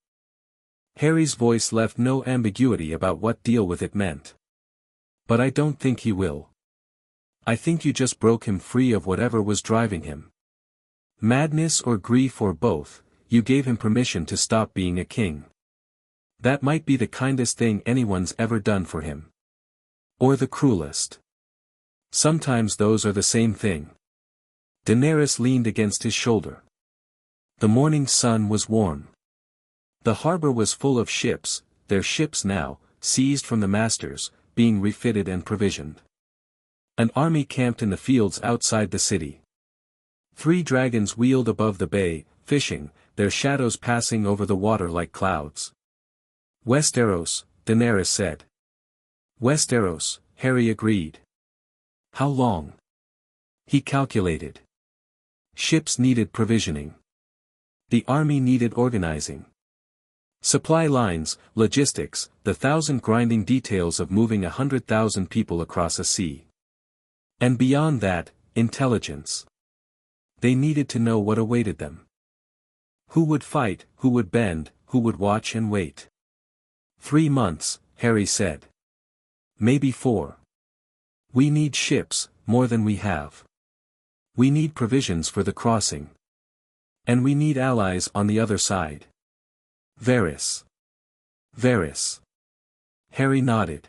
Harry's voice left no ambiguity about what deal with it meant. "But I don't think he will. I think you just broke him free of whatever was driving him. Madness or grief or both, you gave him permission to stop being a king. That might be the kindest thing anyone's ever done for him. Or the cruelest. Sometimes those are the same thing." Daenerys leaned against his shoulder. The morning sun was warm. The harbor was full of ships, their ships now, seized from the masters, being refitted and provisioned. An army camped in the fields outside the city. 3 dragons wheeled above the bay, fishing, their shadows passing over the water like clouds. "Westeros," Daenerys said. "Westeros," Harry agreed. "How long?" He calculated. Ships needed provisioning. The army needed organizing. Supply lines, logistics, the 1,000 grinding details of moving 100,000 people across a sea. And beyond that, intelligence. They needed to know what awaited them. Who would fight, who would bend, who would watch and wait. 3 months, Harry said. Maybe 4. We need ships, more than we have. We need provisions for the crossing. And we need allies on the other side. Varys. Varys. Harry nodded.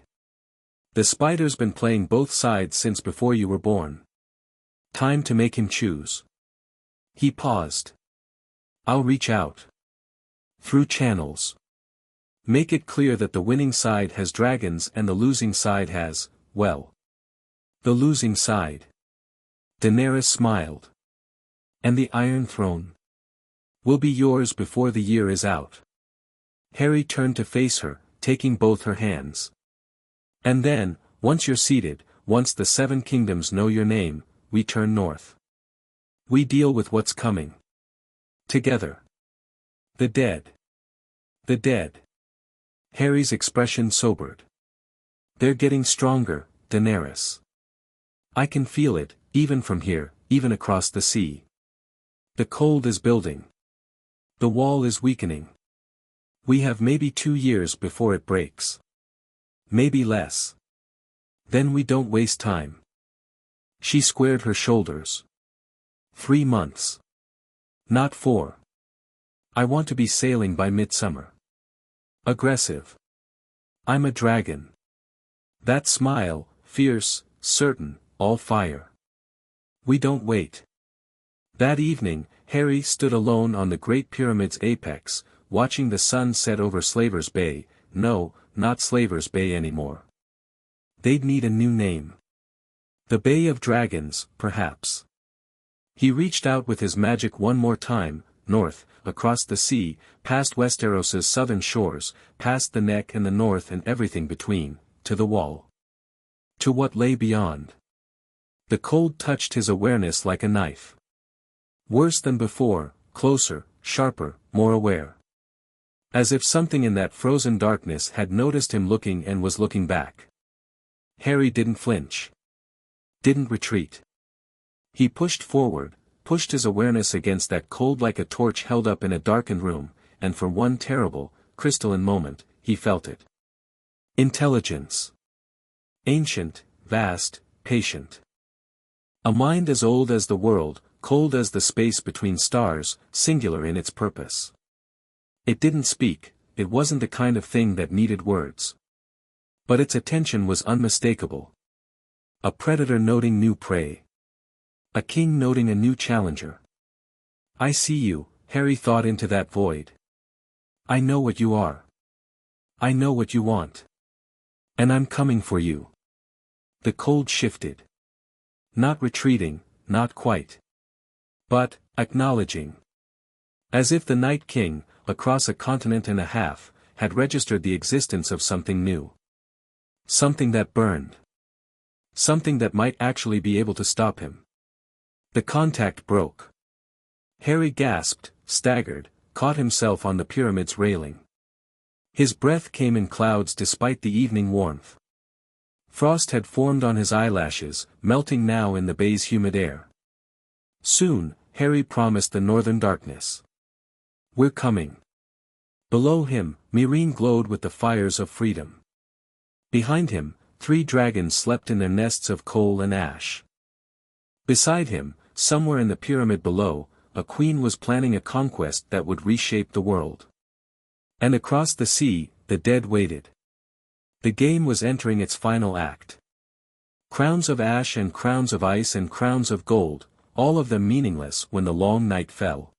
The spider's been playing both sides since before you were born. Time to make him choose. He paused. I'll reach out. Through channels. Make it clear that the winning side has dragons and the losing side has, well. The losing side. Daenerys smiled. And the Iron Throne will be yours before the year is out. Harry turned to face her, taking both her hands. And then, once you're seated, once the 7 kingdoms know your name, we turn north. We deal with what's coming. Together. The dead. The dead. Harry's expression sobered. They're getting stronger, Daenerys. I can feel it, even from here, even across the sea. The cold is building. The wall is weakening. We have maybe 2 years before it breaks. Maybe less. Then we don't waste time. She squared her shoulders. 3 months. Not 4. I want to be sailing by midsummer. Aggressive. I'm a dragon. That smile, fierce, certain, all fire. We don't wait. That evening, Harry stood alone on the Great Pyramid's apex, watching the sun set over Slaver's Bay. No, not Slaver's Bay anymore. They'd need a new name. The Bay of Dragons, perhaps. He reached out with his magic one more time, north, across the sea, past Westeros's southern shores, past the Neck and the north and everything between, to the wall. To what lay beyond. The cold touched his awareness like a knife. Worse than before, closer, sharper, more aware. As if something in that frozen darkness had noticed him looking and was looking back. Harry didn't flinch. Didn't retreat. He pushed forward, pushed his awareness against that cold like a torch held up in a darkened room, and for one terrible, crystalline moment, he felt it. Intelligence. Ancient, vast, patient. A mind as old as the world, cold as the space between stars, singular in its purpose. It didn't speak, it wasn't the kind of thing that needed words. But its attention was unmistakable. A predator noting new prey. A king noting a new challenger. I see you, Harry thought into that void. I know what you are. I know what you want. And I'm coming for you. The cold shifted. Not retreating, not quite. But, acknowledging. As if the Night King, across a continent and a half, had registered the existence of something new. Something that burned. Something that might actually be able to stop him. The contact broke. Harry gasped, staggered, caught himself on the pyramid's railing. His breath came in clouds despite the evening warmth. Frost had formed on his eyelashes, melting now in the bay's humid air. Soon, Harry promised the northern darkness. We're coming. Below him, Meereen glowed with the fires of freedom. Behind him, 3 dragons slept in their nests of coal and ash. Beside him, somewhere in the pyramid below, a queen was planning a conquest that would reshape the world. And across the sea, the dead waited. The game was entering its final act. Crowns of ash and crowns of ice and crowns of gold, all of them meaningless when the long night fell.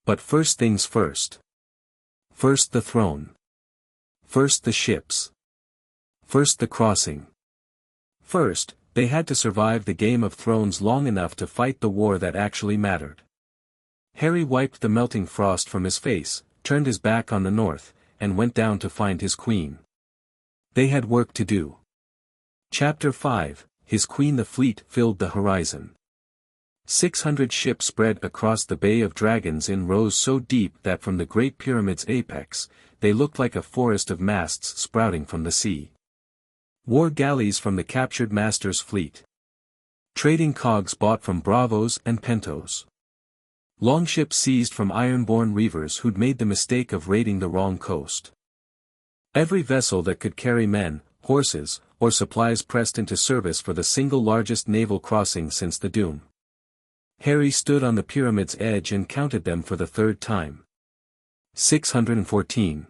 But first things first. First the throne. First the ships. First the crossing. First, they had to survive the Game of Thrones long enough to fight the war that actually mattered. Harry wiped the melting frost from his face, turned his back on the north, and went down to find his queen. They had work to do. Chapter 5, His Queen. The fleet filled the horizon. 600 ships spread across the Bay of Dragons in rows so deep that from the Great Pyramid's apex, they looked like a forest of masts sprouting from the sea. War galleys from the captured master's fleet. Trading cogs bought from Bravos and Pentos. Longships seized from iron-born reavers who'd made the mistake of raiding the wrong coast. Every vessel that could carry men, horses, or supplies pressed into service for the single largest naval crossing since the Doom. Harry stood on the pyramid's edge and counted them for the 3rd time. 614.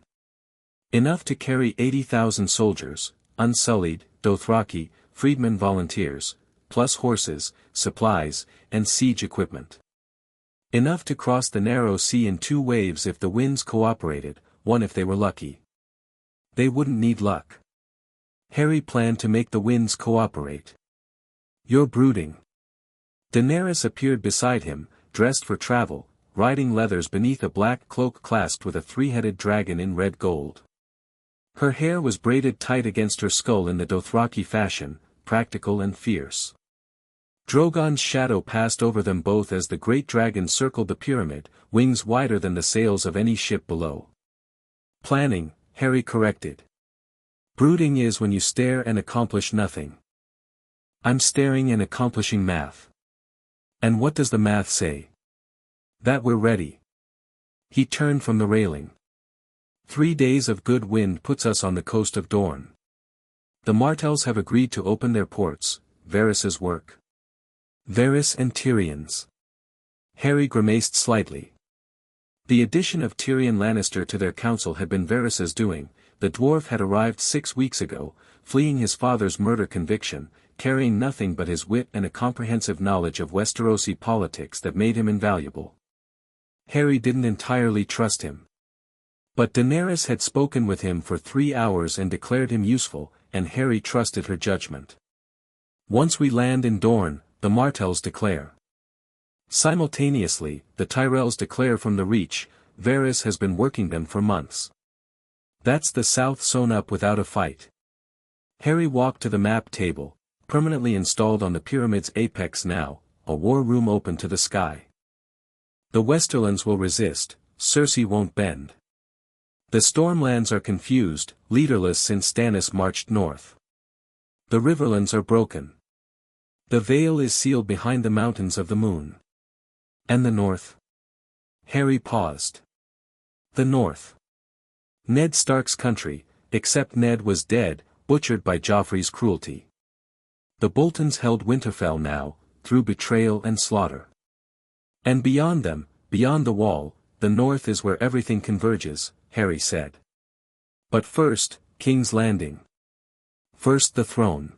Enough to carry 80,000 soldiers, unsullied, Dothraki, freedmen volunteers, plus horses, supplies, and siege equipment. Enough to cross the narrow sea in 2 waves if the winds cooperated, 1 if they were lucky. They wouldn't need luck. Harry planned to make the winds cooperate. You're brooding. Daenerys appeared beside him, dressed for travel, riding leathers beneath a black cloak clasped with a 3-headed dragon in red gold. Her hair was braided tight against her skull in the Dothraki fashion, practical and fierce. Drogon's shadow passed over them both as the great dragon circled the pyramid, wings wider than the sails of any ship below. Planning, Harry corrected. Brooding is when you stare and accomplish nothing. I'm staring and accomplishing math. And what does the math say? That we're ready. He turned from the railing. 3 days of good wind puts us on the coast of Dorne. The Martells have agreed to open their ports, Varys's work. Varys and Tyrion's. Harry grimaced slightly. The addition of Tyrion Lannister to their council had been Varys's doing. The dwarf had arrived 6 weeks ago, fleeing his father's murder conviction, carrying nothing but his wit and a comprehensive knowledge of Westerosi politics that made him invaluable. Harry didn't entirely trust him. But Daenerys had spoken with him for 3 hours and declared him useful, and Harry trusted her judgment. Once we land in Dorne, the Martells declare. Simultaneously, the Tyrells declare from the Reach. Varys has been working them for months. That's the south sewn up without a fight. Harry walked to the map table, permanently installed on the pyramid's apex now, a war room open to the sky. The Westerlands will resist, Cersei won't bend. The Stormlands are confused, leaderless since Stannis marched north. The Riverlands are broken. The Vale is sealed behind the mountains of the moon. And the north? Harry paused. The north. Ned Stark's country, except Ned was dead, butchered by Joffrey's cruelty. The Boltons held Winterfell now, through betrayal and slaughter. And beyond them, beyond the wall, the north is where everything converges, Harry said. But first, King's Landing. First the throne.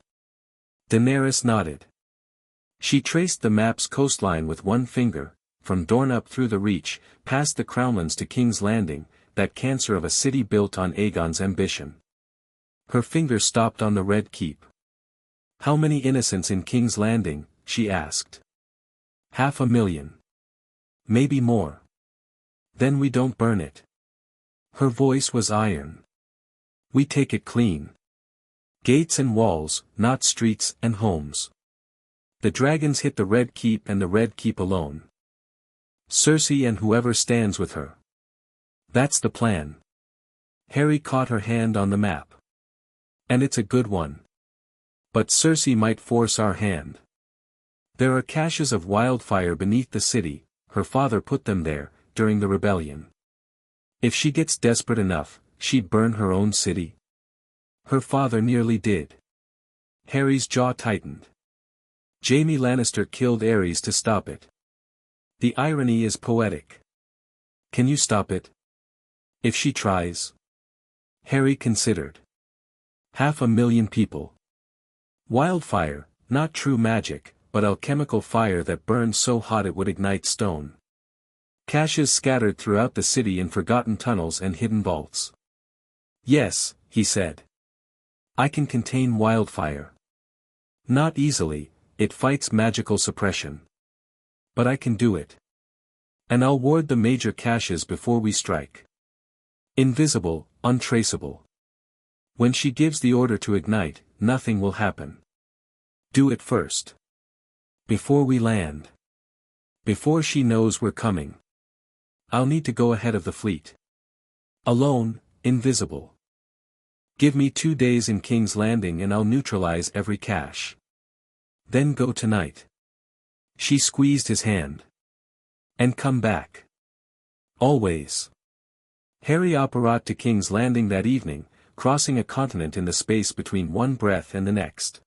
Daenerys nodded. She traced the map's coastline with one finger, from Dorne up through the Reach, past the Crownlands to King's Landing, that cancer of a city built on Aegon's ambition. Her finger stopped on the Red Keep. How many innocents in King's Landing, she asked. 500,000. Maybe more. Then we don't burn it. Her voice was iron. We take it clean. Gates and walls, not streets and homes. The dragons hit the Red Keep and the Red Keep alone. Cersei and whoever stands with her. That's the plan. Harry caught her hand on the map. And it's a good one. But Cersei might force our hand. There are caches of wildfire beneath the city, her father put them there, during the rebellion. If she gets desperate enough, she'd burn her own city. Her father nearly did. Harry's jaw tightened. Jaime Lannister killed Aerys to stop it. The irony is poetic. Can you stop it? If she tries? Harry considered. 500,000 people. Wildfire, not true magic, but alchemical fire that burned so hot it would ignite stone. Caches scattered throughout the city in forgotten tunnels and hidden vaults. Yes, he said. I can contain wildfire. Not easily, it fights magical suppression. But I can do it. And I'll ward the major caches before we strike. Invisible, untraceable. When she gives the order to ignite, nothing will happen. Do it first. Before we land. Before she knows we're coming. I'll need to go ahead of the fleet. Alone, invisible. Give me 2 days in King's Landing and I'll neutralize every cache. Then go tonight. She squeezed his hand. And come back. Always. Harry apparat to King's Landing that evening, crossing a continent in the space between one breath and the next.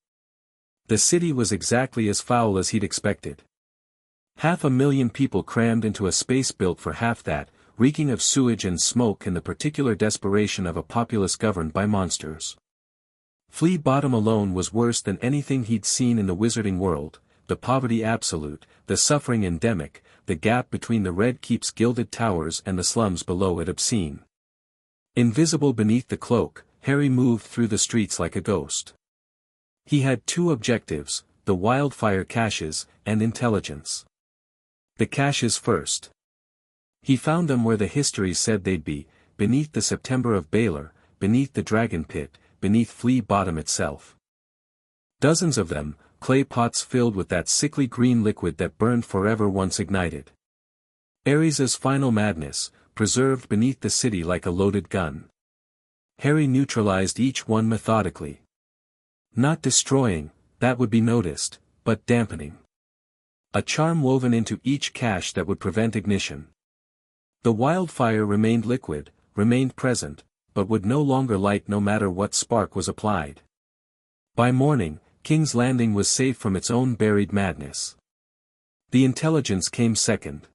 The city was exactly as foul as he'd expected. 500,000 people crammed into a space built for half that, reeking of sewage and smoke and the particular desperation of a populace governed by monsters. Flea Bottom alone was worse than anything he'd seen in the wizarding world, the poverty absolute, the suffering endemic, the gap between the Red Keep's gilded towers and the slums below it obscene. Invisible beneath the cloak, Harry moved through the streets like a ghost. He had 2 objectives, the wildfire caches, and intelligence. The caches first. He found them where the histories said they'd be, beneath the September of Baelor, beneath the Dragon Pit, beneath Flea Bottom itself. Dozens of them, clay pots filled with that sickly green liquid that burned forever once ignited. Aerys's final madness, preserved beneath the city like a loaded gun. Harry neutralized each one methodically. Not destroying, that would be noticed, but dampening. A charm woven into each cache that would prevent ignition. The wildfire remained liquid, remained present, but would no longer light no matter what spark was applied. By morning, King's Landing was safe from its own buried madness. The intelligence came second.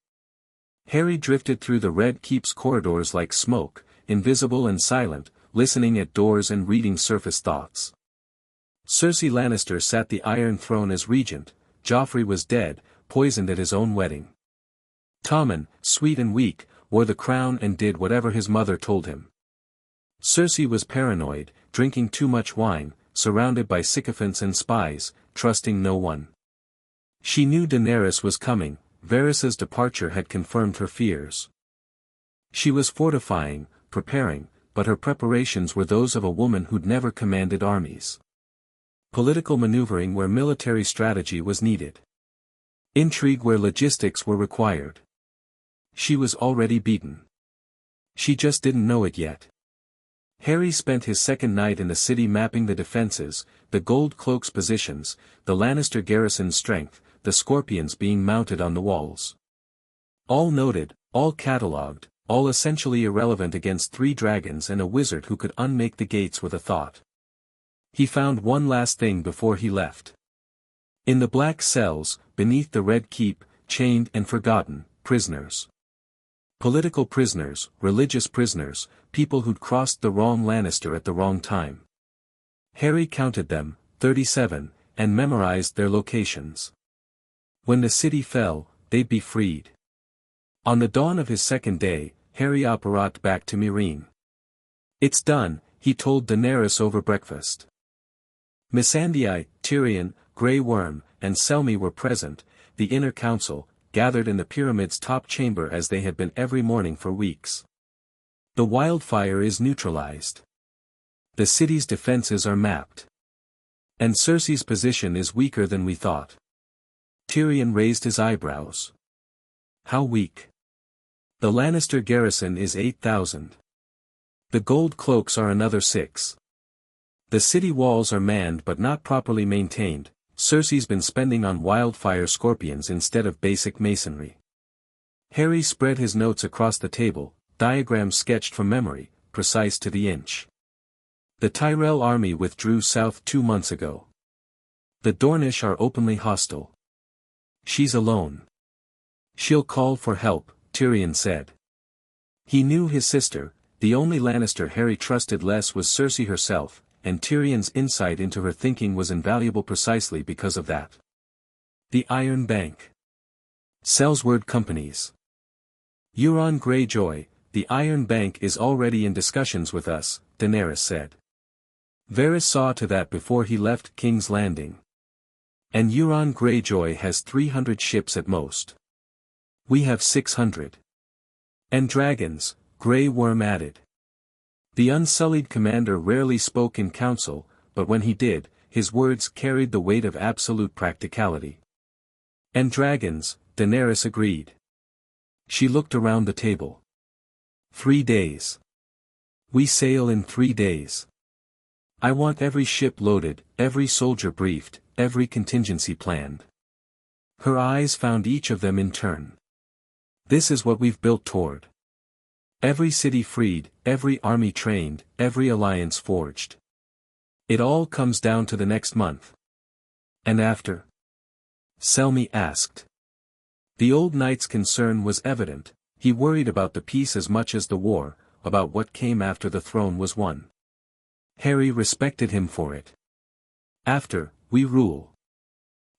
Harry drifted through the Red Keep's corridors like smoke, invisible and silent, listening at doors and reading surface thoughts. Cersei Lannister sat the Iron Throne as regent, Joffrey was dead, poisoned at his own wedding. Tommen, sweet and weak, wore the crown and did whatever his mother told him. Cersei was paranoid, drinking too much wine, surrounded by sycophants and spies, trusting no one. She knew Daenerys was coming, Varys's departure had confirmed her fears. She was fortifying, preparing, but her preparations were those of a woman who'd never commanded armies. Political maneuvering where military strategy was needed. Intrigue where logistics were required. She was already beaten. She just didn't know it yet. Harry spent his second night in the city mapping the defenses, the Gold Cloak's positions, the Lannister garrison's strength, the scorpions being mounted on the walls. All noted, all catalogued, all essentially irrelevant against 3 dragons and a wizard who could unmake the gates with a thought. He found one last thing before he left. In the black cells, beneath the Red Keep, chained and forgotten, prisoners. Political prisoners, religious prisoners, people who'd crossed the wrong Lannister at the wrong time. Harry counted them, 37, and memorized their locations. When the city fell, they'd be freed. On the dawn of his second day, Harry apparat back to Meereen. It's done, he told Daenerys over breakfast. Missandei, Tyrion, Grey Worm, and Selmy were present, the inner council, gathered in the pyramid's top chamber as they had been every morning for weeks. The wildfire is neutralized. The city's defenses are mapped. And Cersei's position is weaker than we thought. Tyrion raised his eyebrows. How weak? The Lannister garrison is 8,000. The Gold Cloaks are another 6. The city walls are manned but not properly maintained. Cersei's been spending on wildfire scorpions instead of basic masonry. Harry spread his notes across the table, diagrams sketched from memory, precise to the inch. The Tyrell army withdrew south 2 months ago. The Dornish are openly hostile. She's alone. She'll call for help, Tyrion said. He knew his sister, the only Lannister Harry trusted less was Cersei herself, and Tyrion's insight into her thinking was invaluable precisely because of that. The Iron Bank. Sellsword Companies. Euron Greyjoy, the Iron Bank is already in discussions with us, Daenerys said. Varys saw to that before he left King's Landing. And Euron Greyjoy has 300 ships at most. We have 600. And dragons, Grey Worm added. The unsullied commander rarely spoke in council, but when he did, his words carried the weight of absolute practicality. And dragons, Daenerys agreed. She looked around the table. 3 days. We sail in 3 days. I want every ship loaded, every soldier briefed, every contingency planned. Her eyes found each of them in turn. This is what we've built toward. Every city freed, every army trained, every alliance forged. It all comes down to the next month. And after? Selmy asked. The old knight's concern was evident, he worried about the peace as much as the war, about what came after the throne was won. Harry respected him for it. After, we rule.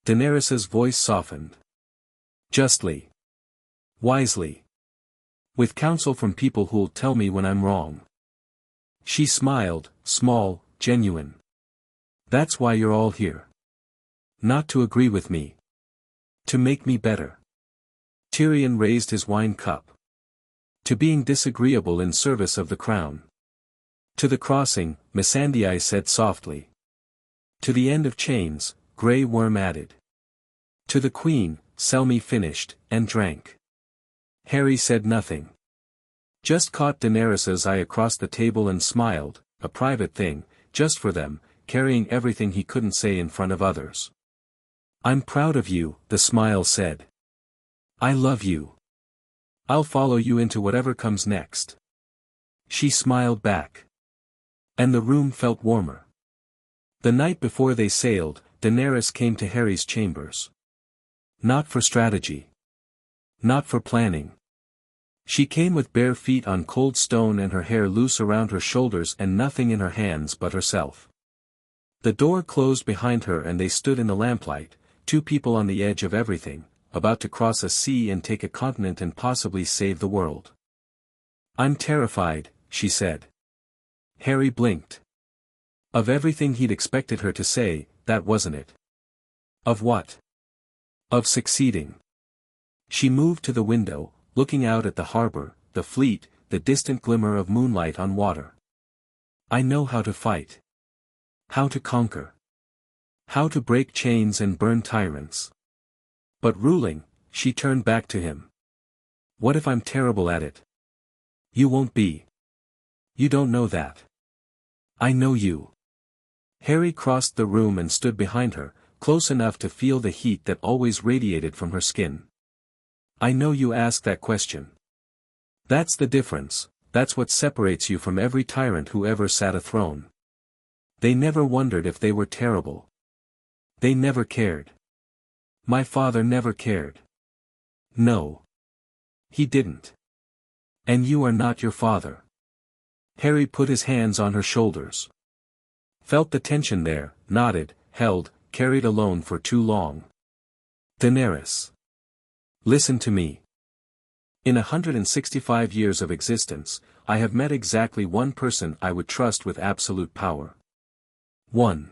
Daenerys's voice softened. Justly. Wisely. With counsel from people who'll tell me when I'm wrong. She smiled, small, genuine. That's why you're all here. Not to agree with me. To make me better. Tyrion raised his wine cup. To being disagreeable in service of the crown. To the crossing, Missandei said softly. To the end of chains, Grey Worm added. To the queen, Selmy finished, and drank. Harry said nothing. Just caught Daenerys's eye across the table and smiled, a private thing, just for them, carrying everything he couldn't say in front of others. I'm proud of you, the smile said. I love you. I'll follow you into whatever comes next. She smiled back. And the room felt warmer. The night before they sailed, Daenerys came to Harry's chambers. Not for strategy. Not for planning. She came with bare feet on cold stone and her hair loose around her shoulders and nothing in her hands but herself. The door closed behind her and they stood in the lamplight, 2 people on the edge of everything, about to cross a sea and take a continent and possibly save the world. I'm terrified, she said. Harry blinked. Of everything he'd expected her to say, that wasn't it. Of what? Of succeeding. She moved to the window, looking out at the harbor, the fleet, the distant glimmer of moonlight on water. I know how to fight. How to conquer. How to break chains and burn tyrants. But ruling, she turned back to him. What if I'm terrible at it? You won't be. You don't know that. I know you. Harry crossed the room and stood behind her, close enough to feel the heat that always radiated from her skin. I know you ask that question. That's the difference, that's what separates you from every tyrant who ever sat a throne. They never wondered if they were terrible. They never cared. My father never cared. No. He didn't. And you are not your father. Harry put his hands on her shoulders. Felt the tension there, nodded, held, carried alone for too long. Daenerys. Listen to me. In 165 years of existence, I have met exactly one person I would trust with absolute power. One.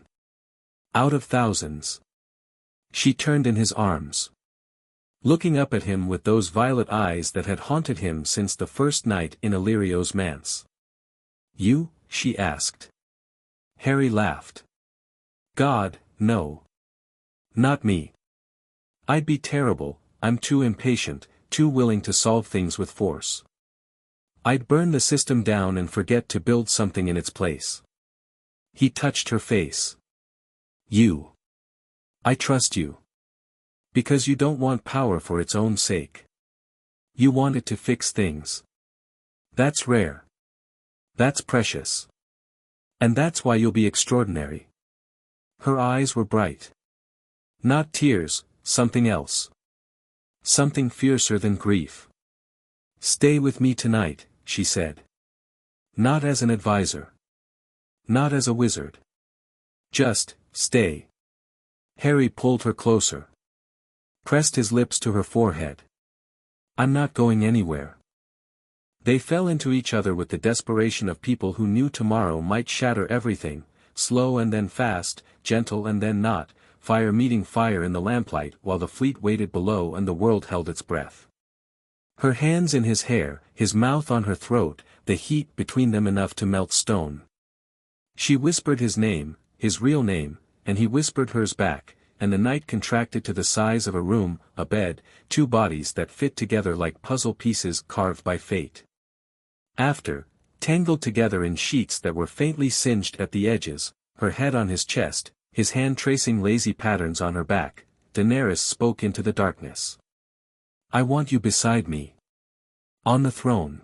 Out of thousands. She turned in his arms. Looking up at him with those violet eyes that had haunted him since the first night in Illyrio's manse. You? She asked. Harry laughed. God, no. Not me. I'd be terrible, I'm too impatient, too willing to solve things with force. I'd burn the system down and forget to build something in its place. He touched her face. You. I trust you. Because you don't want power for its own sake. You want it to fix things. That's rare. That's precious. And that's why you'll be extraordinary. Her eyes were bright. Not tears, something else. Something fiercer than grief. Stay with me tonight, she said. Not as an advisor. Not as a wizard. Just, stay. Harry pulled her closer. Pressed his lips to her forehead. I'm not going anywhere. They fell into each other with the desperation of people who knew tomorrow might shatter everything, slow and then fast, gentle and then not, fire meeting fire in the lamplight while the fleet waited below and the world held its breath. Her hands in his hair, his mouth on her throat, the heat between them enough to melt stone. She whispered his name, his real name, and he whispered hers back, and the night contracted to the size of a room, a bed, two bodies that fit together like puzzle pieces carved by fate. After, tangled together in sheets that were faintly singed at the edges, her head on his chest, his hand tracing lazy patterns on her back, Daenerys spoke into the darkness. I want you beside me. On the throne.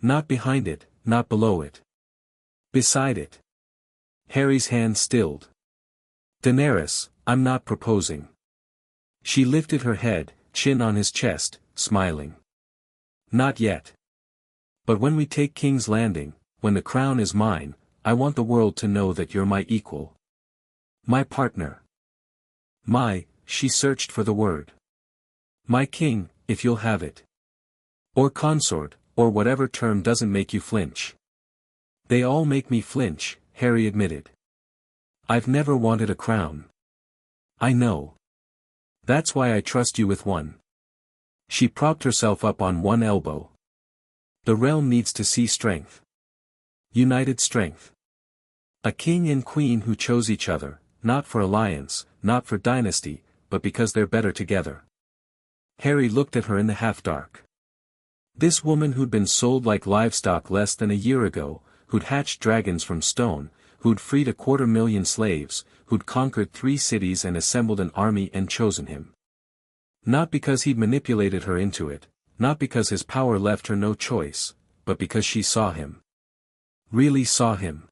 Not behind it, not below it. Beside it. Harry's hand stilled. Daenerys, I'm not proposing. She lifted her head, chin on his chest, smiling. Not yet. But when we take King's Landing, when the crown is mine, I want the world to know that you're my equal. My partner. She searched for the word. My king, if you'll have it. Or consort, or whatever term doesn't make you flinch. They all make me flinch, Harry admitted. I've never wanted a crown. I know. That's why I trust you with one. She propped herself up on one elbow. The realm needs to see strength. United strength. A king and queen who chose each other, not for alliance, not for dynasty, but because they're better together. Harry looked at her in the half-dark. This woman who'd been sold like livestock less than a year ago, who'd hatched dragons from stone, who'd freed 250,000 slaves, who'd conquered 3 cities and assembled an army and chosen him. Not because he'd manipulated her into it, not because his power left her no choice, but because she saw him. Really saw him.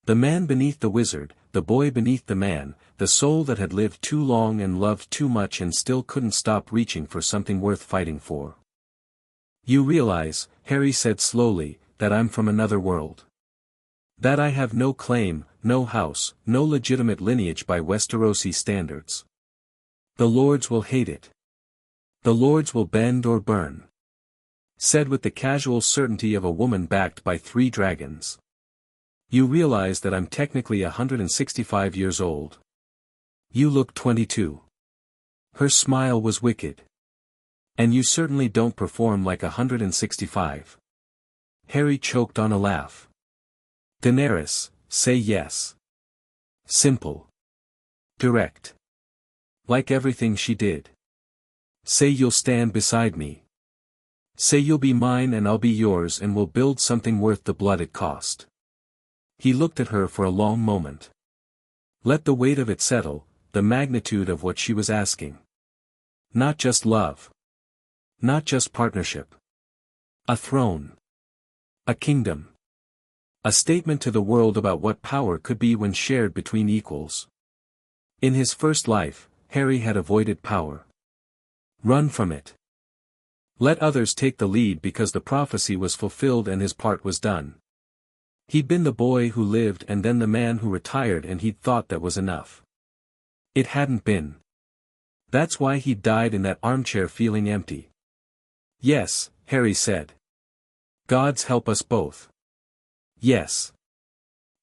The man beneath the wizard, the boy beneath the man, the soul that had lived too long and loved too much and still couldn't stop reaching for something worth fighting for. You realize, Harry said slowly, that I'm from another world. That I have no claim, no house, no legitimate lineage by Westerosi standards. The lords will hate it. The lords will bend or burn. Said with the casual certainty of a woman backed by 3 dragons. You realize that I'm technically 165 years old. You look 22. Her smile was wicked. And you certainly don't perform like 165. Harry choked on a laugh. Daenerys, say yes. Simple. Direct. Like everything she did. Say you'll stand beside me. Say you'll be mine and I'll be yours and we'll build something worth the blood it cost. He looked at her for a long moment. Let the weight of it settle, the magnitude of what she was asking. Not just love. Not just partnership. A throne. A kingdom. A statement to the world about what power could be when shared between equals. In his first life, Harry had avoided power. Run from it. Let others take the lead because the prophecy was fulfilled and his part was done. He'd been the boy who lived and then the man who retired and he'd thought that was enough. It hadn't been. That's why he'd died in that armchair feeling empty. Yes, Harry said. Gods help us both. Yes.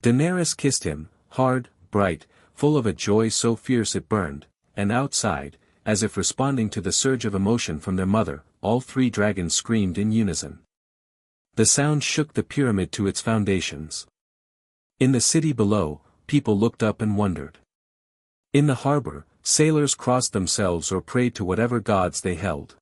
Daenerys kissed him, hard, bright, full of a joy so fierce it burned, and outside, as if responding to the surge of emotion from their mother, all 3 dragons screamed in unison. The sound shook the pyramid to its foundations. In the city below, people looked up and wondered. In the harbor, sailors crossed themselves or prayed to whatever gods they held.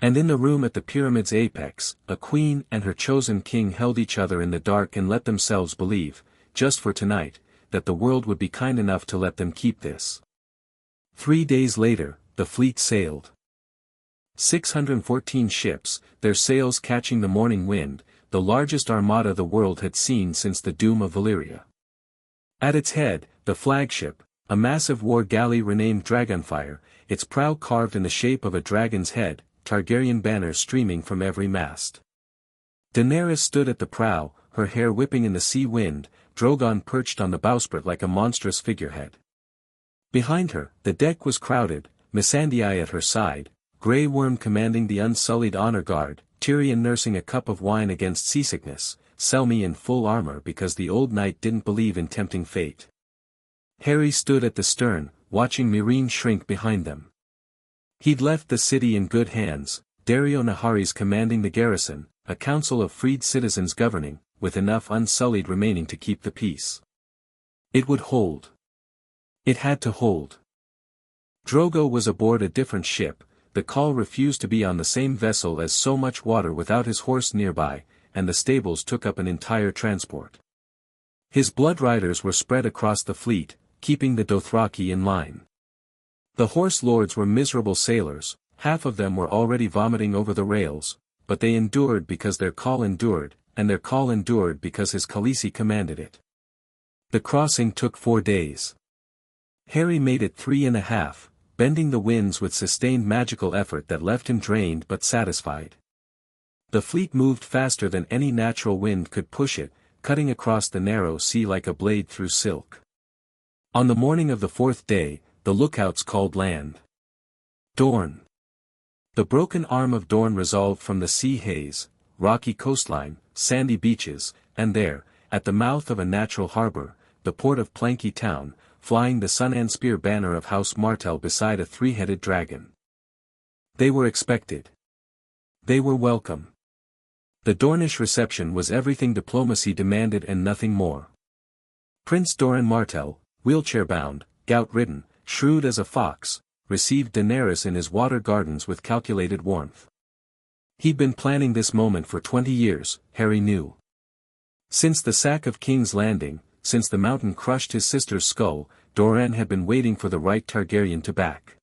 And in the room at the pyramid's apex, a queen and her chosen king held each other in the dark and let themselves believe, just for tonight, that the world would be kind enough to let them keep this. 3 days later, the fleet sailed. 614 ships, their sails catching the morning wind, the largest armada the world had seen since the doom of Valyria. At its head, the flagship, a massive war galley renamed Dragonfire, its prow carved in the shape of a dragon's head, Targaryen banners streaming from every mast. Daenerys stood at the prow, her hair whipping in the sea wind, Drogon perched on the bowsprit like a monstrous figurehead. Behind her, the deck was crowded, Missandei at her side, Grey Worm commanding the unsullied honor guard, Tyrion nursing a cup of wine against seasickness, Selmy in full armor because the old knight didn't believe in tempting fate. Harry stood at the stern, watching Meereen shrink behind them. He'd left the city in good hands, Dario Naharis commanding the garrison, a council of freed citizens governing, with enough unsullied remaining to keep the peace. It would hold. It had to hold. Drogo was aboard a different ship, the Khal refused to be on the same vessel as so much water without his horse nearby, and the stables took up an entire transport. His blood riders were spread across the fleet, keeping the Dothraki in line. The horse lords were miserable sailors, half of them were already vomiting over the rails, but they endured because their Khal endured, and their Khal endured because his Khaleesi commanded it. The crossing took 4 days. Harry made it 3.5, bending the winds with sustained magical effort that left him drained but satisfied. The fleet moved faster than any natural wind could push it, cutting across the narrow sea like a blade through silk. On the morning of the 4th day, the lookouts called land. Dorne. The broken arm of Dorne resolved from the sea haze, rocky coastline, sandy beaches, and there, at the mouth of a natural harbor, the port of Planky Town, flying the sun and spear banner of House Martell beside a 3-headed dragon. They were expected. They were welcome. The Dornish reception was everything diplomacy demanded and nothing more. Prince Doran Martell, wheelchair-bound, gout-ridden, shrewd as a fox, received Daenerys in his water gardens with calculated warmth. He'd been planning this moment for 20 years, Harry knew. Since the sack of King's Landing, since the mountain crushed his sister's skull, Doran had been waiting for the right Targaryen to back.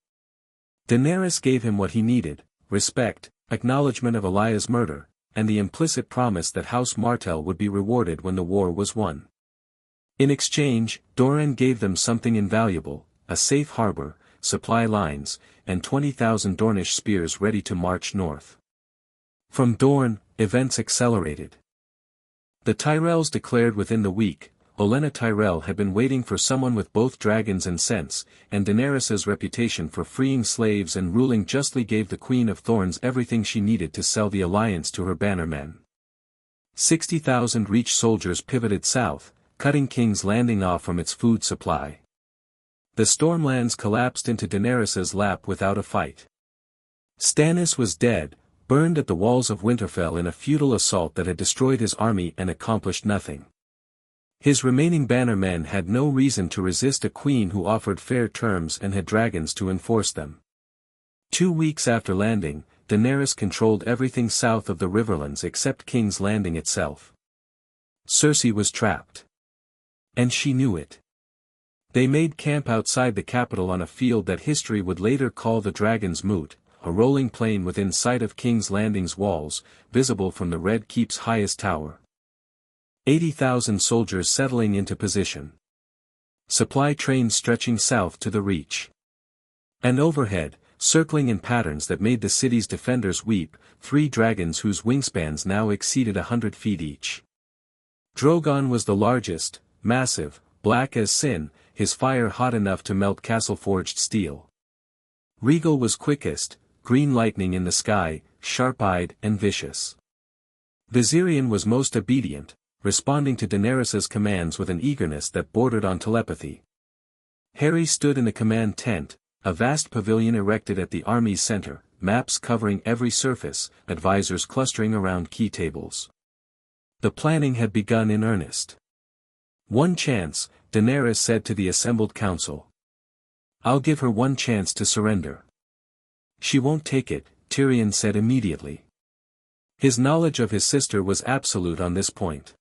Daenerys gave him what he needed, respect, acknowledgement of Elaya's murder, and the implicit promise that House Martell would be rewarded when the war was won. In exchange, Doran gave them something invaluable, a safe harbor, supply lines, and 20,000 Dornish spears ready to march north. From Dorne, events accelerated. The Tyrells declared within the week, Olenna Tyrell had been waiting for someone with both dragons and sense, and Daenerys's reputation for freeing slaves and ruling justly gave the Queen of Thorns everything she needed to sell the alliance to her bannermen. 60,000 Reach soldiers pivoted south, cutting King's Landing off from its food supply. The Stormlands collapsed into Daenerys's lap without a fight. Stannis was dead, burned at the walls of Winterfell in a futile assault that had destroyed his army and accomplished nothing. His remaining bannermen had no reason to resist a queen who offered fair terms and had dragons to enforce them. 2 weeks after landing, Daenerys controlled everything south of the Riverlands except King's Landing itself. Cersei was trapped. And she knew it. They made camp outside the capital on a field that history would later call the Dragon's Moot, a rolling plain within sight of King's Landing's walls, visible from the Red Keep's highest tower. 80,000 soldiers settling into position. Supply trains stretching south to the Reach. And overhead, circling in patterns that made the city's defenders weep, 3 dragons whose wingspans now exceeded 100 feet each. Drogon was the largest, massive, black as sin, his fire hot enough to melt castle-forged steel. Rhaegal was quickest, green lightning in the sky, sharp-eyed and vicious. Viserion was most obedient, responding to Daenerys's commands with an eagerness that bordered on telepathy. Harry stood in the command tent, a vast pavilion erected at the army's center, maps covering every surface, advisors clustering around key tables. The planning had begun in earnest. "One chance," Daenerys said to the assembled council. "I'll give her one chance to surrender." "She won't take it," Tyrion said immediately. His knowledge of his sister was absolute on this point.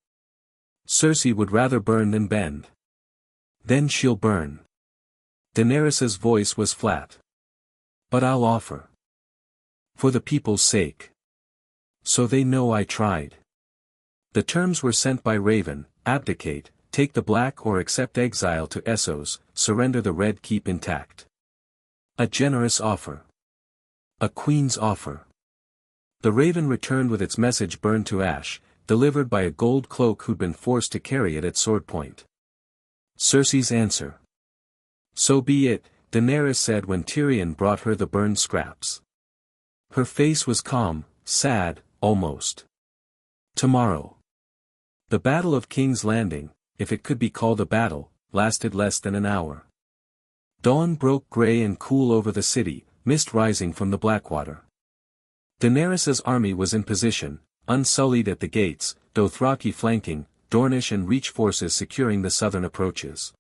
"Cersei would rather burn than bend." "Then she'll burn." Daenerys's voice was flat. "But I'll offer. For the people's sake. So they know I tried." The terms were sent by Raven: abdicate, take the Black or accept exile to Essos, surrender the Red Keep intact. A generous offer. A queen's offer. The Raven returned with its message burned to ash, delivered by a gold cloak who'd been forced to carry it at sword point. Cersei's answer. "So be it," Daenerys said when Tyrion brought her the burned scraps. Her face was calm, sad, almost. "Tomorrow." The Battle of King's Landing, if it could be called a battle, lasted less than an hour. Dawn broke gray and cool over the city, mist rising from the Blackwater. Daenerys's army was in position, unsullied at the gates, Dothraki flanking, Dornish and Reach forces securing the southern approaches.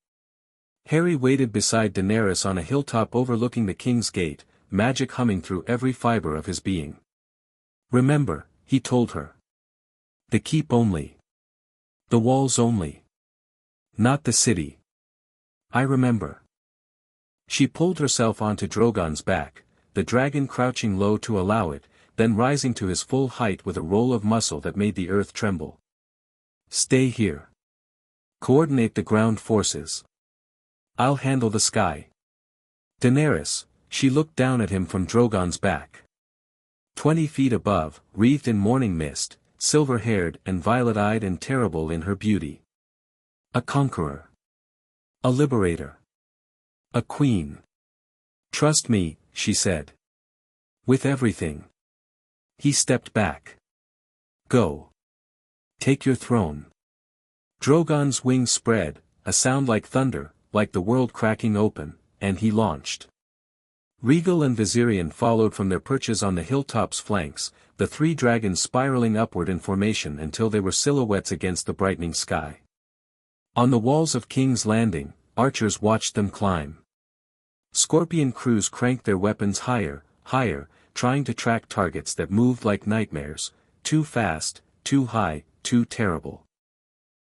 Harry waited beside Daenerys on a hilltop overlooking the King's Gate, magic humming through every fiber of his being. "Remember," he told her. "The keep only. The walls only. Not the city." "I remember." She pulled herself onto Drogon's back, the dragon crouching low to allow it, then rising to his full height with a roll of muscle that made the earth tremble. "Stay here. Coordinate the ground forces. I'll handle the sky." Daenerys, she looked down at him from Drogon's back. 20 feet above, wreathed in morning mist, silver-haired and violet-eyed and terrible in her beauty. A conqueror. A liberator. A queen. "Trust me," she said. "With everything." He stepped back. "Go. Take your throne." Drogon's wings spread, a sound like thunder, like the world cracking open, and he launched. Rhaegal and Viserion followed from their perches on the hilltop's flanks, the 3 dragons spiraling upward in formation until they were silhouettes against the brightening sky. On the walls of King's Landing, archers watched them climb. Scorpion crews cranked their weapons higher, higher, trying to track targets that moved like nightmares, too fast, too high, too terrible.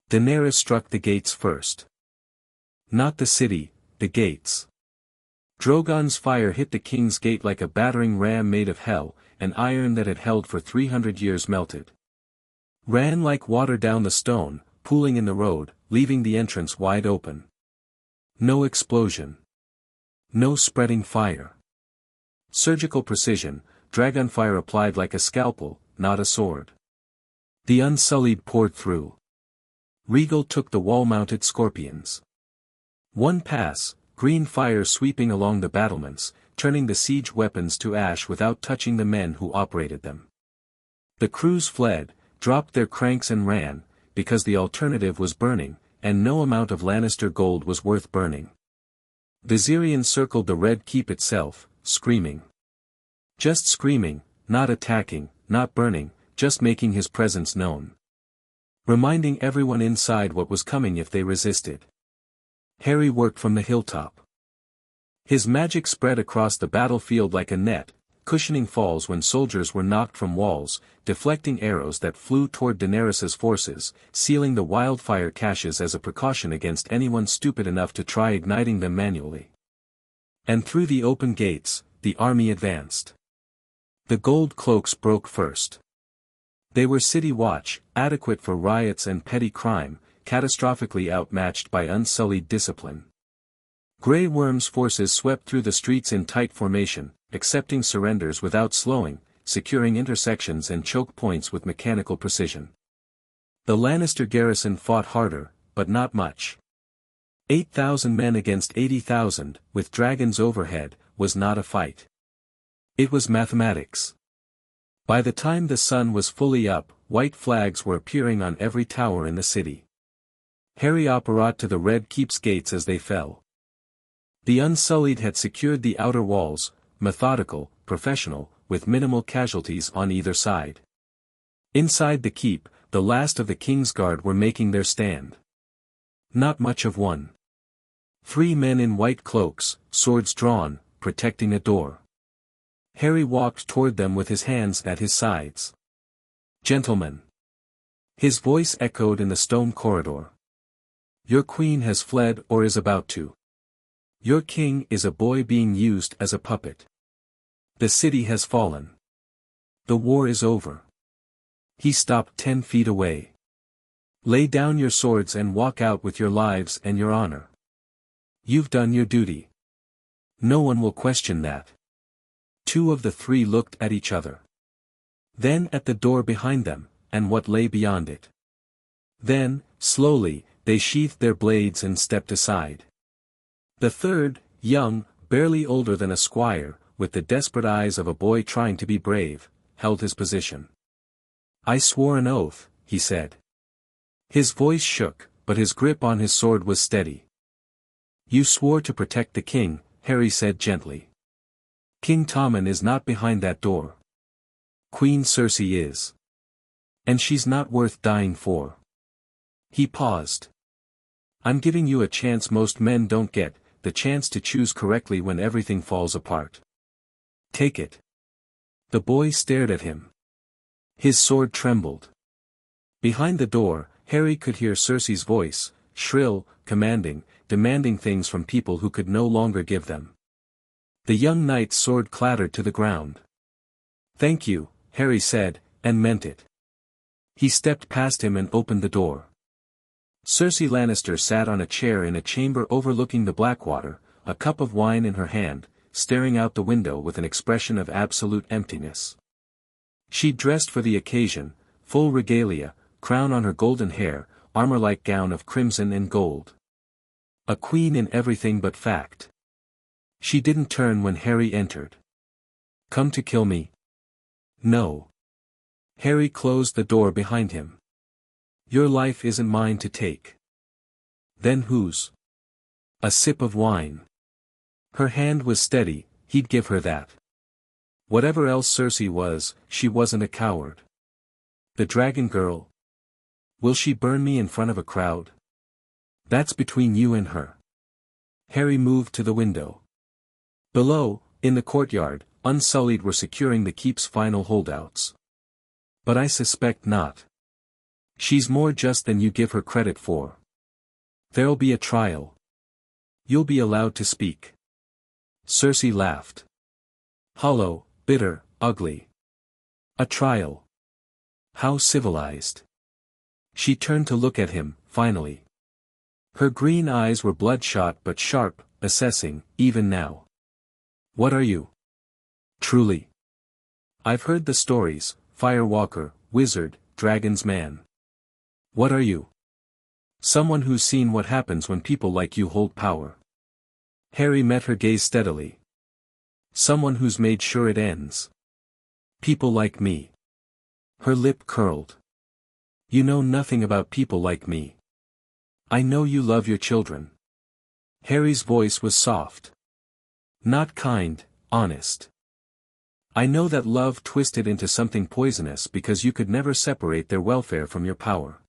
Daenerys struck the gates first. Not the city, the gates. Drogon's fire hit the King's Gate like a battering ram made of hell, and iron that had held for 300 years melted. Ran like water down the stone, pooling in the road, leaving the entrance wide open. No explosion. No spreading fire. Surgical precision, dragonfire applied like a scalpel, not a sword. The Unsullied poured through. Regal took the wall-mounted scorpions. One pass, green fire sweeping along the battlements, turning the siege weapons to ash without touching the men who operated them. The crews fled, dropped their cranks and ran, because the alternative was burning, and no amount of Lannister gold was worth burning. Viserion circled the Red Keep itself, screaming. Just screaming, not attacking, not burning, just making his presence known. Reminding everyone inside what was coming if they resisted. Harry worked from the hilltop. His magic spread across the battlefield like a net, cushioning falls when soldiers were knocked from walls, deflecting arrows that flew toward Daenerys' forces, sealing the wildfire caches as a precaution against anyone stupid enough to try igniting them manually. And through the open gates, the army advanced. The gold cloaks broke first. They were city watch, adequate for riots and petty crime, catastrophically outmatched by unsullied discipline. Grey Worm's forces swept through the streets in tight formation, accepting surrenders without slowing, securing intersections and choke points with mechanical precision. The Lannister garrison fought harder, but not much. 8,000 men against 80,000, with dragons overhead, was not a fight. It was mathematics. By the time the sun was fully up, white flags were appearing on every tower in the city. Harry apparat to the Red Keep's gates as they fell. The Unsullied had secured the outer walls, methodical, professional, with minimal casualties on either side. Inside the keep, the last of the Kingsguard were making their stand. Not much of one. 3 men in white cloaks, swords drawn, protecting a door. Harry walked toward them with his hands at his sides. "Gentlemen." His voice echoed in the stone corridor. "Your queen has fled or is about to. Your king is a boy being used as a puppet. The city has fallen. The war is over." He stopped 10 feet away. "Lay down your swords and walk out with your lives and your honor. You've done your duty. No one will question that." 2 of the 3 looked at each other. Then at the door behind them, and what lay beyond it. Then, slowly, they sheathed their blades and stepped aside. The third, young, barely older than a squire, with the desperate eyes of a boy trying to be brave, held his position. "I swore an oath," he said. His voice shook, but his grip on his sword was steady. "You swore to protect the king," Harry said gently. "King Tommen is not behind that door. Queen Cersei is. And she's not worth dying for." He paused. "I'm giving you a chance most men don't get, the chance to choose correctly when everything falls apart. Take it." The boy stared at him. His sword trembled. Behind the door, Harry could hear Cersei's voice, shrill, commanding, demanding things from people who could no longer give them. The young knight's sword clattered to the ground. "Thank you," Harry said, and meant it. He stepped past him and opened the door. Cersei Lannister sat on a chair in a chamber overlooking the Blackwater, a cup of wine in her hand, staring out the window with an expression of absolute emptiness. She dressed for the occasion, full regalia, crown on her golden hair, armor-like gown of crimson and gold. A queen in everything but fact. She didn't turn when Harry entered. "Come to kill me?" "No." Harry closed the door behind him. "Your life isn't mine to take." "Then whose?" "A sip of wine." Her hand was steady, he'd give her that. Whatever else Cersei was, she wasn't a coward. "The dragon girl? Will she burn me in front of a crowd?" "That's between you and her." Harry moved to the window. Below, in the courtyard, Unsullied were securing the keep's final holdouts. "But I suspect not. She's more just than you give her credit for. There'll be a trial. You'll be allowed to speak." Cersei laughed. Hollow, bitter, ugly. "A trial. How civilized." She turned to look at him, finally. Her green eyes were bloodshot but sharp, assessing, even now. "What are you? Truly. I've heard the stories, Firewalker, Wizard, Dragon's Man. What are you?" Someone who's seen what happens when people like you hold power. Harry met her gaze steadily. Someone who's made sure it ends. People like me. Her lip curled. You know nothing about people like me. I know you love your children. Harry's voice was soft. Not kind, honest. I know that love twisted into something poisonous because you could never separate their welfare from your power.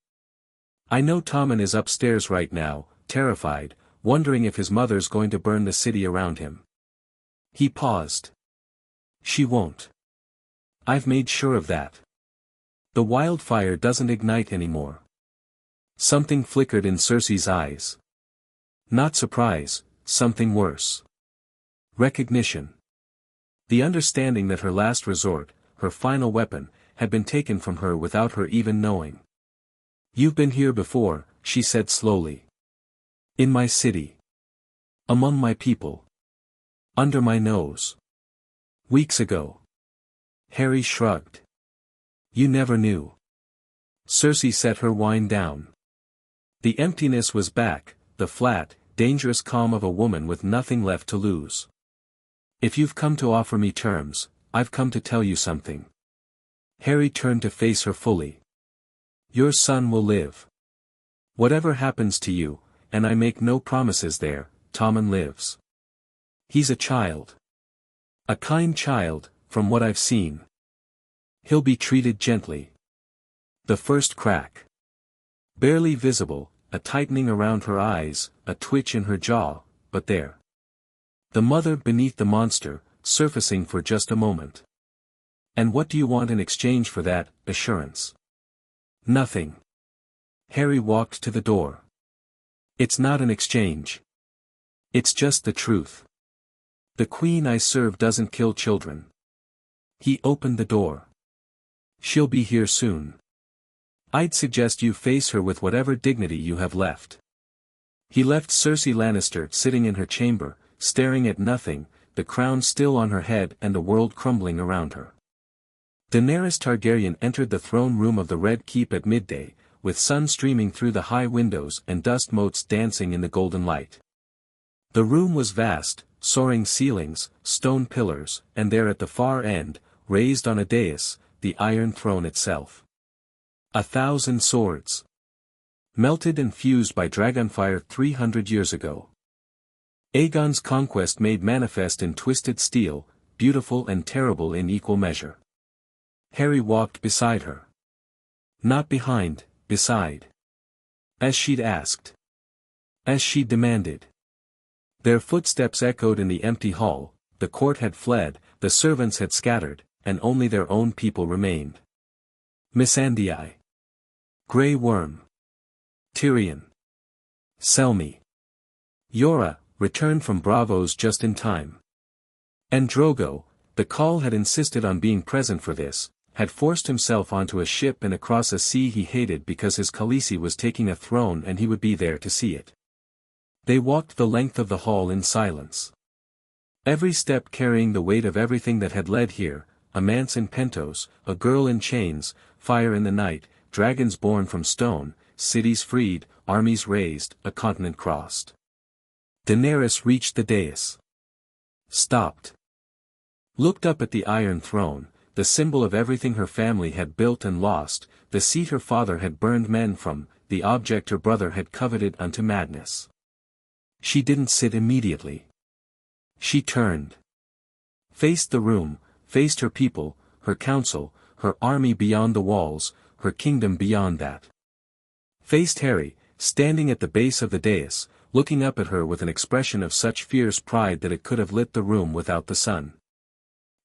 I know Tommen is upstairs right now, terrified, wondering if his mother's going to burn the city around him. He paused. She won't. I've made sure of that. The wildfire doesn't ignite anymore. Something flickered in Cersei's eyes. Not surprise, something worse. Recognition. The understanding that her last resort, her final weapon, had been taken from her without her even knowing. You've been here before, she said slowly. In my city. Among my people. Under my nose. Weeks ago. Harry shrugged. You never knew. Cersei set her wine down. The emptiness was back, the flat, dangerous calm of a woman with nothing left to lose. If you've come to offer me terms, I've come to tell you something. Harry turned to face her fully. Your son will live. Whatever happens to you, and I make no promises there, Tommen lives. He's a child. A kind child, from what I've seen. He'll be treated gently. The first crack. Barely visible, a tightening around her eyes, a twitch in her jaw, but there. The mother beneath the monster, surfacing for just a moment. And what do you want in exchange for that assurance? Nothing. Harry walked to the door. It's not an exchange. It's just the truth. The queen I serve doesn't kill children. He opened the door. She'll be here soon. I'd suggest you face her with whatever dignity you have left. He left Cersei Lannister sitting in her chamber, staring at nothing, the crown still on her head and the world crumbling around her. Daenerys Targaryen entered the throne room of the Red Keep at midday, with sun streaming through the high windows and dust motes dancing in the golden light. The room was vast, soaring ceilings, stone pillars, and there at the far end, raised on a dais, the Iron Throne itself. 1,000 swords. Melted and fused by dragonfire 300 years ago. Aegon's conquest made manifest in twisted steel, beautiful and terrible in equal measure. Harry walked beside her. Not behind, beside. As she'd asked. As she'd demanded. Their footsteps echoed in the empty hall, the court had fled, the servants had scattered, and only their own people remained. Missandei. Grey Worm. Tyrion. Selmy. Yora, returned from Bravos just in time. And Drogo, the Khal had insisted on being present for this, had forced himself onto a ship and across a sea he hated because his Khaleesi was taking a throne and he would be there to see it. They walked the length of the hall in silence. Every step carrying the weight of everything that had led here, a manse in Pentos, a girl in chains, fire in the night, dragons born from stone, cities freed, armies raised, a continent crossed. Daenerys reached the dais. Stopped. Looked up at the Iron Throne, the symbol of everything her family had built and lost, the seat her father had burned men from, the object her brother had coveted unto madness. She didn't sit immediately. She turned. Faced the room, faced her people, her council, her army beyond the walls, her kingdom beyond that. Faced Harry, standing at the base of the dais, looking up at her with an expression of such fierce pride that it could have lit the room without the sun.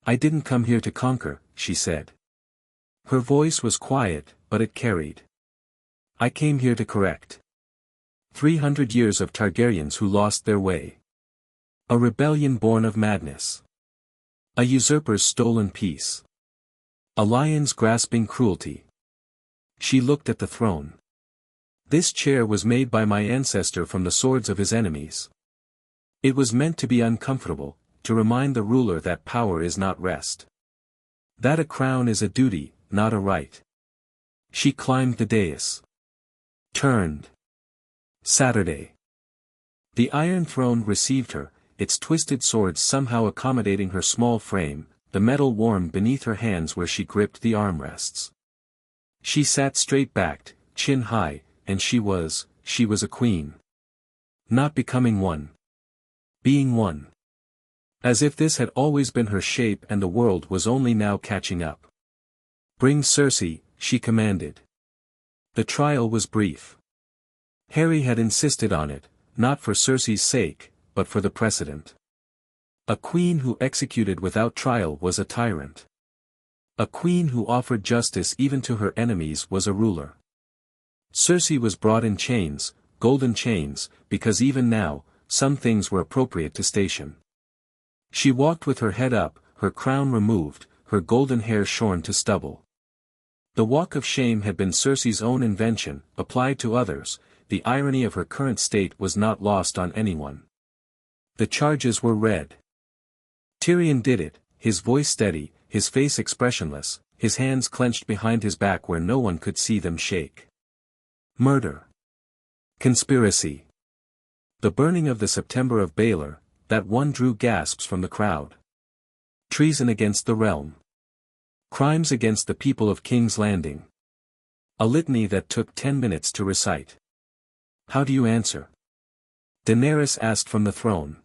I didn't come here to conquer, she said. Her voice was quiet, but it carried. I came here to correct. 300 years of Targaryens who lost their way. A rebellion born of madness. A usurper's stolen peace. A lion's grasping cruelty. She looked at the throne. This chair was made by my ancestor from the swords of his enemies. It was meant to be uncomfortable, to remind the ruler that power is not rest. That a crown is a duty, not a right. She climbed the dais. Turned. Saturday. The Iron Throne received her, its twisted swords somehow accommodating her small frame, the metal warm beneath her hands where she gripped the armrests. She sat straight-backed, chin high, and she was a queen. Not becoming one. Being one. As if this had always been her shape and the world was only now catching up. "Bring Cersei," she commanded. The trial was brief. Harry had insisted on it, not for Cersei's sake, but for the precedent. A queen who executed without trial was a tyrant. A queen who offered justice even to her enemies was a ruler. Cersei was brought in chains, golden chains, because even now, some things were appropriate to station. She walked with her head up, her crown removed, her golden hair shorn to stubble. The walk of shame had been Cersei's own invention, applied to others. The irony of her current state was not lost on anyone. The charges were read. Tyrion did it, his voice steady, his face expressionless, his hands clenched behind his back where no one could see them shake. Murder. Conspiracy. The burning of the September of Baelor, that one drew gasps from the crowd. Treason against the realm. Crimes against the people of King's Landing. A litany that took 10 minutes to recite. How do you answer? Daenerys asked from the throne.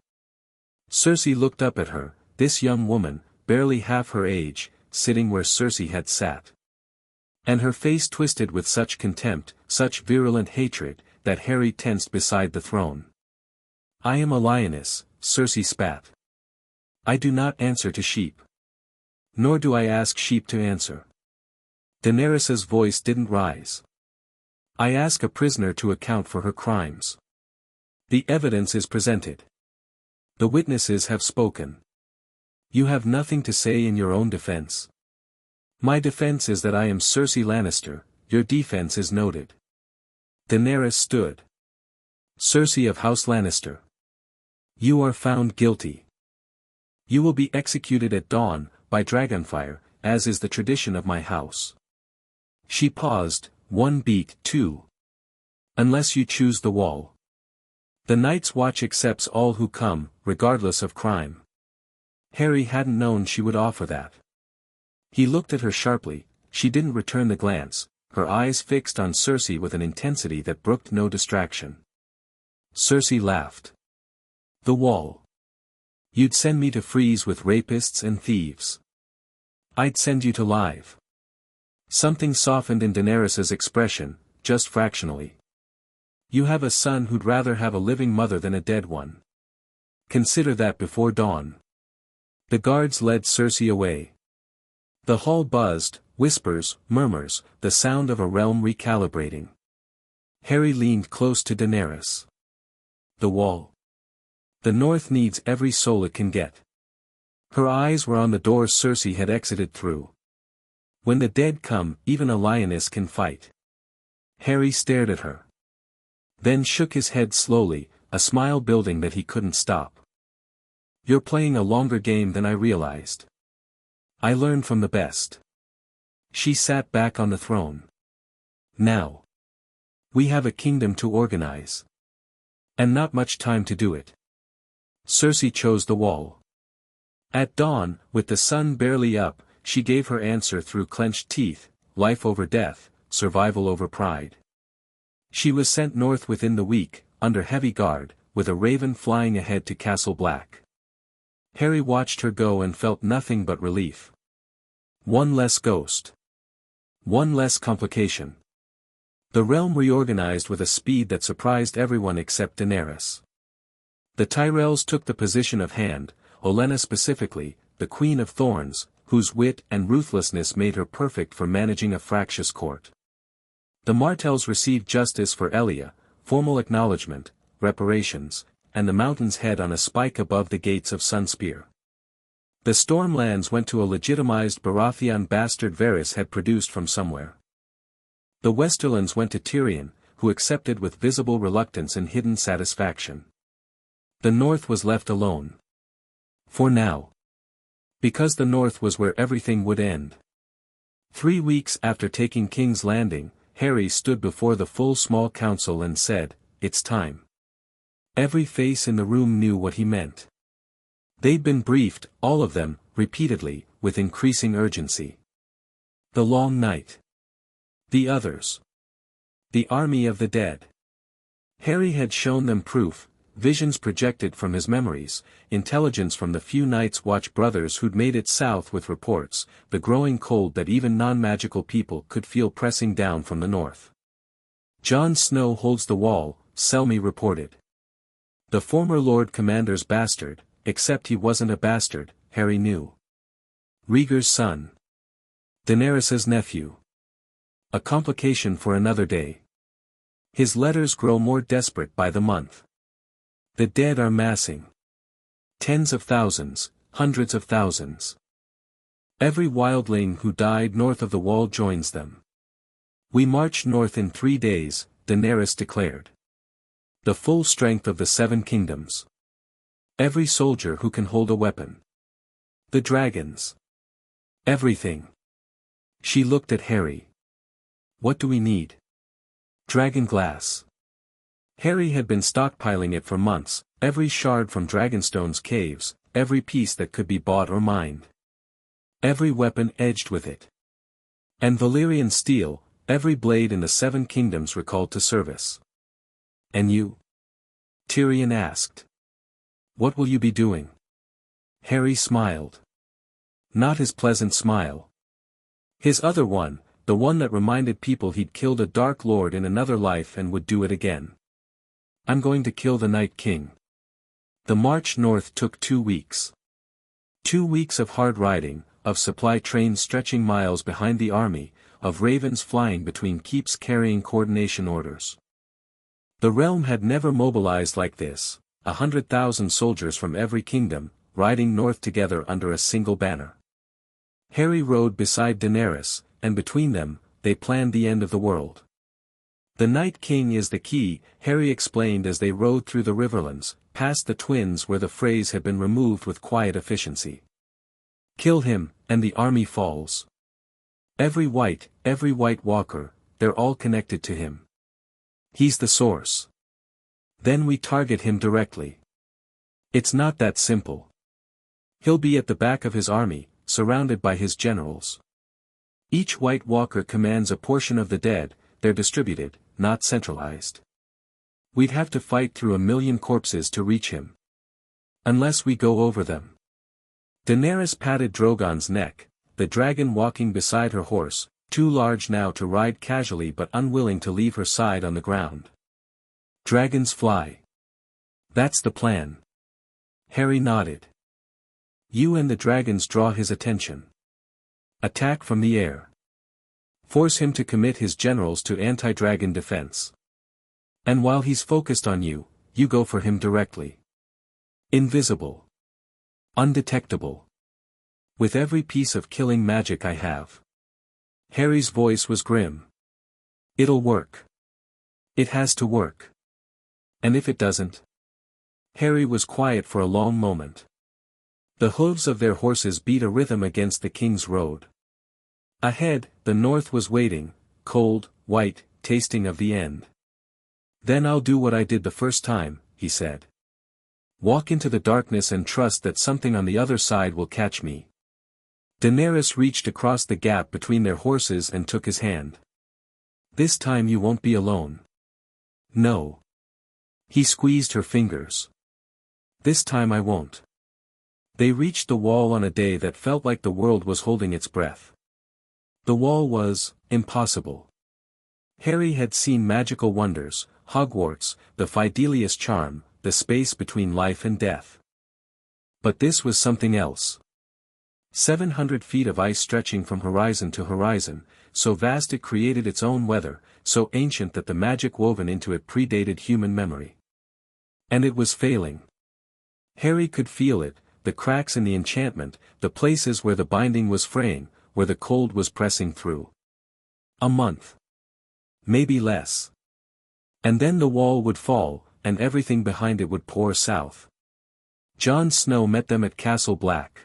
Cersei looked up at her, this young woman, barely half her age, sitting where Cersei had sat. And her face twisted with such contempt, such virulent hatred, that Harry tensed beside the throne. "I am a lioness," Cersei spat. "I do not answer to sheep. Nor do I ask sheep to answer." Daenerys's voice didn't rise. "I ask a prisoner to account for her crimes. The evidence is presented. The witnesses have spoken. You have nothing to say in your own defense. My defense is that I am Cersei Lannister, your defense is noted." Daenerys stood. "Cersei of House Lannister. You are found guilty. You will be executed at dawn, by dragonfire, as is the tradition of my house." She paused, one beat, two. "Unless you choose the wall. The Night's Watch accepts all who come, regardless of crime." Harry hadn't known she would offer that. He looked at her sharply, she didn't return the glance, her eyes fixed on Cersei with an intensity that brooked no distraction. Cersei laughed. "The wall. You'd send me to freeze with rapists and thieves. I'd send you to live." Something softened in Daenerys's expression, just fractionally. "You have a son who'd rather have a living mother than a dead one. Consider that before dawn." The guards led Cersei away. The hall buzzed, whispers, murmurs, the sound of a realm recalibrating. Harry leaned close to Daenerys. "The wall. The North needs every soul it can get." Her eyes were on the door Cersei had exited through. "When the dead come, even a lioness can fight." Harry stared at her. Then shook his head slowly, a smile building that he couldn't stop. "You're playing a longer game than I realized. I learned from the best." She sat back on the throne. "Now. We have a kingdom to organize. And not much time to do it." Cersei chose the wall. At dawn, with the sun barely up, she gave her answer through clenched teeth, life over death, survival over pride. She was sent north within the week, under heavy guard, with a raven flying ahead to Castle Black. Harry watched her go and felt nothing but relief. One less ghost. One less complication. The realm reorganized with a speed that surprised everyone except Daenerys. The Tyrells took the position of hand, Olenna specifically, the Queen of Thorns, whose wit and ruthlessness made her perfect for managing a fractious court. The Martells received justice for Elia, formal acknowledgement, reparations, and the mountain's head on a spike above the gates of Sunspear. The Stormlands went to a legitimized Baratheon bastard Varys had produced from somewhere. The Westerlands went to Tyrion, who accepted with visible reluctance and hidden satisfaction. The North was left alone. For now. Because the North was where everything would end. 3 weeks after taking King's Landing, Harry stood before the full small council and said, it's time. Every face in the room knew what he meant. They'd been briefed, all of them, repeatedly, with increasing urgency. The long night. The others. The army of the dead. Harry had shown them proof, visions projected from his memories, intelligence from the few Night's Watch brothers who'd made it south with reports, the growing cold that even non-magical people could feel pressing down from the north. Jon Snow holds the wall, Selmy reported. The former Lord Commander's bastard, except he wasn't a bastard, Harry knew. Rhaegar's son. Daenerys's nephew. A complication for another day. His letters grow more desperate by the month. The dead are massing. Tens of thousands, hundreds of thousands. Every wildling who died north of the wall joins them. We march north in 3 days, Daenerys declared. The full strength of the 7 kingdoms. Every soldier who can hold a weapon. The dragons. Everything. She looked at Harry. What do we need? Dragon glass. Harry had been stockpiling it for months, every shard from Dragonstone's caves, every piece that could be bought or mined. Every weapon edged with it. And Valyrian steel, every blade in the 7 kingdoms recalled to service. And you? Tyrion asked. What will you be doing? Harry smiled. Not his pleasant smile. His other one, the one that reminded people he'd killed a Dark Lord in another life and would do it again. I'm going to kill the Night King. The march north took 2 weeks. 2 weeks of hard riding, of supply trains stretching miles behind the army, of ravens flying between keeps carrying coordination orders. The realm had never mobilized like this, 100,000 soldiers from every kingdom, riding north together under a single banner. Harry rode beside Daenerys, and between them, they planned the end of the world. The Night King is the key, Harry explained as they rode through the Riverlands, past the Twins where the phrase had been removed with quiet efficiency. Kill him, and the army falls. Every White Walker, they're all connected to him. He's the source. Then we target him directly. It's not that simple. He'll be at the back of his army, surrounded by his generals. Each White Walker commands a portion of the dead, they're distributed, not centralized. We'd have to fight through 1 million corpses to reach him. Unless we go over them. Daenerys patted Drogon's neck, the dragon walking beside her horse, too large now to ride casually but unwilling to leave her side on the ground. Dragons fly. That's the plan. Harry nodded. You and the dragons draw his attention. Attack from the air. Force him to commit his generals to anti-dragon defense. And while he's focused on you, you go for him directly. Invisible. Undetectable. With every piece of killing magic I have. Harry's voice was grim. It'll work. It has to work. And if it doesn't? Harry was quiet for a long moment. The hooves of their horses beat a rhythm against the king's road. Ahead, the north was waiting, cold, white, tasting of the end. Then I'll do what I did the first time, he said. Walk into the darkness and trust that something on the other side will catch me. Daenerys reached across the gap between their horses and took his hand. This time you won't be alone. No. He squeezed her fingers. This time I won't. They reached the wall on a day that felt like the world was holding its breath. The wall was impossible. Harry had seen magical wonders, Hogwarts, the Fidelius charm, the space between life and death. But this was something else. 700 feet of ice stretching from horizon to horizon, so vast it created its own weather, so ancient that the magic woven into it predated human memory. And it was failing. Harry could feel it, the cracks in the enchantment, the places where the binding was fraying, where the cold was pressing through. A month. Maybe less. And then the wall would fall, and everything behind it would pour south. Jon Snow met them at Castle Black.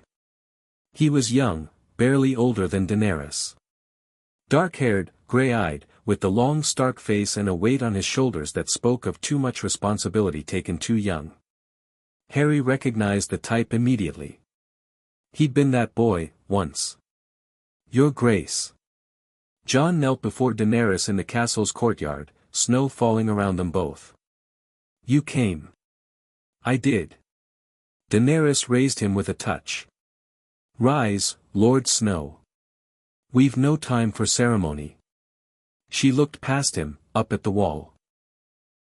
He was young, barely older than Daenerys. Dark-haired, gray-eyed, with the long stark face and a weight on his shoulders that spoke of too much responsibility taken too young. Harry recognized the type immediately. He'd been that boy, once. "Your Grace." Jon knelt before Daenerys in the castle's courtyard, snow falling around them both. "You came." "I did." Daenerys raised him with a touch. "Rise, Lord Snow. We've no time for ceremony." She looked past him, up at the wall.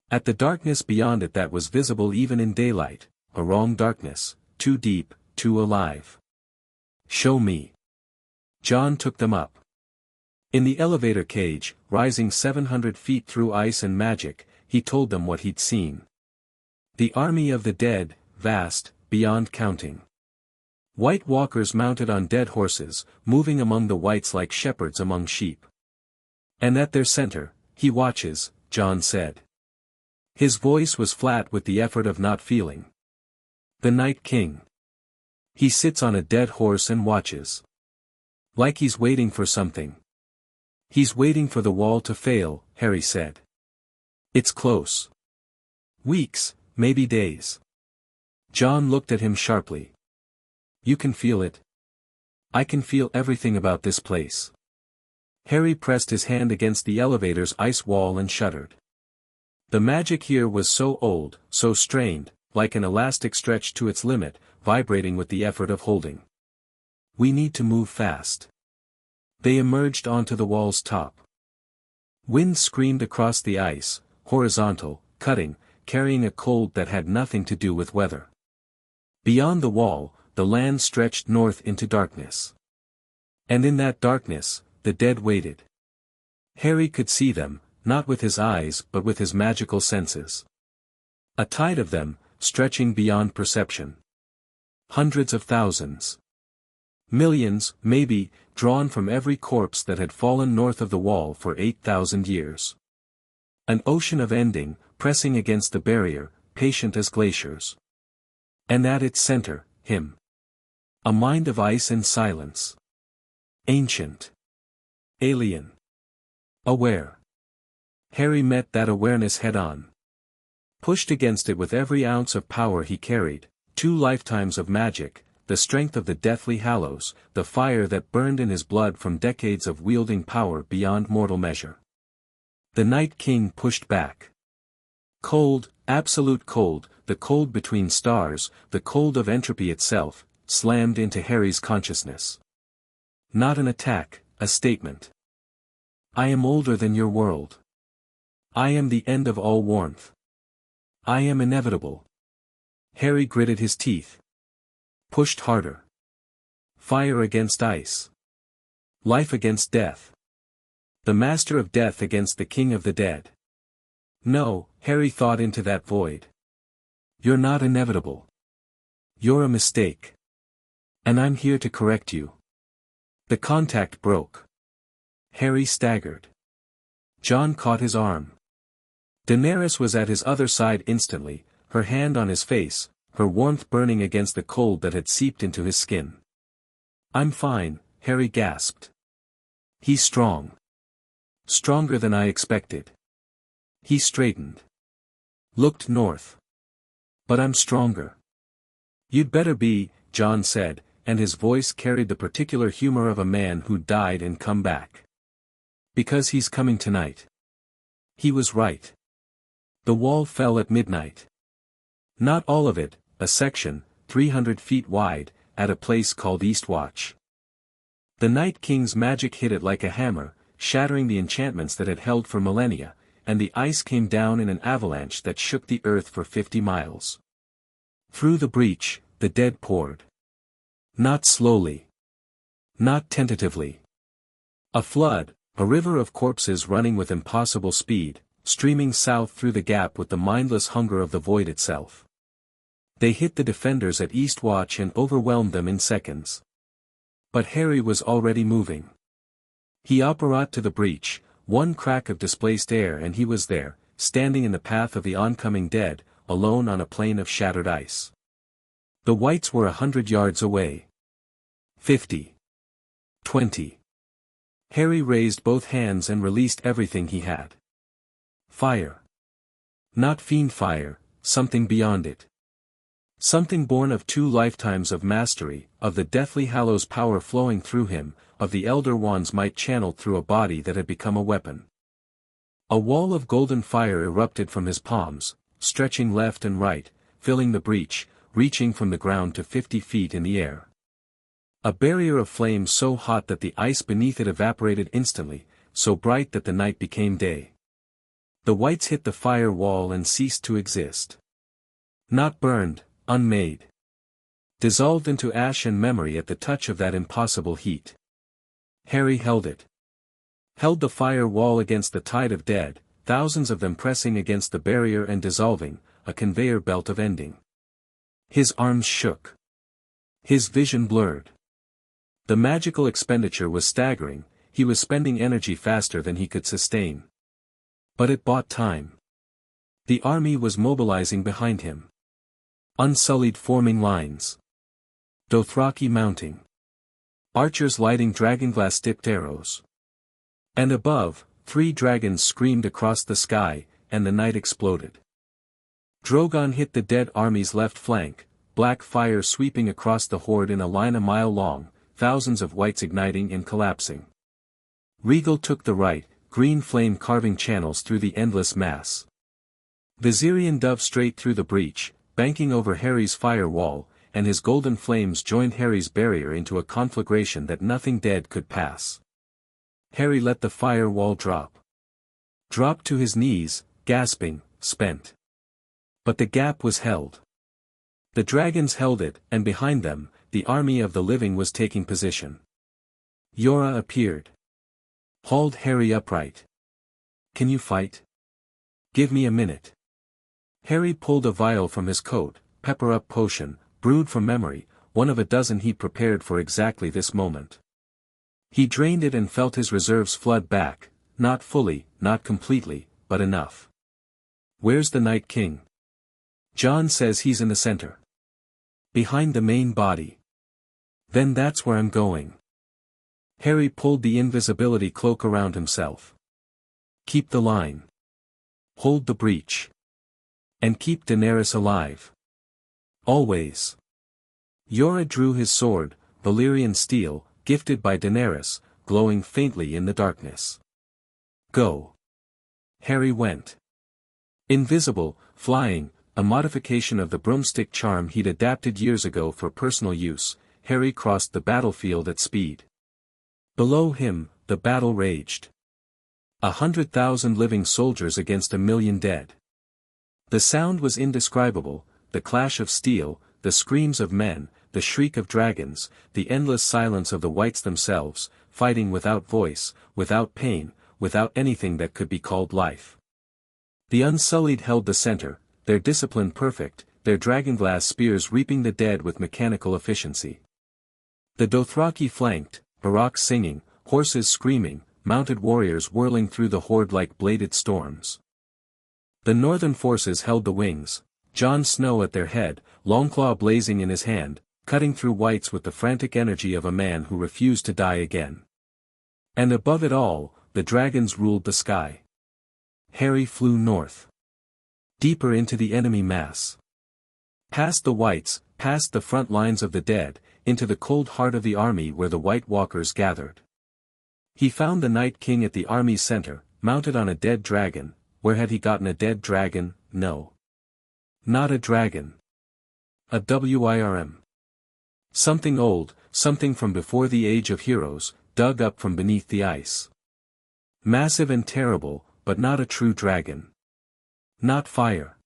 At the darkness beyond it that was visible even in daylight, a wrong darkness, too deep, too alive. "Show me." Jon took them up. In the elevator cage, rising 700 feet through ice and magic, he told them what he'd seen. The army of the dead, vast, beyond counting. White walkers mounted on dead horses, moving among the whites like shepherds among sheep. "And at their center, he watches," Jon said. His voice was flat with the effort of not feeling. "The Night King. He sits on a dead horse and watches. Like he's waiting for something." "He's waiting for the wall to fail," Harry said. "It's close. Weeks, maybe days." Jon looked at him sharply. "You can feel it?" "I can feel everything about this place." Harry pressed his hand against the elevator's ice wall and shuddered. The magic here was so old, so strained, like an elastic stretched to its limit, vibrating with the effort of holding. "We need to move fast." They emerged onto the wall's top. Wind screamed across the ice, horizontal, cutting, carrying a cold that had nothing to do with weather. Beyond the wall, the land stretched north into darkness. And in that darkness, the dead waited. Harry could see them, not with his eyes but with his magical senses. A tide of them, stretching beyond perception. Hundreds of thousands. Millions, maybe, drawn from every corpse that had fallen north of the wall for 8,000 years. An ocean of ending, pressing against the barrier, patient as glaciers. And at its center, him. A mind of ice and silence. Ancient. Alien. Aware. Harry met that awareness head-on. Pushed against it with every ounce of power he carried, 2 lifetimes of magic, the strength of the Deathly Hallows, the fire that burned in his blood from decades of wielding power beyond mortal measure. The Night King pushed back. Cold, absolute cold, the cold between stars, the cold of entropy itself, slammed into Harry's consciousness. Not an attack, a statement. "I am older than your world. I am the end of all warmth. I am inevitable." Harry gritted his teeth. Pushed harder. Fire against ice. Life against death. The master of death against the king of the dead. "No," Harry thought into that void. "You're not inevitable. You're a mistake. And I'm here to correct you." The contact broke. Harry staggered. Jon caught his arm. Daenerys was at his other side instantly, her hand on his face, her warmth burning against the cold that had seeped into his skin. "I'm fine," Harry gasped. "He's strong. Stronger than I expected." He straightened. Looked north. "But I'm stronger." "You'd better be," Jon said, and his voice carried the particular humor of a man who died and come back. "Because he's coming tonight." He was right. The wall fell at midnight. Not all of it, a section, 300 feet wide, at a place called Eastwatch. The Night King's magic hit it like a hammer, shattering the enchantments that had held for millennia, and the ice came down in an avalanche that shook the earth for 50 miles. Through the breach, the dead poured. Not slowly. Not tentatively. A flood, a river of corpses running with impossible speed, streaming south through the gap with the mindless hunger of the void itself. They hit the defenders at Eastwatch and overwhelmed them in seconds. But Harry was already moving. He apparat to the breach, one crack of displaced air and he was there, standing in the path of the oncoming dead, alone on a plain of shattered ice. The whites were 100 yards away. 50. 20. Harry raised both hands and released everything he had. Fire. Not fiend fire, something beyond it. Something born of 2 lifetimes of mastery, of the Deathly Hallows power flowing through him, of the Elder Wand's might channeled through a body that had become a weapon. A wall of golden fire erupted from his palms, stretching left and right, filling the breach, reaching from the ground to 50 feet in the air. A barrier of flame so hot that the ice beneath it evaporated instantly, so bright that the night became day. The whites hit the fire wall and ceased to exist. Not burned, unmade. Dissolved into ash and memory at the touch of that impossible heat. Harry held it. Held the fire wall against the tide of dead, thousands of them pressing against the barrier and dissolving, a conveyor belt of ending. His arms shook. His vision blurred. The magical expenditure was staggering, he was spending energy faster than he could sustain. But it bought time. The army was mobilizing behind him. Unsullied forming lines. Dothraki mounting. Archers lighting dragonglass-tipped arrows. And above, 3 dragons screamed across the sky, and the night exploded. Drogon hit the dead army's left flank, black fire sweeping across the horde in a line a mile long, thousands of whites igniting and collapsing. Rhaegal took the right, green flame carving channels through the endless mass. Viserion dove straight through the breach, banking over Harry's fire wall, and his golden flames joined Harry's barrier into a conflagration that nothing dead could pass. Harry let the fire wall drop. Dropped to his knees, gasping, spent. But the gap was held. The dragons held it, and behind them, the army of the living was taking position. Yora appeared. Hauled Harry upright. "Can you fight? Give me a minute." Harry pulled a vial from his coat, pepper-up potion, brewed from memory, one of a dozen he'd prepared for exactly this moment. He drained it and felt his reserves flood back, not fully, not completely, but enough. "Where's the Night King?" "John says he's in the center. Behind the main body." "Then that's where I'm going." Harry pulled the invisibility cloak around himself. "Keep the line. Hold the breach. And keep Daenerys alive. Always." Yora drew his sword, Valyrian steel, gifted by Daenerys, glowing faintly in the darkness. "Go." Harry went. Invisible, flying, a modification of the broomstick charm he'd adapted years ago for personal use, Harry crossed the battlefield at speed. Below him, the battle raged. 100,000 living soldiers against 1,000,000 dead. The sound was indescribable, the clash of steel, the screams of men, the shriek of dragons, the endless silence of the whites themselves, fighting without voice, without pain, without anything that could be called life. The Unsullied held the center, their discipline perfect, their dragonglass spears reaping the dead with mechanical efficiency. The Dothraki flanked, barracks singing, horses screaming, mounted warriors whirling through the horde like bladed storms. The northern forces held the wings, Jon Snow at their head, Longclaw blazing in his hand, cutting through whites with the frantic energy of a man who refused to die again. And above it all, the dragons ruled the sky. Harry flew north. Deeper into the enemy mass. Past the whites, past the front lines of the dead, into the cold heart of the army where the White Walkers gathered. He found the Night King at the army's center, mounted on a dead dragon. Where had he gotten a dead dragon? No. Not a dragon. A Wyrm. Something old, something from before the age of heroes, dug up from beneath the ice. Massive and terrible, but not a true dragon. Not fire.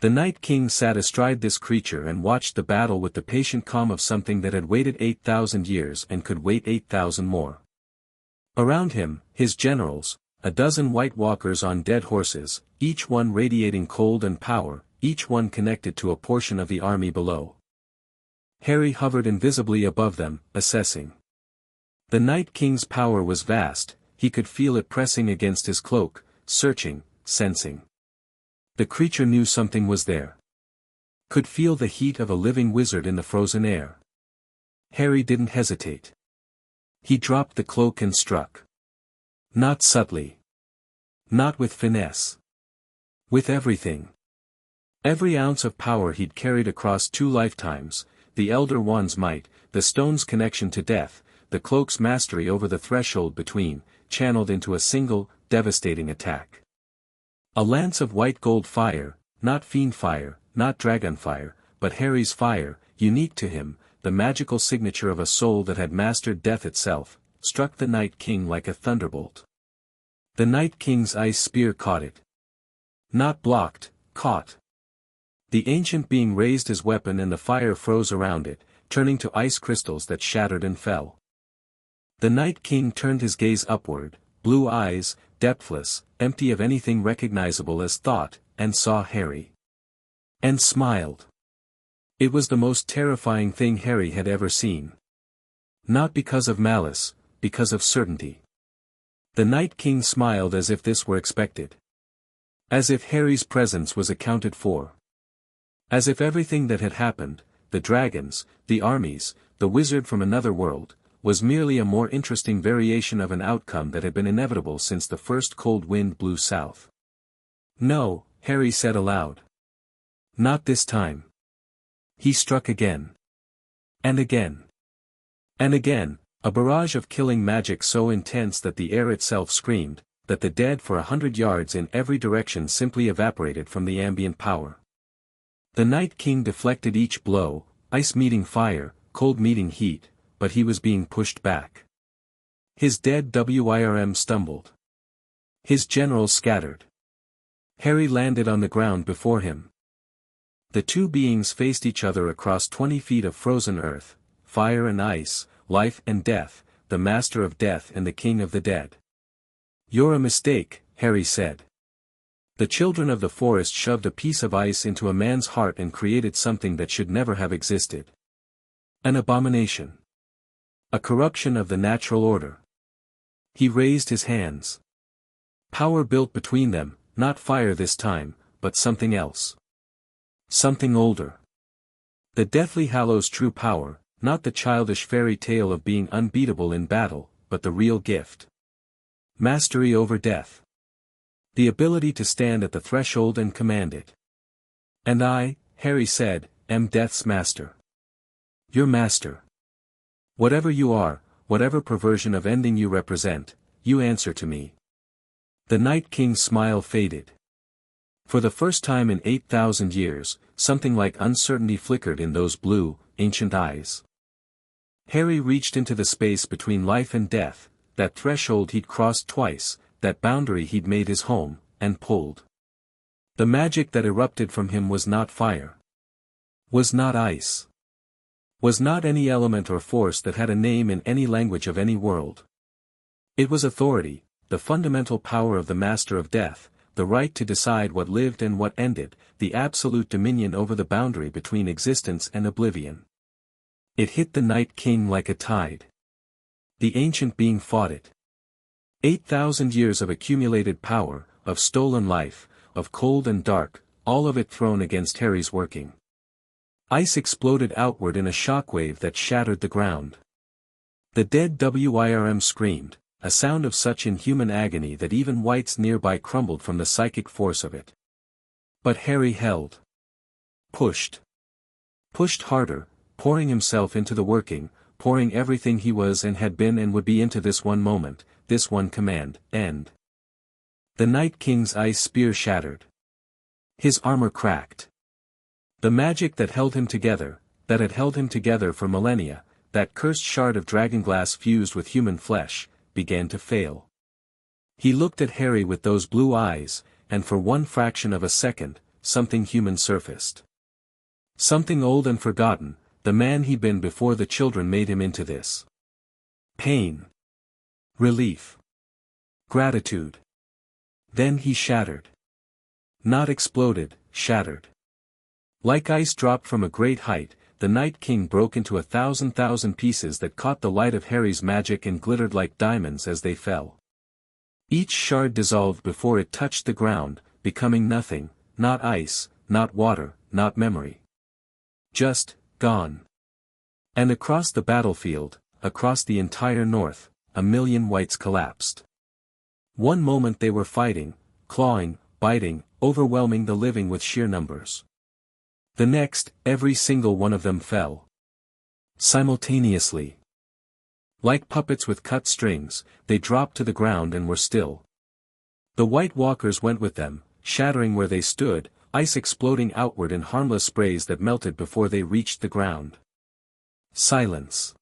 The Night King sat astride this creature and watched the battle with the patient calm of something that had waited 8,000 years and could wait 8,000 more. Around him, his generals, a dozen White Walkers on dead horses, each one radiating cold and power, each one connected to a portion of the army below. Harry hovered invisibly above them, assessing. The Night King's power was vast, he could feel it pressing against his cloak, searching, sensing. The creature knew something was there. Could feel the heat of a living wizard in the frozen air. Harry didn't hesitate. He dropped the cloak and struck. Not subtly. Not with finesse. With everything. Every ounce of power he'd carried across 2 lifetimes, the Elder One's might, the stone's connection to death, the cloak's mastery over the threshold between, channeled into a single, devastating attack. A lance of white gold fire, not fiend fire, not dragon fire, but Harry's fire, unique to him, the magical signature of a soul that had mastered death itself, struck the Night King like a thunderbolt. The Night King's ice spear caught it. Not blocked, caught. The ancient being raised his weapon and the fire froze around it, turning to ice crystals that shattered and fell. The Night King turned his gaze upward, blue eyes, depthless, empty of anything recognizable as thought, and saw Harry. And smiled. It was the most terrifying thing Harry had ever seen. Not because of malice, because of certainty. The Night King smiled as if this were expected. As if Harry's presence was accounted for. As if everything that had happened, the dragons, the armies, the wizard from another world, was merely a more interesting variation of an outcome that had been inevitable since the first cold wind blew south. No, Harry said aloud. Not this time. He struck again. And again. And again, a barrage of killing magic so intense that the air itself screamed, that the dead for 100 yards in every direction simply evaporated from the ambient power. The Night King deflected each blow, ice meeting fire, cold meeting heat, but he was being pushed back. His dead WIRM stumbled. His generals scattered. Harry landed on the ground before him. The 2 beings faced each other across 20 feet of frozen earth, fire and ice, life and death, the master of death and the king of the dead. You're a mistake, Harry said. The children of the forest shoved a piece of ice into a man's heart and created something that should never have existed. An abomination. A corruption of the natural order. He raised his hands. Power built between them, not fire this time, but something else. Something older. The Deathly Hallows' true power, not the childish fairy tale of being unbeatable in battle, but the real gift. Mastery over death. The ability to stand at the threshold and command it. And I, Harry said, am Death's master. Your master. Whatever you are, whatever perversion of ending you represent, you answer to me. The Night King's smile faded. For the first time in 8,000 years, something like uncertainty flickered in those blue, ancient eyes. Harry reached into the space between life and death, that threshold he'd crossed twice, that boundary he'd made his home, and pulled. The magic that erupted from him was not fire. Was not ice. Was not any element or force that had a name in any language of any world. It was authority, the fundamental power of the master of death, the right to decide what lived and what ended, the absolute dominion over the boundary between existence and oblivion. It hit the Night King like a tide. The ancient being fought it. 8,000 years of accumulated power, of stolen life, of cold and dark, all of it thrown against Harry's working. Ice exploded outward in a shockwave that shattered the ground. The dead WIRM screamed, a sound of such inhuman agony that even wights nearby crumbled from the psychic force of it. But Harry held. Pushed. Pushed harder, pouring himself into the working, pouring everything he was and had been and would be into this one moment, this one command, end. The Night King's ice spear shattered. His armor cracked. The magic that held him together, that had held him together for millennia, that cursed shard of dragonglass fused with human flesh, began to fail. He looked at Harry with those blue eyes, and for one fraction of a second, something human surfaced. Something old and forgotten, the man he'd been before the children made him into this. Pain. Relief. Gratitude. Then he shattered. Not exploded, shattered. Like ice dropped from a great height, the Night King broke into 1,000 pieces that caught the light of Harry's magic and glittered like diamonds as they fell. Each shard dissolved before it touched the ground, becoming nothing, not ice, not water, not memory. Just, gone. And across the battlefield, across the entire north, a million whites collapsed. One moment they were fighting, clawing, biting, overwhelming the living with sheer numbers. The next, every single one of them fell. Simultaneously. Like puppets with cut strings, they dropped to the ground and were still. The White Walkers went with them, shattering where they stood, ice exploding outward in harmless sprays that melted before they reached the ground. Silence.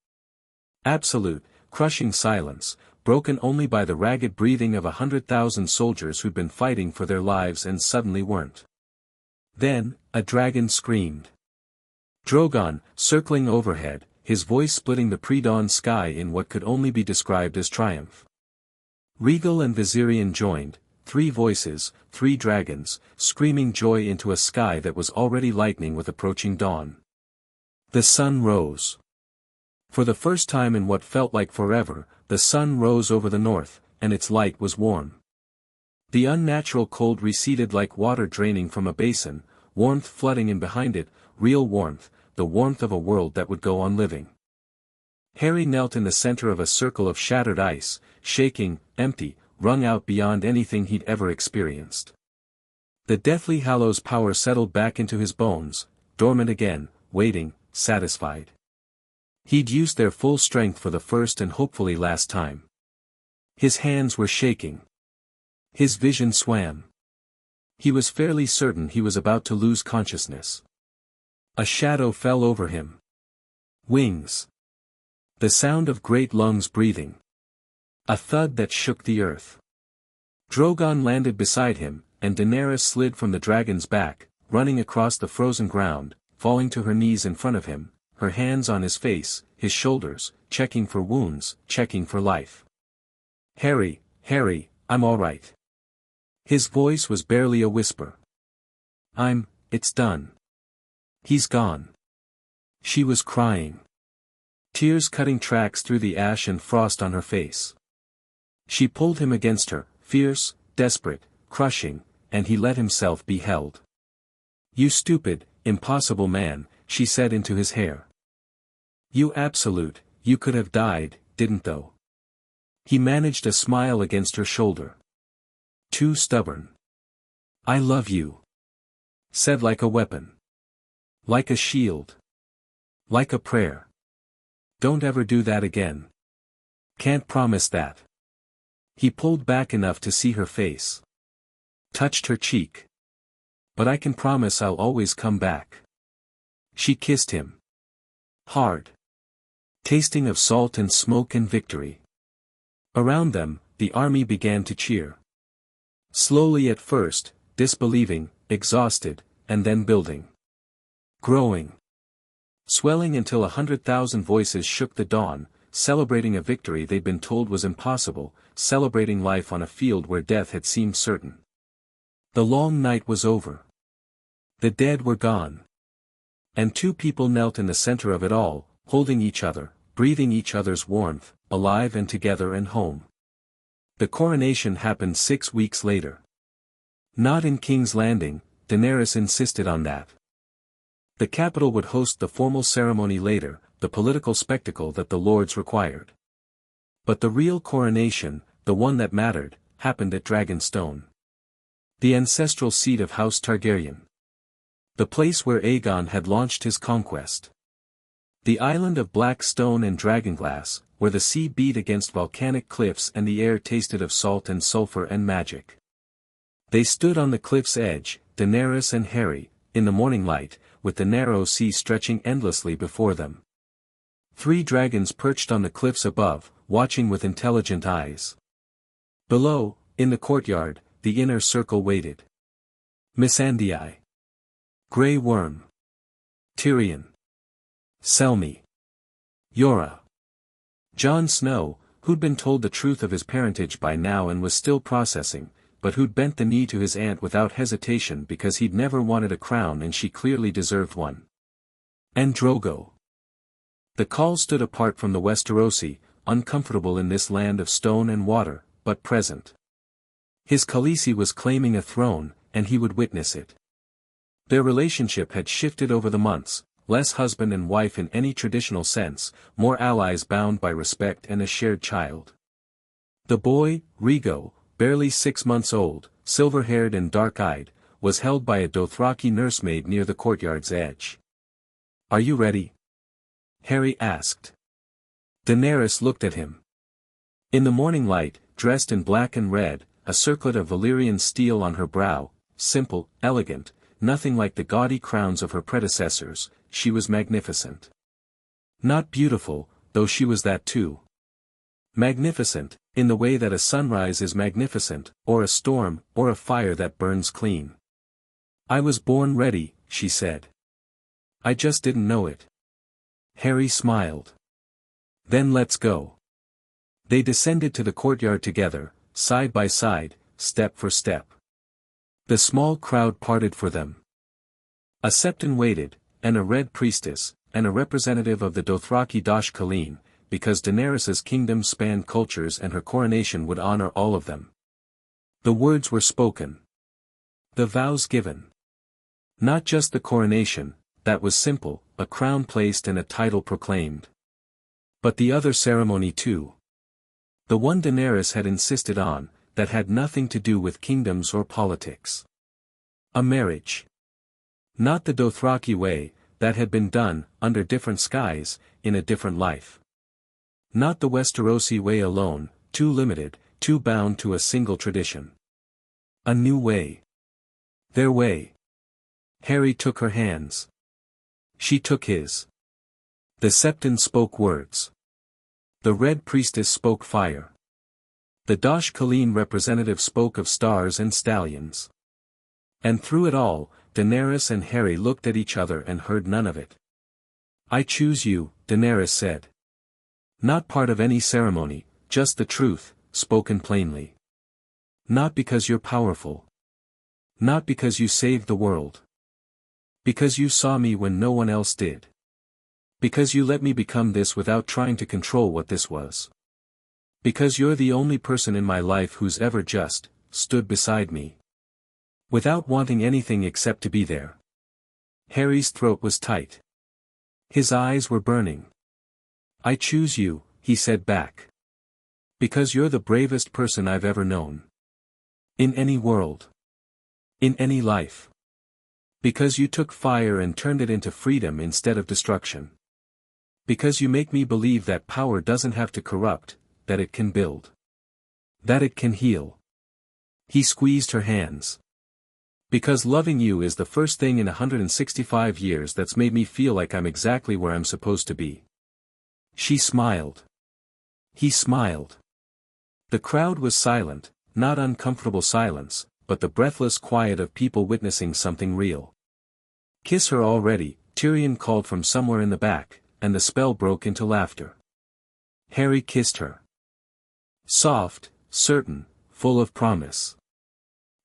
Absolute, crushing silence, broken only by the ragged breathing of 100,000 soldiers who'd been fighting for their lives and suddenly weren't. Then, a dragon screamed. Drogon, circling overhead, his voice splitting the pre-dawn sky in what could only be described as triumph. Regal and Viserion joined, 3 voices, 3 dragons, screaming joy into a sky that was already lightening with approaching dawn. The sun rose. For the first time in what felt like forever, the sun rose over the north, and its light was warm. The unnatural cold receded like water draining from a basin, warmth flooding in behind it, real warmth, the warmth of a world that would go on living. Harry knelt in the center of a circle of shattered ice, shaking, empty, wrung out beyond anything he'd ever experienced. The Deathly Hallows power settled back into his bones, dormant again, waiting, satisfied. He'd used their full strength for the first and hopefully last time. His hands were shaking. His vision swam. He was fairly certain he was about to lose consciousness. A shadow fell over him. Wings. The sound of great lungs breathing. A thud that shook the earth. Drogon landed beside him, and Daenerys slid from the dragon's back, running across the frozen ground, falling to her knees in front of him, her hands on his face, his shoulders, checking for wounds, checking for life. Harry, I'm all right. His voice was barely a whisper. It's done. He's gone. She was crying. Tears cutting tracks through the ash and frost on her face. She pulled him against her, fierce, desperate, crushing, and he let himself be held. You stupid, impossible man, she said into his hair. You could have died, didn't though? He managed a smile against her shoulder. Too stubborn. I love you. Said like a weapon. Like a shield. Like a prayer. Don't ever do that again. Can't promise that. He pulled back enough to see her face. Touched her cheek. But I can promise I'll always come back. She kissed him. Hard. Tasting of salt and smoke and victory. Around them, the army began to cheer. Slowly at first, disbelieving, exhausted, and then building. Growing. Swelling until 100,000 voices shook the dawn, celebrating a victory they'd been told was impossible, celebrating life on a field where death had seemed certain. The long night was over. The dead were gone. And 2 people knelt in the center of it all, holding each other, breathing each other's warmth, alive and together and home. The coronation happened 6 weeks later. Not in King's Landing, Daenerys insisted on that. The capital would host the formal ceremony later, the political spectacle that the lords required. But the real coronation, the one that mattered, happened at Dragonstone. The ancestral seat of House Targaryen. The place where Aegon had launched his conquest. The island of black stone and dragonglass, where the sea beat against volcanic cliffs and the air tasted of salt and sulfur and magic. They stood on the cliff's edge, Daenerys and Harry, in the morning light, with the narrow sea stretching endlessly before them. 3 dragons perched on the cliffs above, watching with intelligent eyes. Below, in the courtyard, the inner circle waited. Missandei. Grey Worm. Tyrion. Selmy. Yora. Jon Snow, who'd been told the truth of his parentage by now and was still processing, but who'd bent the knee to his aunt without hesitation because he'd never wanted a crown and she clearly deserved one. And Drogo. The Khal stood apart from the Westerosi, uncomfortable in this land of stone and water, but present. His Khaleesi was claiming a throne, and he would witness it. Their relationship had shifted over the months, less husband and wife in any traditional sense, more allies bound by respect and a shared child. The boy, Rhaego, barely 6 months old, silver-haired and dark-eyed, was held by a Dothraki nursemaid near the courtyard's edge. "Are you ready?" Harry asked. Daenerys looked at him. In the morning light, dressed in black and red, a circlet of Valyrian steel on her brow, simple, elegant, nothing like the gaudy crowns of her predecessors, she was magnificent. Not beautiful, though she was that too. Magnificent, in the way that a sunrise is magnificent, or a storm, or a fire that burns clean. "I was born ready," she said. "I just didn't know it." Harry smiled. "Then let's go." They descended to the courtyard together, side by side, step for step. The small crowd parted for them. A septon waited, and a red priestess, and a representative of the Dothraki Khaleen, because Daenerys's kingdom spanned cultures and her coronation would honor all of them. The words were spoken. The vows given. Not just the coronation, that was simple, a crown placed and a title proclaimed. But the other ceremony too. The one Daenerys had insisted on, that had nothing to do with kingdoms or politics. A marriage. Not the Dothraki way, that had been done, under different skies, in a different life. Not the Westerosi way alone, too limited, too bound to a single tradition. A new way. Their way. Harry took her hands. She took his. The septon spoke words. The red priestess spoke fire. The Khaleen representative spoke of stars and stallions. And through it all, Daenerys and Harry looked at each other and heard none of it. "I choose you," Daenerys said. Not part of any ceremony, just the truth, spoken plainly. Not because you're powerful. Not because you saved the world. Because you saw me when no one else did. Because you let me become this without trying to control what this was. Because you're the only person in my life who's ever just stood beside me. Without wanting anything except to be there. Harry's throat was tight. His eyes were burning. "I choose you," he said back. "Because you're the bravest person I've ever known. In any world. In any life. Because you took fire and turned it into freedom instead of destruction. Because you make me believe that power doesn't have to corrupt, that it can build. That it can heal." He squeezed her hands. "Because loving you is the first thing in 165 years that's made me feel like I'm exactly where I'm supposed to be." She smiled. He smiled. The crowd was silent, not uncomfortable silence, but the breathless quiet of people witnessing something real. "Kiss her already," Tyrion called from somewhere in the back, and the spell broke into laughter. Harry kissed her. Soft, certain, full of promise.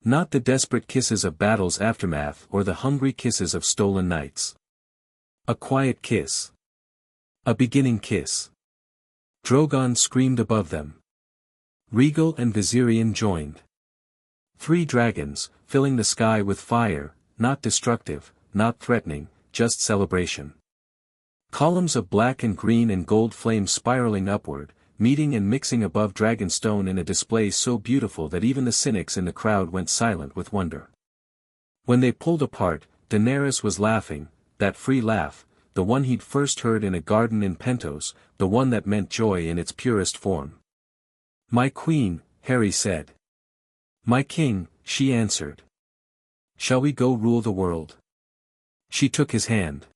Not the desperate kisses of battle's aftermath or the hungry kisses of stolen nights. A quiet kiss. A beginning kiss. Drogon screamed above them. Rhaego and Viserion joined. 3 dragons, filling the sky with fire, not destructive, not threatening, just celebration. Columns of black and green and gold flames spiraling upward, meeting and mixing above Dragonstone in a display so beautiful that even the cynics in the crowd went silent with wonder. When they pulled apart, Daenerys was laughing, that free laugh, the one he'd first heard in a garden in Pentos, the one that meant joy in its purest form. "My queen," Harry said. "My king," she answered. "Shall we go rule the world?" She took his hand.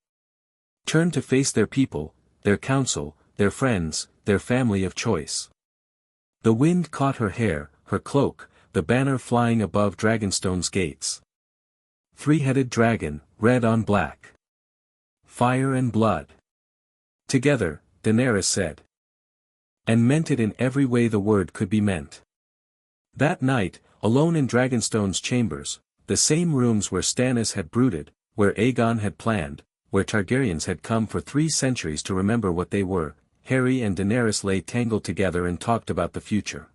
Turned to face their people, their council, their friends, their family of choice. The wind caught her hair, her cloak, the banner flying above Dragonstone's gates. 3-headed dragon, red on black. Fire and blood. Together, Daenerys said. And meant it in every way the word could be meant. That night, alone in Dragonstone's chambers, the same rooms where Stannis had brooded, where Aegon had planned, where Targaryens had come for 3 centuries to remember what they were, Harry and Daenerys lay tangled together and talked about the future.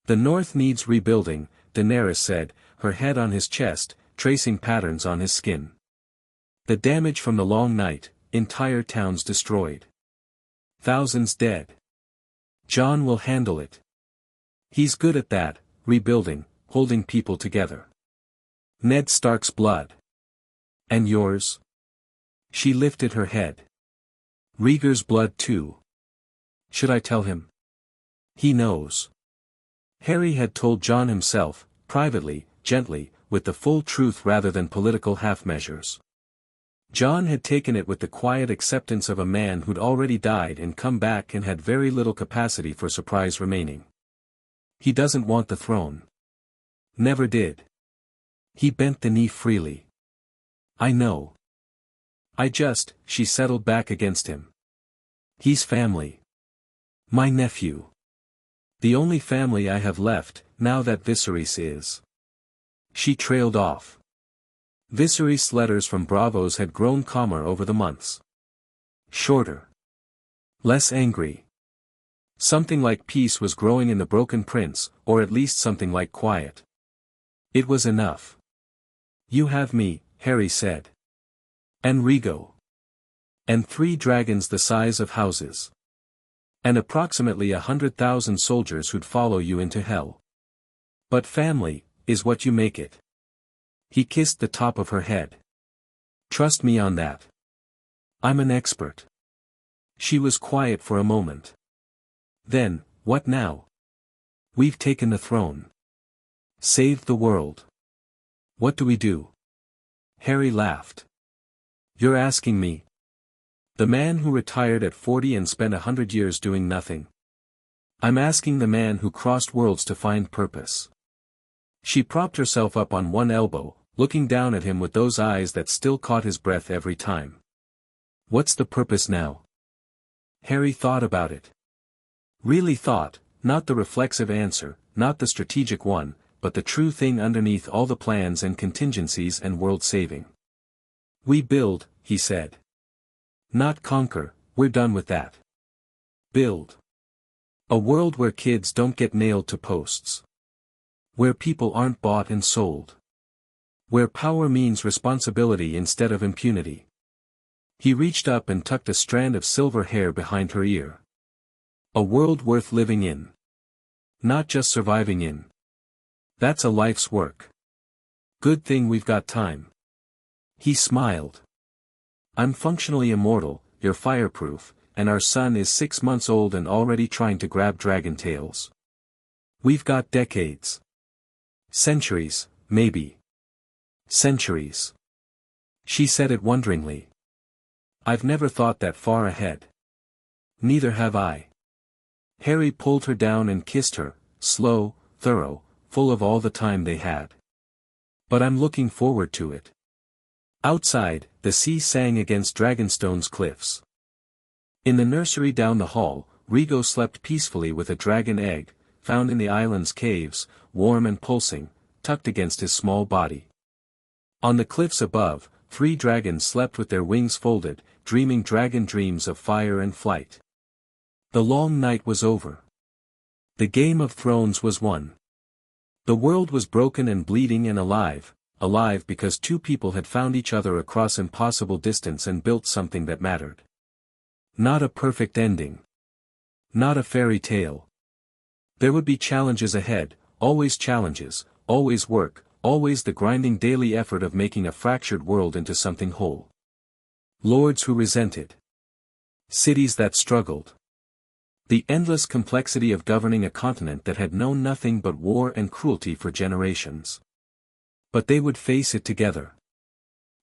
"The North needs rebuilding," Daenerys said, her head on his chest, tracing patterns on his skin. The damage from the long night, entire towns destroyed. Thousands dead. Jon will handle it. He's good at that, rebuilding, holding people together. Ned Stark's blood. And yours? She lifted her head. Rhaegar's blood too. Should I tell him? He knows. Harry had told Jon himself, privately, gently, with the full truth rather than political half-measures. Jon had taken it with the quiet acceptance of a man who'd already died and come back and had very little capacity for surprise remaining. He doesn't want the throne. Never did. He bent the knee freely. I know. She settled back against him. He's family. My nephew. The only family I have left, now that Viserys is. She trailed off. Viserys' letters from Braavos had grown calmer over the months. Shorter. Less angry. Something like peace was growing in the Broken Prince, or at least something like quiet. It was enough. You have me, Harry said. And Rhaegar. And 3 dragons the size of houses. And approximately 100,000 soldiers who'd follow you into hell. But family, is what you make it. He kissed the top of her head. Trust me on that. I'm an expert. She was quiet for a moment. Then, what now? We've taken the throne. Saved the world. What do we do? Harry laughed. You're asking me? The man who retired at 40 and spent 100 years doing nothing. I'm asking the man who crossed worlds to find purpose. She propped herself up on one elbow, looking down at him with those eyes that still caught his breath every time. What's the purpose now? Harry thought about it. Really thought, not the reflexive answer, not the strategic one, but the true thing underneath all the plans and contingencies and world saving. We build, he said. Not conquer, we're done with that. Build. A world where kids don't get nailed to posts. Where people aren't bought and sold. Where power means responsibility instead of impunity. He reached up and tucked a strand of silver hair behind her ear. A world worth living in. Not just surviving in. That's a life's work. Good thing we've got time. He smiled. I'm functionally immortal, you're fireproof, and our son is 6 months old and already trying to grab dragon tails. We've got decades. Centuries, maybe. Centuries. She said it wonderingly. I've never thought that far ahead. Neither have I. Harry pulled her down and kissed her, slow, thorough, full of all the time they had. But I'm looking forward to it. Outside, the sea sang against Dragonstone's cliffs. In the nursery down the hall, Rhaegar slept peacefully with a dragon egg, found in the island's caves, warm and pulsing, tucked against his small body. On the cliffs above, 3 dragons slept with their wings folded, dreaming dragon dreams of fire and flight. The long night was over. The Game of Thrones was won. The world was broken and bleeding and alive because 2 people had found each other across impossible distance and built something that mattered. Not a perfect ending. Not a fairy tale. There would be challenges ahead, always challenges, always work, always the grinding daily effort of making a fractured world into something whole. Lords who resented. Cities that struggled. The endless complexity of governing a continent that had known nothing but war and cruelty for generations. But they would face it together.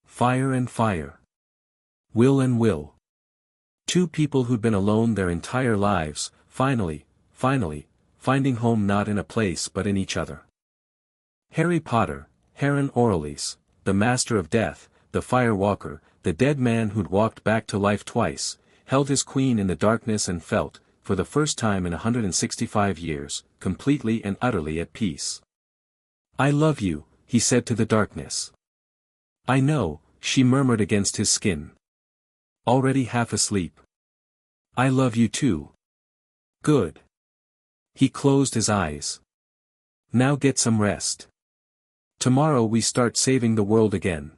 Fire and fire. Will and will. 2 people who'd been alone their entire lives, finally, finding home not in a place but in each other. Harry Potter, Heron Orleys, the Master of Death, the Firewalker, the dead man who'd walked back to life twice, held his queen in the darkness and felt, for the first time in 165 years, completely and utterly at peace. I love you, he said to the darkness. I know, she murmured against his skin. Already half asleep. I love you too. Good. He closed his eyes. Now get some rest. Tomorrow we start saving the world again.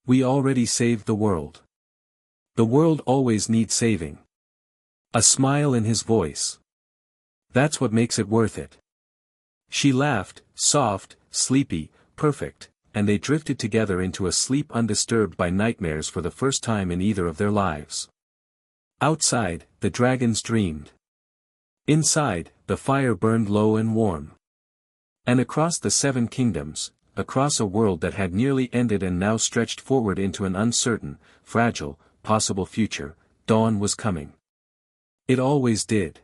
We already saved the world. The world always needs saving. A smile in his voice. That's what makes it worth it. She laughed, soft, sleepy, perfect, and they drifted together into a sleep undisturbed by nightmares for the first time in either of their lives. Outside, the dragons dreamed. Inside, the fire burned low and warm. And across the 7 kingdoms, across a world that had nearly ended and now stretched forward into an uncertain, fragile, possible future, dawn was coming. It always did.